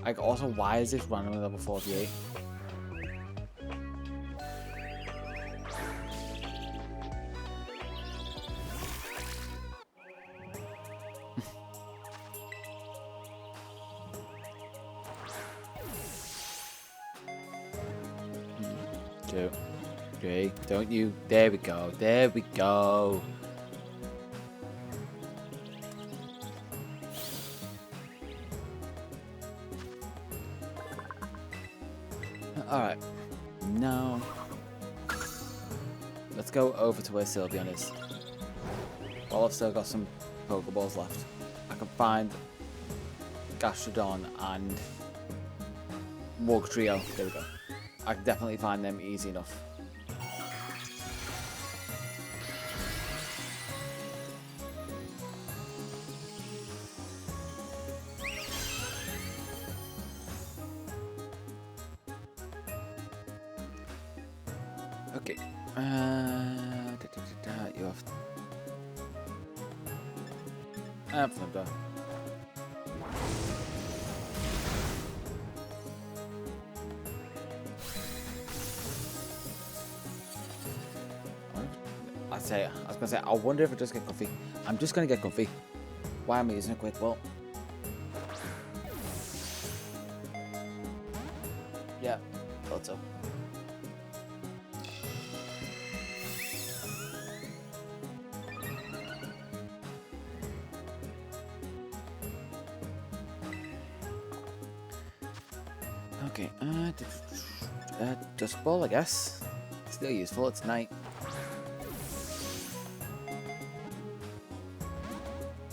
Like, also, why is this randomly level 48? Two, three, don't you? There we go, there we go. Alright, now let's go over to where Sylveon is. Well, I've still got some Pokeballs left. I can find Gastrodon and Wug Trio. There we go. I can definitely find them easy enough. Okay. You have. I have Thunder. I was gonna say, I wonder if I just get Comfy. I'm just gonna get Comfy. Why am I using a quick ball? Yeah, thought so. Okay, just ball, I guess. Still useful, it's night.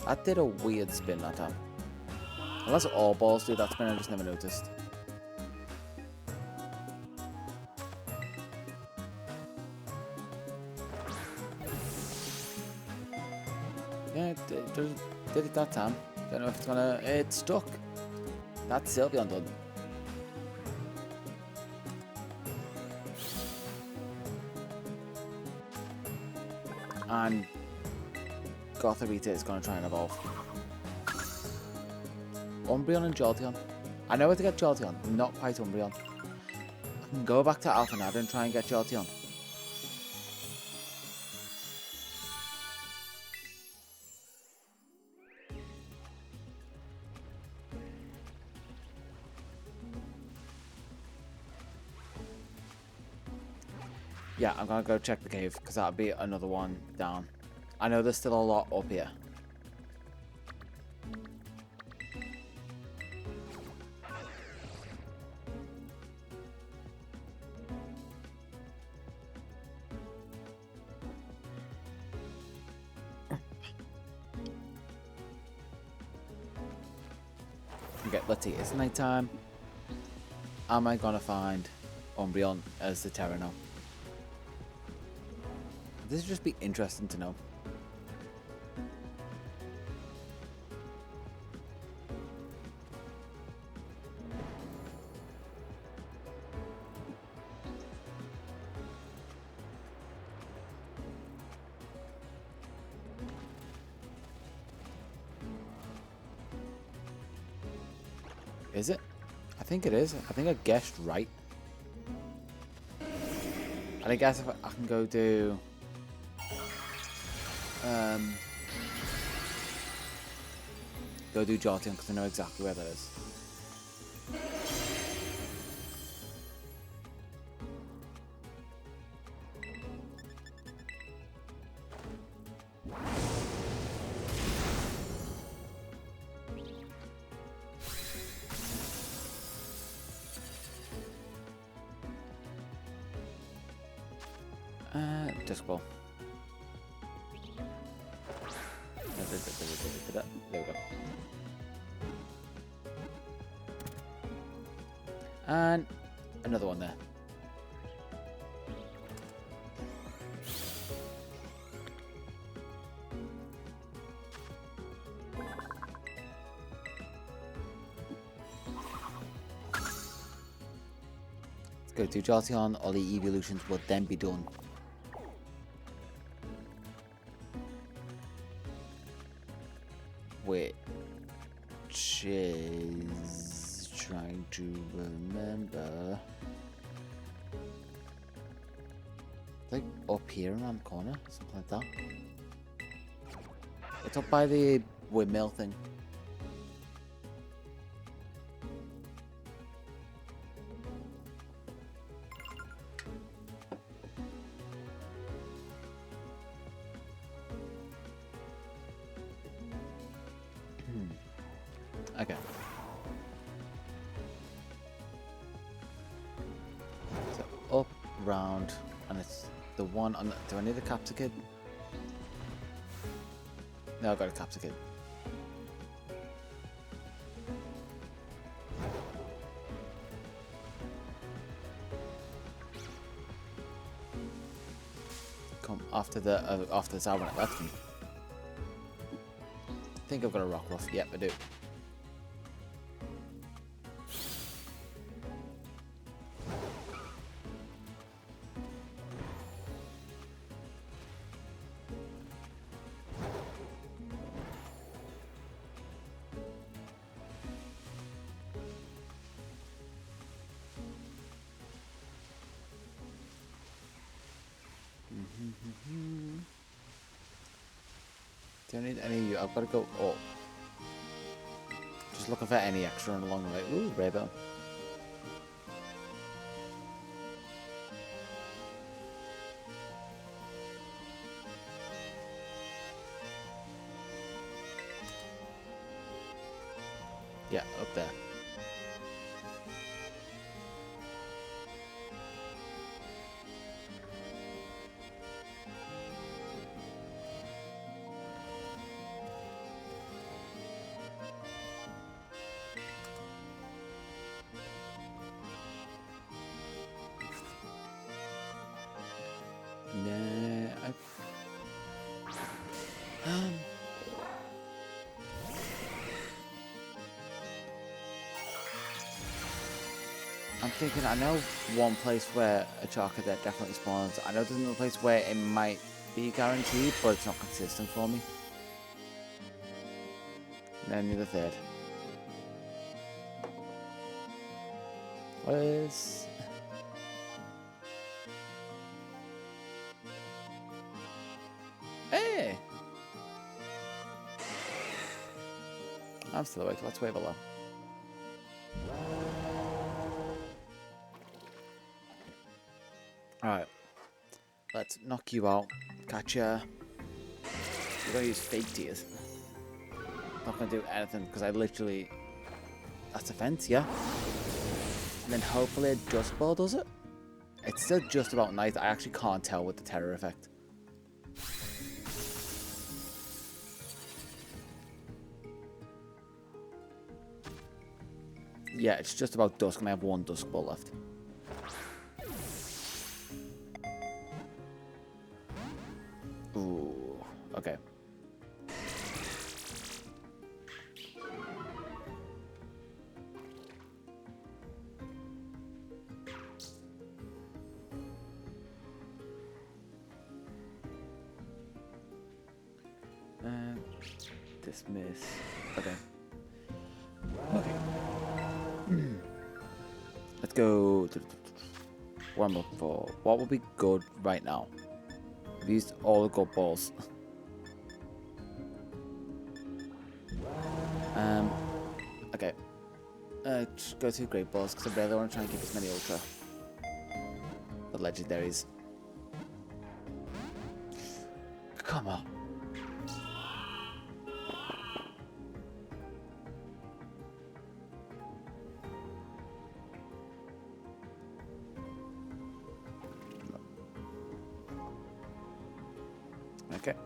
That did a weird spin that time. Unless all balls do that spin, I just never noticed. Yeah, it did it that time. Don't know if it's gonna... It's stuck. That's Sylveon done. and Gothorita is going to try and evolve. Umbreon and Jolteon. I know where to get Jolteon, not quite Umbreon. I can go back to Alphanada and try and get Jolteon. Yeah, I'm gonna go check the cave, because that'll be another one down. I know there's still a lot up here. Okay, let's see, it's nighttime. Am I gonna find Umbreon as the Terrano? This would just be interesting to know. Is it? I think it is. I think I guessed right. And I guess if I can go do... go do Jolteon because I know exactly where that is. Disc ball. There we go. And another one there. Let's go to Jolteon. All the evolutions will then be done. Which is trying to remember, like up here around the corner, something like that. It's up by the windmill thing. Okay. So up, round, and it's the one on the... Do I need a Capsicid? No, I've got a Capsicid. Come after the tower when it left me. I think I've got a Rockruff. Yep, I do. Do I need any? I've got to go up. Just looking for any extra along the way. Ooh, Rainbow. Yeah, up there. I'm thinking, I know one place where a Charcadet definitely spawns. I know there's another place where it might be guaranteed, but it's not consistent for me. And then the third. What is... Hey! I'm still awake. Let's wave hello. Alright. Let's knock you out. Catch ya. We're gonna use fake tears. Not gonna do anything because I literally... That's a fence, yeah? And then hopefully a dust ball does it. It's still just about night. I actually can't tell with the terror effect. Yeah, it's just about dusk and I have one dusk ball left. Ooh, okay. Dismiss. Okay. Okay. Let's go. What I'm looking for. What would be good right now? I've used all the good balls. Okay. Just go to great balls because I really want to try and keep as many ultra. The legendaries. Come on. Okay.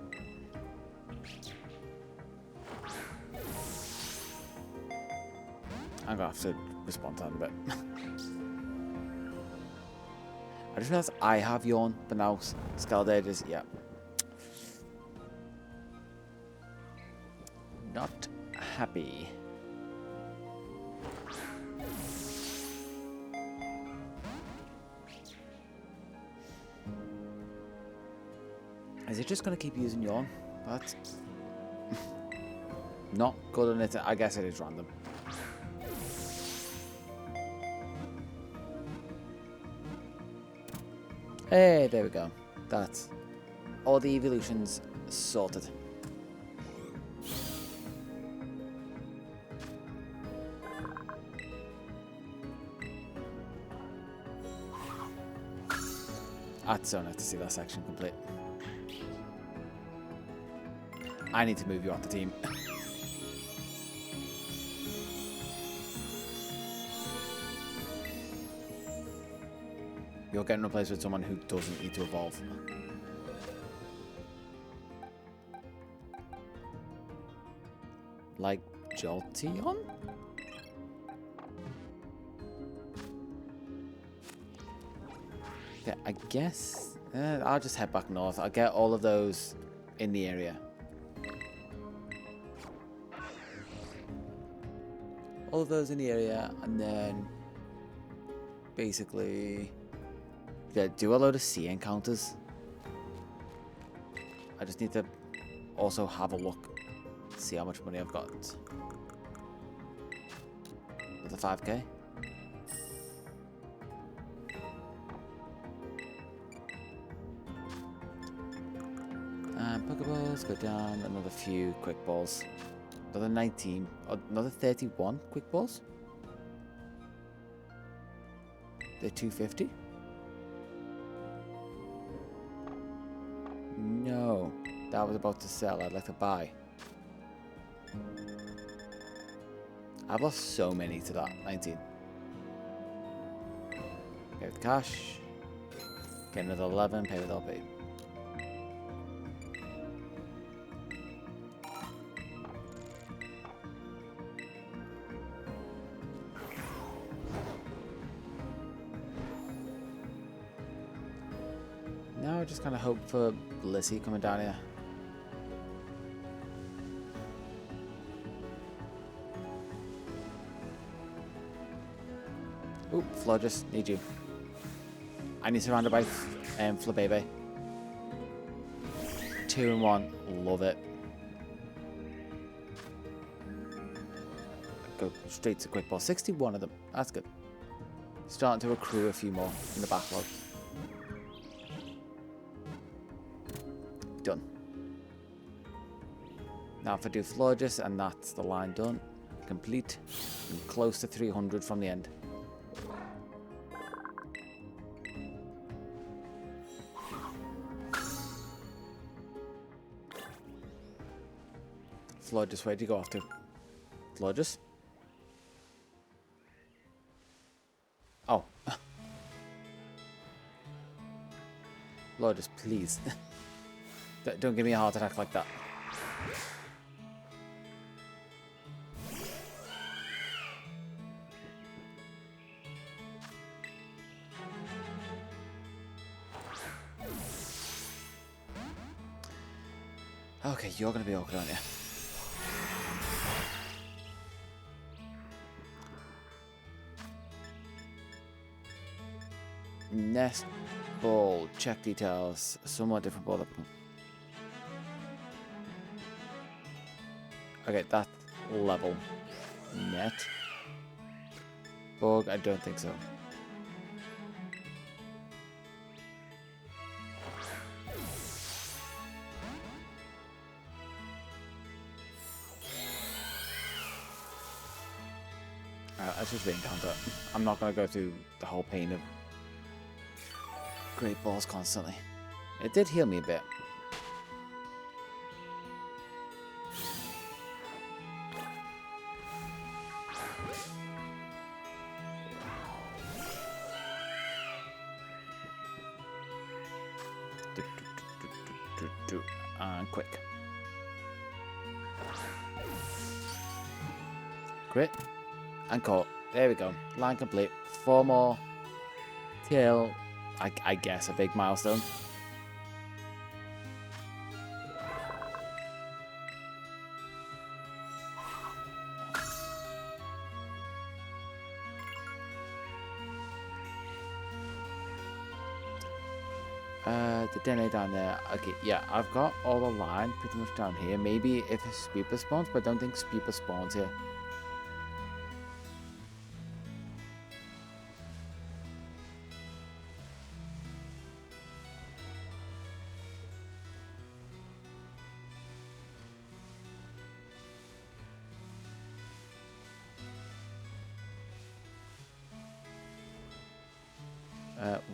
I'm gonna have to respond to that a bit. I just realized I have yawn, but now Scalded is, yeah. Not happy. Is it just gonna keep using yawn? That's not good on it. I guess it is random. Hey, there we go. That's all the evolutions sorted. That's so nice to see that section complete. I need to move you off the team. You're getting replaced with someone who doesn't need to evolve. Like Jolteon? Yeah, I guess I'll just head back north. I'll get all of those in the area. All of those in the area, and then basically do a load of sea encounters. I just need to also have a look, see how much money I've got. With the 5k. And Pokeballs go down, another few quick balls. Another 19, another 31 quick balls. They're 250. No, that was about to sell. I'd like to buy. I've lost so many to that. 19. Pay with cash. Get another 11. Pay with LP. Now I just kind of hope for Blissey coming down here. Oop, Flodges, need you. I need surrounded by Flabebe. 2 in 1. Love it. Go straight to quick ball. 61 of them. That's good. Starting to accrue a few more in the backlog. Done. Now if I do Florges, and that's the line done. Complete. I'm close to 300 from the end. Florges, where'd you go off to? Florges? Oh. Florges, please. Don't give me a heart attack like that. Okay, you're gonna be awkward, aren't you? Nest ball, check details, somewhat different ball. Okay, that level. Net. Bug, I don't think so. That's just being counter. I'm not going to go through the whole pain of great balls constantly. It did heal me a bit. And quick. Crit. And caught. There we go. Line complete. 4 more. Till, I guess, a big milestone. The DNA down there. Okay, yeah, I've got all the line pretty much down here. Maybe if a Speeper spawns, but I don't think Speeper spawns here.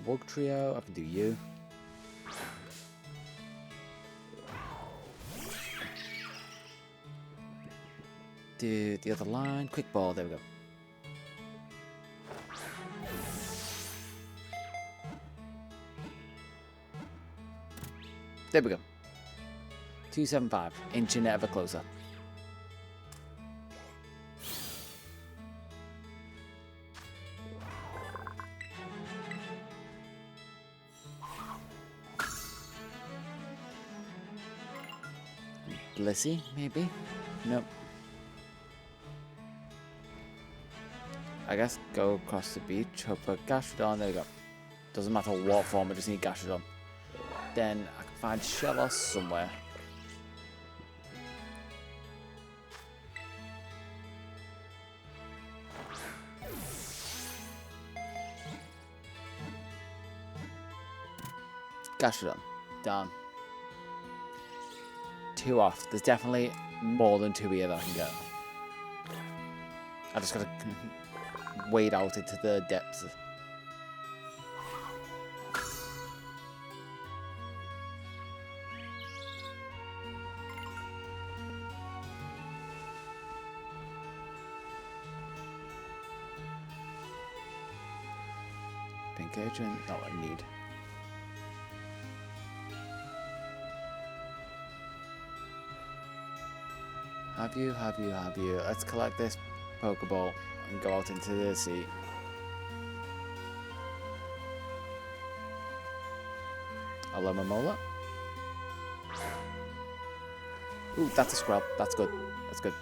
Wug Trio, I can do you. Do the other line, quick ball, there we go. There we go. 275, inching ever closer. Blissey, maybe? Nope. I guess go across the beach, hope for Gastrodon, there we go. Doesn't matter what form, I just need Gastrodon. Then I can find Shellos somewhere. Gastrodon, done. 2 off. There's definitely more than 2 here that I can get. I just gotta wade out into the depths. Pink agent, not what I need. Have you. Let's collect this Pokeball and go out into the sea. Alomomola. Ooh, that's a scrub. That's good. That's good.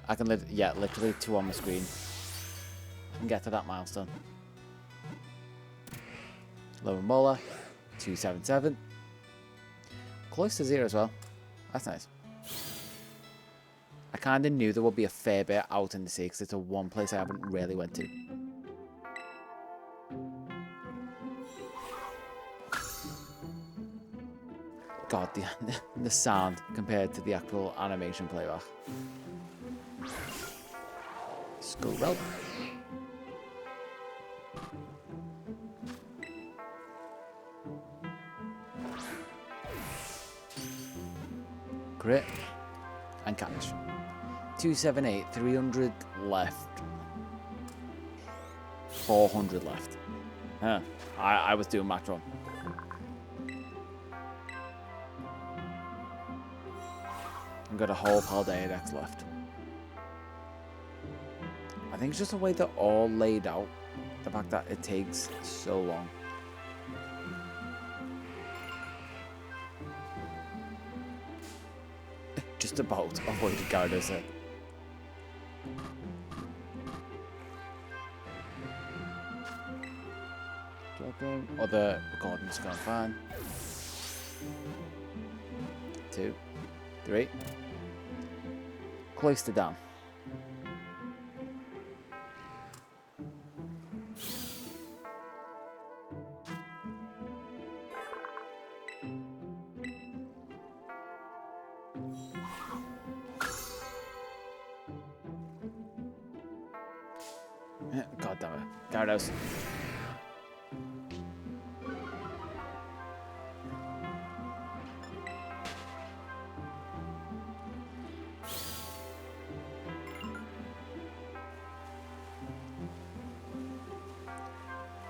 I can literally 2 on the screen. I can get to that milestone. Lower molar, 277. Close to 0 as well. That's nice. I kind of knew there would be a fair bit out in the sea because it's a one place I haven't really went to. God, the sound compared to the actual animation playback. Scarlet. Crit and catch. 278, 300 left. 400 left. Huh. I was doing max run. I've got a whole PALDEA DEX left. I think it's just the way they're all laid out. The fact that it takes so long. Just about avoided Gyarados there. Dropping. Other recording's going fine. 2, 3. Close to down. God damn it. Gyarados.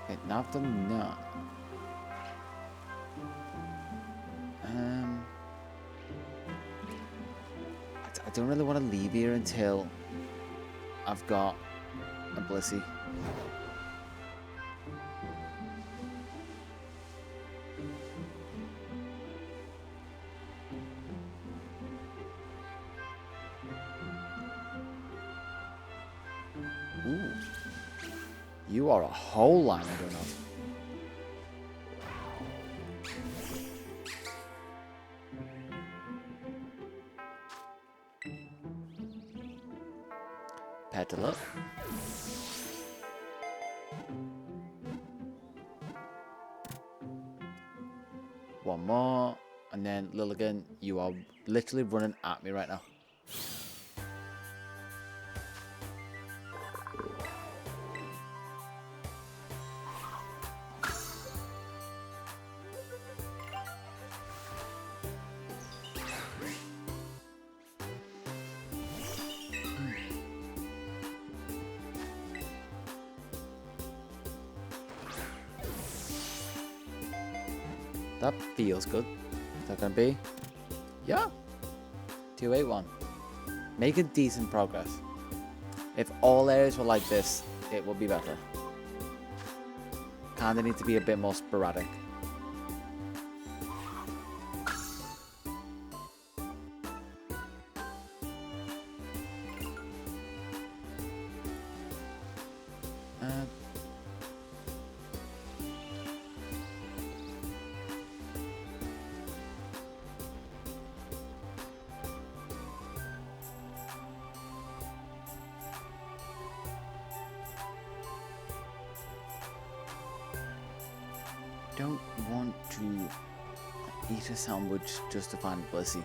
Okay, now I've done that. I don't really want to leave here until I've got a Blissey. Ooh. You are a whole line, I don't know. Petal up. One more, and then Lilligan, you are literally running at me right now. That feels good. Is that gonna be? Yeah. 281. Making decent progress. If all areas were like this, it would be better. Kinda need to be a bit more sporadic. Don't want to eat a sandwich just to find Blissey.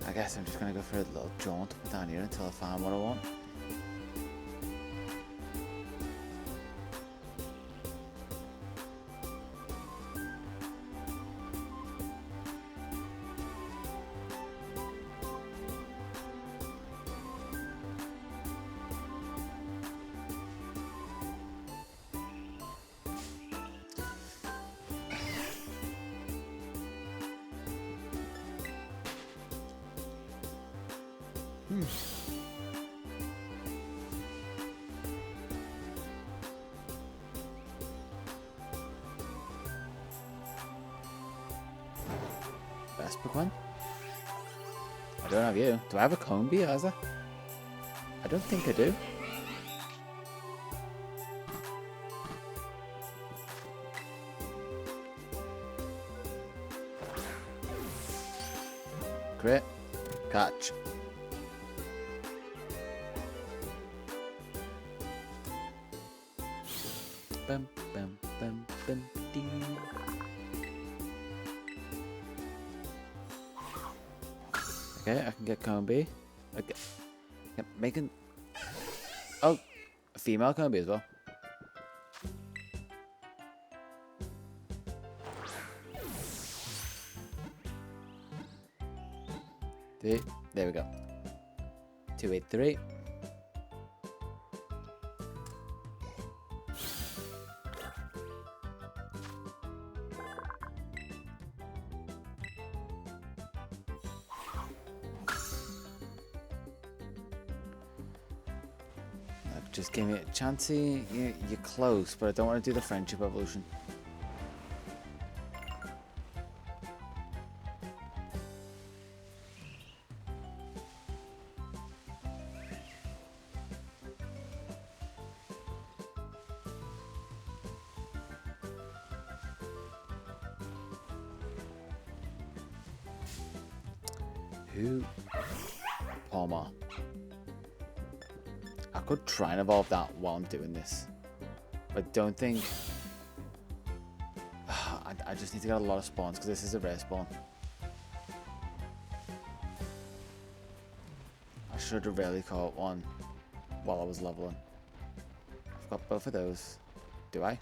I guess I'm just gonna go for a little jaunt down here until I find what I want. Westbrook one? I don't have you. Do I have a Combi, Azza? I don't think I do. Crit. Catch. Bum, bum, bum, bum, dee. Okay, I can get Combi. Okay. Yep, making... Oh, a female Combi as well. There we go. 283. Just give me a chancey. You're close, but I don't want to do the friendship evolution. Who? Palmer. I could try and evolve that while I'm doing this. But I don't think... I just need to get a lot of spawns because this is a rare spawn. I should have really caught one while I was leveling. I've got both of those. Do I?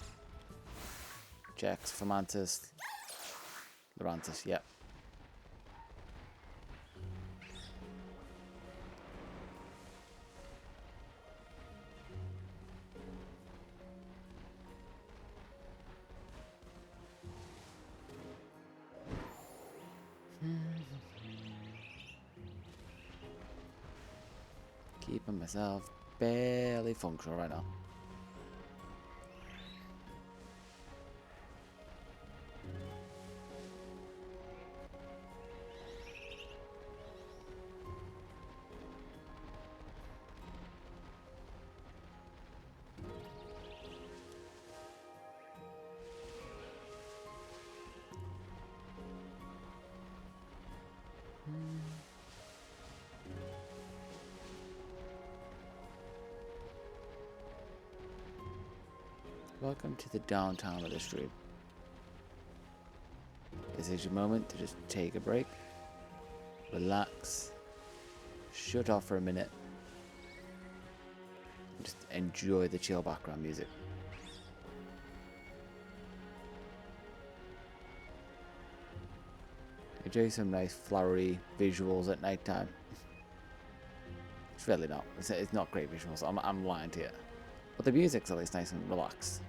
Jax, Fomantis, Lurantis, yep. Keeping myself barely functional right now. Welcome to the downtown of the street. This is your moment to just take a break, relax, shut off for a minute, and just enjoy the chill background music. Enjoy some nice flowery visuals at night time. It's really not. It's not great visuals. I'm lying to you. But the music's at least nice and relaxed.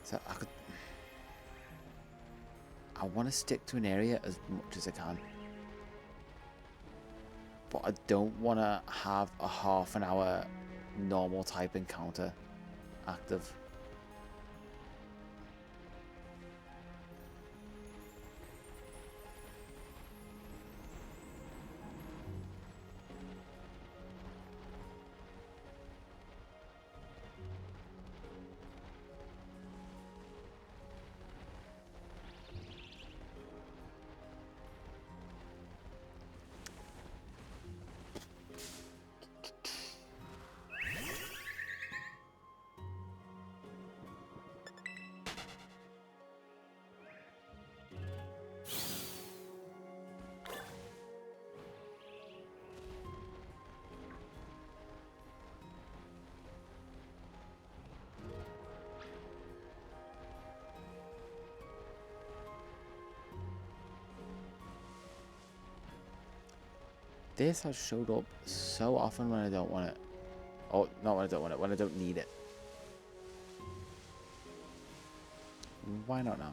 So I want to stick to an area as much as I can, but I don't want to have a half an hour normal type encounter active. this has showed up so often when I don't want it. Oh, not when I don't want it, when I don't need it. Why not now?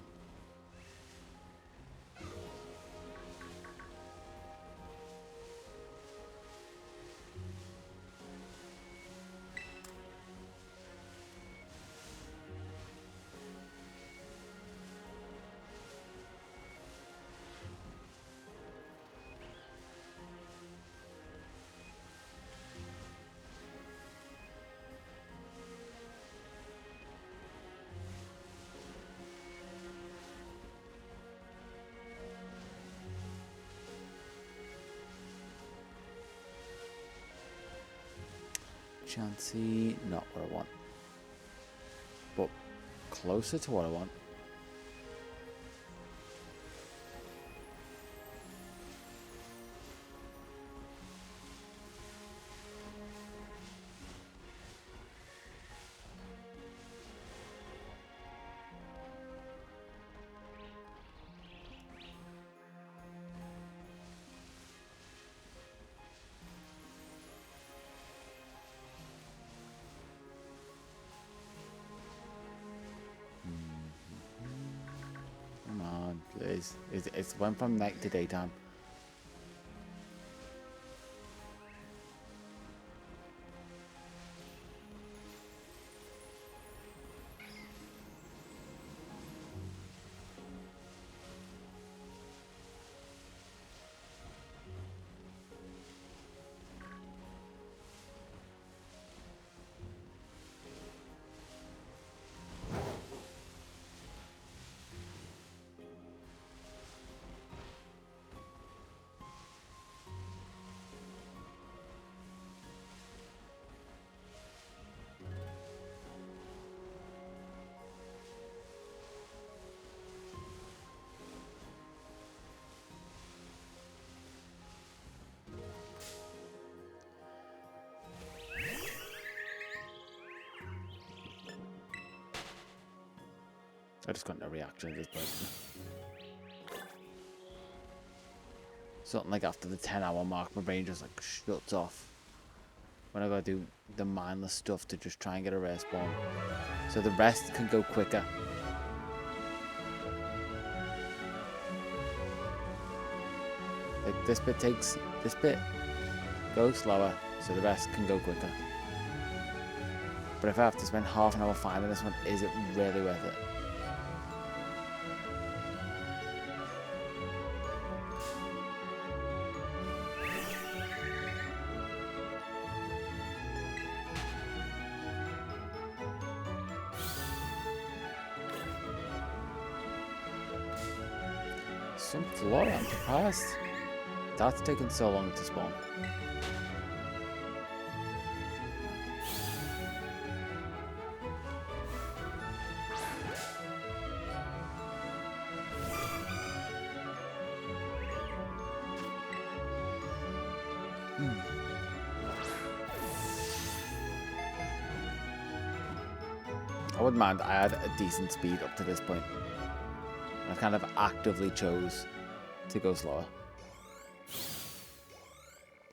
Chancy, not what I want. But closer to what I want. Come on, please. It's went from night to daytime. I just got no reaction at this point. Something like after the 10-hour mark, my brain just like shuts off. When I gotta do the mindless stuff to just try and get a rare spawn. So the rest can go quicker. Like this bit goes slower, so the rest can go quicker. But if I have to spend half an hour finding this one, is it really worth it? Some flora, I'm surprised that's taken so long to spawn. I wouldn't mind. I had a decent speed up to this point. I kind of actively chose to go slower.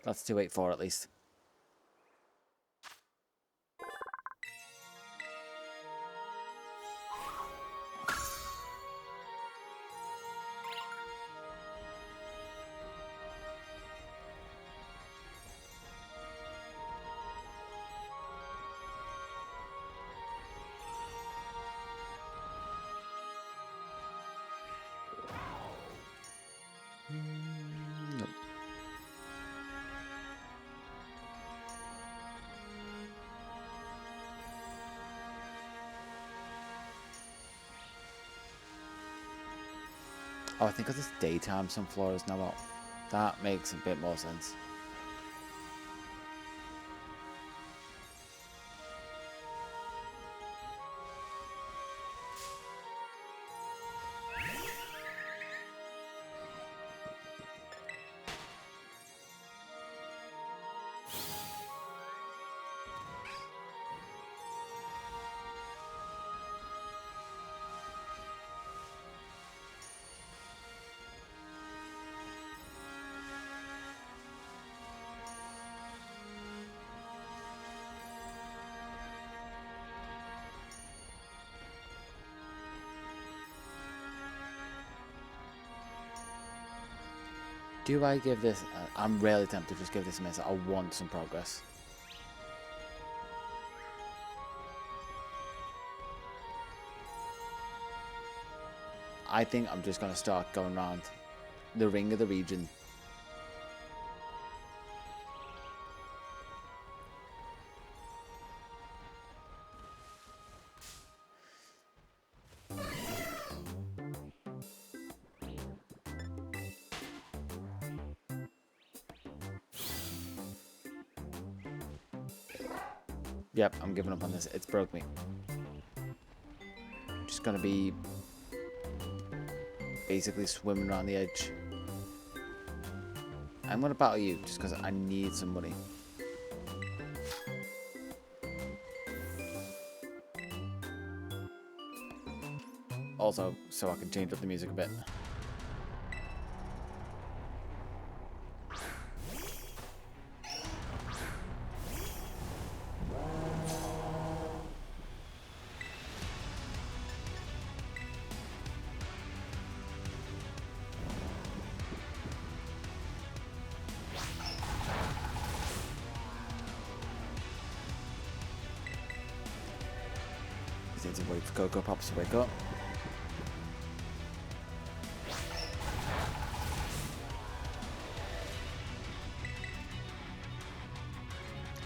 That's 284 at least. Nope. Oh, I think because it's daytime, some floras now out. That makes a bit more sense. Do I give this... I'm really tempted to just give this a miss. I want some progress. I think I'm just going to start going around the ring of the region. Yep, I'm giving up on this. It's broke me. Just going to be basically swimming around the edge. I'm going to battle you just because I need some money. Also, so I can change up the music a bit. Need to wait for Cocoa Pops to wake up.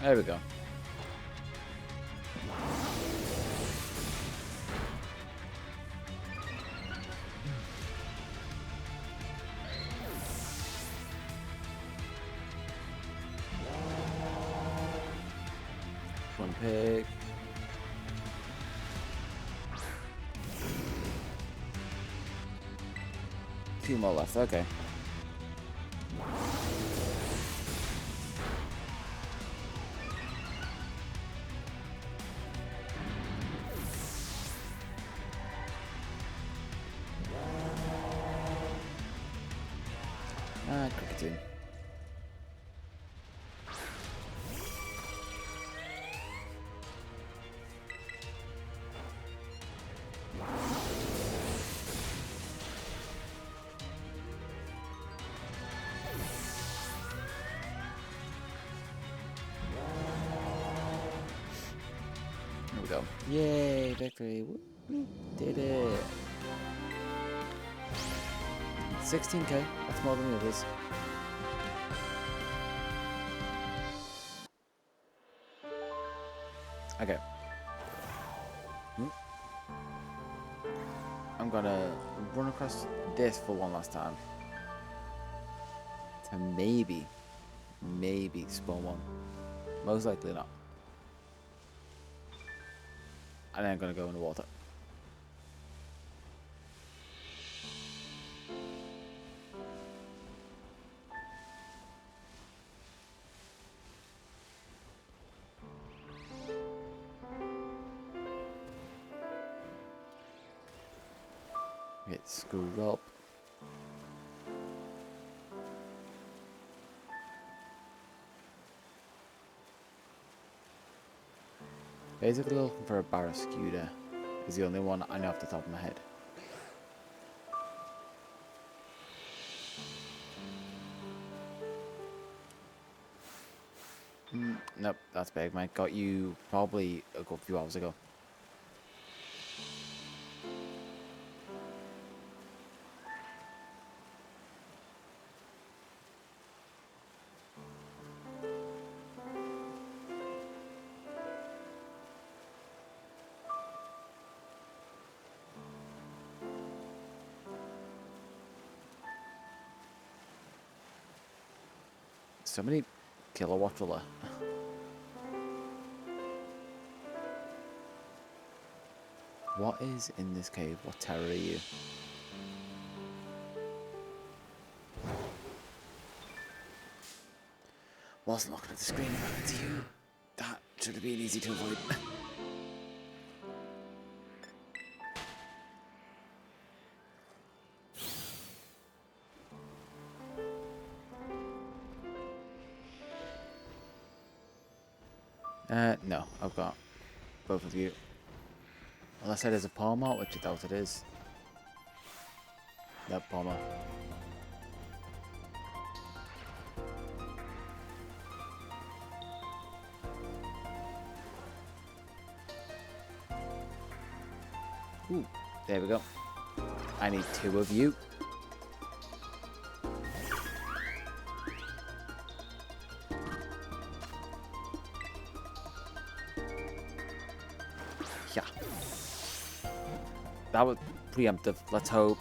There we go. One pig. Two more left, okay. Cricketing. Here we go. Yay, victory. Woo, did it. 16k, that's more than the others. Okay. I'm gonna run across this for one last time. To maybe spawn one. Most likely not. And then I'm gonna go in the water. Get screwed up. Basically looking for a barracuda is the only one I know off the top of my head. Nope, that's big, mate. Got you probably a good few hours ago. So many kilowatts are there. What is in this cave? What terror are you? Wasn't looking at the screen and ran into you. That should have been easy to avoid. No, I've got both of you. Unless it is a Palmer, which I doubt it is. Nope, Palmer. Ooh, there we go. I need 2 of you. Yeah. That was preemptive. Let's hope.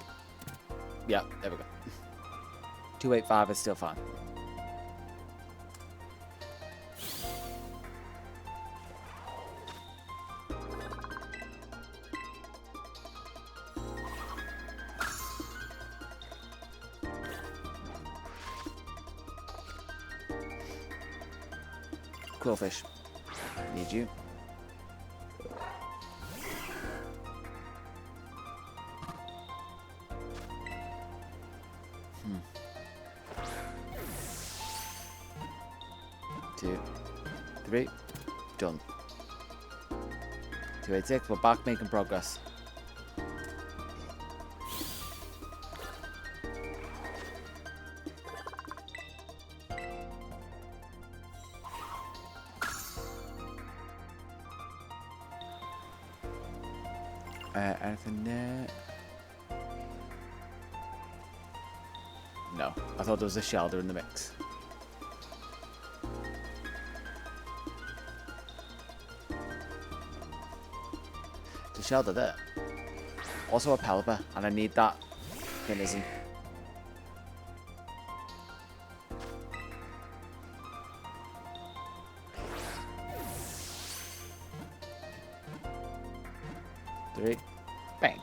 Yeah, there we go. 285 is still fine. Quillfish. Need you. Two, 3, done. 286, we're back making progress. Anything there? No, I thought there was a shelter in the mix. The shelter there. Also a PALDEA, and I need that mechanism. Three, bang.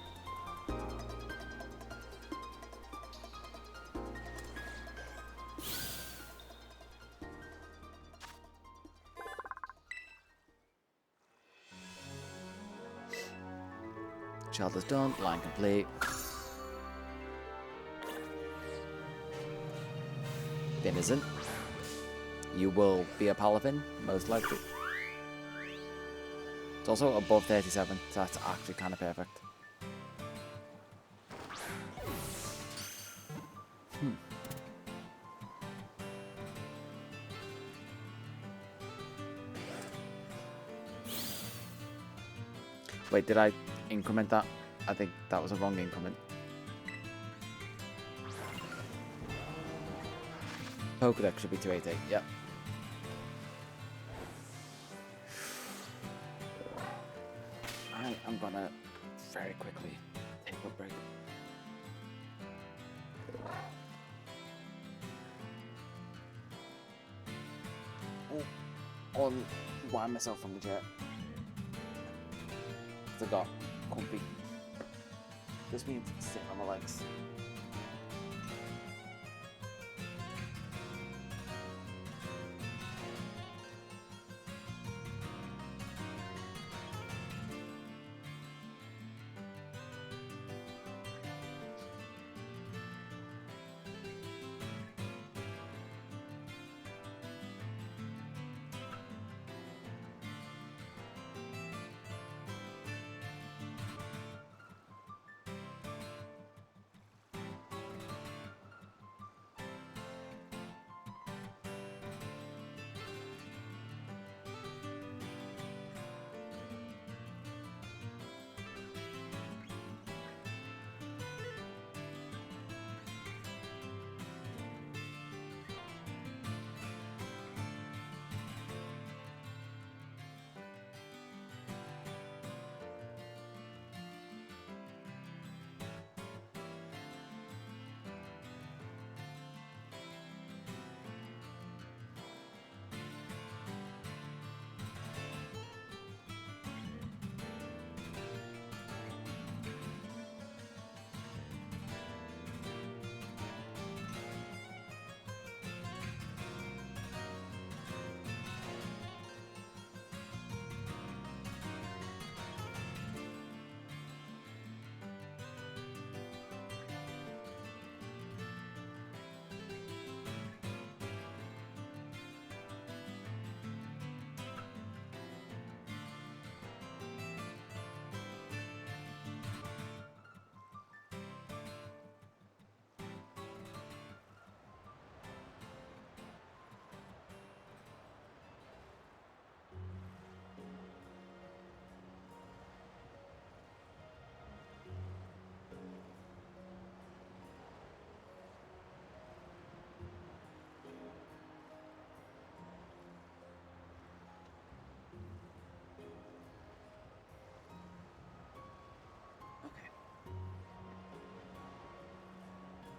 Shelter's done, line complete. Then isn't. You will be a Palafin, most likely. It's also above 37, so that's actually kind of perfect. Wait, did I increment that? I think that was a wrong increment. Pokedex should be 288, yep. I'm gonna very quickly take a break. Unwind myself from the chair. I got comfy. This means sitting on my legs.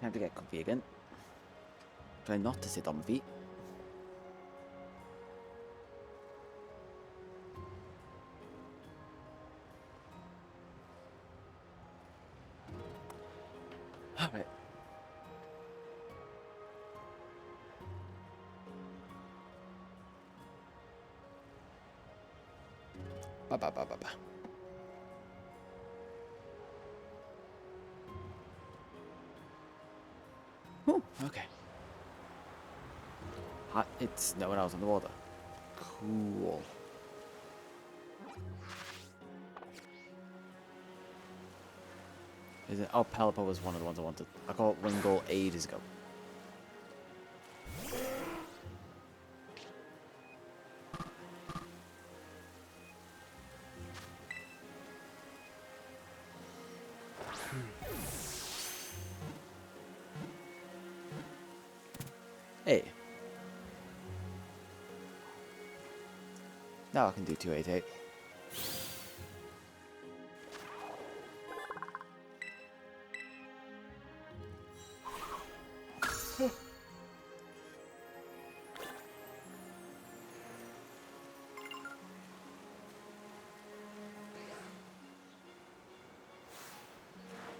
Time to get comfy again. Try not to sit on my feet. Alright. Ba ba ba ba ba. Oh, okay. Hot. It's no one else on the water. Cool. Is it? Oh, Pelipper was one of the ones I wanted. I got one goal ages ago. Hey. Now I can do 288.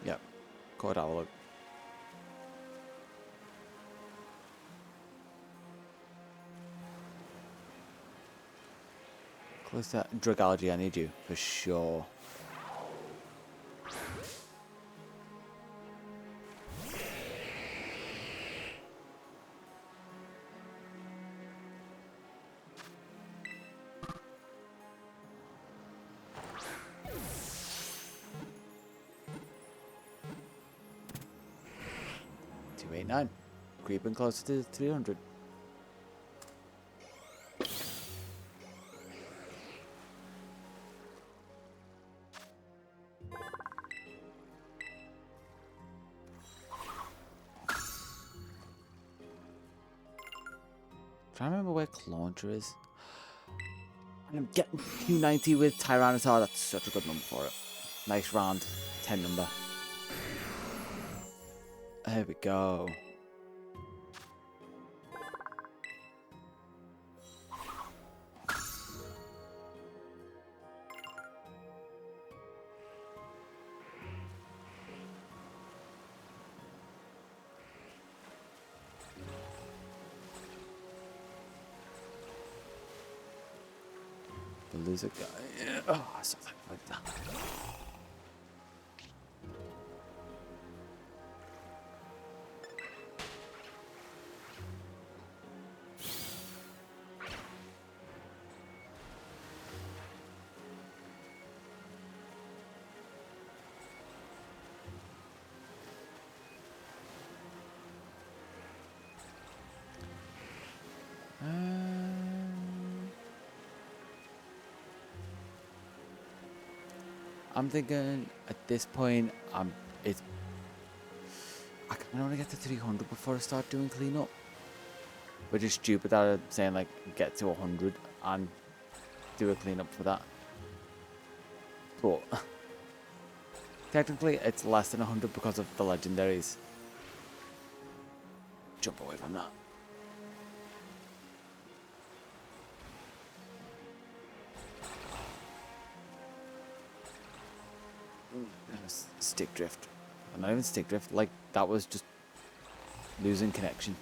Yep. Go have a look. Close that drug allergy, I need you for sure. $289. Creeping closer to 300. Trying to remember where Clauncher is. And I'm getting 290 with Tyrannosaur. That's such a good number for it. Nice round 10 number. There we go. The lizard guy. Yeah. Oh, something like that. I'm thinking at this point, I kind of want to get to 300 before I start doing cleanup. Which is stupid that I'm saying like get to 100 and do a cleanup for that. But technically, it's less than 100 because of the legendaries. Jump away from that. Stick drift. Not even stick drift, like that was just losing connection.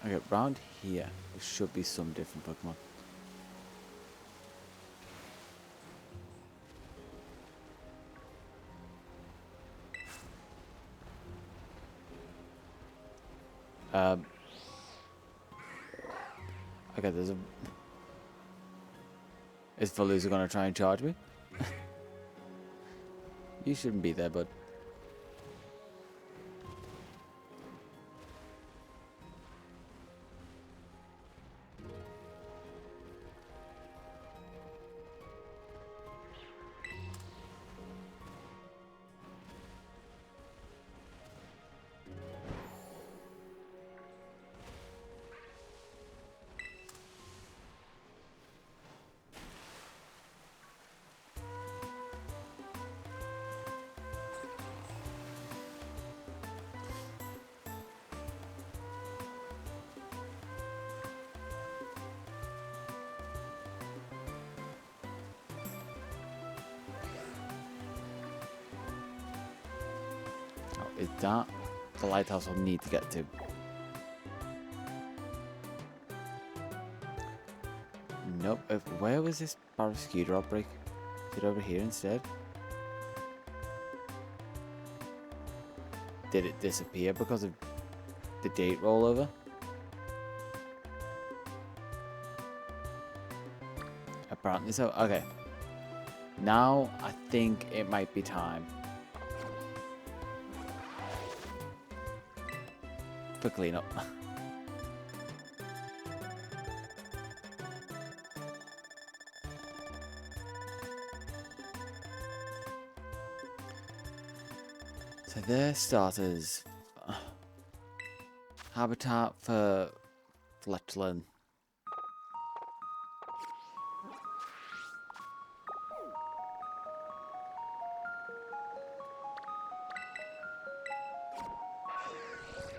Okay, round here, there should be some different Pokemon. Okay, there's a... Is Veluza gonna try and charge me? You shouldn't be there, bud. Is that the lighthouse I'll need to get to? Nope. Where was this barracuda outbreak? Is it over here instead? Did it disappear because of the date rollover? Apparently so. Okay. Now I think it might be time for cleanup. So their starters, habitat for Fletchland.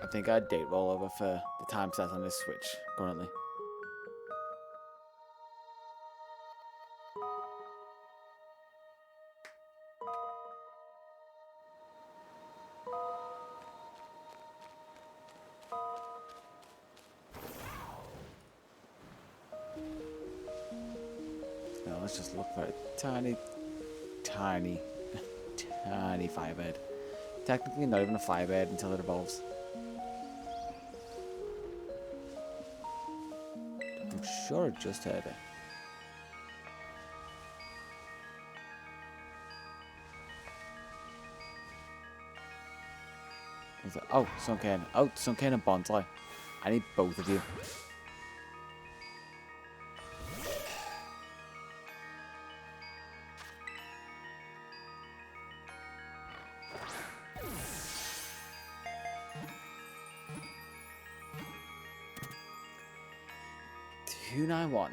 I think I had date rollover for the time set on this Switch currently. Now let's just look for a tiny, tiny, tiny firebird. Technically not even a firebird until it evolves. I'm sure I just heard it. Oh, Sunken. Oh, Sunken and Bonsai. I need both of you. $291.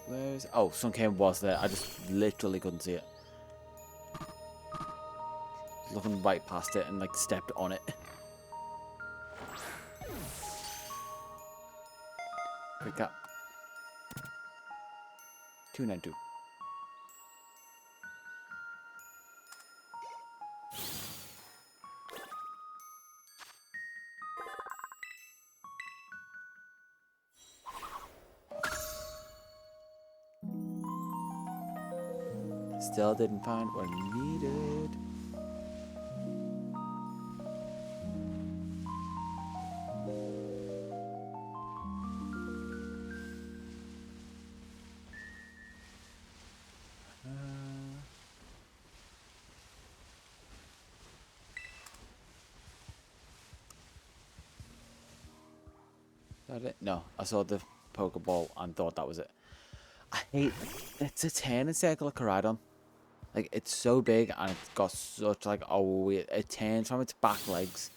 Where's... Oh, Sunken was there. I just literally couldn't see it. Looking right past it and like stepped on it. Quick up. 292. Still didn't find what I needed. Is that it? No, I saw the Pokeball and thought that was it. I hate it's a turning circle of Koraidon. Like it's so big and it's got such like it turns from its back legs.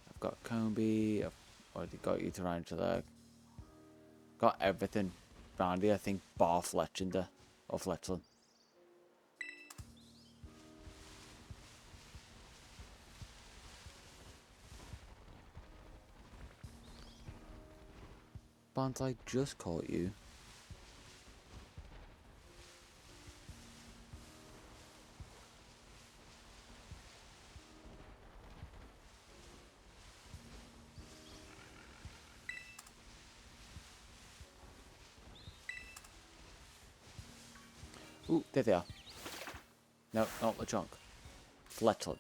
I've got Combi, I've already got you to Tarantula. Got everything round here, I think bar Fletchinder or Fletchland. Bonsai just caught you. Ooh, there they are. No, not Lechonk. Fletchland.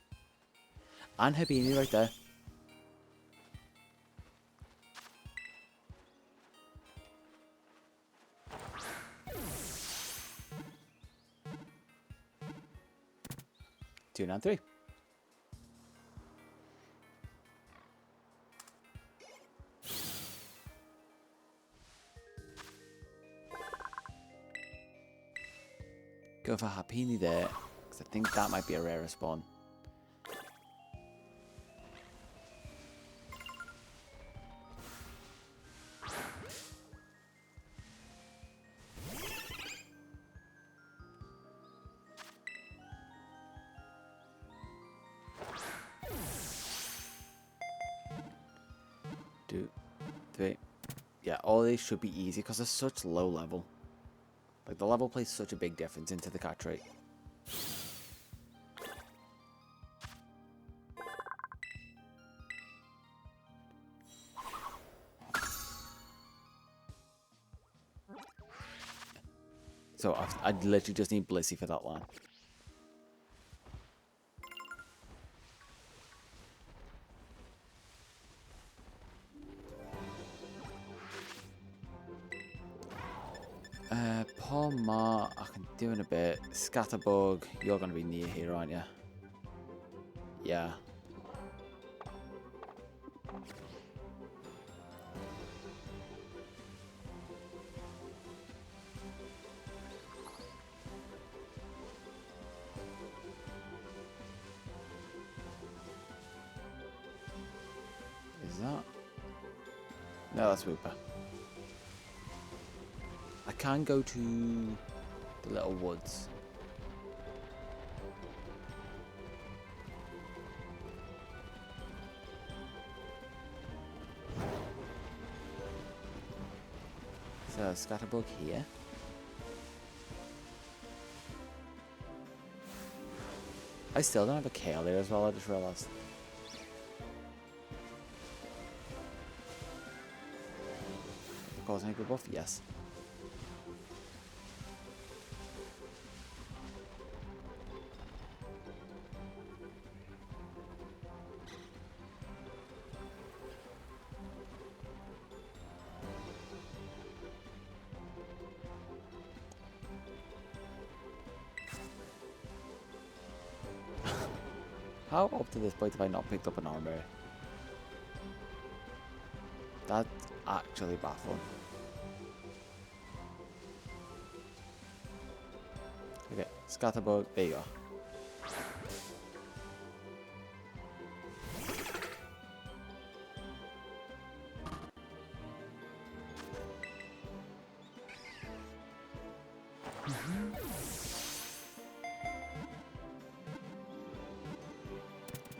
And Habini right there. Two and three. Go for Happini there, because I think that might be a rare spawn. 2, 3. Yeah, all these should be easy because they're such low level. Like, the level plays such a big difference into the catch rate. So I literally just need Blissey for that line. Palma, I can do in a bit. Scatterbug, you're going to be near here, aren't you? Yeah. Is that? No, that's Whooper. I can go to the little woods. So, Scatterbug here. I still don't have a Kale here as well, I just realised. Cause any good buff? Yes. How up to this point have I not picked up an armor? That's actually baffling. Okay, Scatterbug, there you go.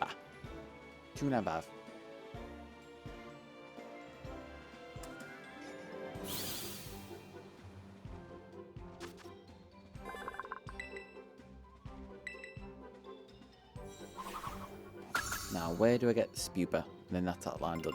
Ah, 2.5. Now, where do I get Spupa? And then that's that line done.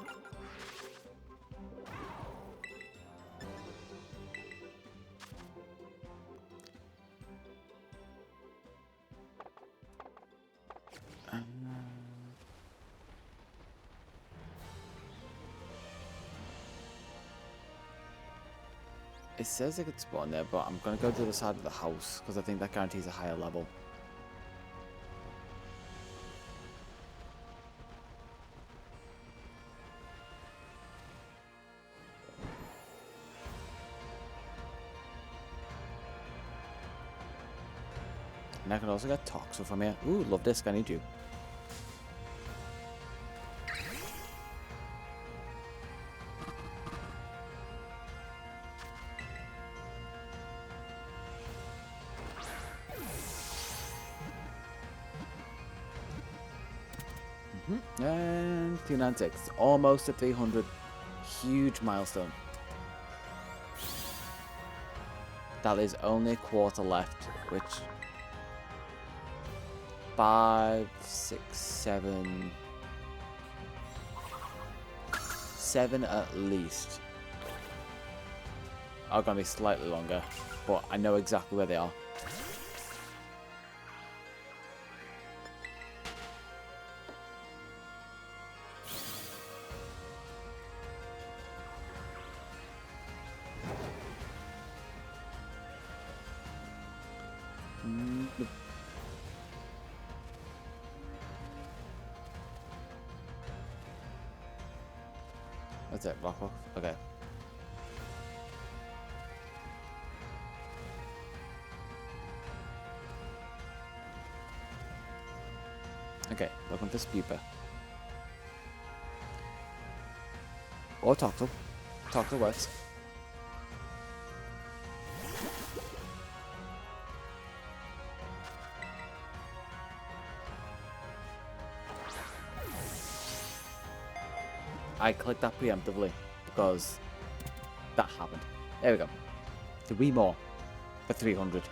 It says I could spawn there, but I'm going to go to the side of the house because I think that guarantees a higher level. And I can also get Toxel from here. Ooh, love this. I need you. And 296. Almost at 300. Huge milestone. That is only a quarter left, which 5, 6, 7, 7 at least are going to be slightly longer, but I know exactly where they are. That's it, rock off. Okay. Okay, looking for Spupa. Or Toxel. Toxel works. I clicked that preemptively because that happened. There we go. 3 more for 300.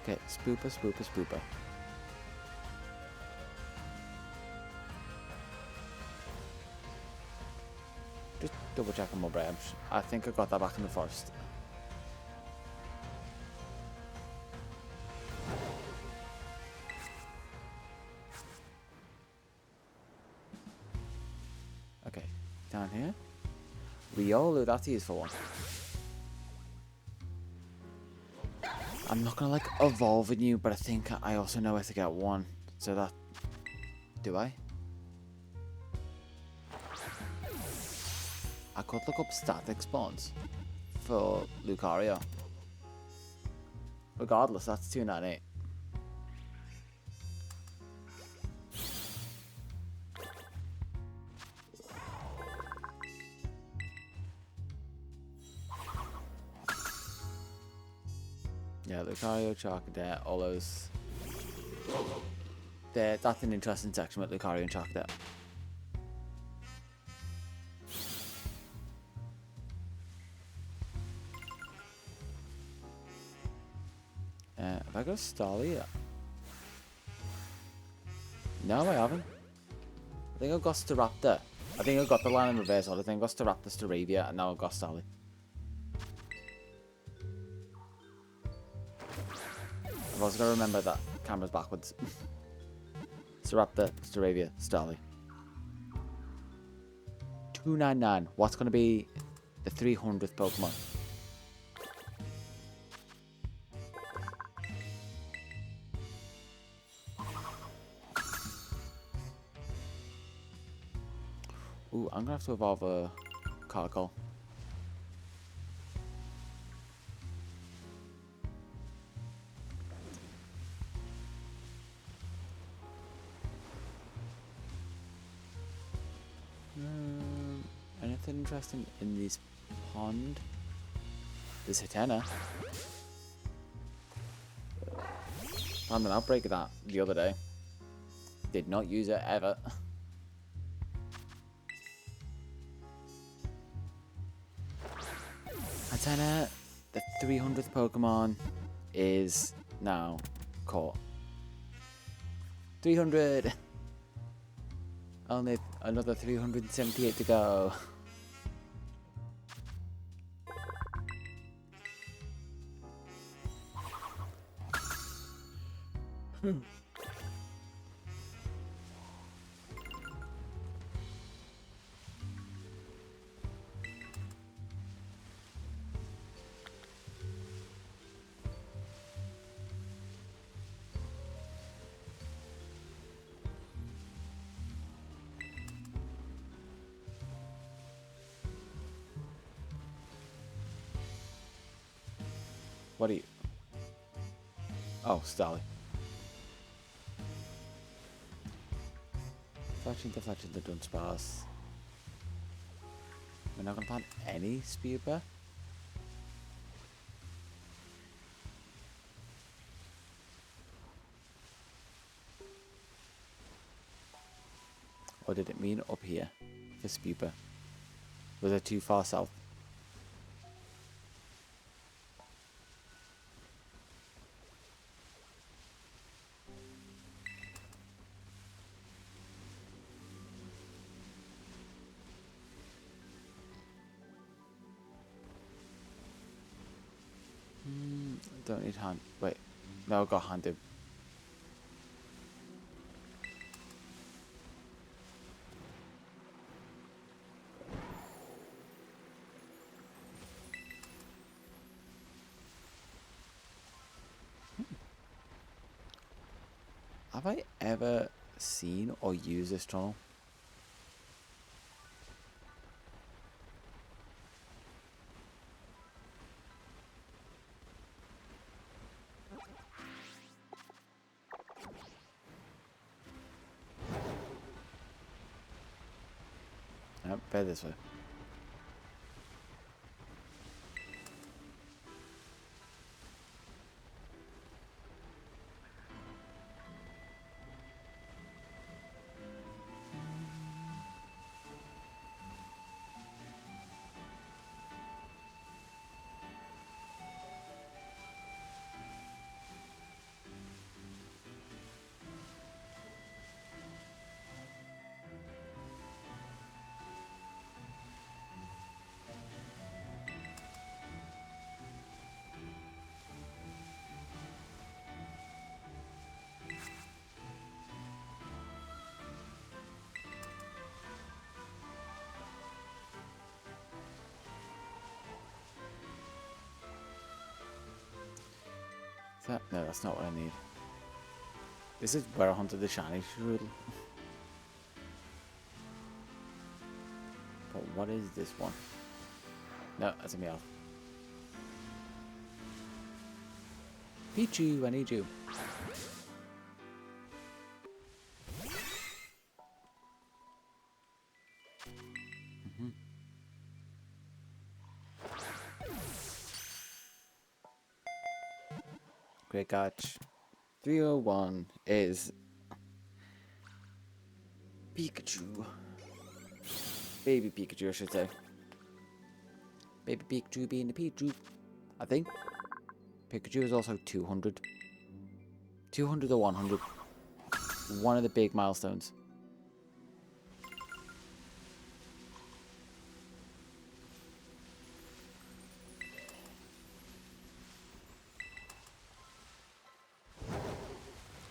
Okay, spooper, spooper, spooper. Just double checking my branch. I think I got that back in the forest. Okay, down here. Riolu, that's a useful one. I'm not gonna like evolve in you, but I think I also know where to get one. So that... Do I? I could look up static spawns for Lucario. Regardless, that's 298. Yeah, Lucario, Charcadet, all those. That's an interesting section with Lucario and Charcadet. Have I got a Starly yet? No, I haven't. I think I got Staraptor. I think I got the line in reverse order. I think I got Staraptor, Staravia, and now I got Starly. I've also got to remember that camera's backwards. Staraptor, Staravia, Starly. 299. What's going to be the 300th Pokemon? Ooh, I'm going to have to evolve a Carkol. Anything interesting in this pond? There's Hatena. Found an outbreak of that the other day. Did not use it ever. Hatena, the 300th Pokemon, is now caught. 300! Only another 378 to go. What are you? Oh, Starly. Deflection, the Dunsparce. We're not gonna find any Speedbear. Or did it mean up here for Speedbear? Was it too far south? Don't need hand. Wait, no, I got handed. Have I ever seen or used this tunnel? Yep, better this way. No, that's not what I need. This is where I hunted the shiny strudel. But what is this one? No, that's a meow. Pichu, I need you. Great catch. 301 is Pikachu. Baby Pikachu, I should say. Baby Pikachu being the Pichu. I think Pikachu is also 200. 200 or 100. One of the big milestones.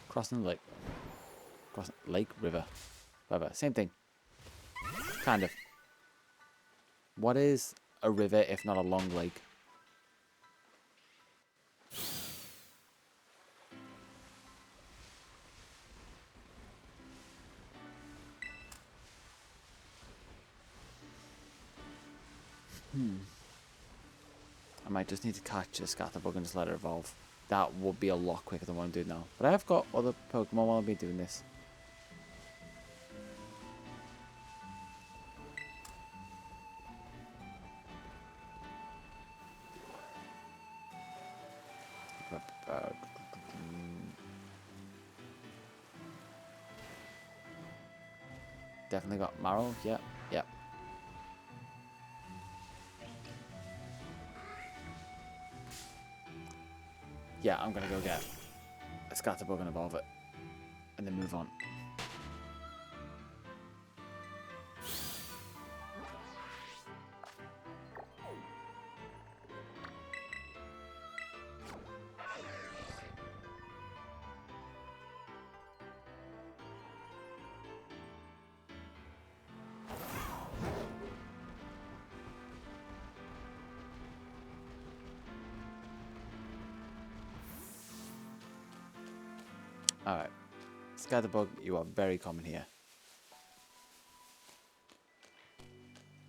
Crossing the lake. Crossing lake, river. Whatever, same thing. Kind of. What is a river if not a long lake? I might just need to catch a Scatterbug and just let it evolve. That would be a lot quicker than what I'm doing now. But I have got other Pokemon while I'll be doing this. Definitely got Marrow. Yep, yep. Yeah, I'm gonna go get a Scatterbug and evolve it. And then move on. Alright. Scatterbug, you are very common here.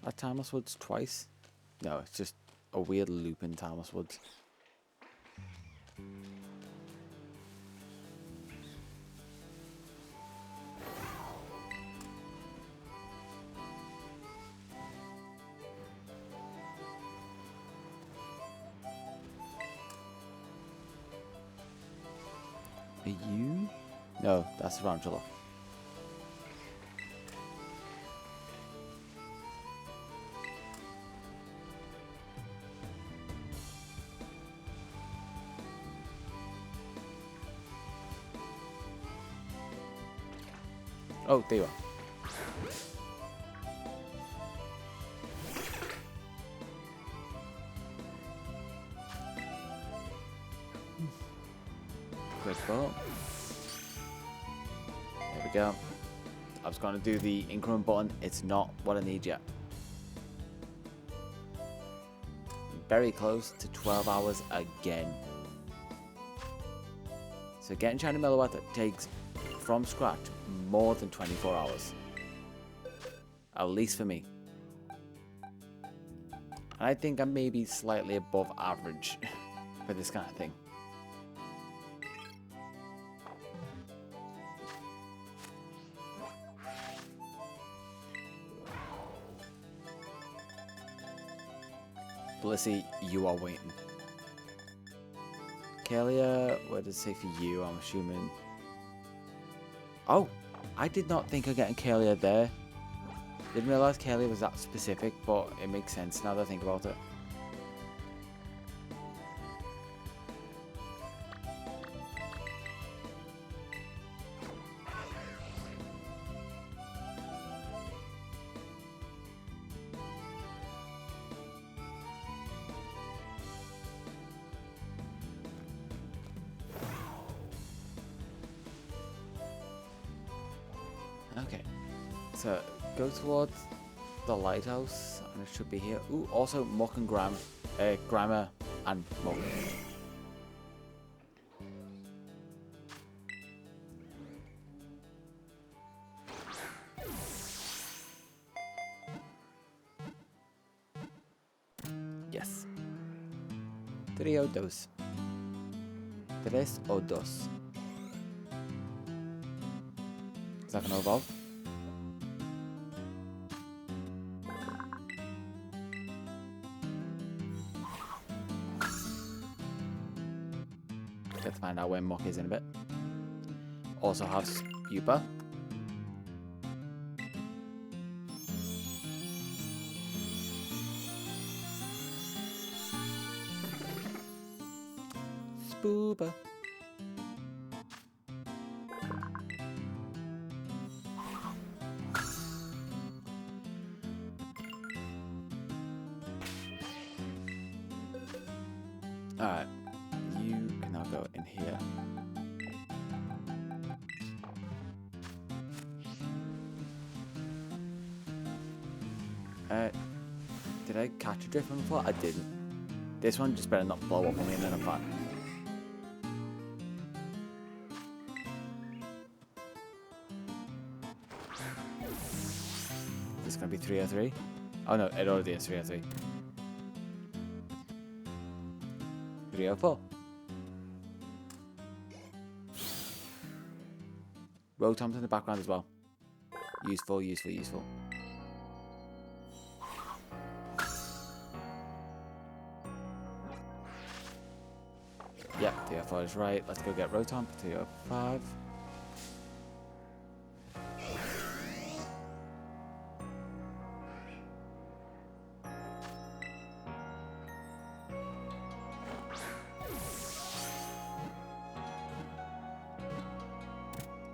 Are Timeless Woods twice? No, it's just a weird loop in Timeless Woods. Are you? No, that's the Tarantula. Oh, there you are. Quick ball. There we go. I was going to do the increment button. It's not what I need yet. Very close to 12 hours again. So getting Shiny Meloetta takes, from scratch, more than 24 hours. At least for me. And I think I'm maybe slightly above average for this kind of thing. Blissey, you are waiting. Kalia, what does it say for you? I'm assuming. Oh, I did not think of getting Kalia there. Didn't realize Kalia was that specific, but it makes sense now that I think about it. Okay, so go towards the lighthouse, and it should be here. Ooh, also Muck and Grammar and Muck. Yes. 3 o 2. 3 o 2. Is that gonna evolve? Let's find out where Muck is in a bit. Also have Spupa. Spoopa. Alright, you can now go in here. Did I catch a drift one before? I didn't. This one just better not blow up on me and then I'm fine. Is this gonna be 303? Oh no, it already is 303. 304. Rotom's in the background as well. Useful, useful, useful. Yep, 304 is right. Let's go get Rotom for 305.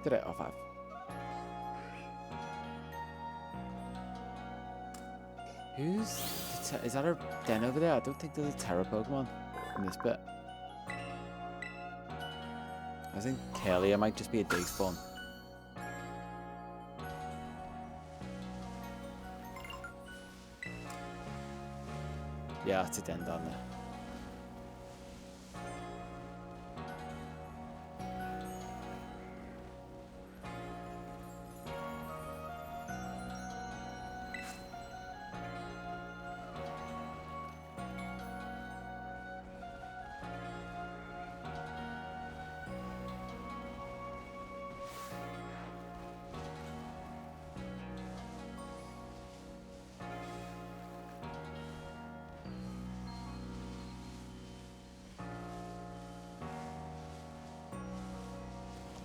Did it? Oh, 5. Is that a den over there? I don't think there's a Terra Pokemon in this bit. I think Kalia might just be a day spawn. Yeah, it's a den down there.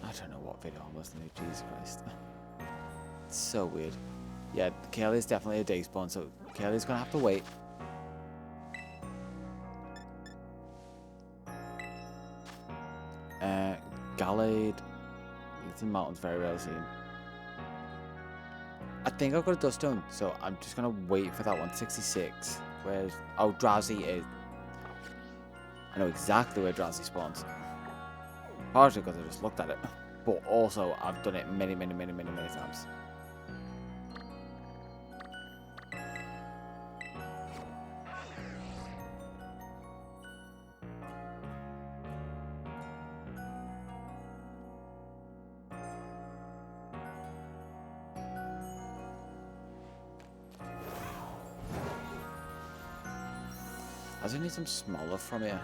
I don't know what video I'm listening to, Jesus Christ. It's so weird. Yeah, Kaylee's definitely a day spawn, so Kaylee's gonna have to wait. Gallade. It's in mountains very rarely seen. I think I've got a Dust Stone, so I'm just gonna wait for that one. 66. Where's... Oh, Drowsy is... I know exactly where Drowsy spawns. Partially because I just looked at it. But also, I've done it many times. I just need some smaller from here.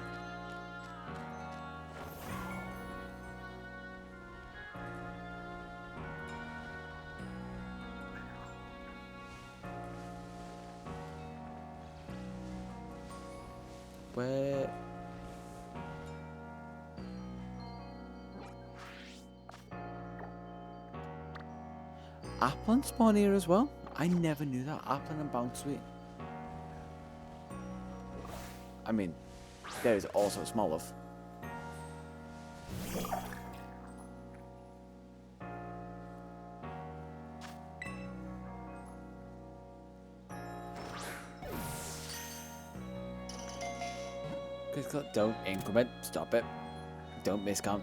Where? Applin spawn here as well? I never knew that. Applin and Bounce Sweet. I mean, there is also Smoliv. Don't increment. Stop it. Don't miscount.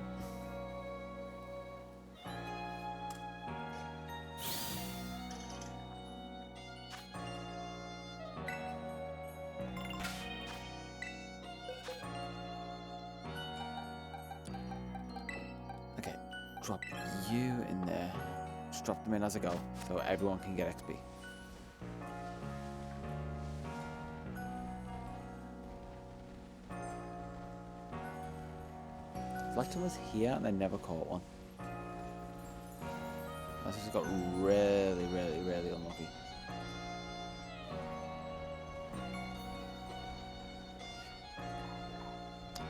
Okay, drop you in there. Just drop them in as I go, so everyone can get XP. Fletcher was here and I never caught one. I just got really, really, really unlucky.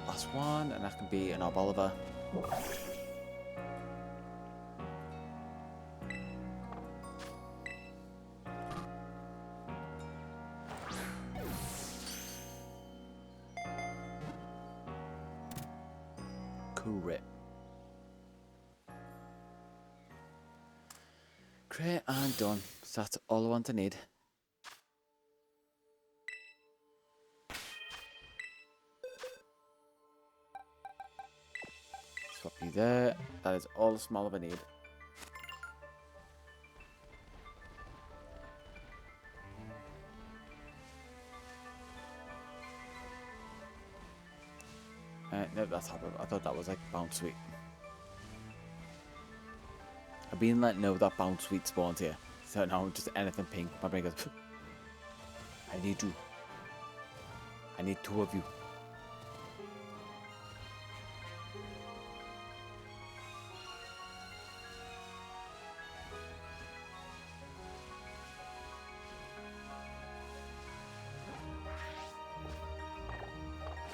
Last one, and that can be an Ob Oliver. Crit. Crit and done. So that's all I want to need. Swap you there. That is all the small I need. No, that's Hopper. I thought that was like Bounce Sweet. I've been let know that Bounce Sweet spawns here. So now just anything pink. My brain goes, I need you. I need two of you.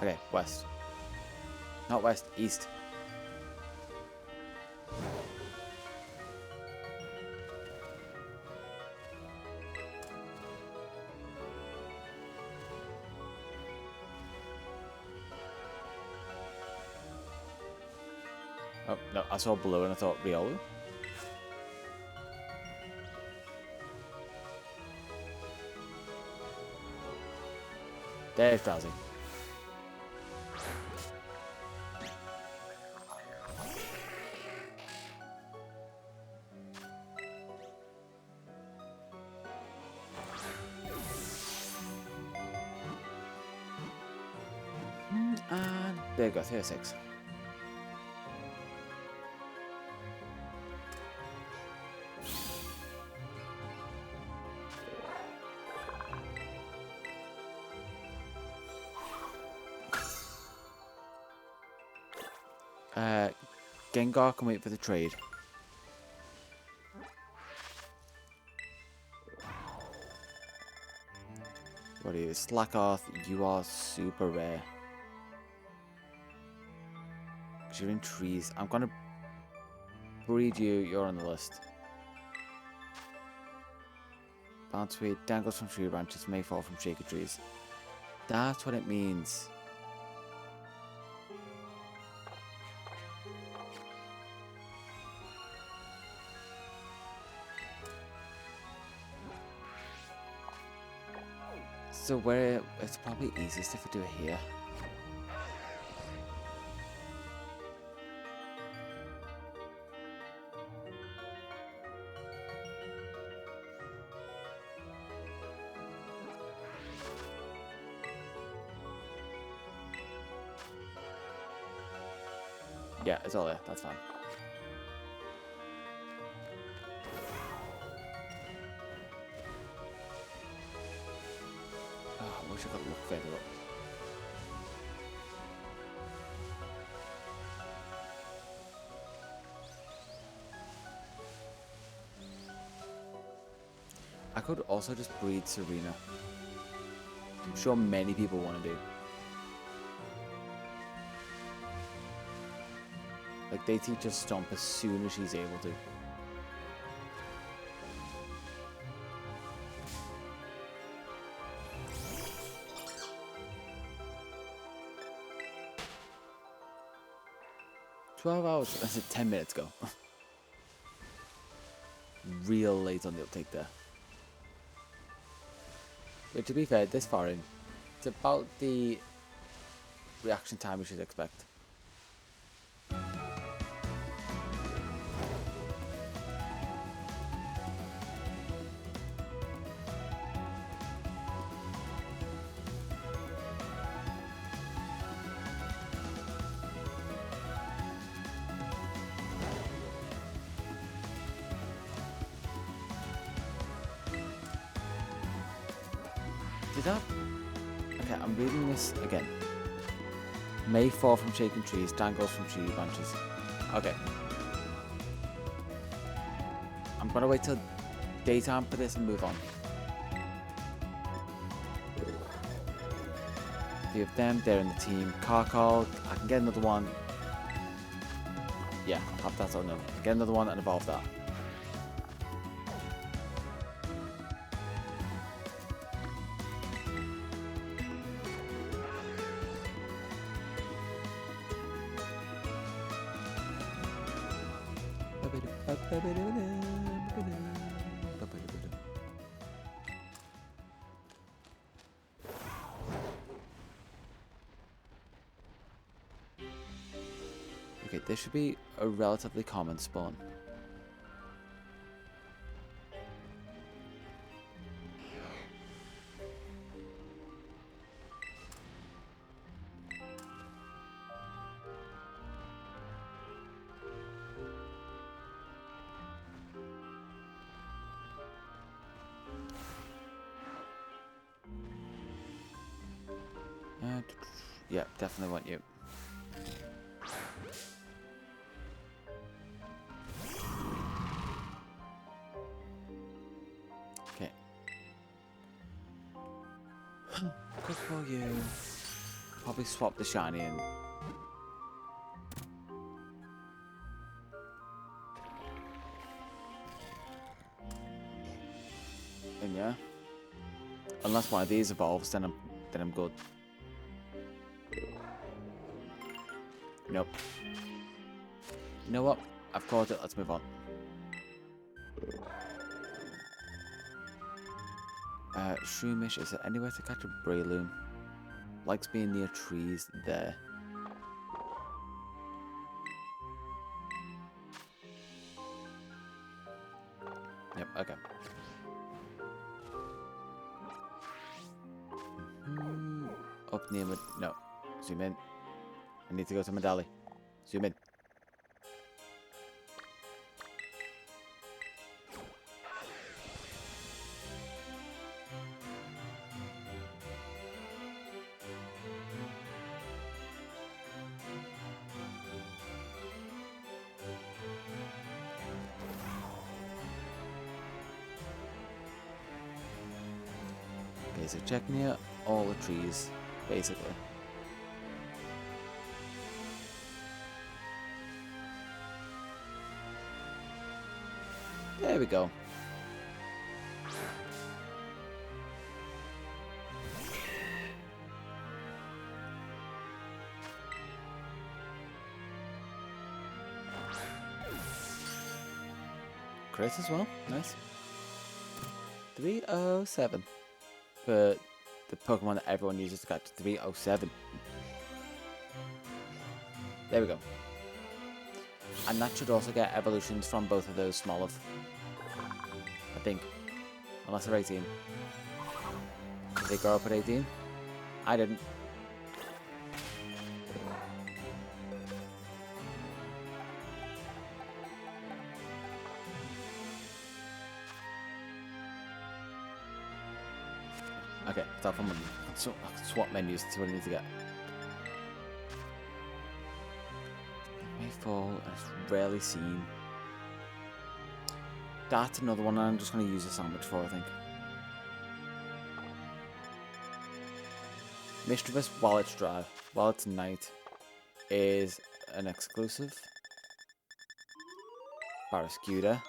Okay, west. Not west, east. Oh, no, I saw blue and I thought Riolu. There's Drowsy. And there you go, 36. Gengar can wait for the trade. What are you? Slackoth, you are super rare. Because you're in trees. I'm gonna breed you, you're on the list. Bounce Sweet, dangles from tree branches, may fall from shaky trees. That's what it means. So where it's probably easiest if I do it here. Yeah, it's all there. That's fine. Oh, I wish I could look further up. I could also just breed Serena. I'm sure many people want to do. Like, they teach us Stomp as soon as she's able to. $12. That's it. 10 minutes ago. Real late on the uptake there. But to be fair, this far in, it's about the reaction time we should expect. Did that? Okay, I'm reading this again. May fall from shaking trees, dangles from tree branches. Okay. I'm gonna wait till daytime for this and move on. A few of them, they're in the team. Carcall, I can get another one. Yeah, have that or no. Get another one and evolve that. Okay, this should be a relatively common spawn. Yeah, definitely want you. Okay. Good for you. Probably swap the shiny in. And yeah. Unless one of these evolves, then I'm good. Nope. You know what? I've caught it. Let's move on. Shroomish, is there anywhere to catch a Breloom? Likes being near trees there. Yep, okay. Up near no. Zoom in. I need to go to Medali. Zoom in. Okay, so check near all the trees, basically. There we go. Crit as well, nice. 307 for the Pokemon that everyone uses to catch. 307. There we go. And that should also get evolutions from both of those Smoliv. I think. Unless they're 18. Did they grow up at 18? I didn't. Okay, start from swap menus to see what I need to get. Mayfall, it's rarely seen. That's another one I'm just going to use a sandwich for, I think. Mischievous, while it's dry, while it's night, is an exclusive. Barracuda.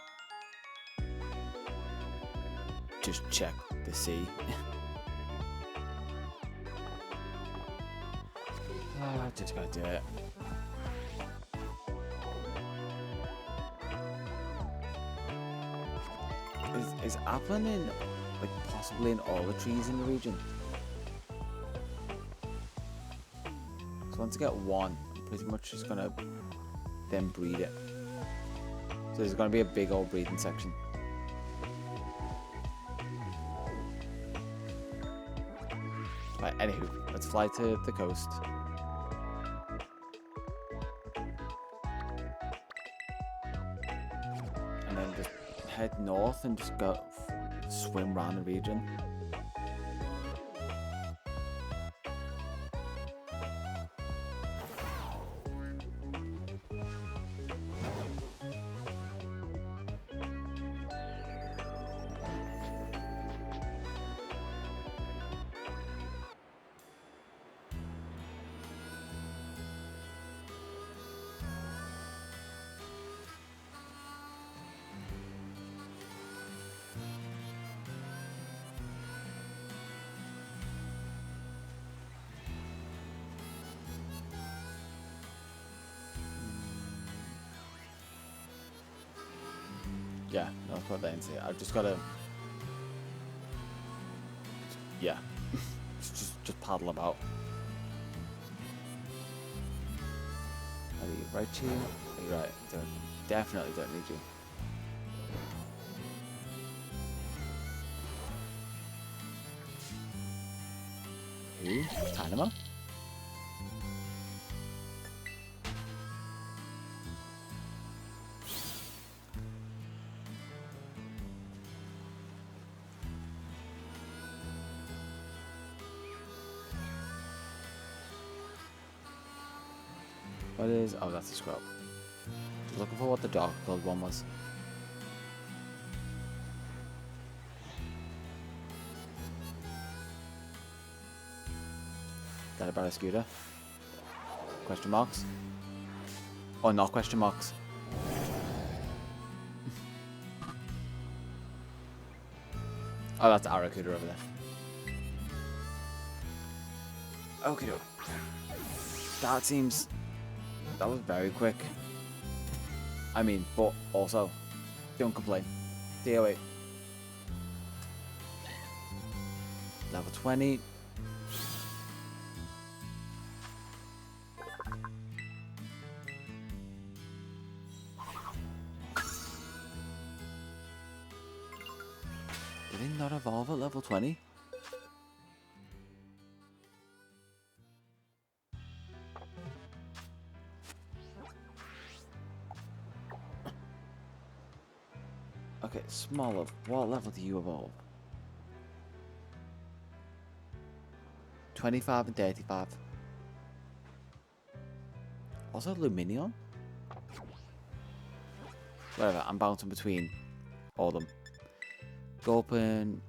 Just check the sea. Just gotta do it. Is Applin in, like, possibly in all the trees in the region? So once I get one, I'm pretty much just gonna then breed it. So there's gonna be a big old breeding section. Right, anywho, let's fly to the coast. And then just head north and just go swim around the region. Yeah, no, I'll put that into it. I've just gotta, yeah, just paddle about. Are you right here? Are you right? Definitely don't need you. Who? Animal? What is... Oh, that's a scrub. Just looking for what the dark gold one was. Is that a Barracuda? Question marks? Or not question marks? Oh, that's Aracuda over there. Okay, that seems... That was very quick. I mean, but also, don't complain. DOA. Level 20. Did he not evolve at level 20? Okay, smaller. What level do you evolve? 25 and 35. Also Luminion? Whatever, I'm bouncing between all of them. Gulpin.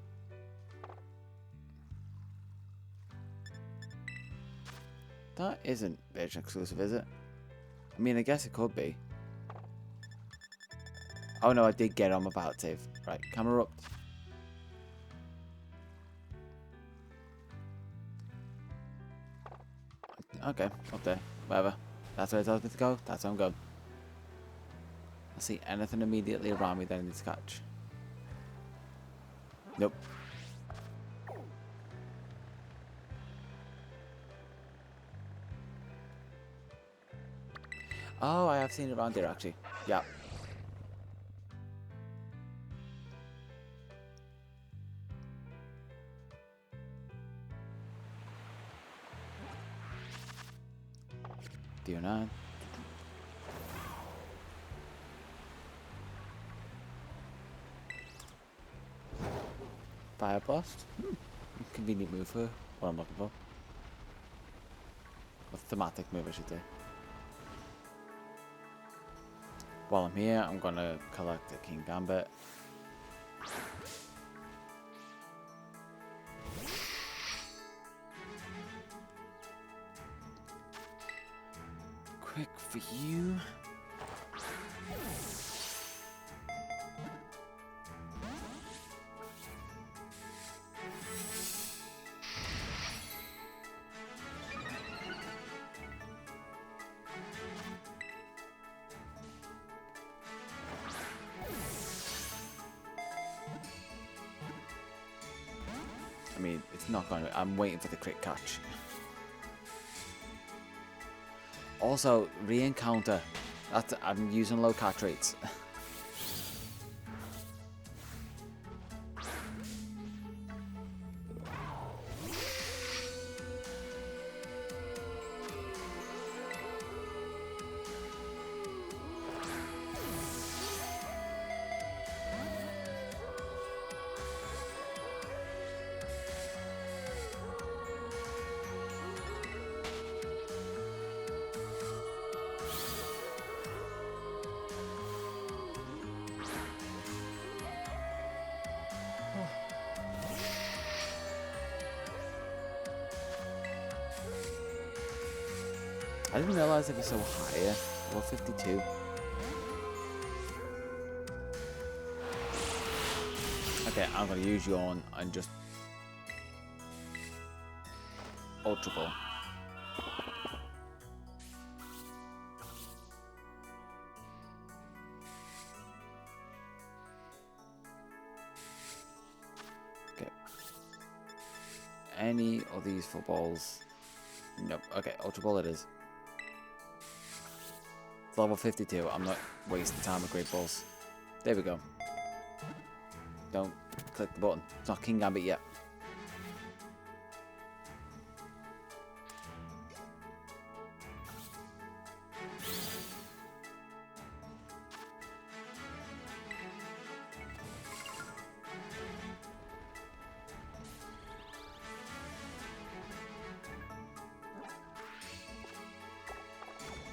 That isn't version exclusive, is it? I mean, I guess it could be. Oh no, I did get on my palette save. Right, camera up. Okay, up there. Whatever. That's where it tells me to go. That's where I'm going. I see anything immediately around me that I need to catch. Nope. Oh, I have seen it around here actually. Yeah. DO9. Fire blast. Convenient move for what I'm looking for. A thematic move, I should say. While I'm here, I'm gonna collect a King Gambit. Quick for you. I mean, it's not going to... I'm waiting for the crit catch. Also, re-encounter. I'm using low catch rates. I didn't realize it was so high. Level 52. Okay, I'm gonna use yawn and just ultra ball. Okay. Any of these footballs? Nope. Okay, ultra ball it is. It's level 52. I'm not wasting time with great balls. There we go. Don't click the button. It's not King Gambit yet.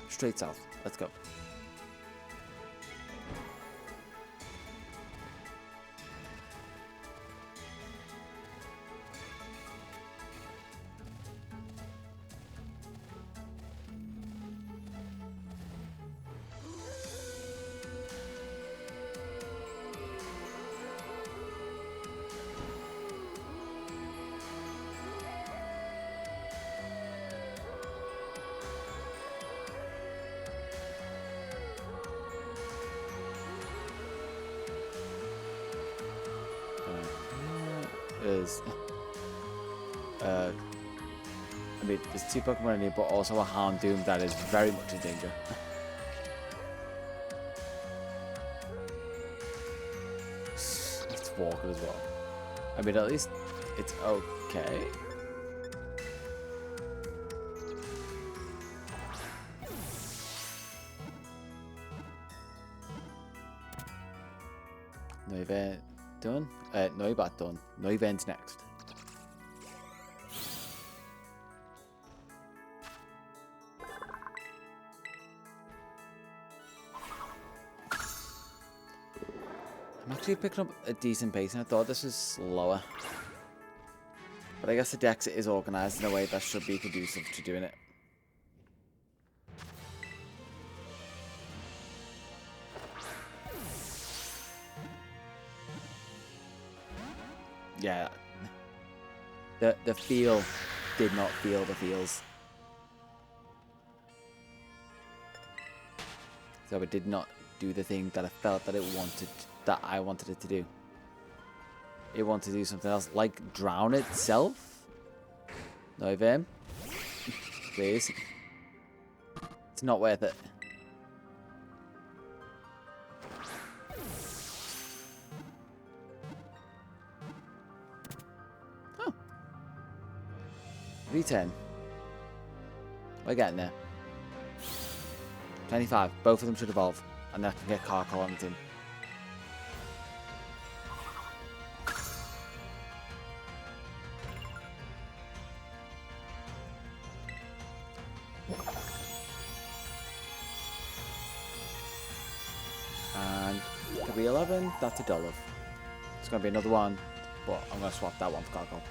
Straight south. Let's go. Is I mean, there's 2 Pokemon in here, but also a Houndoom that is very much in danger. Let's walk it as well. I mean, at least it's okay. No event done. No event done. No events next. I'm actually picking up a decent pace, and I thought this was slower. But I guess the DEX is organised in a way that should be conducive to doing it. Yeah. The feel did not feel the feels. So it did not do the thing that I felt that it wanted, that I wanted it to do. It wanted to do something else, like drown itself. No, Vim. Please. It's not worth it. Oh. V10. We're getting there. 25. Both of them should evolve. And I can get Carcol on the team. And it could be 11. That's a Dolph. It's going to be another one. But I'm going to swap that one for Carcol.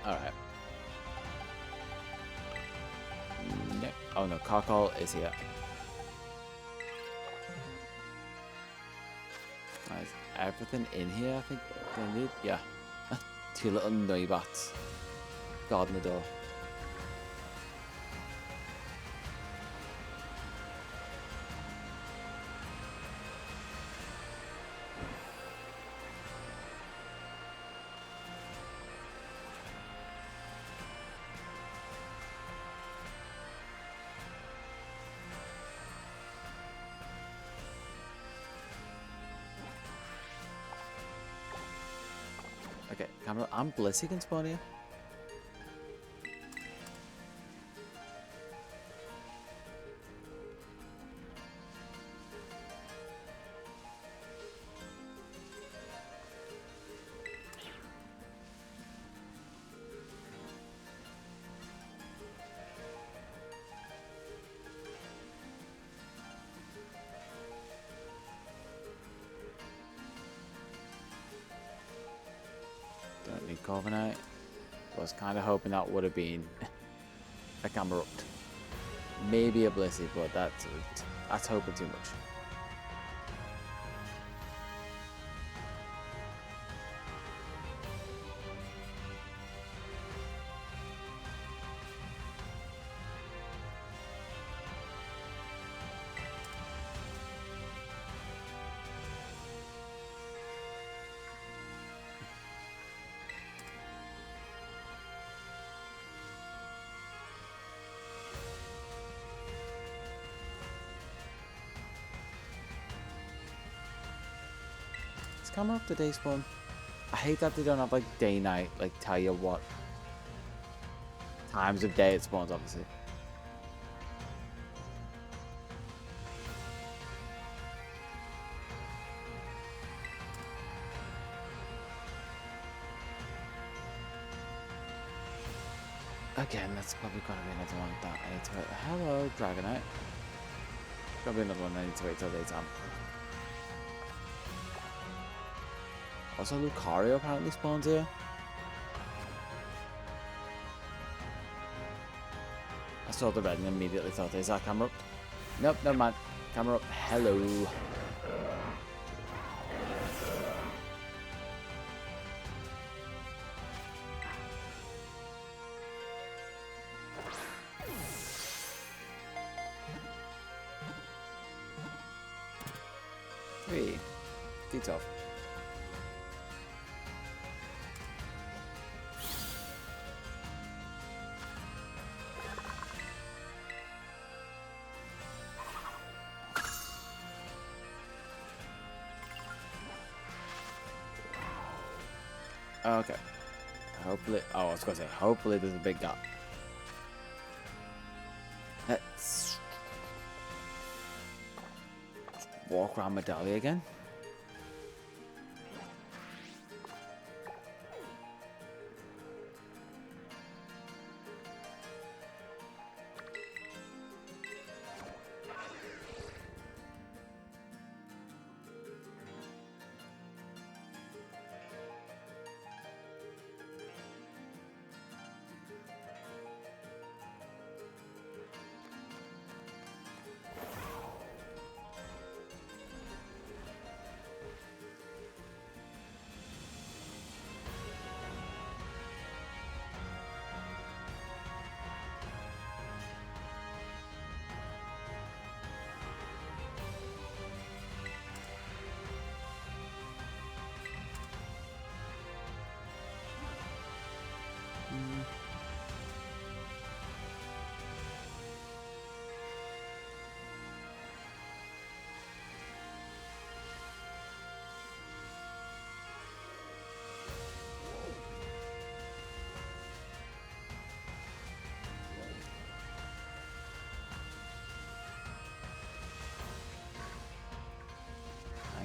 Alright. No. Oh no, Carcol is here. There's everything in here, I think they need. Yeah. 2 little Noibots guarding the door. Okay, camera. I'm Blissey can spawn here. Don't need Covenant. Was kind of hoping that would have been a camera up. Maybe a Blissey, but that's hoping too much. Is camera up to day spawn? I hate that they don't have like day night, like tell you what times of day it spawns, obviously. Again, that's probably gonna be another one that I need to wait. Hello, Dragonite. Gonna be another one I need to wait till daytime. Also, Lucario apparently spawns here. I saw the red and immediately thought, is that camera up? Nope, never mind. Camera up. Hello. Three. D12. Okay. Hopefully. Oh, I was gonna say, hopefully there's a big gap. Let's walk around Medallia again.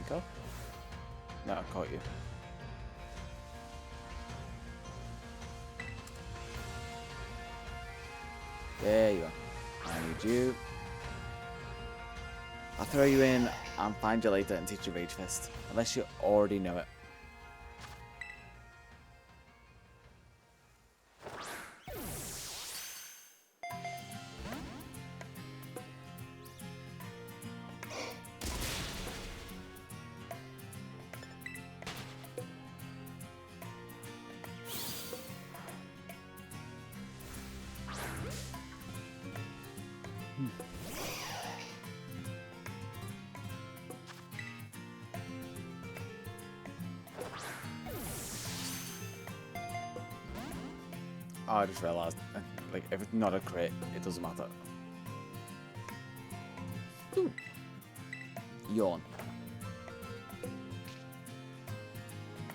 Go. No, I caught you. There you are. I need you. I'll throw you in and find you later and teach you Rage Fist. Unless you already know it. Oh, I just realised, like, if it's not a crit, it doesn't matter. Ooh. Yawn.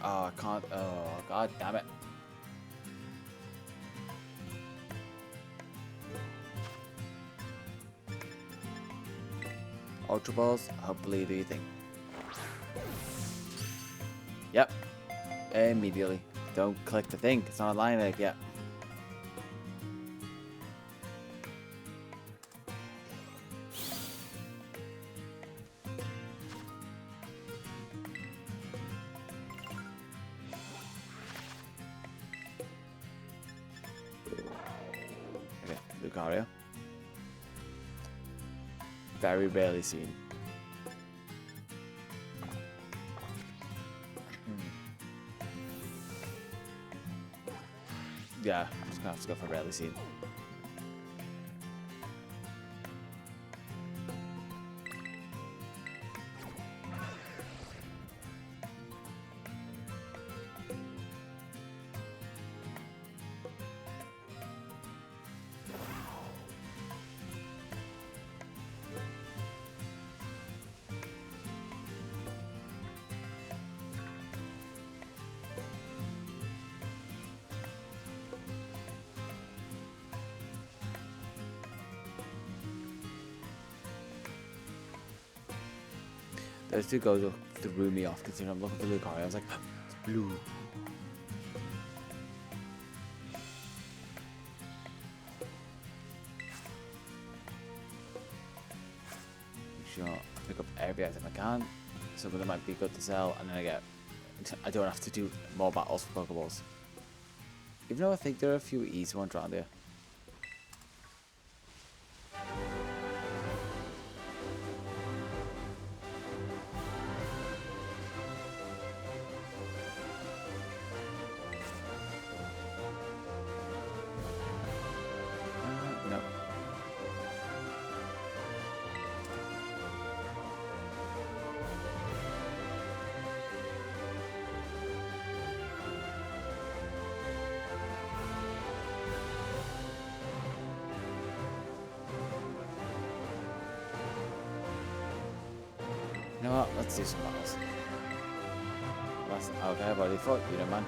Oh, I can't. Oh, god damn it. Ultra Balls, hopefully do you think? Yep. Immediately. Don't click the thing. It's not online like yet. Okay, Lucario. Very rarely seen. Yeah, I'm just gonna have to go for rarely seen. Those two goes threw me off considering I'm looking for Lucario. I was like, it's blue. Make sure I pick up every item I can. Some of them might be good to sell, and then I don't have to do more battles for Pokeballs. Even though I think there are a few easy ones around here. No. You know what? Let's do some battles. Okay, I've already fought you, man.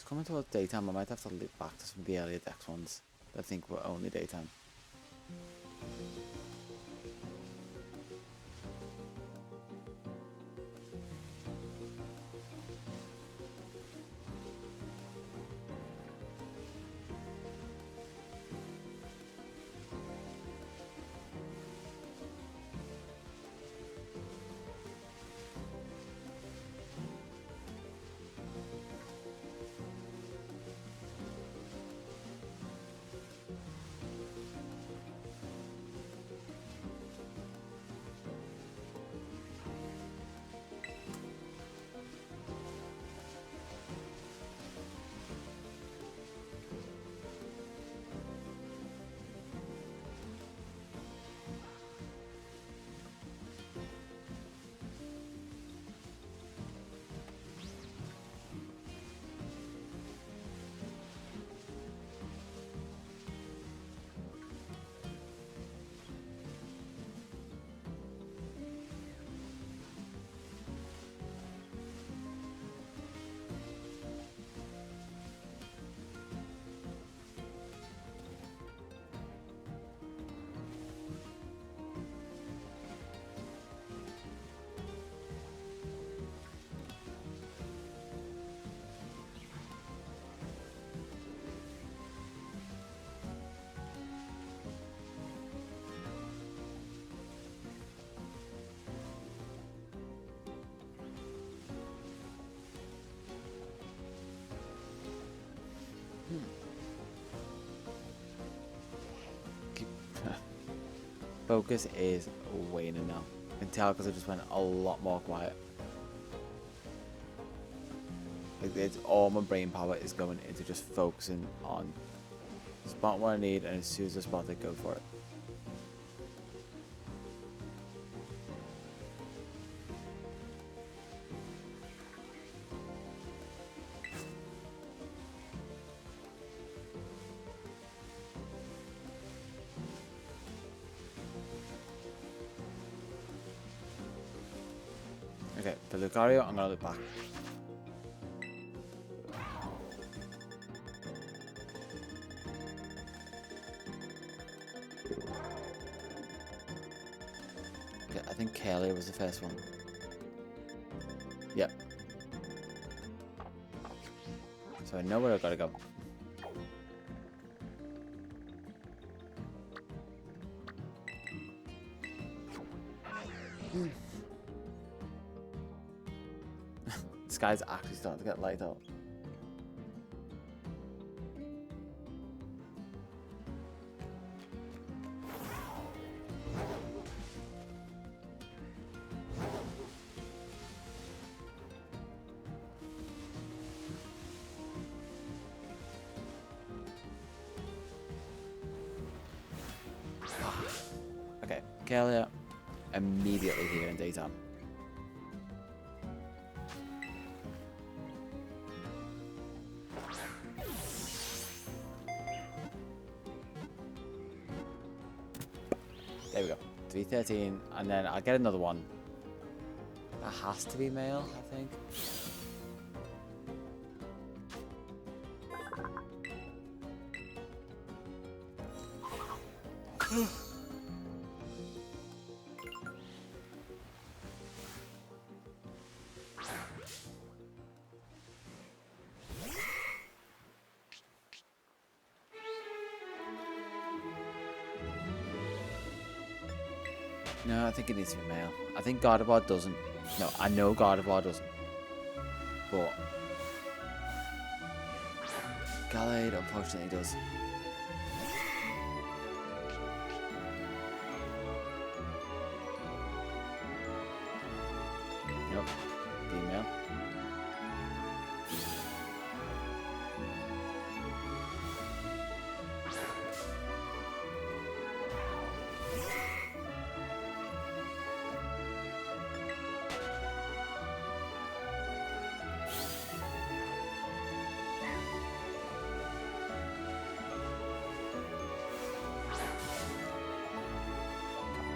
Coming towards daytime, I might have to look back to some of the earlier DEX ones that I think were only daytime. focus is waning now. I can tell because I just went a lot more quiet. It's all my brain power is going into just focusing on the spot what I need, and as soon as I spot it, go for it. Okay, for Lucario, I'm gonna look back. Okay, I think Kelly was the first one. Yep. So I know where I gotta go. The sky's actually starting to get light out. Okay, Kalia immediately here in daytime. There we go. 313, and then I'll get another one. That has to be male, I think. No, I think it needs to be male. I think Gardevoir doesn't. No, I know Gardevoir doesn't. But Gallade unfortunately does. Nope. Female.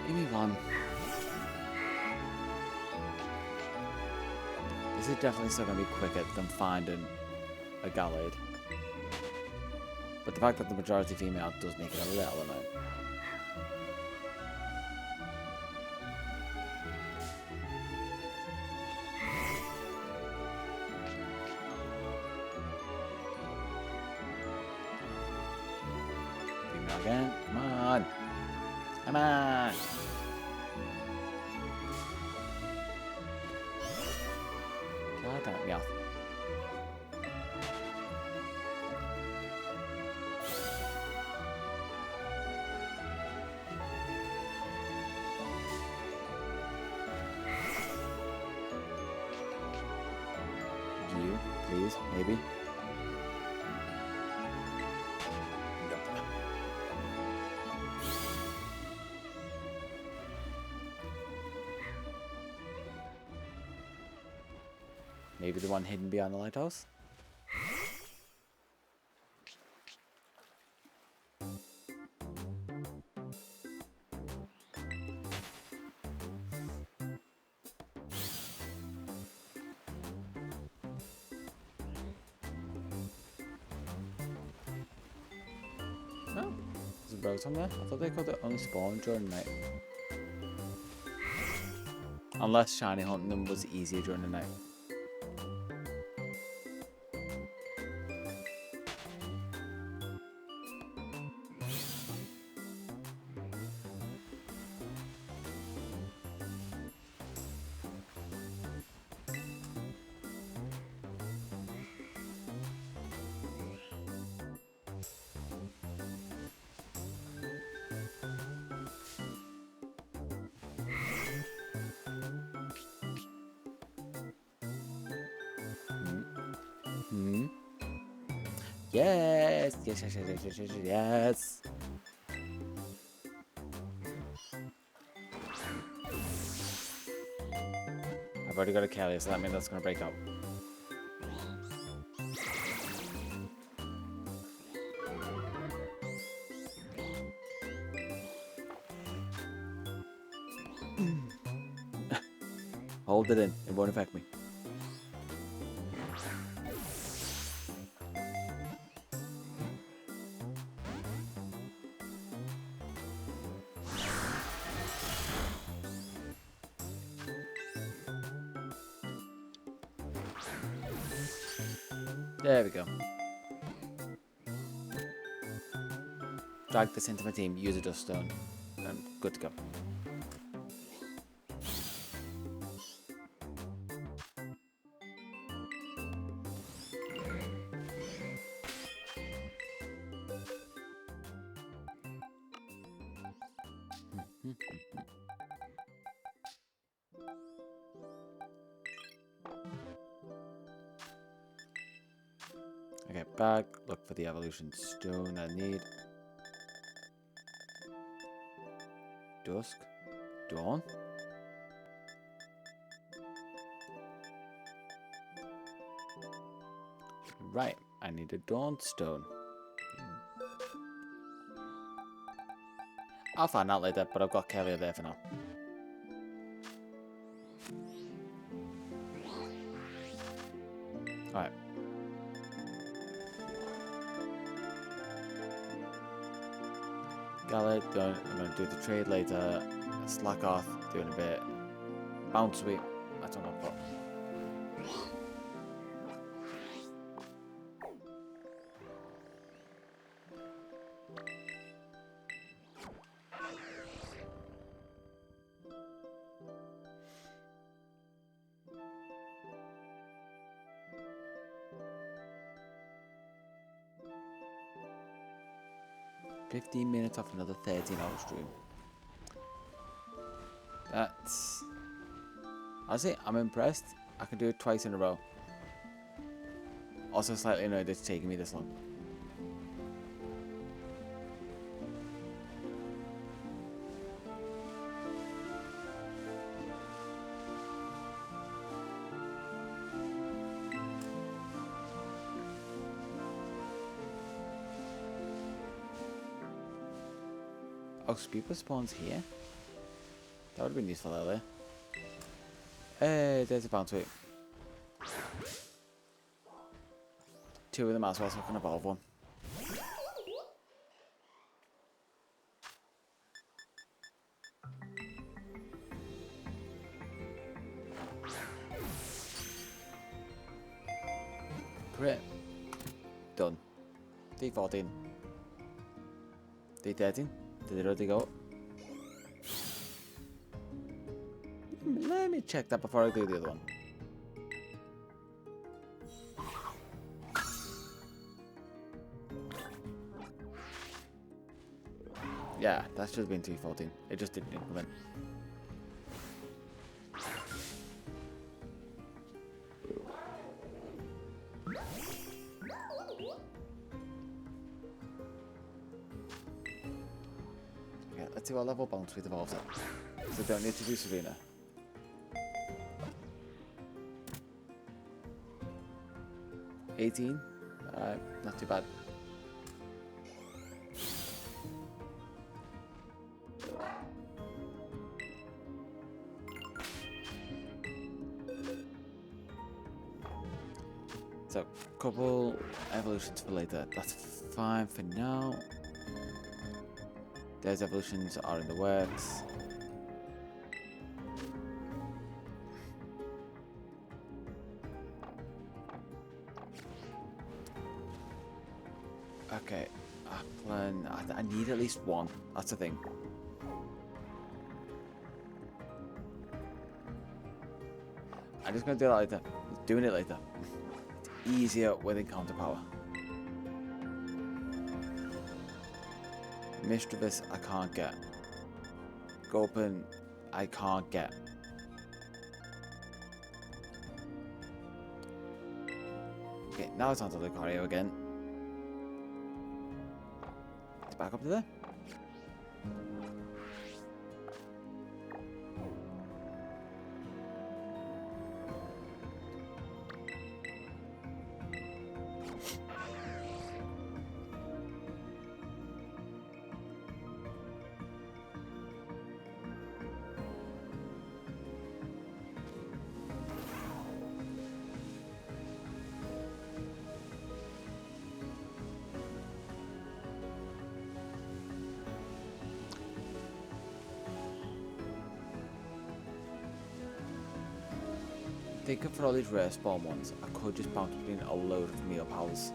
Give me one. This is definitely still going to be quicker than finding a Gallade. But the fact that the majority female does make it a little annoying. Female again. Come on. Come on. God damn, yeah. You, please, maybe. Maybe the one hidden behind the lighthouse? No, there's a road somewhere. I thought they could only spawn during the night. Unless shiny hunting them was easier during the night. Yes, yes, yes, yes, yes, yes, yes, yes. I've already got a Kelly, so that means that's gonna break out. Hold it in, it won't affect me. There we go. Drag this into my team, use a dust stone, and good to go. Okay, back, look for the evolution stone I need. Dusk? Dawn? Right, I need a dawn stone. I'll find out later, but I've got Kelly there for now. Alright. Gallet, done. I'm going to do the trade later. Slack off, doing a bit. Bounce sweep. That's what I'm going to put. $15 minutes off another 13-hour stream. That's... Honestly, I'm impressed. I can do it twice in a row. Also slightly annoyed it's taking me this long. Oh, Speaker spawns here? That would have been useful earlier. Hey, there's a bounce rate. Two of them as well, so I can evolve one. Great. Done. D14. D13. Did it already go? Let me check that before I do the other one. Yeah, that should have been 314. It just didn't implement. Okay, let's see what level bounce with evolves at. So don't need to do Serena. $18. Not too bad. So, couple evolutions for later. That's fine for now. Those evolutions are in the works. Okay, I need at least one. That's the thing. I'm just gonna do that later. Doing it later. It's easier with encounter power. Mischievous, I can't get. Gulpin, I can't get. Okay, Now it's onto the Lucario again. It's back up to there. Thinking for all these rare spawn ones, I could just bounce between a load of meal pals.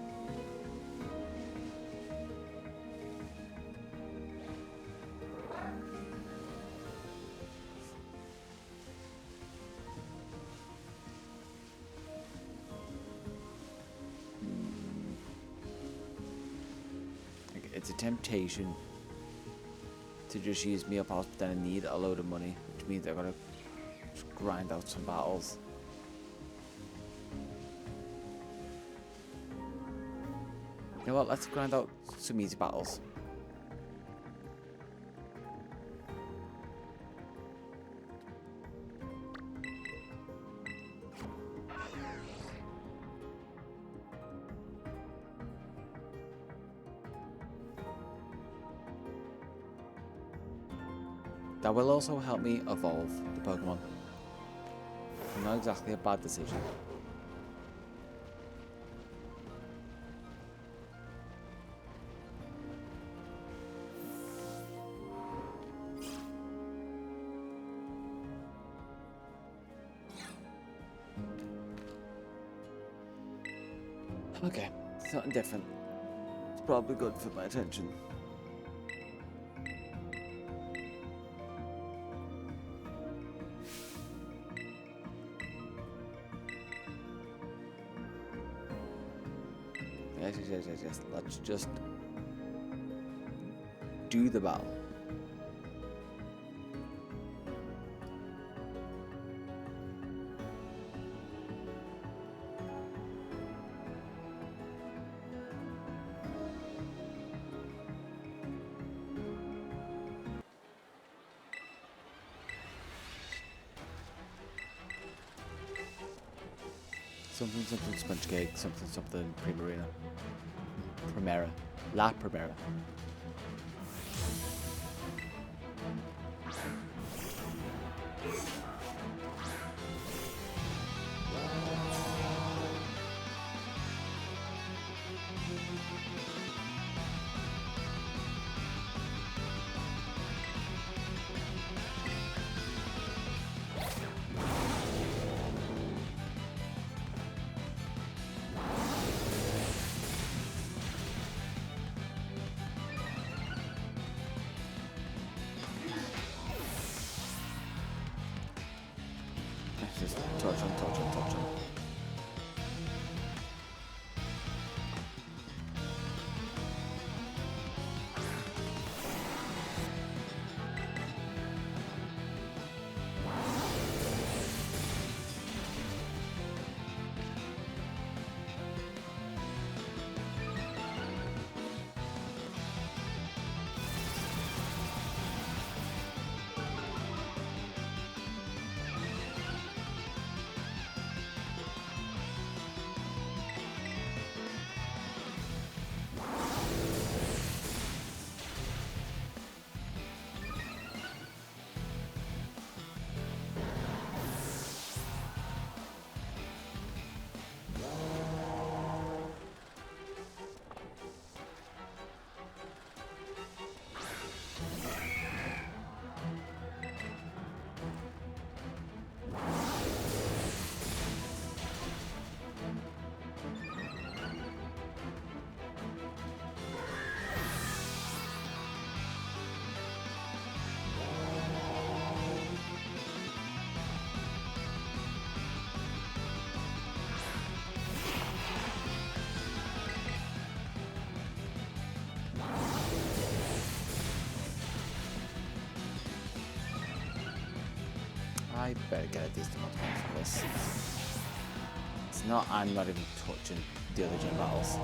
It's a temptation to just use meal pals, but then I need a load of money, which means I gotta just grind out some battles. You know what, let's grind out some easy battles. That will also help me evolve the Pokemon. Not exactly a bad decision. Okay, something different. It's probably good for my attention. Yes. Let's just do the battle. Something sponge cake, something Primera. La Primera. Just touch on. I better get a decent amount of points for this. It's not, I'm not even touching the other gym battles.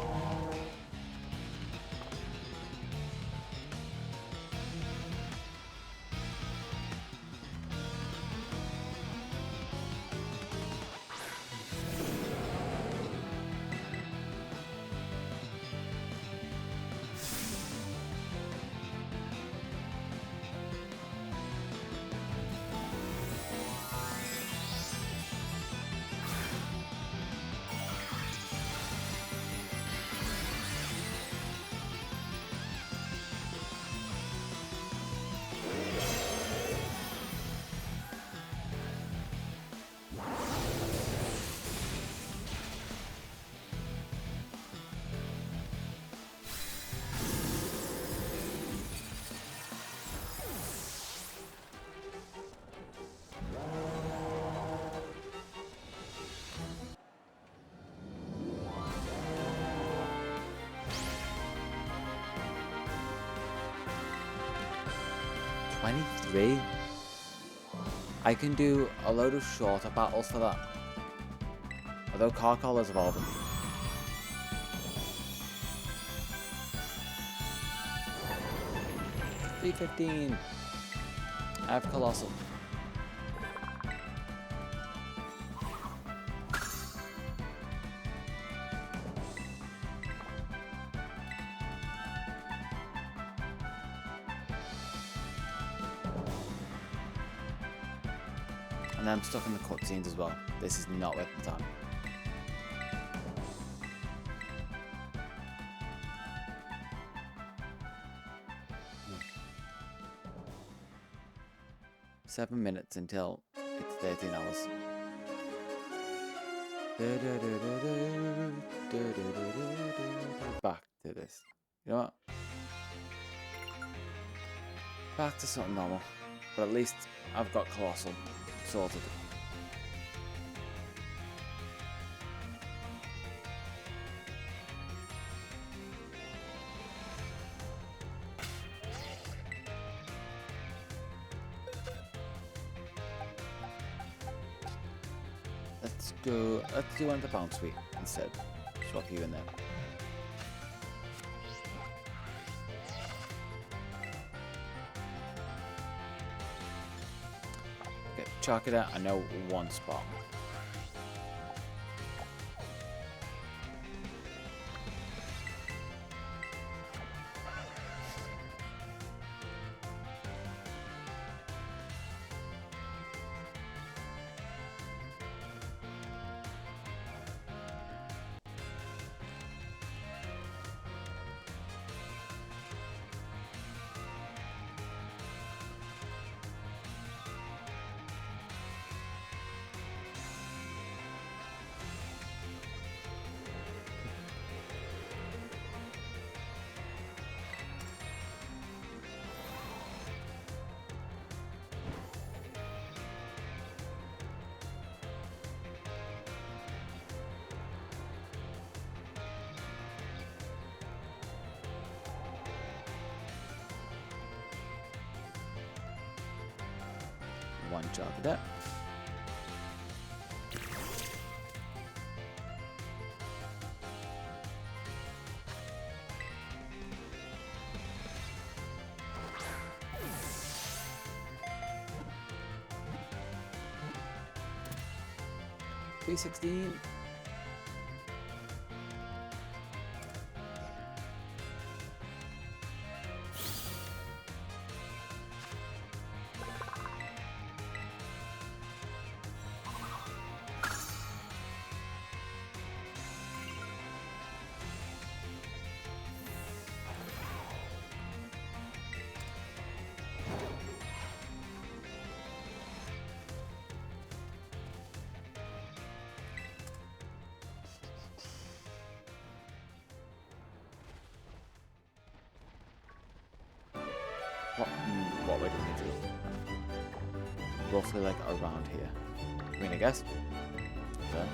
"23? I can do a load of shorter battles for that. Although car collars evolving. $3.15. I have Colossal. And I'm stuck in the cutscenes as well. This is not worth the time. "7 minutes until it's 13 hours. Back to this. You know what? Back to something normal. But at least I've got Colossal sorted. Let's do one of the bounce suite instead. Swap you in there. Okay, chalk it out. I know one spot. One job of that. $3.16. What way does it do? Roughly like around here. I mean, I guess. So.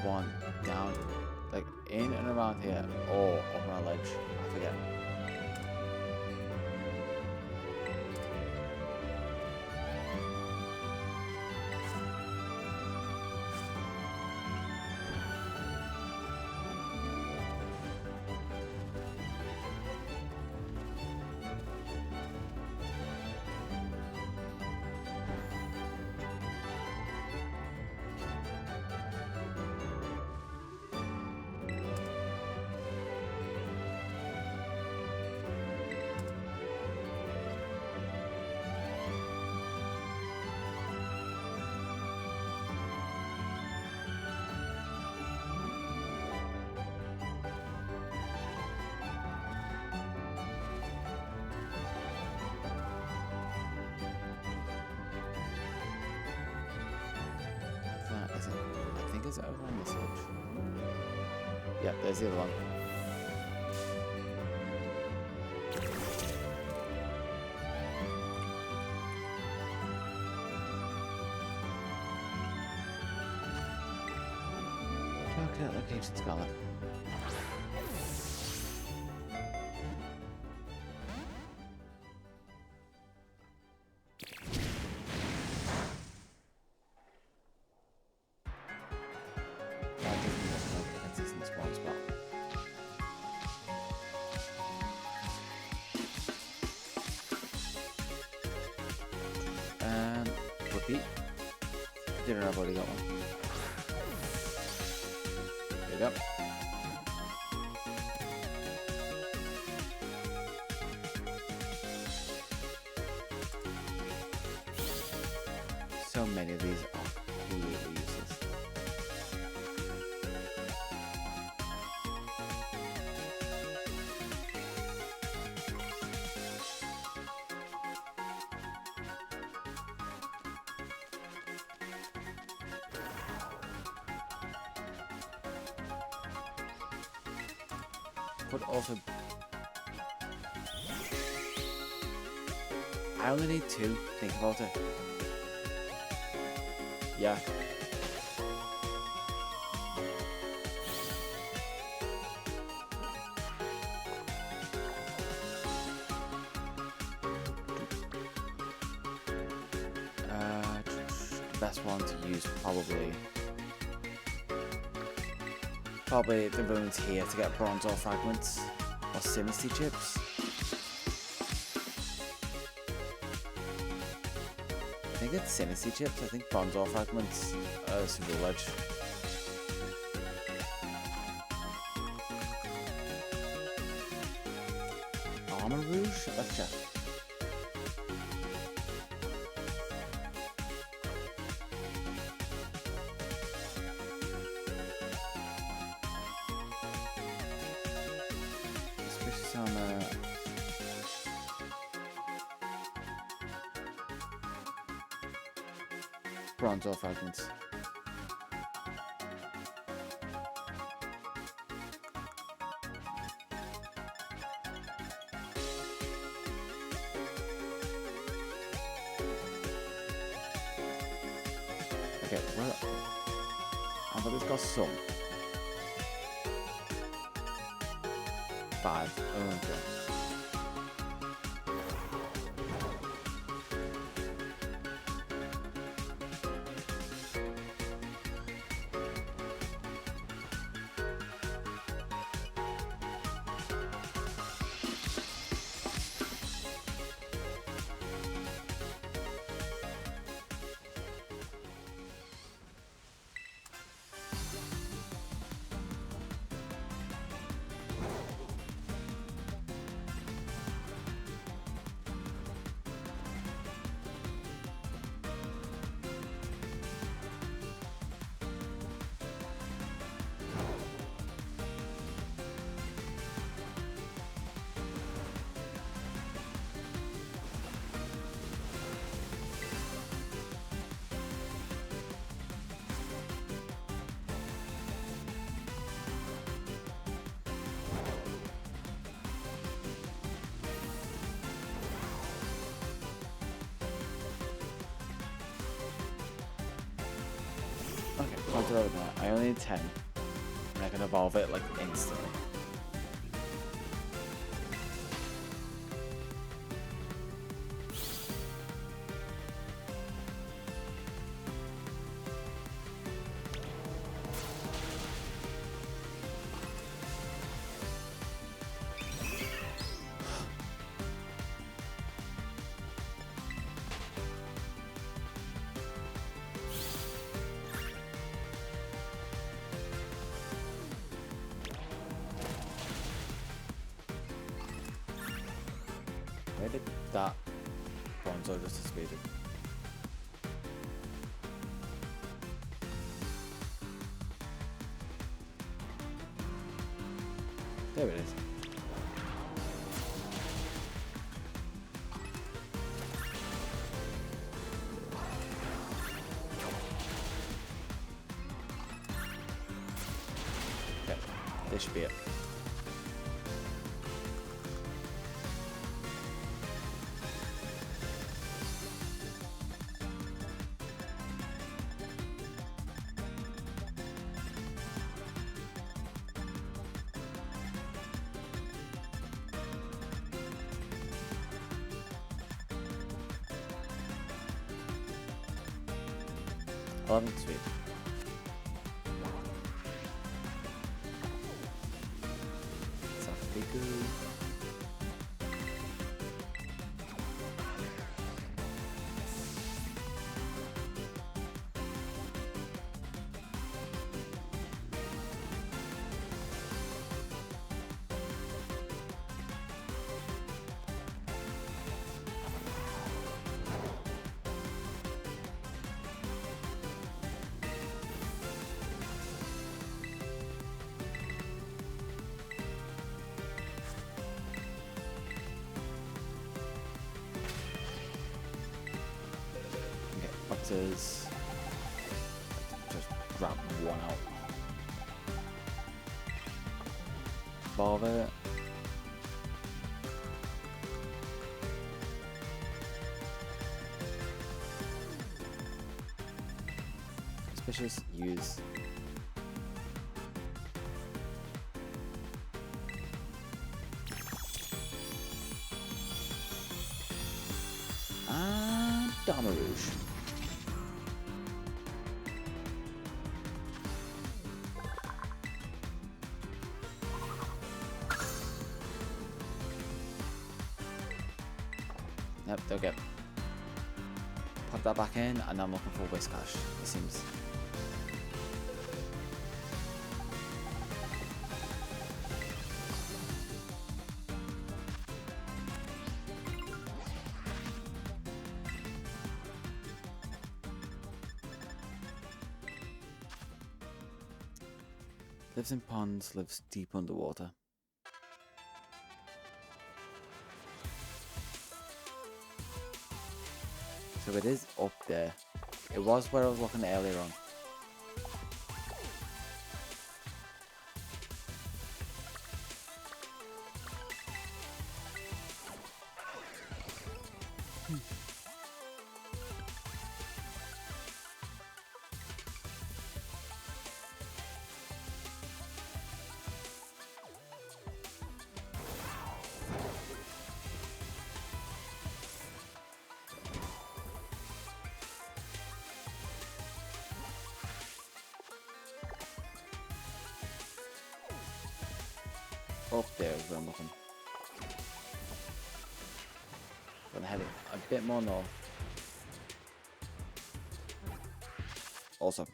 one down, like in and around here, or up on a ledge. I forget. Is it? I think it's over on this edge. Yep, there's the other one. Target location, Scarlet. Repeat. Didn't know I've already got one. There you go. So many of these are completely useless. But also, I only need two. Think about it. Yeah. Best one to use probably the runes here to get bronze ore fragments or synasty chips. I think it's synasty chips. I think bronze ore fragments is village. Armor rouge? Let's check. Bronze ore fragments. Okay, well, I thought it's got some. 5. Oh, okay. throw it there. I only need 10. And I can evolve it like instantly. Where did that Bonzo just disappeared? There it is. Okay, this should be it. Sweet. Sounds pretty good. Boxes. Just grab one out. Evolve it. Suspicious. Use. And Damarouge. Yep, okay. Pop that back in, and I'm looking for Whiskash, it seems. Lives in ponds, lives deep underwater. So it is up there. It was where I was looking earlier on. Up there is where I'm looking. Gonna head a bit more north. Also.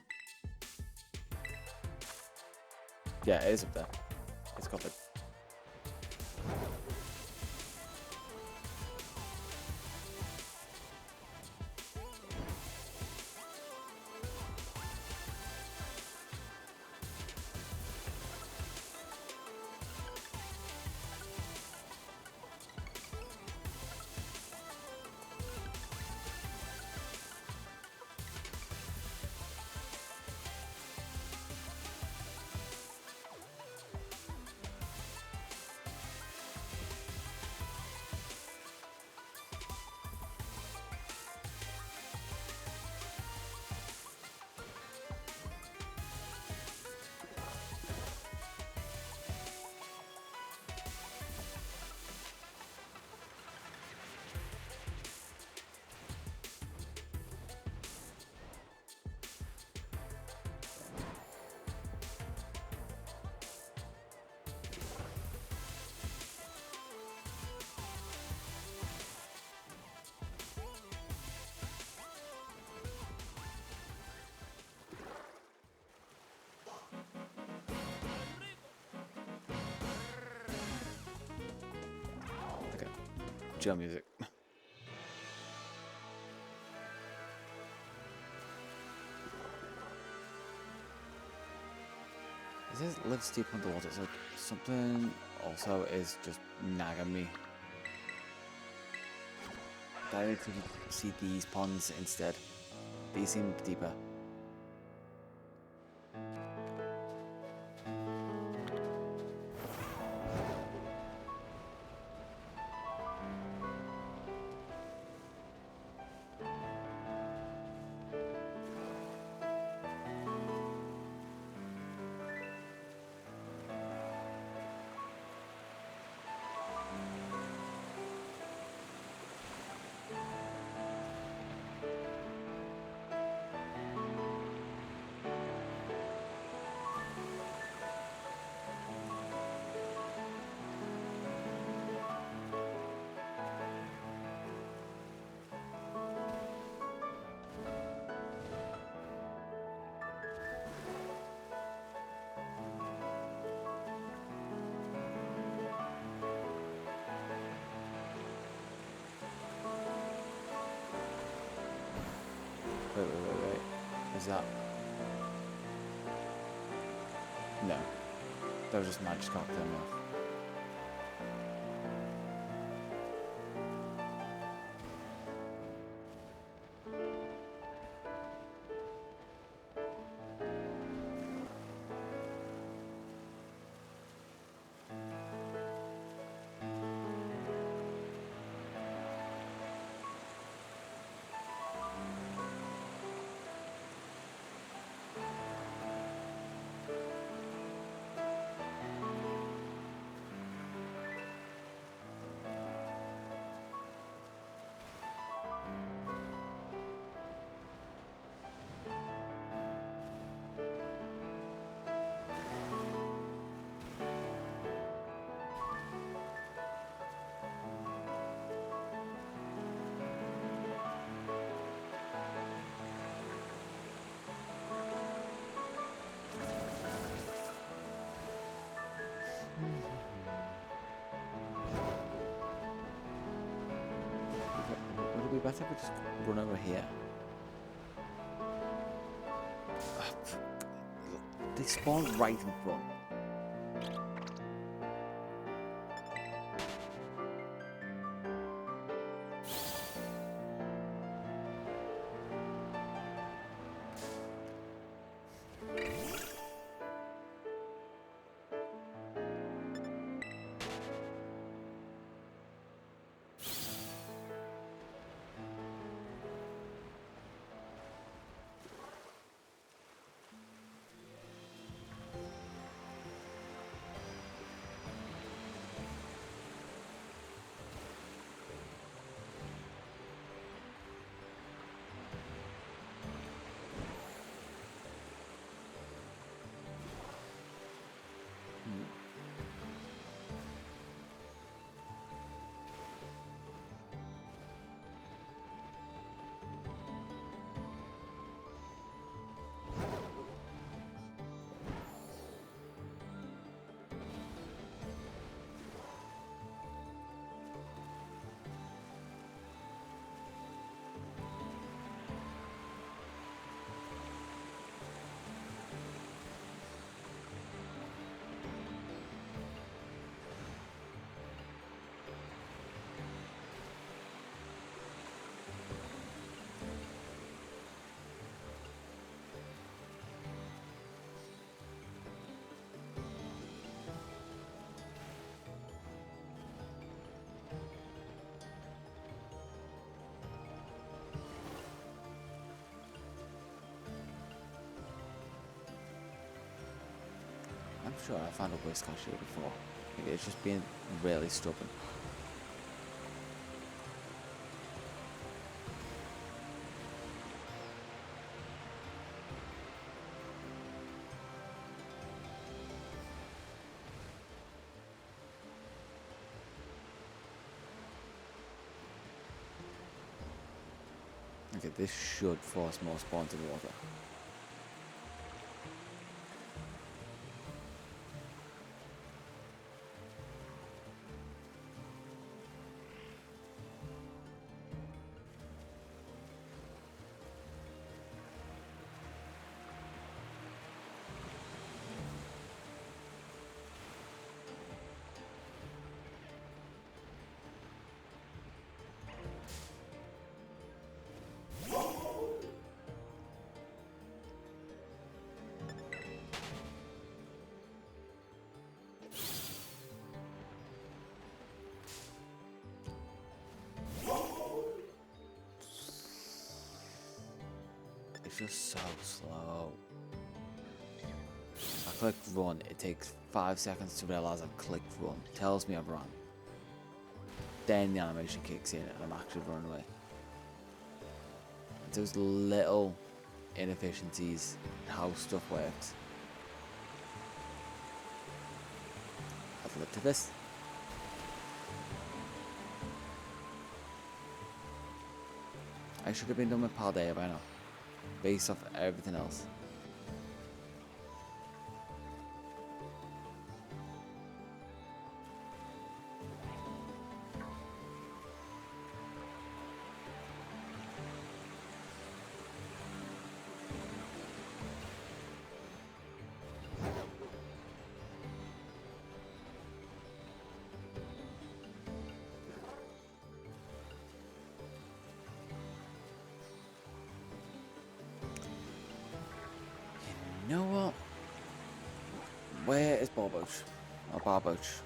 Yeah, it is up there. It's covered. chill music. It says lives deep underwater, so something also is just nagging me. I need to see these ponds instead. These seem deeper. Wait. Is that... No. That was just magic cocktail milk. Would it be better if we just run over here? They spawn right in front. I'm sure I found a whiskers here before. Maybe it's just being really stubborn. Okay, this should force more spawn to the water. It's just so slow. I click run, it takes 5 seconds to realise I've clicked run. Tells me I've run. Then the animation kicks in and I'm actually running away. Those little inefficiencies in how stuff works. I've lived to this. I should have been done with PALDEA by now, based off everything else. You know what? Where is Barboach? Or Barboach?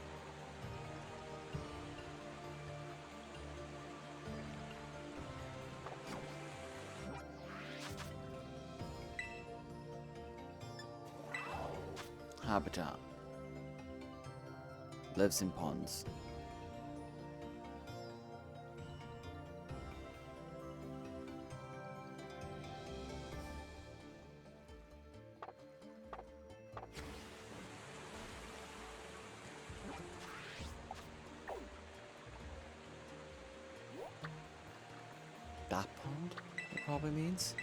Habitat. Lives in ponds. That pond, it probably means.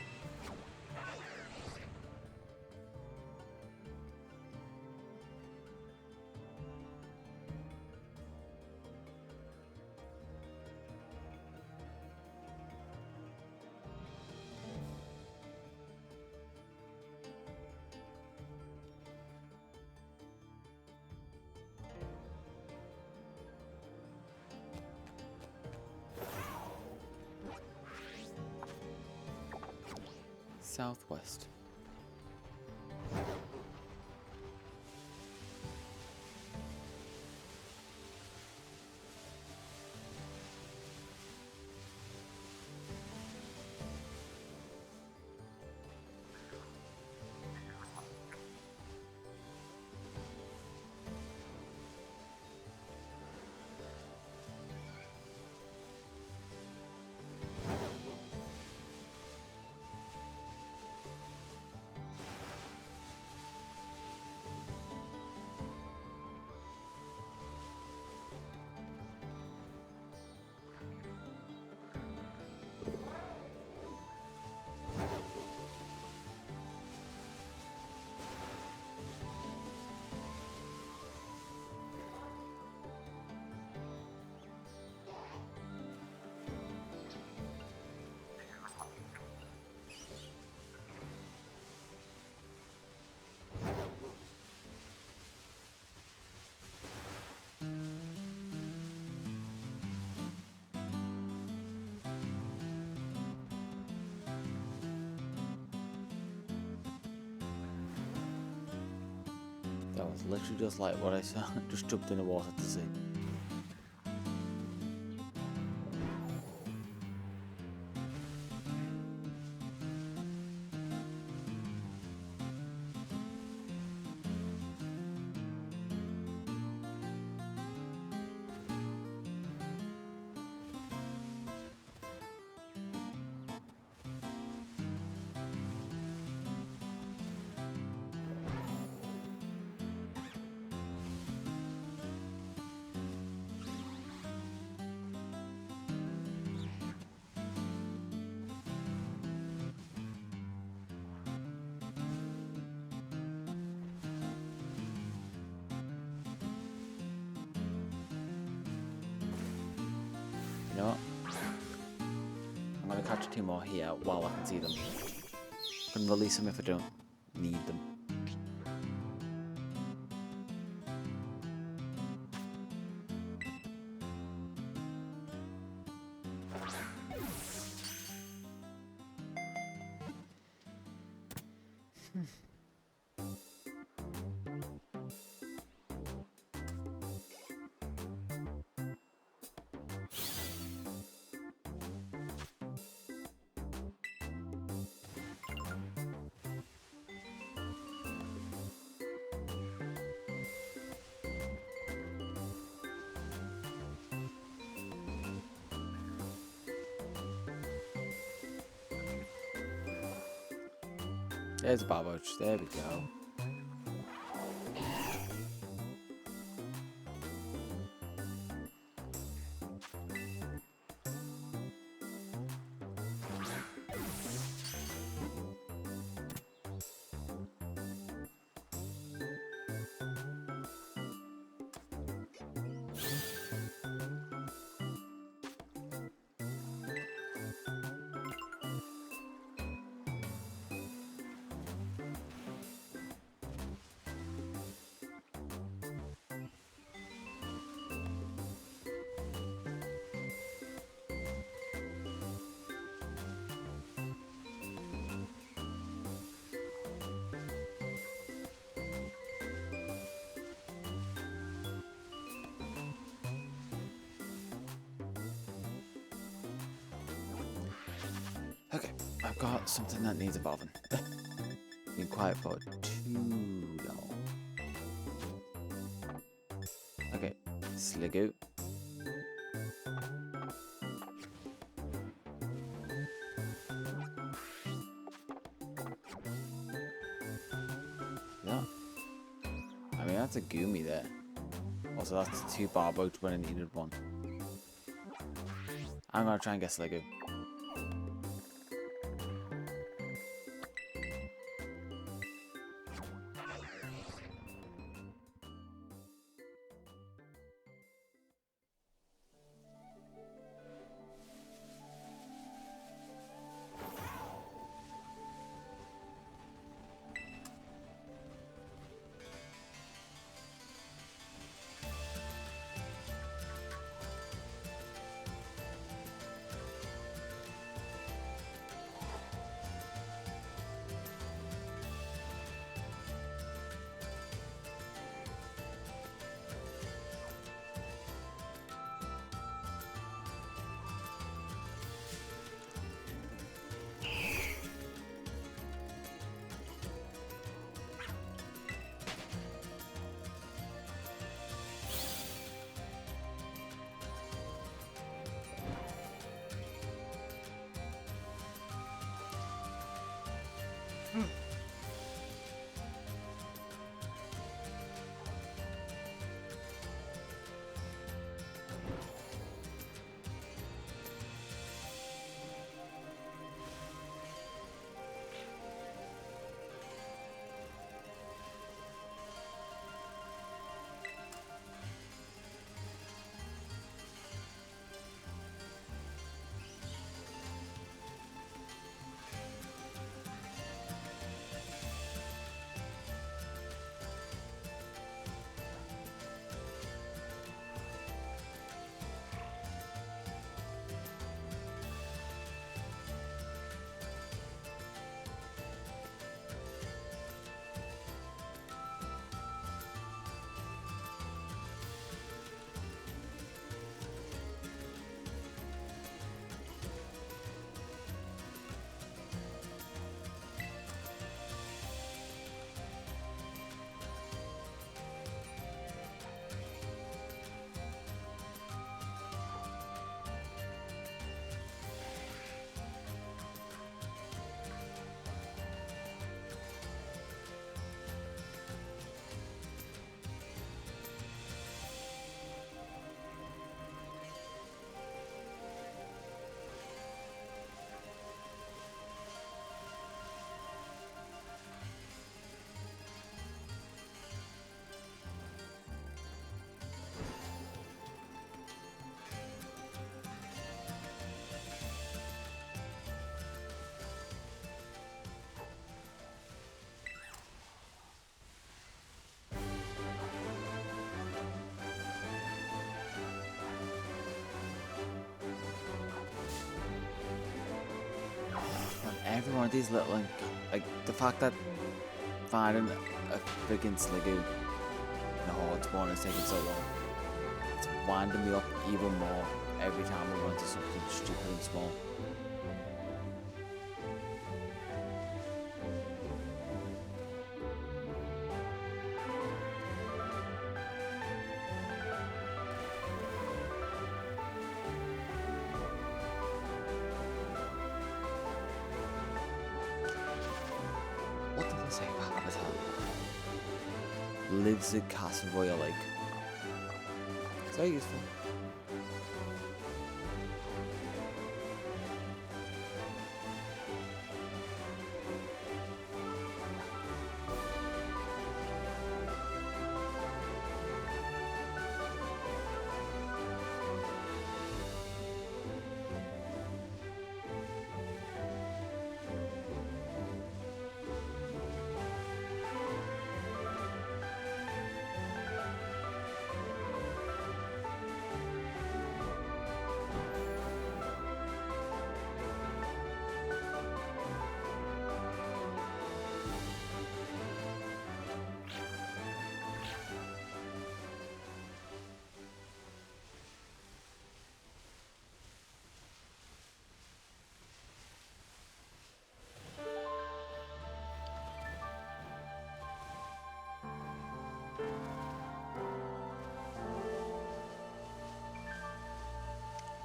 Southwest. That was literally just like what I saw. Just jumped in the water to see. You know what? I'm gonna catch 2 more here while I can see them. I'm gonna release them if I don't need them. There's a Barbouch. There we go. Okay, I've got something that needs evolving. Been quiet for too long. Okay, Sliggoo. Yeah. I mean, that's a Goomy there. Also, that's 2 Barbouch when I needed 1. I'm gonna try and get Sliggoo. Every one of these little, like the fact that finding a freaking Sliggoo in a hard spawn is taking so long, it's winding me up even more every time I run into something stupid and small. Save avatar. Lives at Castle Royal Lake. It's very useful.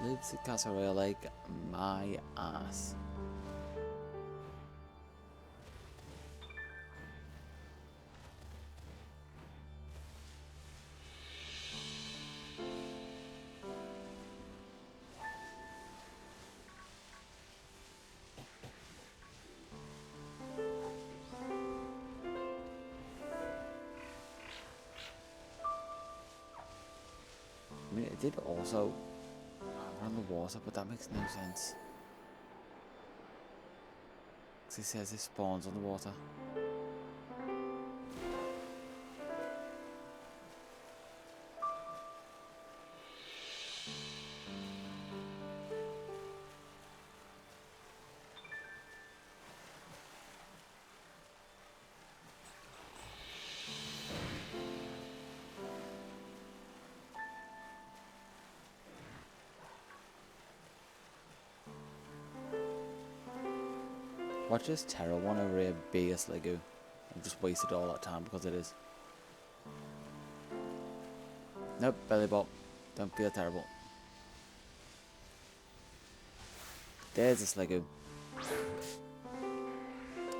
Lives at Castle Royal Lake. My ass. I mean, it did also run the water, but that makes no sense. Because it says it spawns on the water. Watch this Terra one over here be a Sliggoo. I've just wasted all that time because it is. Nope, belly bot. Don't feel terrible. There's a Sliggoo.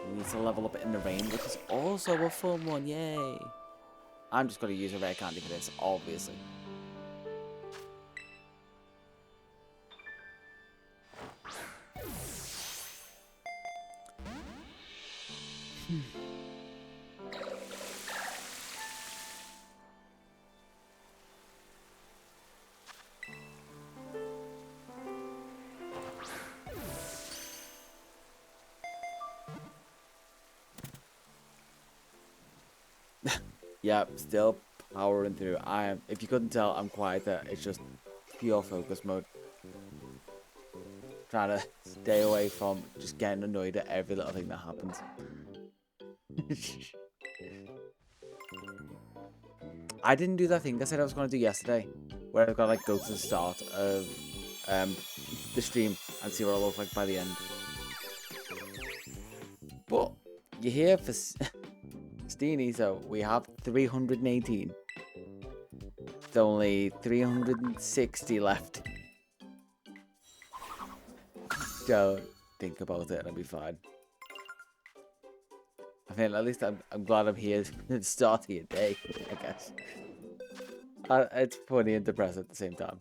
We need to level up in the rain, which is also a fun one, yay! I'm just going to use a rare candy for this, obviously. Yeah, still powering through. I am. If you couldn't tell, I'm quiet there. It's just pure focus mode. Trying to stay away from just getting annoyed at every little thing that happens. I didn't do that thing I said I was going to do yesterday, where I've got to like go to the start of the stream and see what I look like by the end. But you're here for Steenie, so we have 318. There's only 360 left. Don't think about it, and I'll be fine. I mean, at least I'm glad I'm here at the start of your day, I guess. It's funny and depressing at the same time.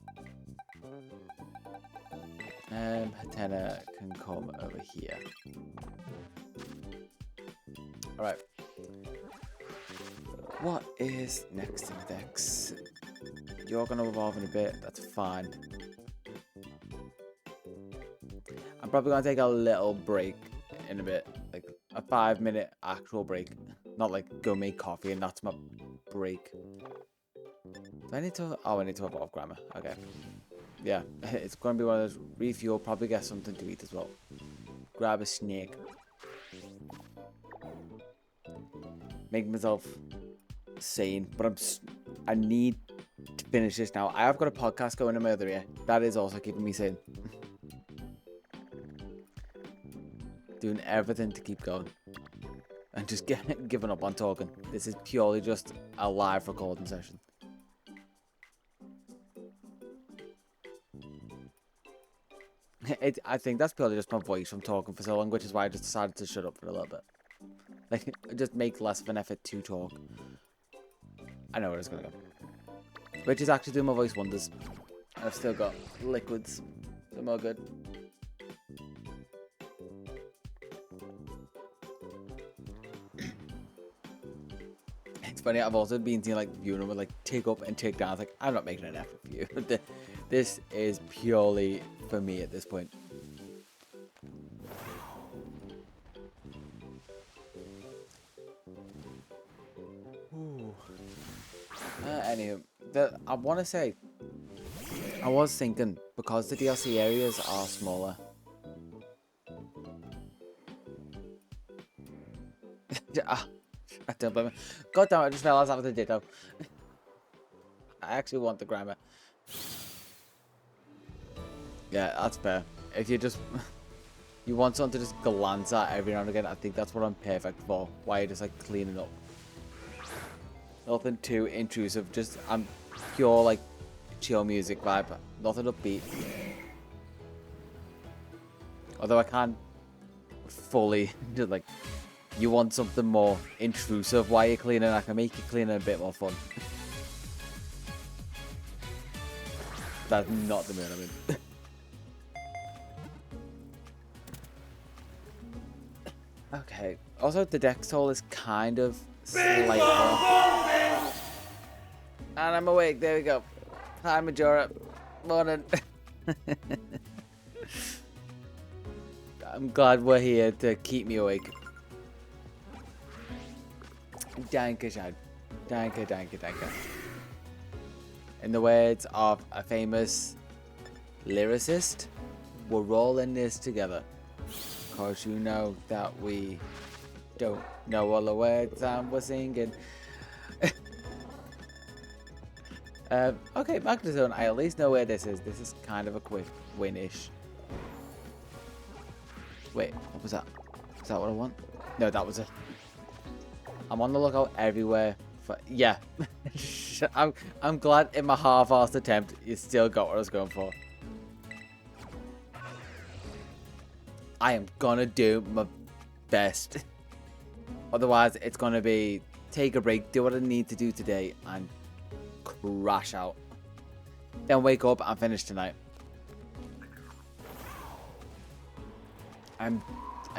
Hatena can come over here. Alright. What is next in the DEX? You're going to evolve in a bit, that's fine. I'm probably going to take a little break in a bit. Like a 5-minute actual break. Not like go make coffee and that's my break. Do I need to... Oh, I need to evolve grammar. Okay. Yeah, it's going to be one of those refuel. Probably get something to eat as well. Grab a snake. Make myself sane. But I need to finish this now. I have got a podcast going in my other ear. That is also keeping me sane. Doing everything to keep going. And just giving up on talking. This is purely just a live recording session. I think that's purely just my voice from talking for so long, which is why I just decided to shut up for a little bit. Like, just make less of an effort to talk. I know where it's gonna go. Which is actually doing my voice wonders. I've still got liquids. So more good. It's funny, I've also been seeing like viewing with like take up and take down. It's like, I'm not making an effort for you. This is purely for me at this point. Anywho, I want to say, I was thinking, because the DLC areas are smaller. I don't blame it. God damn it, I just realised that was a ditto. I actually want the grammar. Yeah, that's fair. If you just... you want someone to just glance at every now and again, I think that's what I'm perfect for. Why you're just like cleaning up. Nothing too intrusive, just I'm pure like chill music vibe, nothing upbeat. Although I can't fully just like, you want something more intrusive while you're cleaning, I can make you cleaning a bit more fun. That's not the mood I'm in. Okay, also the DEX toll is kind of slightly off. And I'm awake, there we go. Hi Majora, morning. I'm glad we're here to keep me awake. Danke, Shad. Danke, danke, danke. In the words of a famous lyricist, we're all in this together. Cause you know that we don't know all the words and we're singing. Okay, back to the zone. I at least know where this is. This is kind of a quick win-ish. Wait, what was that? Is that what I want? No, that was it. I'm on the lookout everywhere for... Yeah. I'm glad in my half-assed attempt you still got what I was going for. I am gonna do my best. Otherwise, it's gonna be take a break, do what I need to do today, and crash out. Then wake up and finish tonight. I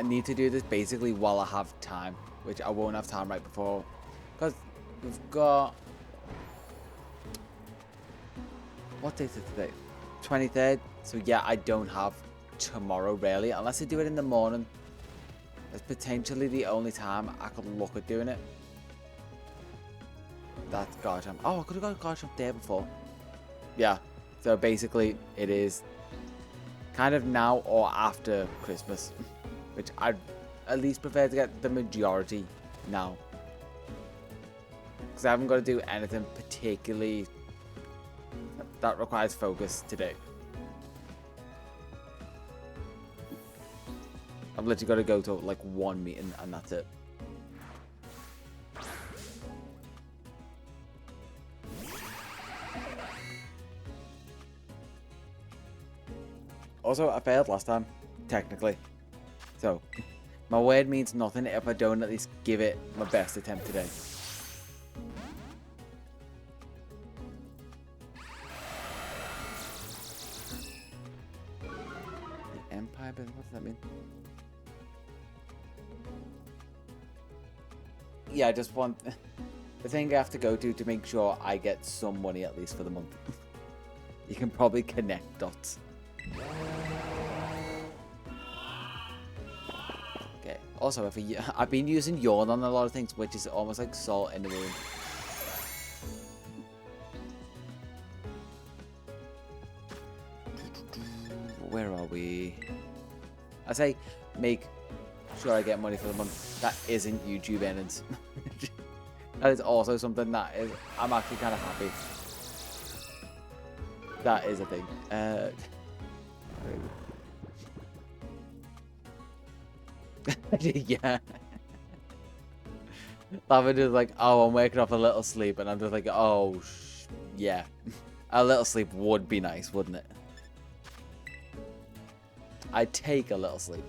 need to do this basically while I have time, which I won't have time right before, because we've got... What date is it today? 23rd. So yeah, I don't have tomorrow really, unless I do it in the morning. That's potentially the only time I could look at doing it. That's Garchomp. Oh, I could have got Garchomp there before. Yeah, so basically it is kind of now or after Christmas, which I'd at least prefer to get the majority now, because I haven't got to do anything particularly that requires focus today. I've literally got to go to like one meeting and that's it. Also, I failed last time, technically. So, my word means nothing if I don't at least give it my best attempt today. The Empire business, what does that mean? Yeah, I just want the thing I have to go to make sure I get some money at least for the month. You can probably connect dots. Okay. Also, I've been using yawn on a lot of things, which is almost like salt in the wound. Where are we? I say make sure I get money for the month. That isn't YouTube earnings. That is also something that is I'm actually kind of happy. That is a thing. Yeah. Lavender's like, oh, I'm waking up a little sleep, and I'm just like, oh, yeah. A little sleep would be nice, wouldn't it? I'd take a little sleep.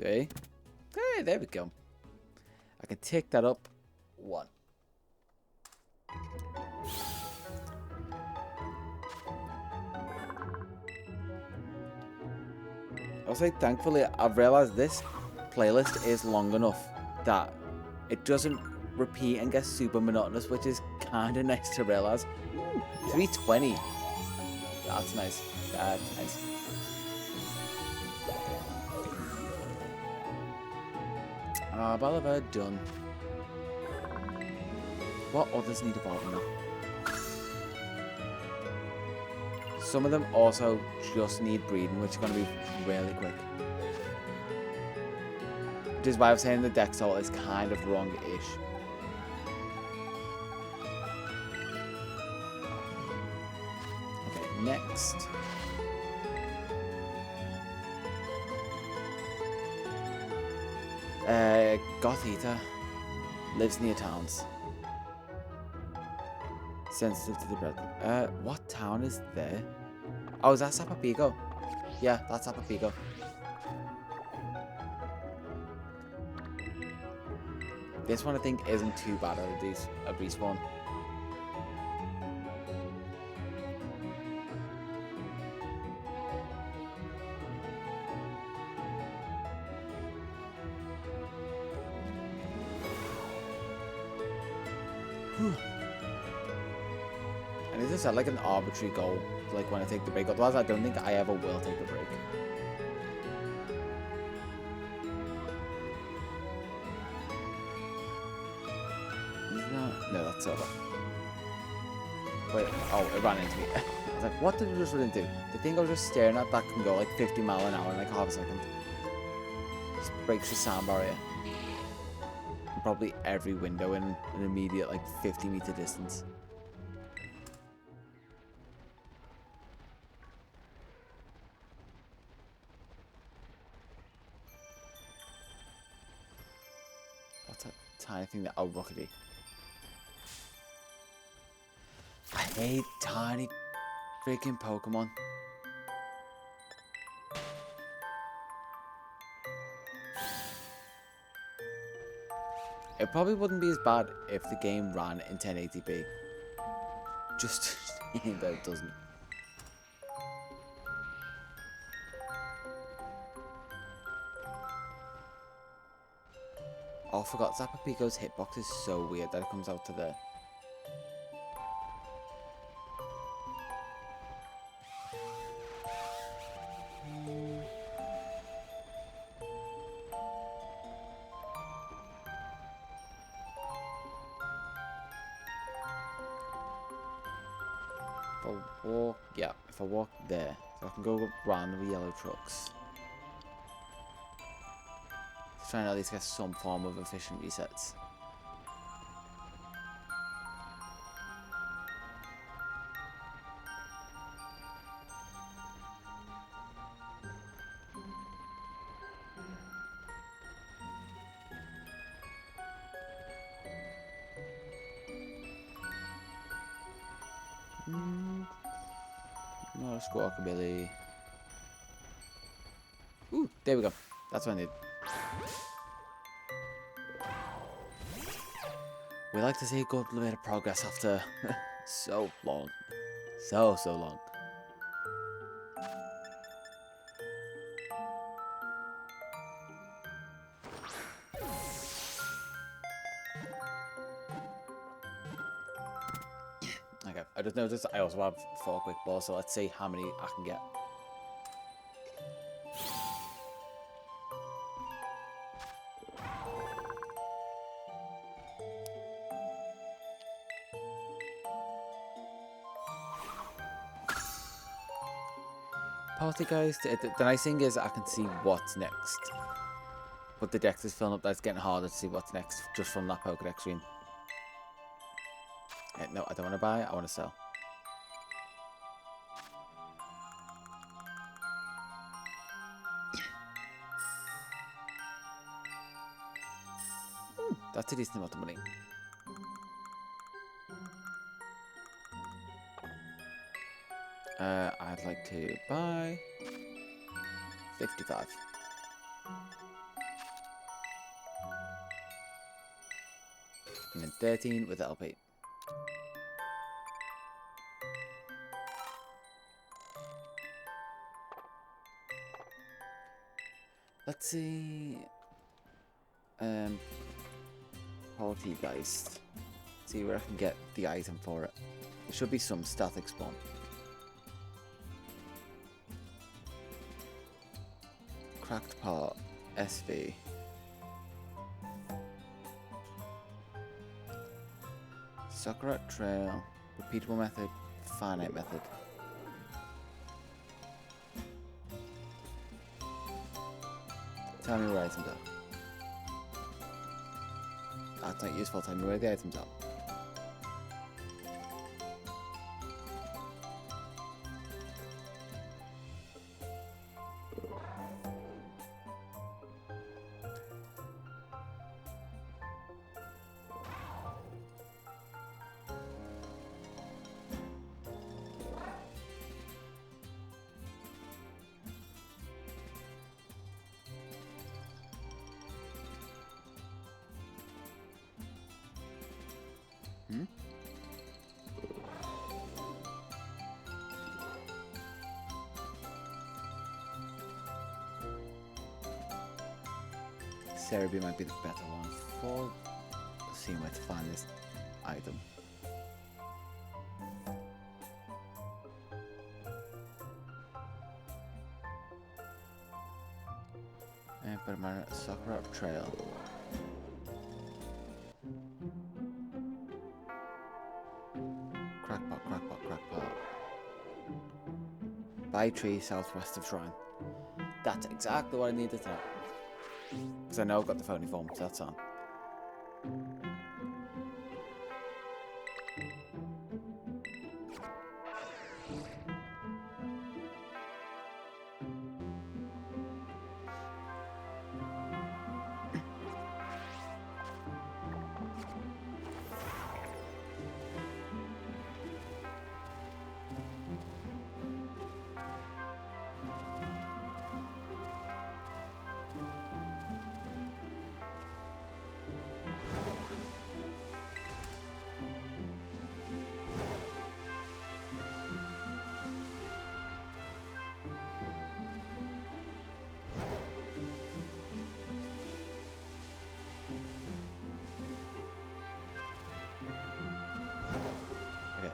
3. Hey, there we go. I can tick that up 1. Also, thankfully, I've realised this playlist is long enough that it doesn't repeat and get super monotonous, which is kind of nice to realise. 320. That's nice. That's nice. Ah, what have I done? What others need evolving now? Some of them also just need breeding, which is going to be really quick. Which is why I'm saying the DEX total is kind of wrong-ish. Okay, next. Goth Eater lives near towns. Sensitive to the breath. What town is there? Oh, is that Sapapico? Yeah, that's Sapapico. This one I think isn't too bad out of these at respawn. I need to set like an arbitrary goal, like when I take the break. Otherwise, I don't think I ever will take a break. No, that's over. Wait, oh, it ran into me. I was like, what did it just run into? The thing I was just staring at that can go like 50 miles an hour in like half a second. Just breaks the sound barrier. And probably every window in an immediate like 50-meter distance. What's that tiny thing that... Oh, Rockety. I hate tiny freaking Pokemon. It probably wouldn't be as bad if the game ran in 1080p. Just that it doesn't. Oh, I forgot Zapapico's hitbox is so weird that it comes out to there. If I walk there, so I can go around the yellow trucks. Trying to at least get some form of efficient resets. No squawkabilly. Ooh, there we go. That's what I need. We like to see a good bit of progress after so long. So long. Okay, I just noticed I also have 4 quick balls, so let's see how many I can get. Party guys, the nice thing is I can see what's next. But the DEX is filling up, that's getting harder to see what's next just from that Pokedex screen. No, I don't want to buy, I want to sell. That's a decent amount of money. I'd like to buy 55. And then 13 with the LP. Let's see. Poltergeist. See where I can get the item for it. There should be some static spawn. Cracked part. SV. Scarlet trail. Repeatable method. Finite method. Tell me where items are. That's not useful, tell me where the items are. Cerebi might be the better one for seeing where to find this item. And put him on a Sakura trail. Crackpot, crackpot, crackpot. By tree southwest of shrine. That's exactly what I needed to know. Because I know I've got the phony form, so that's on.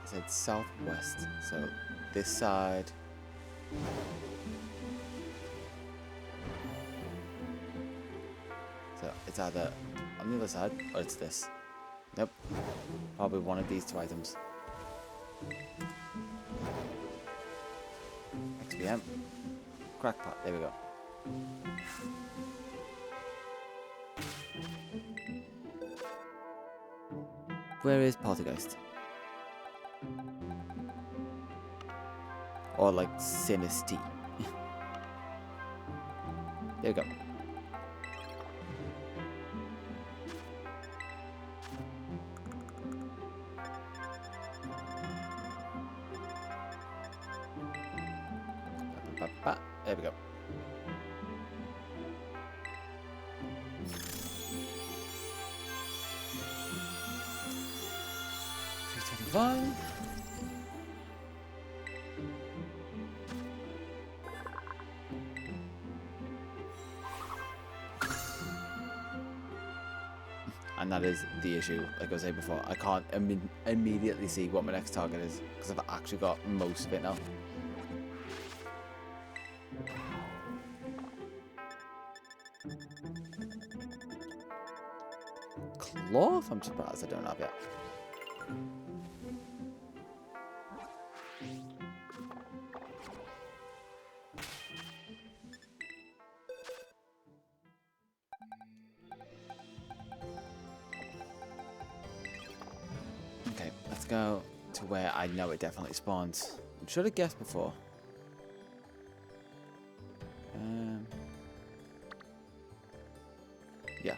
So it's southwest, so this side. So it's either on the other side or it's this. Nope. Probably one of these two items. XPM. Crackpot, there we go. Where is Poltergeist? Or like Sinisty. There we go. There we go. $325. And that is the issue, like I was saying before. I can't immediately see what my next target is because I've actually got most of it now. Cloth? I'm surprised I don't have yet. Okay, let's go to where I know it definitely spawns. I should have guessed before. Yeah.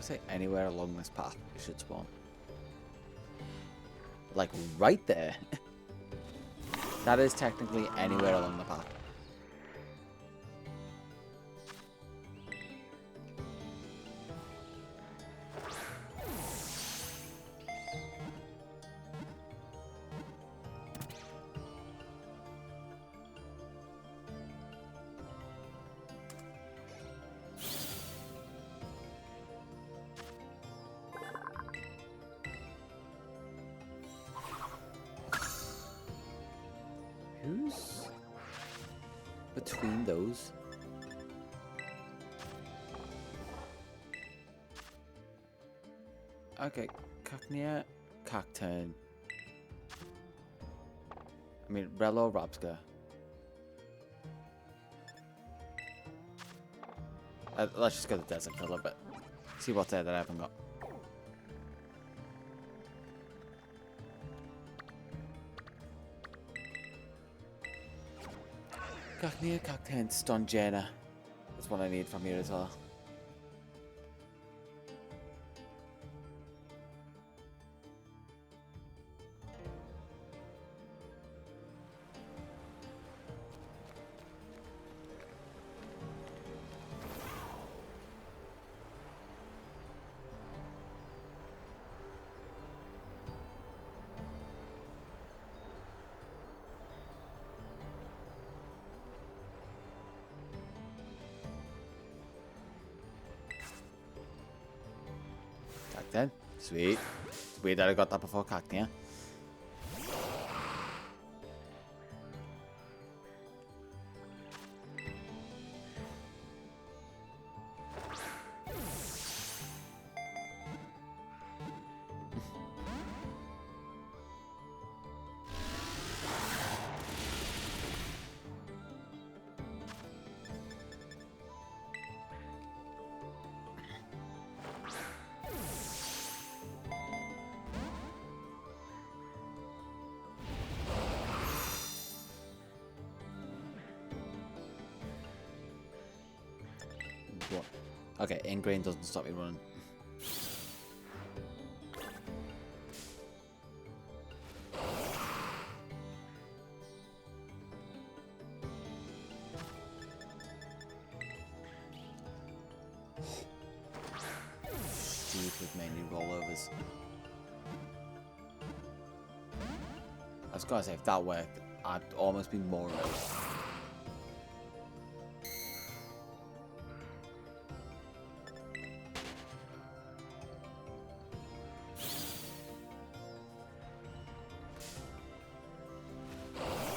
to say anywhere along this path it should spawn. Like right there. That is technically anywhere along the path. Who's between those? Okay, Cacnea, Cacturn. I mean, Rello, Rabska. Let's just go to the desert for a little bit. See what's there that I haven't got. Cacnea, Cacturn, Stonjana. That's what I need from here as well. Cacturn, sweet. It's weird that I got that before Cacnea. What? Okay, ingrain doesn't stop me running. Stupid mainly rollovers. I was gonna say if that worked, I'd almost be more amazed.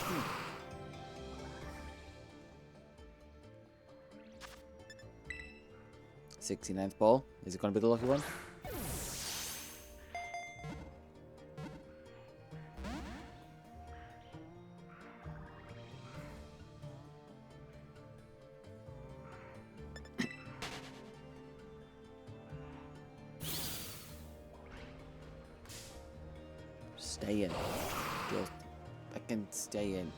Hmm. 69th ball. Is it going to be the lucky one? Stay in. Just fucking stay in.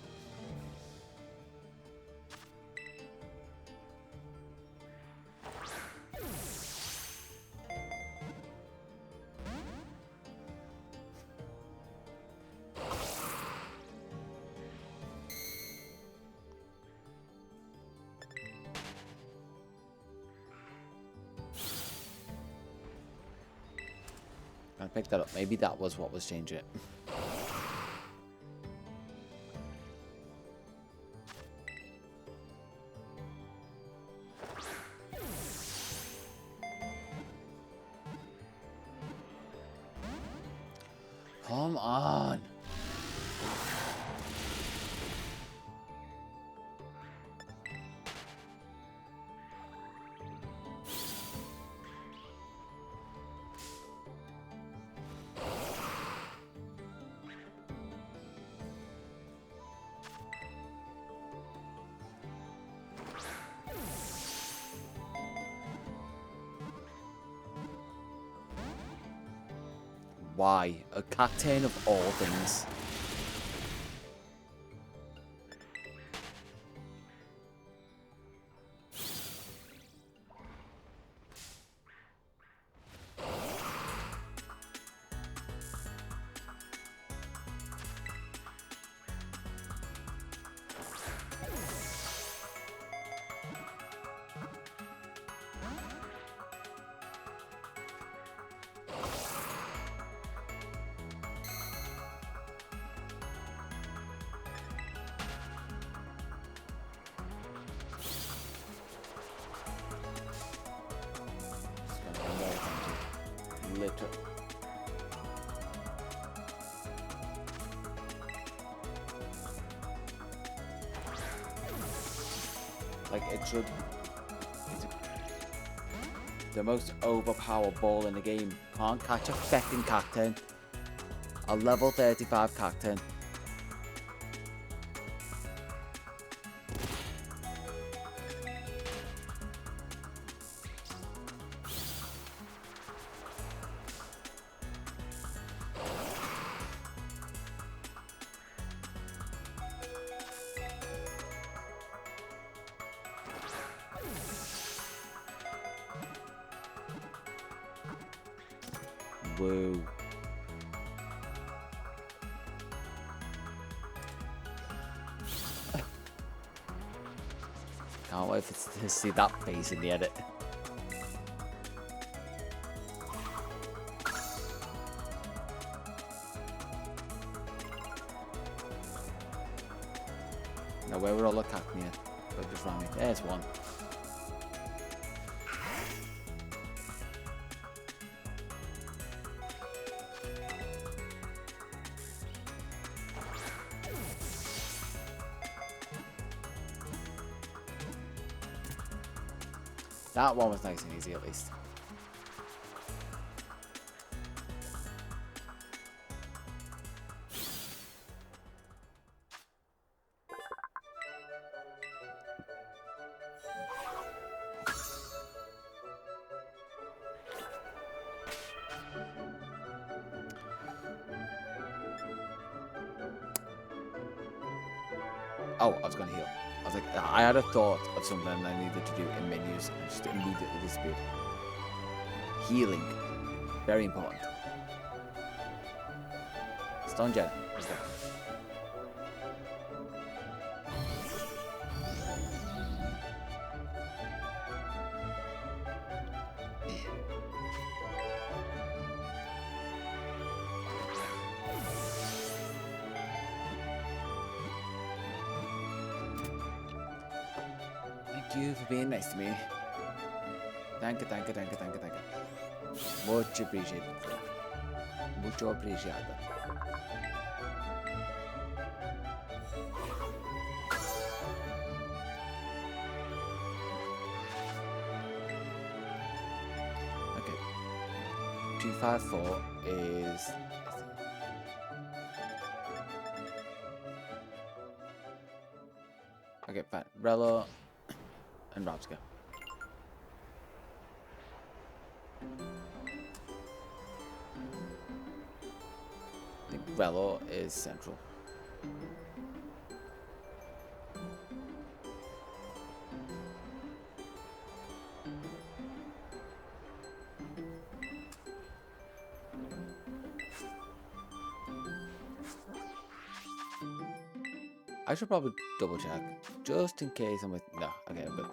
I picked that up. Maybe that was what was changing it. Come on. Why? A Cacturn of all things. Like, it should... It's the most overpowered ball in the game. Can't catch a fucking cactus. A level 35 cactus. Whoa. Can't wait to see that face in the edit. Now where were all the cacti? But just ran me. There's one. That one was nice and easy at least. Oh, I was going to heal. I was like, I had a thought of something I needed to do in menus and just immediately disappeared. Healing. Very important. Stone Jet. Let's go. Thank you for being nice to me. Thank you, thank you, thank you, thank you, thank you. Much appreciated. Mucho appreciado. Okay. 254 is... Okay, fine. Rello and Robska. I think Rello is central. I should probably double check, just in case I'm with... No, okay, I'm good.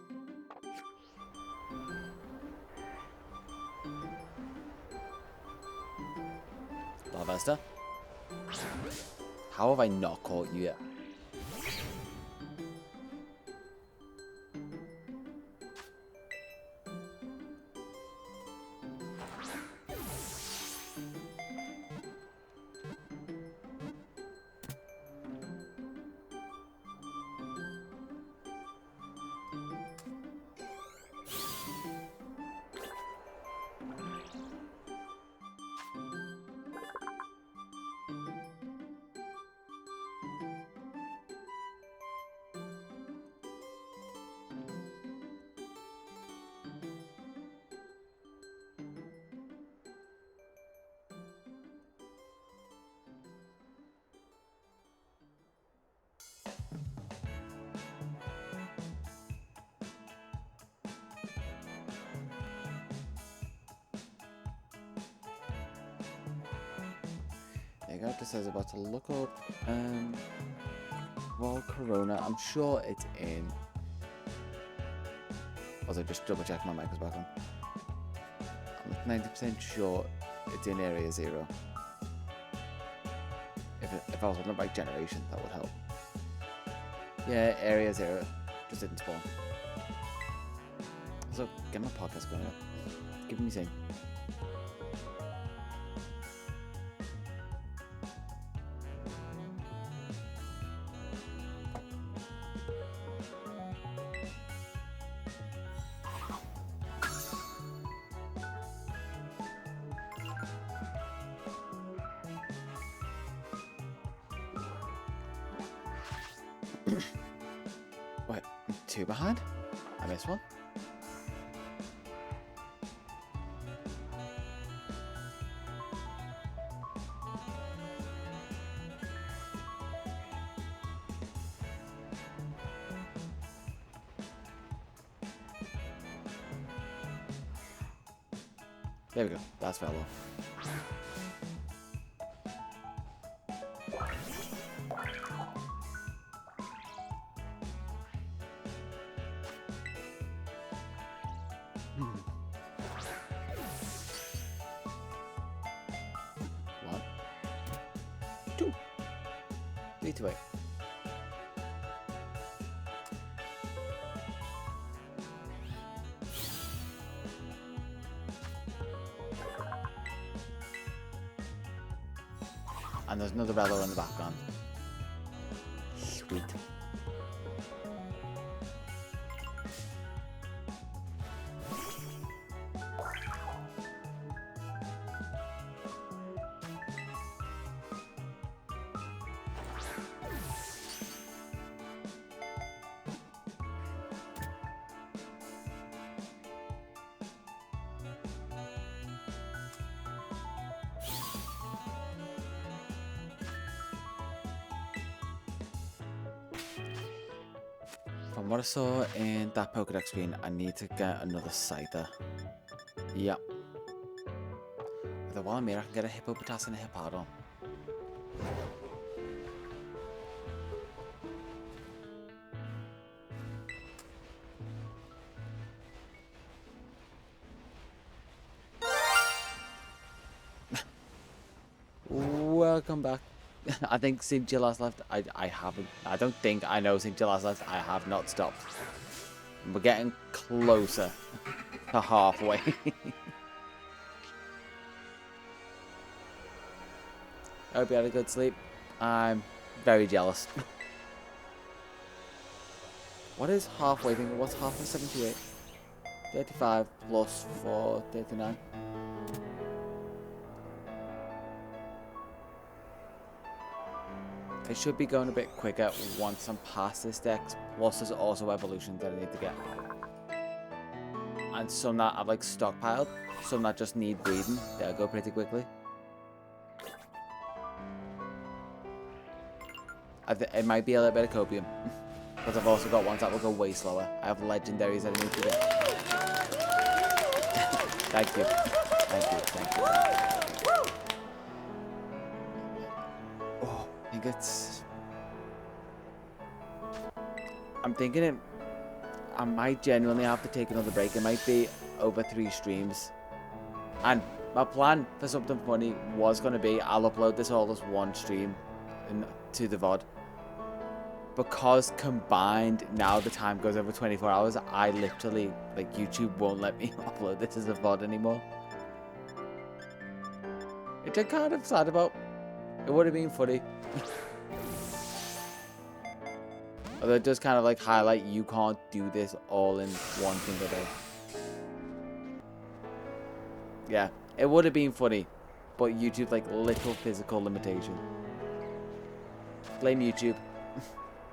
Lavesta? How have I not caught you yet? There you go, just says about to look up World Corona. I'm sure it's in. Also, just double check my mic is back on. I'm 90% sure it's in Area 0. If I was on the right generation, that would help. Yeah, Area 0. Just didn't spawn. Also, get my podcast going up. Give me a sing. Wait, 2 behind? I missed one. There we go. That's fell off. One, two, 3 to 8. And there's another bellow in the background. Sweet. From what I saw in that Pokedex screen, I need to get another Scyther. Yep. Either while I'm here, I can get a Hippopotas and a Hippowdon. Welcome back. I think since you last left, I haven't. I don't think I know since you last left, I have not stopped. We're getting closer to halfway. I hope you had a good sleep. I'm very jealous. What is halfway? What's half of 78? 35 plus 4, 39. It should be going a bit quicker once I'm past this DEX. Plus, there's also evolutions that I need to get. And some that I've like stockpiled, some that just need breeding. They'll go pretty quickly. It might be a little bit of copium. Because I've also got ones that will go way slower. I have legendaries that I need to get. Thank you. Thank you. Thank you. I'm thinking I might genuinely have to take another break. It might be over 3 streams. And my plan for something funny was going to be I'll upload this all as one stream to the VOD. Because combined, now the time goes over 24 hours, I literally, like, YouTube won't let me upload this as a VOD anymore. Which I'm kind of sad about. It would have been funny. Although it does kind of like highlight you can't do this all in one single day. Yeah, it would have been funny, but YouTube's like little physical limitation. Blame YouTube.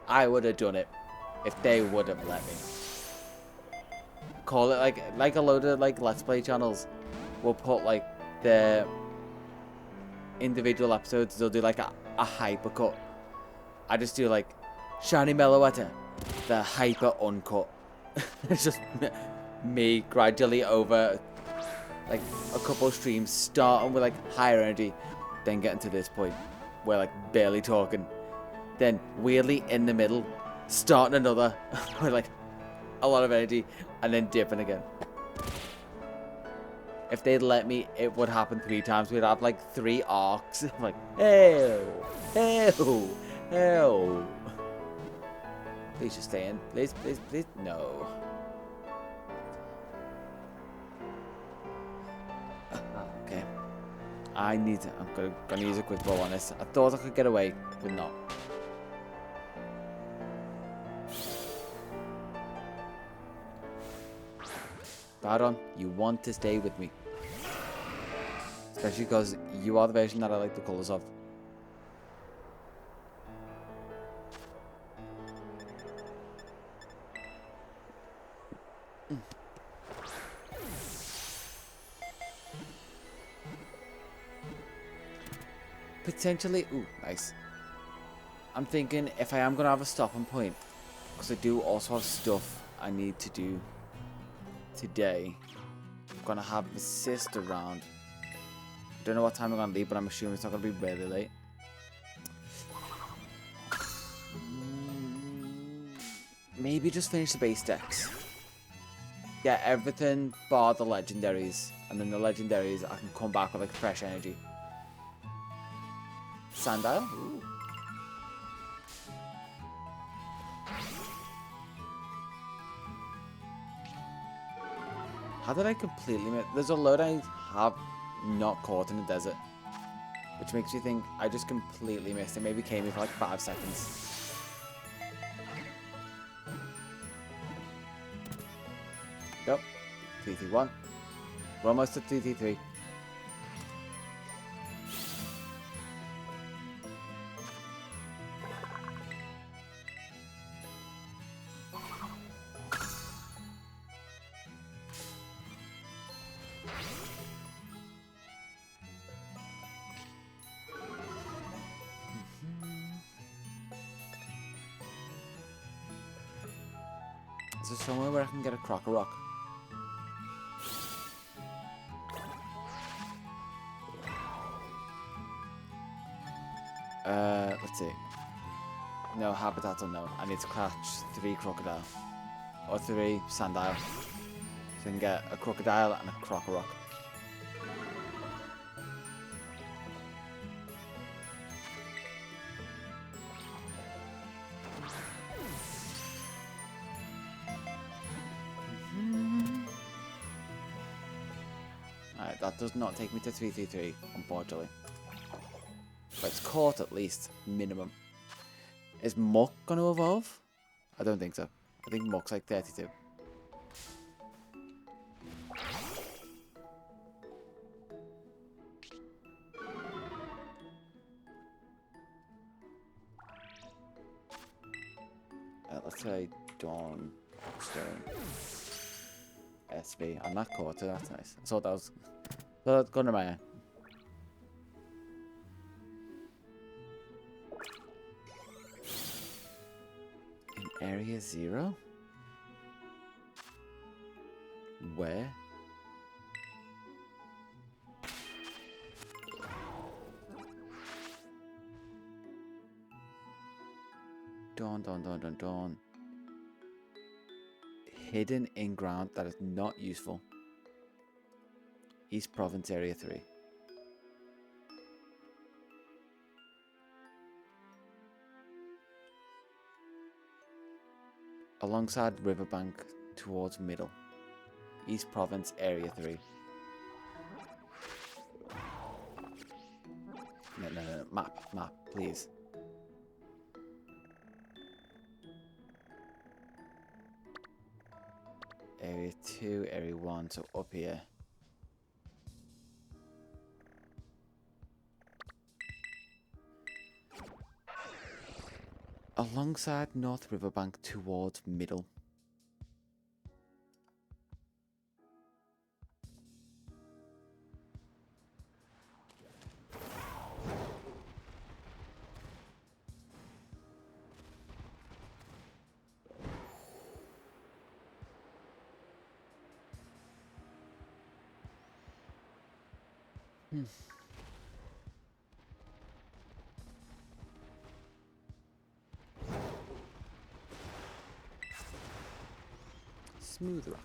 I would have done it if they would have let me. Call it like a load of like Let's Play channels will put like the individual episodes, they'll do like a hypercut. I just do like Shiny Meloetta, the hyper uncut. It's just me gradually over like a couple of streams, starting with like higher energy, then getting to this point where like barely talking, then weirdly in the middle, starting another with like a lot of energy, and then dipping again. If they'd let me, it would happen 3 times. We'd have like 3 arcs. I'm like, ew, ew, ew. Please just stay in. Please, please, please. No. Okay. I'm gonna use a quick bow on this. I thought I could get away, but not. Baron, you want to stay with me. Especially because you are the version that I like the colours of. Potentially, ooh, nice. I'm thinking if I am going to have a stopping point, because I do also have stuff I need to do today. I'm going to have my sister around. I don't know what time I'm going to leave, but I'm assuming it's not going to be really late. Maybe just finish the base decks. Get everything bar the legendaries, and then the legendaries I can come back with like fresh energy. Sandile? Ooh. How did I completely miss? There's a load I have not caught in the desert, which makes me think I just completely missed it. Maybe came in for like 5 seconds. Yep. 3-3-1. We're almost at 3-3-3. Is there somewhere where I can get a crock of rock? Let's see. No, habitat no. I need to catch 3 crocodile. Or 3 sandile. So I can get a crocodile and a crock of rock. Alright, that does not take me to 3-3-3, unfortunately. But it's caught at least, minimum. Is Muck going to evolve? I don't think so. I think Muck's like 32. Let's say Dawn, Stone, SV. I'm not caught, so that's nice. I thought that was... That's going to my eye. In Area 0? Where? Dawn. Hidden in ground that is not useful. East Province Area 3. Alongside riverbank towards middle. East Province Area 3. No. Map, please. Area 2, Area 1, so up here. Alongside North Riverbank towards middle. Smooth rock.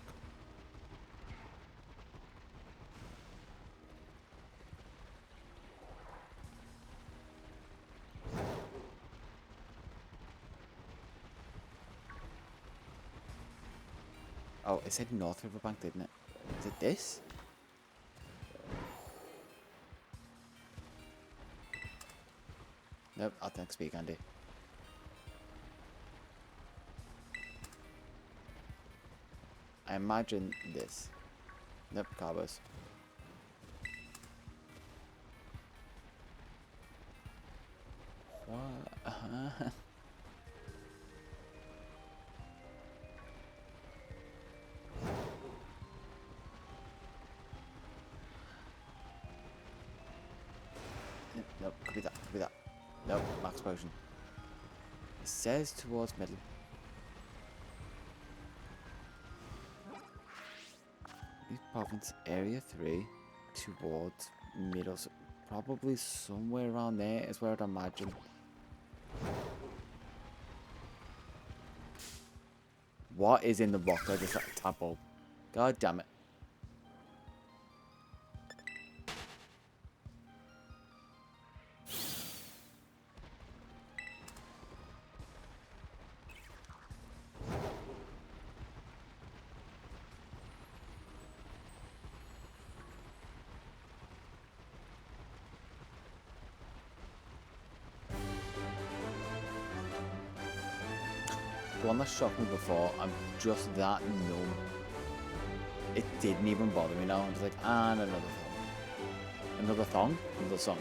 Oh, it said North Riverbank, didn't it? Is it this? Nope, I'll take speak, Andy. I imagine this. Nope, carbos. What? Nope, max potion. It says towards middle. East Province, Area 3, towards middle. So probably somewhere around there is where I'd imagine. What is in the box? I just tap bulb. God damn it. The one that shocked me before, I'm just that numb. It didn't even bother me now. I'm just like, and another thong. Another thong? Another song.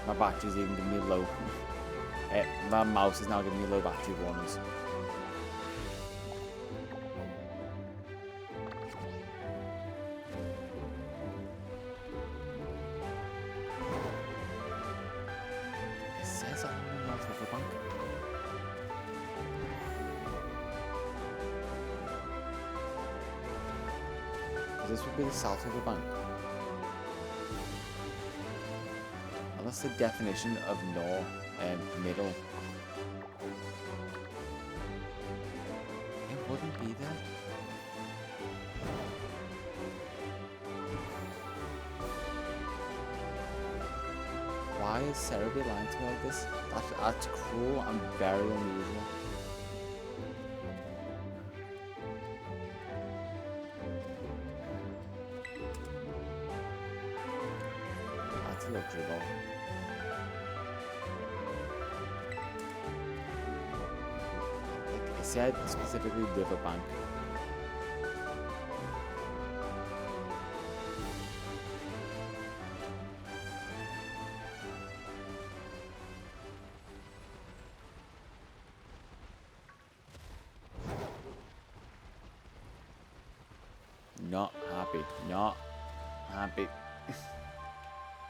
My battery's even giving me low. My mouse is now giving me low battery warnings. It says I'm in the north of the bank. This would be the south of the bank. And that's the definition of north and middle. It wouldn't be there. Why is Cerebi lying to me like this? That's cruel and very unusual. That's a luxury ball. Like it said specifically riverbank. Not happy. Not happy.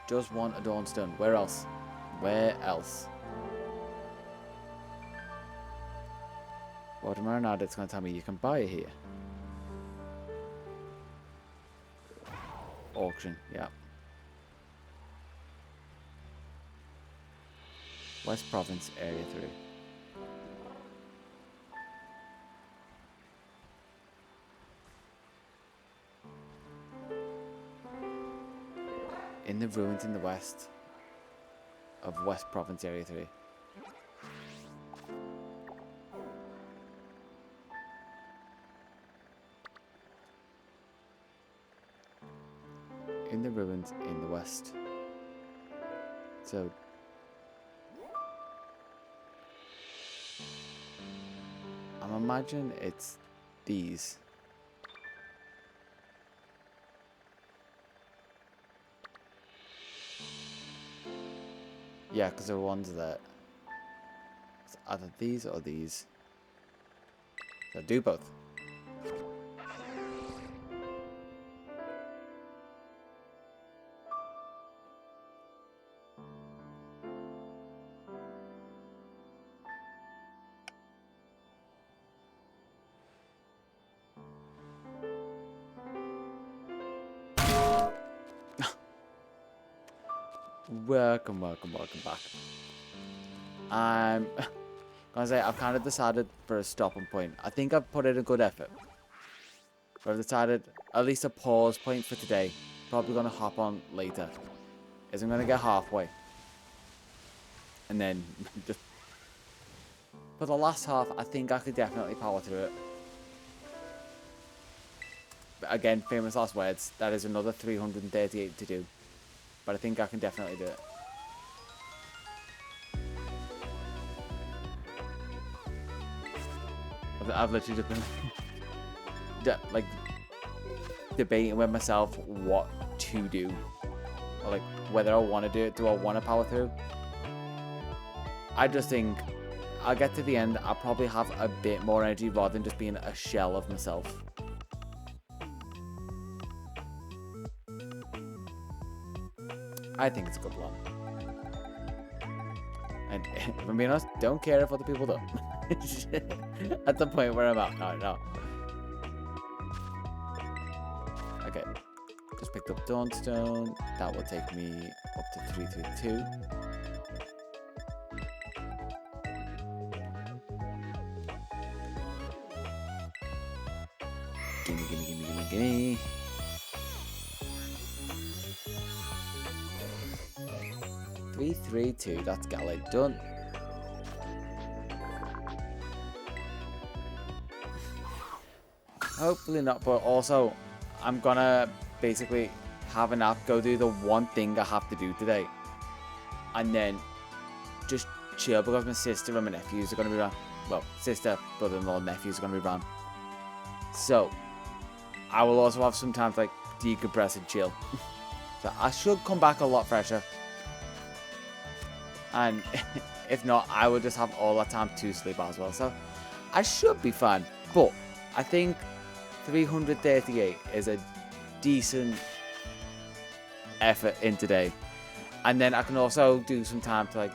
Just want a dawnstone. Where else? Where else? Water Marinade, it's going to tell me you can buy it here. Auction, yeah. West Province, Area 3. In the ruins in the west of West Province Area 3. In the ruins in the west. So I'm imagining it's these. Yeah, because there are ones that it's either these or these. So do both. Welcome back. I'm gonna say I've kind of decided for a stopping point. I think I've put in a good effort. But I've decided at least a pause point for today. Probably gonna hop on later. Is I'm gonna get halfway. And then just for the last half, I think I could definitely power through it. But again, famous last words, that is another 338 to do. But I think I can definitely do it. I've literally just been like debating with myself what to do, or like whether I want to do it. Do I want to power through? I just think I'll get to the end. I'll probably have a bit more energy rather than just being a shell of myself. I think it's a good plan. And if I'm being honest, don't care if other people don't. At the point where I'm at right now. Okay. Just picked up Dawnstone. That will take me up to 332. Gimme, gimme, gimme, gimme, gimme. Three, 3, 2. That's galley done. Hopefully not, but also I'm gonna basically have a nap, go do the one thing I have to do today, and then just chill because my sister and my nephews are gonna be around. Well, sister, brother-in-law, nephews are gonna be around. So I will also have some time to like decompress and chill. So I should come back a lot fresher. And if not, I will just have all that time to sleep as well. So I should be fine. But I think 338 is a decent effort in today. And then I can also do some time to like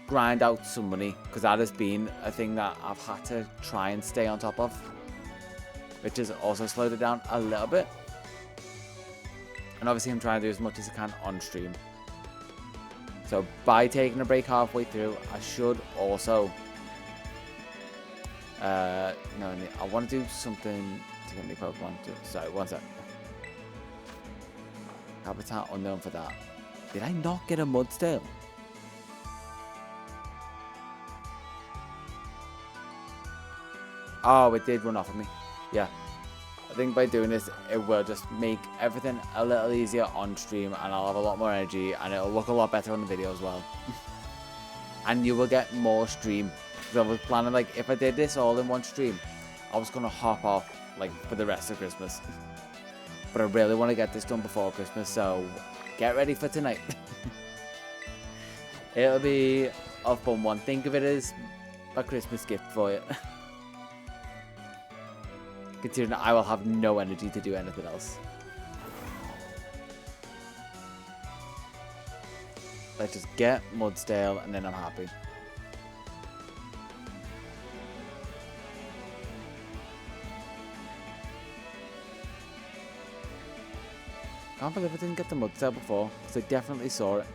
grind out some money, because that has been a thing that I've had to try and stay on top of, which has also slowed it down a little bit. And obviously I'm trying to do as much as I can on stream. So by taking a break halfway through, I should also no, I want to do something to get me Pokemon. Sorry, one sec. Habitat unknown for that. Did I not get a Mudstale? Oh, it did run off of me. Yeah. I think by doing this, it will just make everything a little easier on stream, and I'll have a lot more energy, and it'll look a lot better on the video as well. And you will get more stream. So I was planning, like, if I did this all in one stream, I was going to hop off, like, for the rest of Christmas. But I really want to get this done before Christmas, so get ready for tonight. It'll be a fun one. Think of it as a Christmas gift for you. Considering I will have no energy to do anything else. Let's just get Mudstale and then I'm happy. Can't believe I didn't get the Mudstale before, because I definitely saw it.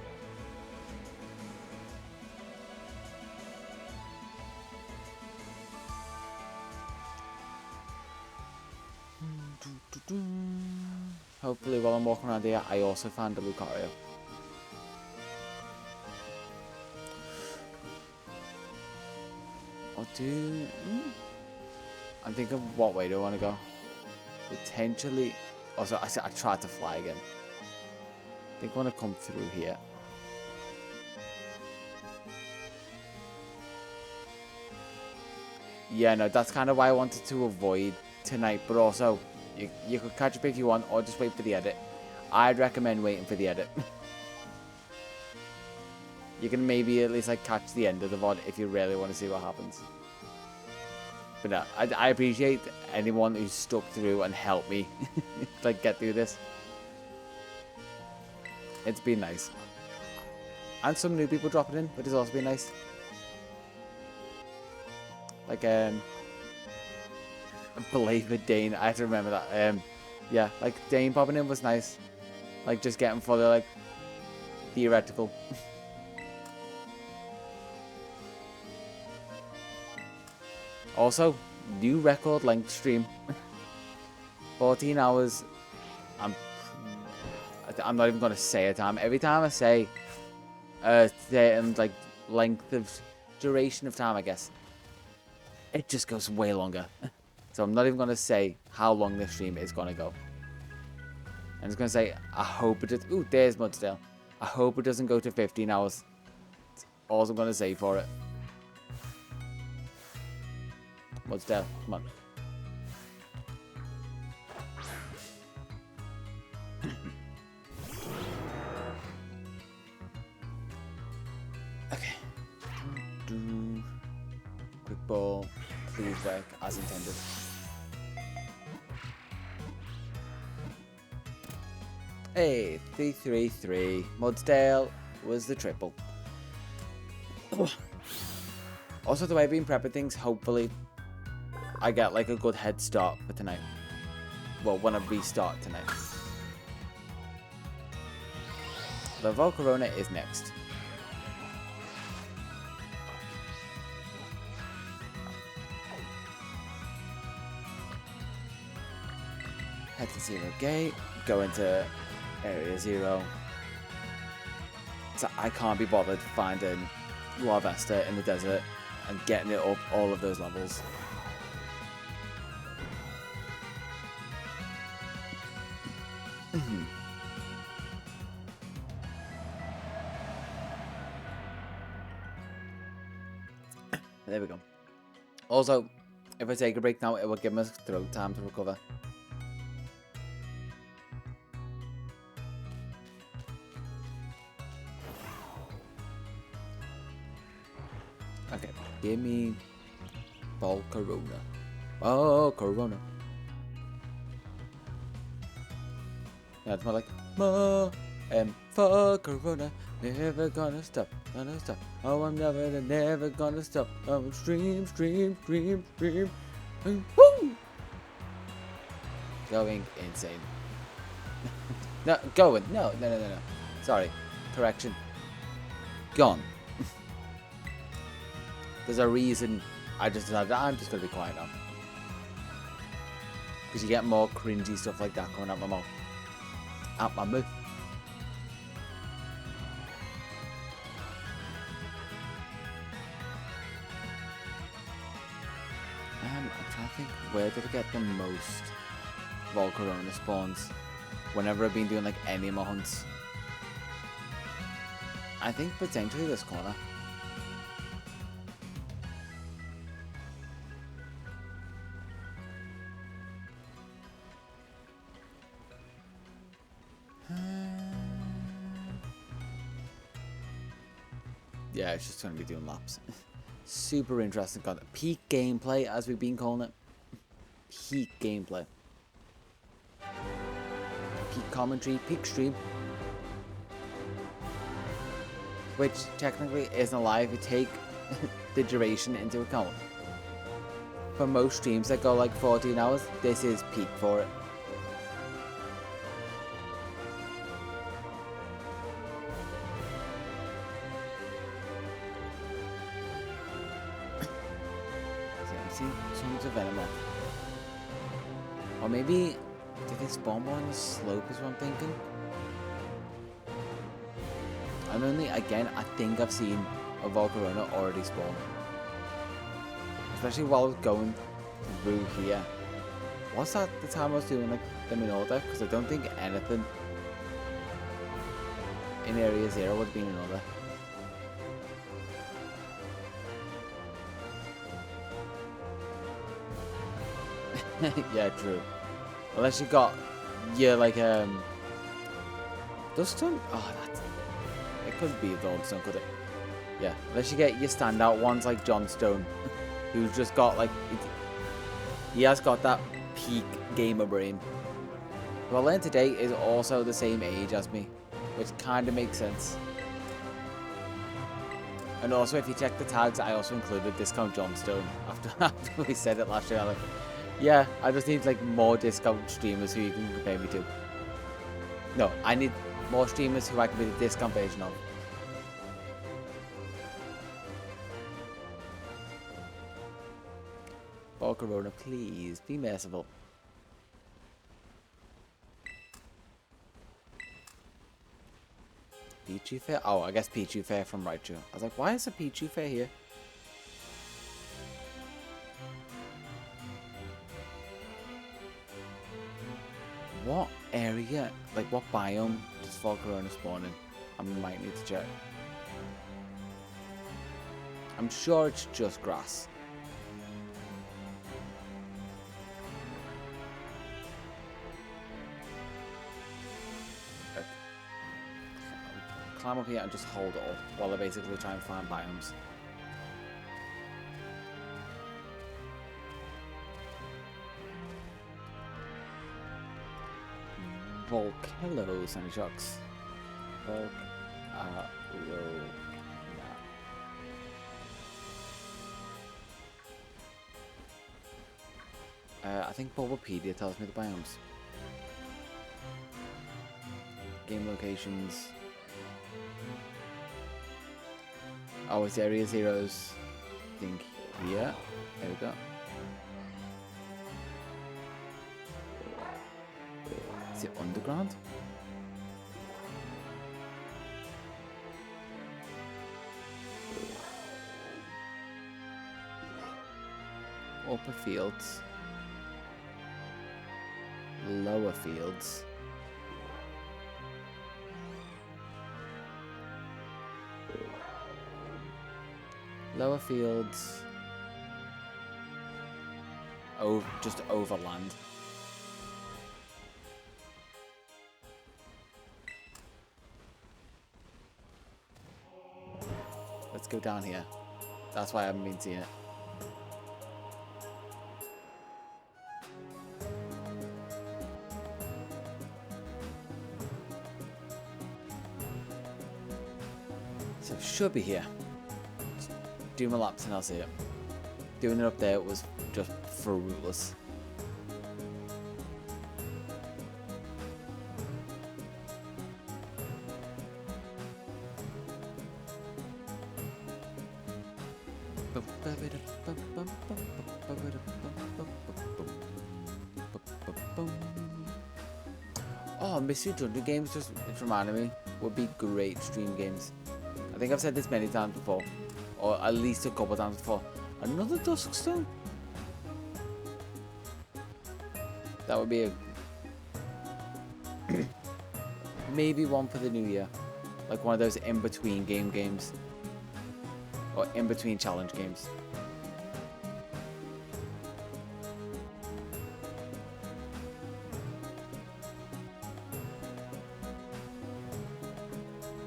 Hopefully while I'm walking around here, I also found a Lucario. Or do... I'm thinking what way do I want to go? Potentially... Also, I tried to fly again. I think I want to come through here. Yeah, no, that's kind of why I wanted to avoid tonight, but also... You could catch up if you want, or just wait for the edit. I'd recommend waiting for the edit. You can maybe at least like catch the end of the VOD if you really want to see what happens. But no, I appreciate anyone who's stuck through and helped me like get through this. It's been nice. And some new people dropping in, which has also been nice. Like Belated Dane, I have to remember that. Yeah, like Dane popping in was nice. Like just getting fully like theoretical. Also, new record length stream. 14 hours. I'm not even gonna say a time. Every time I say certain like length of duration of time, I guess it just goes way longer. So I'm not even going to say how long this stream is going to go. I'm just going to say, I hope it does... Ooh, there's Mudstale. I hope it doesn't go to 15 hours. That's all I'm going to say for it. Mudstale, come on. Okay. Quick ball. Please work as intended. Hey, 333. Mudsdale was the triple. Also, the way I've been prepping things, hopefully I get like a good head start for tonight. Well, when I restart tonight. The Volcarona is next. Head to 0 gate, go into area 0. So I can't be bothered finding Larvesta in the desert and getting it up all of those levels. There we go. Also, if I take a break now, it will give me throat time to recover. Okay, give me Volcarona. Oh, Corona. Yeah, it's more like Volcarona. Never gonna stop, gonna stop. Oh, I'm never gonna stop. I'm stream. Woo! Going insane. No, going. No. Sorry. Correction. Gone. There's a reason I just decided I'm just gonna be quiet now. Because you get more cringy stuff like that coming out my mouth. Out my mouth. I'm trying to think, where did I get the most Volcarona spawns whenever I've been doing like any of my hunts? I think potentially this corner. Yeah, it's just going to be doing laps. Super interesting content. Peak gameplay, as we've been calling it. Peak gameplay. Peak commentary, peak stream. Which technically isn't a lie if you take the duration into account. For most streams that go like 14 hours, this is peak for it. Tons of venom. Or maybe did they spawn more on the slope is what I'm thinking. And only again I think I've seen a Volcarona already spawn. Especially while I was going through here. Was that the time I was doing like them in order? Because I don't think anything in area 0 would have been in order. Yeah, true. Unless you got your like Duststone? Oh, that it could be Duststone, could it? Yeah. Unless you get your standout ones like Johnstone, who's just got like he has got that peak gamer brain. Well, then today is also the same age as me, which kind of makes sense. And also, if you check the tags, I also included discount Johnstone after we said it last year. Like, yeah, I just need like more discount streamers who you can compare me to. No, I need more streamers who I can be the discount version of. Volcarona, please be merciful. Pichu Fair? Oh, I guess Pichu Fair from Raichu. I was like, why is a Pichu Fair here? What area, like what biome does Volcarona spawn in? I might need to check. I'm sure it's just grass. Climb up here and just hold it up while I basically try and find biomes. Volk. Hello, Sandy Shocks. Volk. I think Bulbapedia tells me the biomes. Game locations. Oh, it's Area Zero's. I think here. There we go. Is it underground? Upper fields. Lower fields. Lower fields. Oh, just overland. Let's go down here. That's why I haven't been seeing it. So it should be here. Just do my laps and I'll see it. Doing it up there was just fruitless. Oh, Mystery Dungeon games just reminded me would be great stream games. I think I've said this many times before, or at least a couple times before. Another Duskstone? That would be a maybe one for the new year, like one of those in-between games, or in-between challenge games.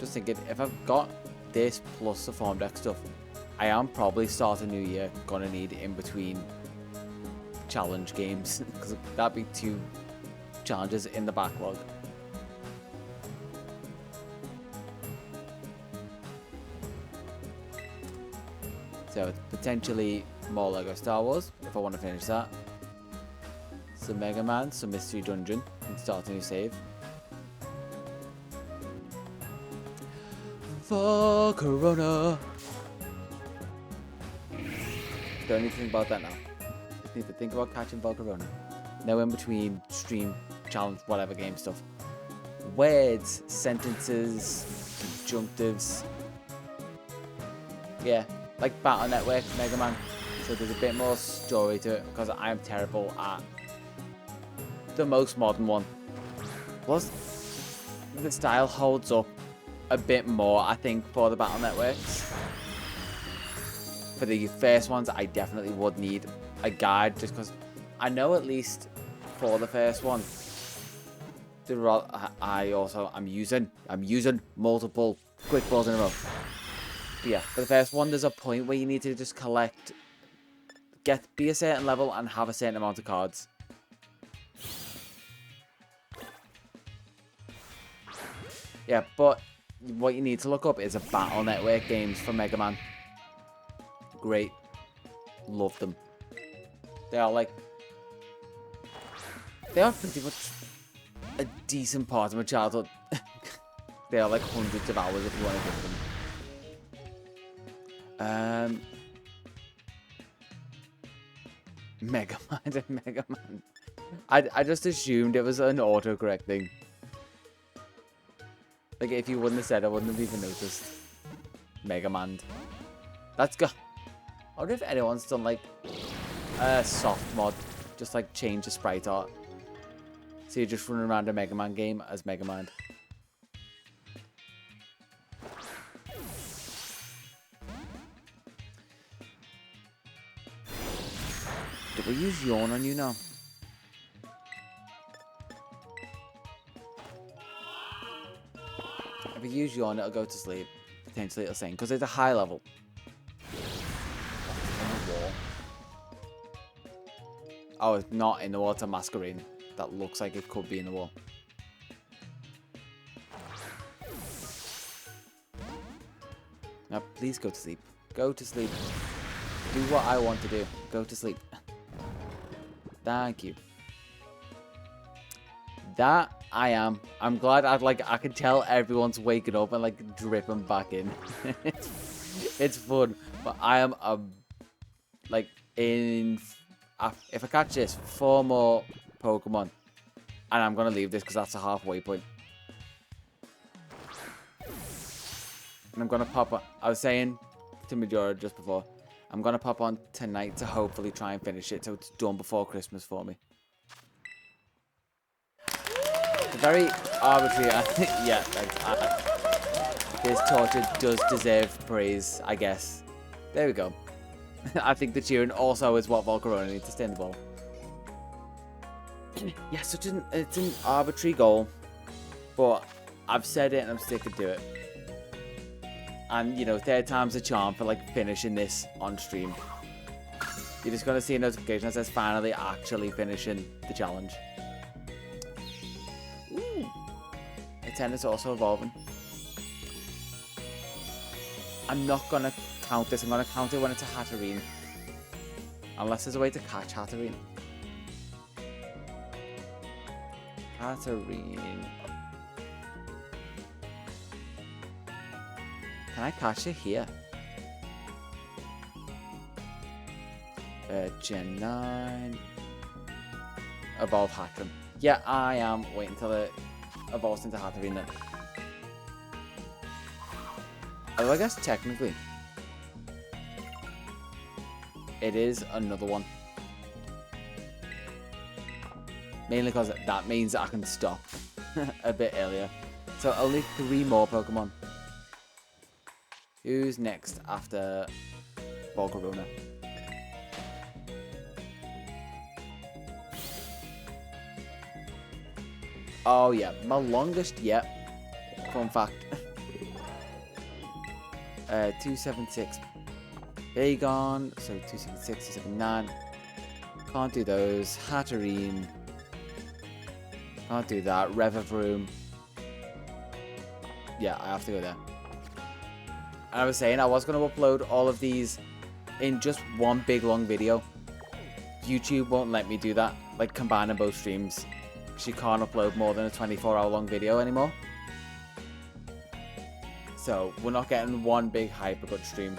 Just thinking, if I've got this plus the farm deck stuff, I am probably starting new year gonna need in between challenge games because that'd be 2 challenges in the backlog. So it's potentially more Lego Star Wars if I want to finish that. Some Mega Man, some Mystery Dungeon, and start a new save. For Corona. Don't need to think about that now. Just need to think about catching Volcarona. No in between stream, challenge, whatever game stuff. Words, sentences, conjunctives. Yeah, like Battle Network, Mega Man. So there's a bit more story to it because I'm terrible at the most modern one. Plus, the style holds up a bit more, I think, for the Battle Networks. For the first ones, I definitely would need a guide, just because I know at least for the first one, I'm using multiple quick balls in a row. But yeah, for the first one, there's a point where you need to just collect, be a certain level and have a certain amount of cards. Yeah, but what you need to look up is a Battle Network games for Mega Man. Great. Love them. They are pretty much a decent part of my childhood. They are like hundreds of hours if you want to give them. Mega Man and Mega Man. I just assumed it was an autocorrect thing. Like, if you wouldn't have said, I wouldn't have even noticed. Mega Man. Let's go. I wonder if anyone's done, like, a soft mod. Just, like, change the sprite art. So you're just running around a Mega Man game as Mega Man. Did we use Yawn on you now? If we use Yawn, it'll go to sleep. Potentially it'll sing, because it's a high level. In the wall. Oh, it's not in the wall, it's a masquerade. That looks like it could be in the wall. Now, please go to sleep. Go to sleep. Do what I want to do. Go to sleep. Thank you. That I am. I'm glad I can tell everyone's waking up and like dripping back in. It's fun, but I am like if I catch this 4 more Pokemon, and I'm gonna leave this because that's a halfway point. And I'm gonna pop on. I was saying to Majora just before, I'm gonna pop on tonight to hopefully try and finish it so it's done before Christmas for me. It's very arbitrary. Yeah, this torture does deserve praise, I guess. There we go. I think the cheering also is what Volcarona needs to stay in the ball. Yeah, it's an arbitrary goal, but I've said it and I'm sticking to it. And, you know, 3rd time's a charm for, like, finishing this on stream. You're just going to see a notification that says finally actually finishing the challenge. Ooh. The tennis also evolving. I'm not going to count this. I'm going to count it when it's a Hatterene. Unless there's a way to catch Hatterene. Hatterene. Can I catch it here? Gen 9. Evolve Hatterene. Yeah, I am. Wait until it evolves into Hatterene then. Oh, I guess technically it is another one. Mainly because that means that I can stop a bit earlier. So only 3 more Pokemon. Who's next after Volcarona? Oh yeah, my longest yet. Fun fact. 276 Bagon, so 276, 279. Can't do those. Hatterene. Can't do that. Revavroom. Yeah, I have to go there. And I was saying I was going to upload all of these in just one big long video. YouTube won't let me do that, like combining both streams. Because you can't upload more than a 24-hour long video anymore. So we're not getting one big hyper good stream,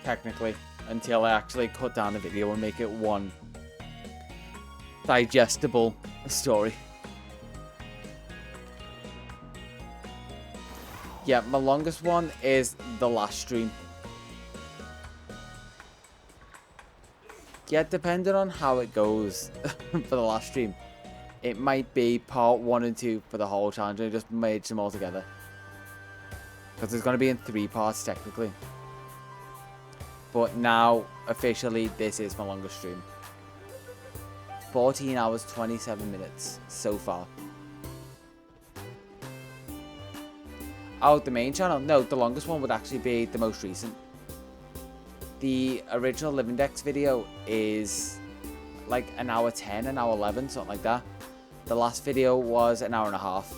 technically, until I actually cut down the video and make it one digestible story. Yeah, my longest one is the last stream. Yeah, depending on how it goes for the last stream, it might be part 1 and 2 for the whole challenge and just merge them all together. Because it's going to be in 3 parts technically. But now, officially, this is my longest stream. 14 hours, 27 minutes so far. Oh, the main channel? No, the longest one would actually be the most recent. The original Living Dex video is like an hour 10, an hour 11, something like that. The last video was an hour and a half.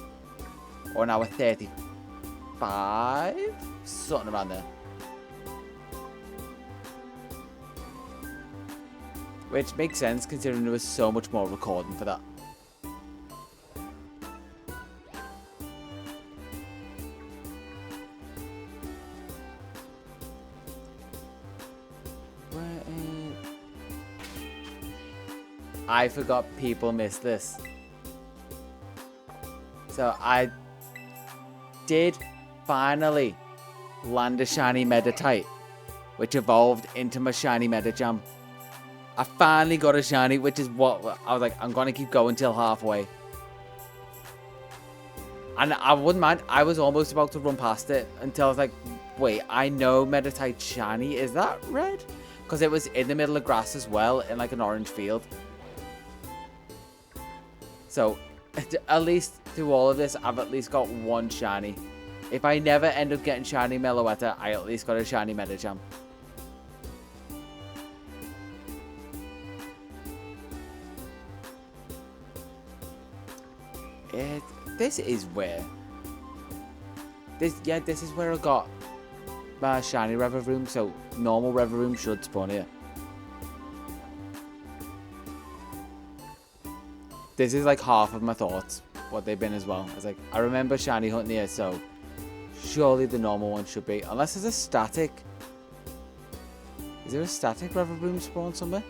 Or an hour 35? Something around there. Which makes sense considering there was so much more recording for that. I forgot people miss this. So I did finally land a shiny Meloetta, which evolved into my shiny Medicham. I finally got a shiny, which is what I was like, I'm gonna keep going till halfway. And I wouldn't mind, I was almost about to run past it until I was like, wait, I know Meloetta shiny, is that red? Because it was in the middle of grass as well, in like an orange field. So, at least through all of this, I've at least got one shiny. If I never end up getting shiny Meloetta, I at least got a shiny Medicham. This is where... This is where I got shiny Revavroom, so normal Revavroom should spawn here. This is like half of my thoughts, what they've been as well. It's like, I remember shiny hunting here, so surely the normal one should be. Unless there's a static. Is there a static Revavroom spawn somewhere?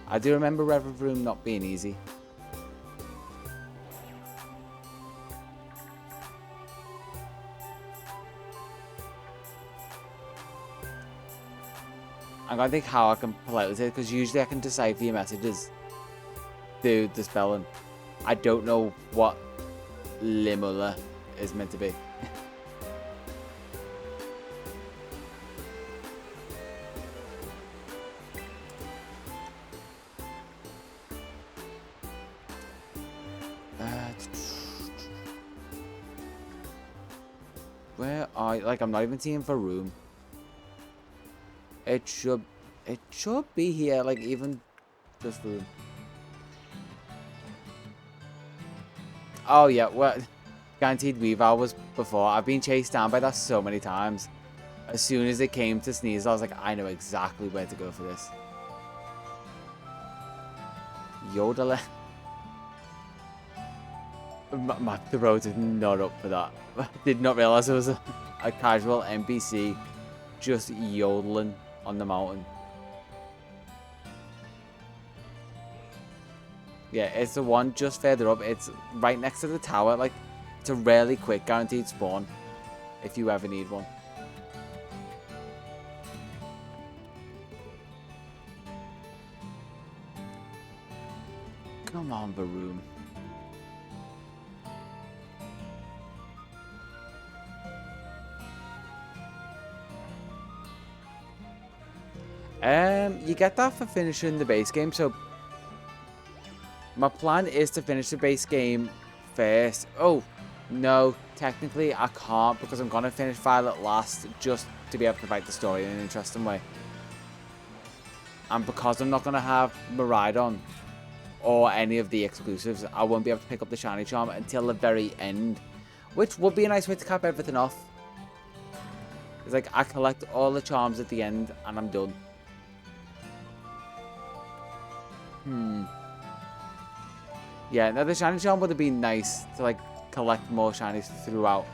I do remember Revavroom not being easy. I'm gonna think how I can politely say it, because usually I can decipher your messages through the spelling. I don't know what Limula is meant to be. Where are you? Like, I'm not even seeing for room. It should be here, like, even this room. Oh yeah, well, guaranteed Weavile was before. I've been chased down by that so many times. As soon as it came to Sneasel, I was like, I know exactly where to go for this. Yodel. My throat is not up for that. I did not realize it was a casual NPC just yodeling on the mountain. Yeah, it's the one just further up. It's right next to the tower. Like, it's a really quick guaranteed spawn if you ever need one. Come on, Varoom. You get that for finishing the base game, so my plan is to finish the base game first. Oh, no, technically I can't, because I'm going to finish Violet last just to be able to write the story in an interesting way. And because I'm not going to have Miraidon or any of the exclusives, I won't be able to pick up the Shiny Charm until the very end, which would be a nice way to cap everything off. It's like, I collect all the charms at the end and I'm done. Yeah, now the Shiny Charm would have been nice to, like, collect more Shinies throughout.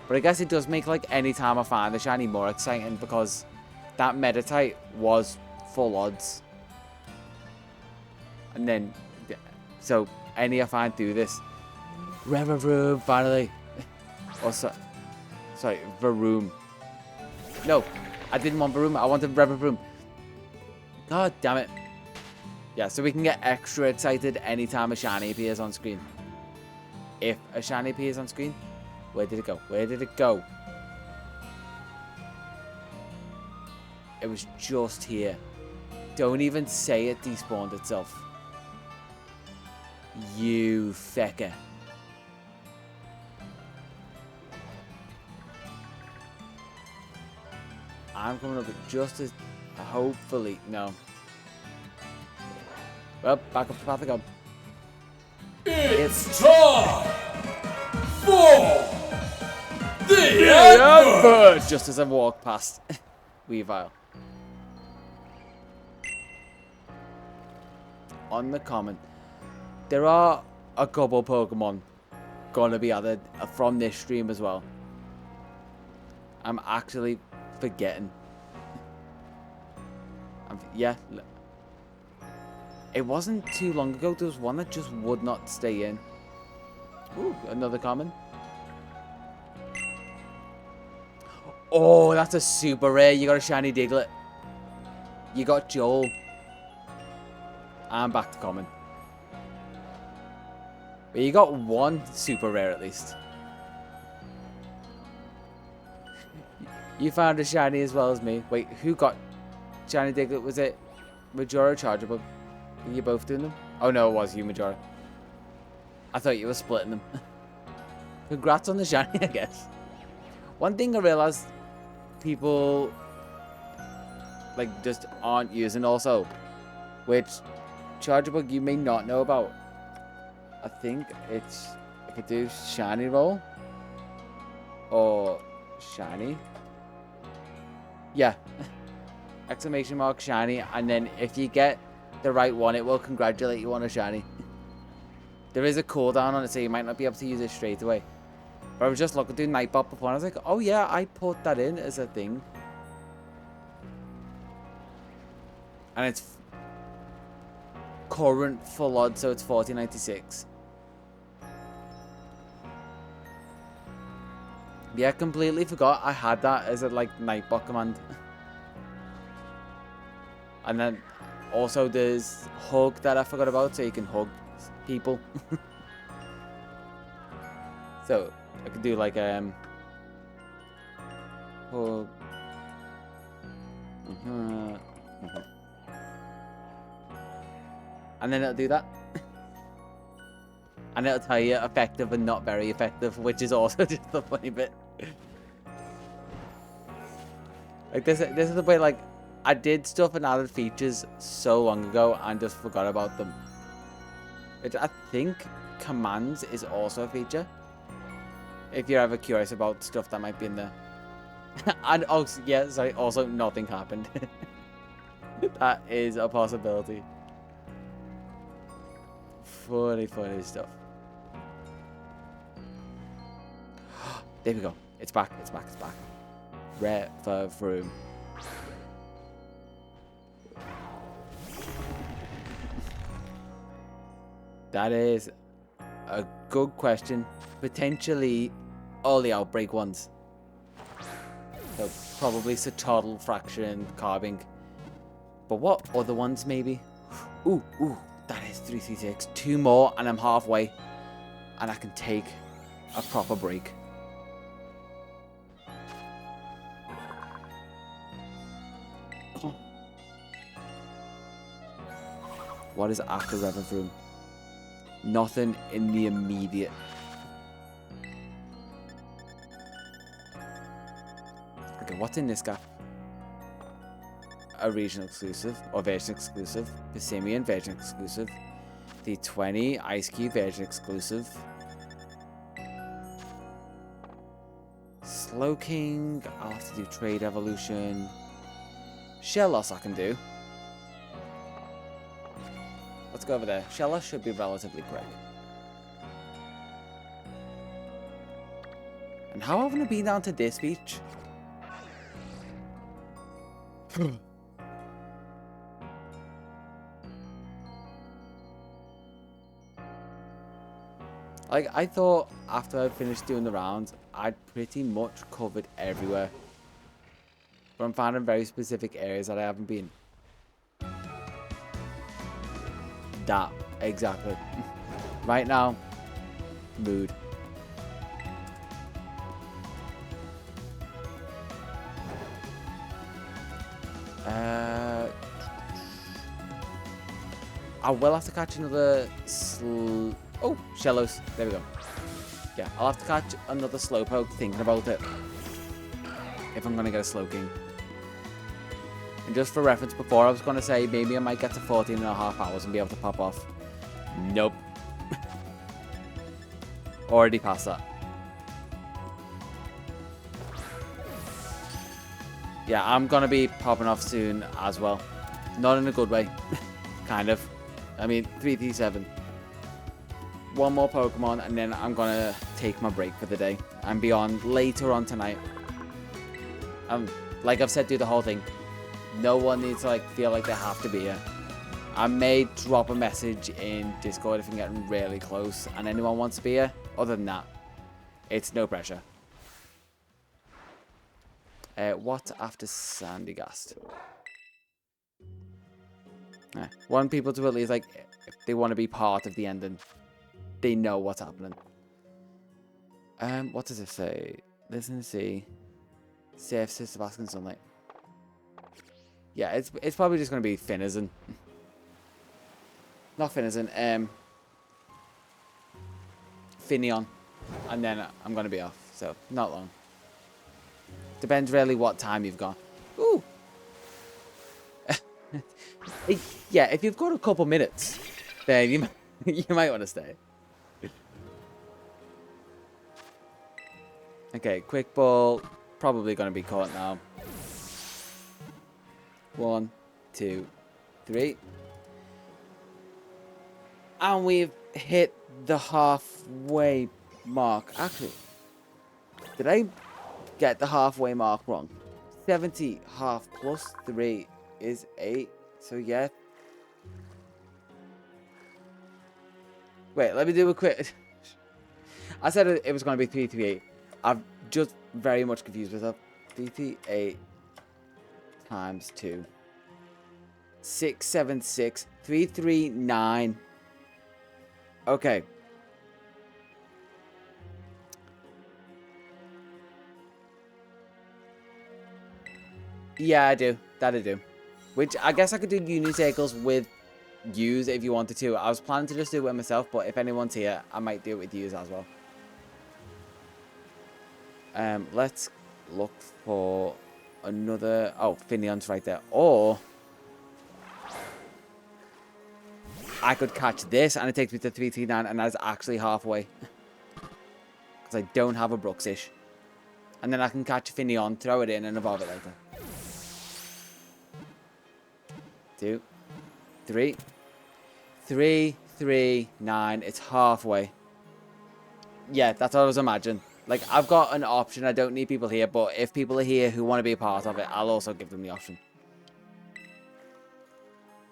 But I guess it does make, like, any time I find the Shiny more exciting, because that Meditite was full odds. And then, so, any I find through this. Revavroom, finally. Or sorry, Varoom. No, I didn't want Varoom, I wanted Revavroom. God damn it. Yeah, so we can get extra excited anytime a shiny appears on screen. If a shiny appears on screen, where did it go? Where did it go? It was just here. Don't even say it despawned itself. You fecker. I'm coming up with just as, hopefully, no. Well, back up to path again. It's time for the advert! Just as I walk past Weavile. On the comment, there are a couple Pokemon gonna be added from this stream as well. I'm actually forgetting. Yeah. It wasn't too long ago, there was one that just would not stay in. Ooh, another common. Oh, that's a super rare. You got a shiny Diglett. You got Joel. I'm back to common. But you got one super rare at least. You found a shiny as well as me. Wait, who got shiny Diglett? Was it Majora or Chargeable? Were you both doing them? Oh no, it was you, Majora. I thought you were splitting them. Congrats on the shiny, I guess. One thing I realized people like just aren't using also, which Chargeable you may not know about. I think it's, if I do shiny roll or shiny. Yeah. Exclamation mark shiny, and then if you get the right one, it will congratulate you on a shiny. There is a cooldown on it, so you might not be able to use it straight away. But I was just looking through Nightbot before, and I was like, oh yeah, I put that in as a thing. And it's current full odds, so it's 1496. Yeah, completely forgot I had that as a like Nightbot command. And then also there's hug that I forgot about, so you can hug people. So I could do like hug. And then it'll do that. And it'll tell you effective and not very effective, which is also just the funny bit. Like this is the way, like, I did stuff and added features so long ago and just forgot about them. Which I think commands is also a feature. If you're ever curious about stuff that might be in there. And also, yeah, sorry, also nothing happened. That is a possibility. Funny stuff. There we go. It's back. Rare for room. That is a good question. Potentially all the outbreak ones. So probably Total Fraction, Carving. But what other ones maybe? Ooh, that is 336. 2 more and I'm halfway. And I can take a proper break. What is after Revenant Room? Nothing in the immediate. Okay, what's in this gap? A regional exclusive, or version exclusive. Persimmon, version exclusive. The 20 Ice Cube, version exclusive. Slow King, I'll have to do Trade Evolution. Shell Loss I can do. Let's go over there. Shell Loss should be relatively quick. And how often have I been down to this beach? Like, I thought after I finished doing the rounds, I'd pretty much covered everywhere. But I'm finding very specific areas that I haven't been. That, exactly. Right now, mood. I will have to catch another oh, Shellos. There we go. Yeah, I'll have to catch another Slowpoke thinking about it. If I'm going to get a Slowking. And just for reference, before I was going to say maybe I might get to 14.5 hours and be able to pop off. Nope. Already past that. Yeah, I'm going to be popping off soon as well. Not in a good way. Kind of. I mean, 337. One more Pokemon and then I'm going to take my break for the day. And be on later on tonight. Like I've said through the whole thing. No one needs to like feel like they have to be here. I may drop a message in Discord if I'm getting really close and anyone wants to be here. Other than that, it's no pressure. What after Sandygast? Want people to at least like, if they want to be part of the ending, they know what's happening. What does it say? Listen to see. Safe Sister Baskin Sunlight. Yeah, it's probably just going to be Finizen. Not Finizen, Finion. And then I'm going to be off, so not long. Depends really what time you've got. Ooh! Yeah, if you've got a couple minutes, then you might want to stay. Okay, quick ball. probably going to be caught now. 1, 2, 3. And we've hit the halfway mark. Actually, did I get the halfway mark wrong? 70 half plus 3 is 8. So yeah. Wait, let me do a quick. I said it was going to be 338. I've just very much confused myself. 338 times 2. 676. 339. Okay. Yeah, I do. That I do. Which I guess I could do unicycles with yous if you wanted to. I was planning to just do it with myself, but if anyone's here, I might do it with yous as well. Let's look for another. Oh, Finion's right there. Or I could catch this, and it takes me to 339, and that's actually halfway. Because I don't have a Brooksish. And then I can catch a Finion, throw it in, and evolve it later. 2, 3, 3, 3, 9. It's halfway. Yeah, that's what I was imagining. Like, I've got an option. I don't need people here, but if people are here who want to be a part of it, I'll also give them the option.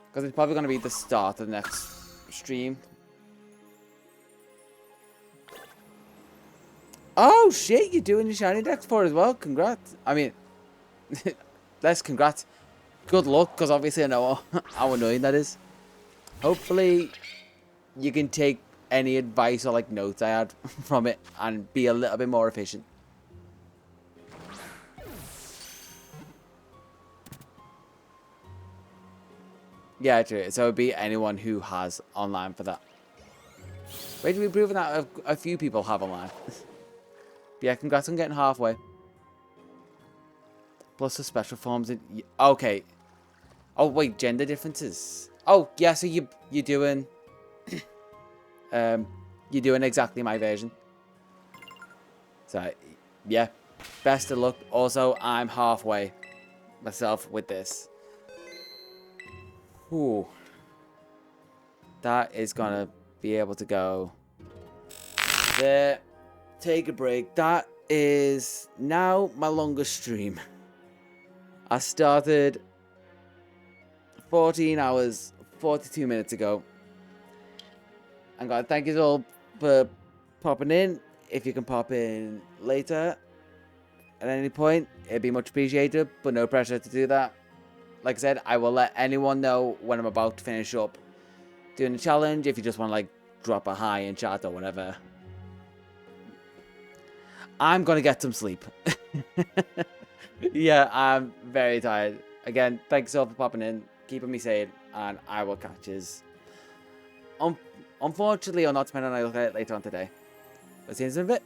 Because it's probably going to be the start of the next stream. Oh, shit, you're doing your shiny dex for it as well. Congrats. I mean, less congrats. Good luck, because obviously I know how annoying that is. Hopefully, you can take any advice or like notes I had from it and be a little bit more efficient. Yeah, true. So it would be anyone who has online for that. Wait, we've proven that a few people have online. Yeah, congrats on getting halfway. Plus the special forms. Okay. Oh wait, gender differences. Oh yeah, so you're doing. You're doing exactly my version. So, yeah. Best of luck. Also, I'm halfway myself with this. Ooh. That is gonna be able to go there. Take a break. That is now my longest stream. I started 14 hours, 42 minutes ago. I'm gonna thank you all for popping in. If you can pop in later at any point, it'd be much appreciated, but no pressure to do that. Like I said, I will let anyone know when I'm about to finish up doing the challenge. If you just want to like drop a hi in chat or whatever. I'm gonna get some sleep. Yeah, I'm very tired. Again, thanks all for popping in, keeping me sane, and I will catch yous. Unfortunately, or not depending on how I look at it later on today. But see you in a bit.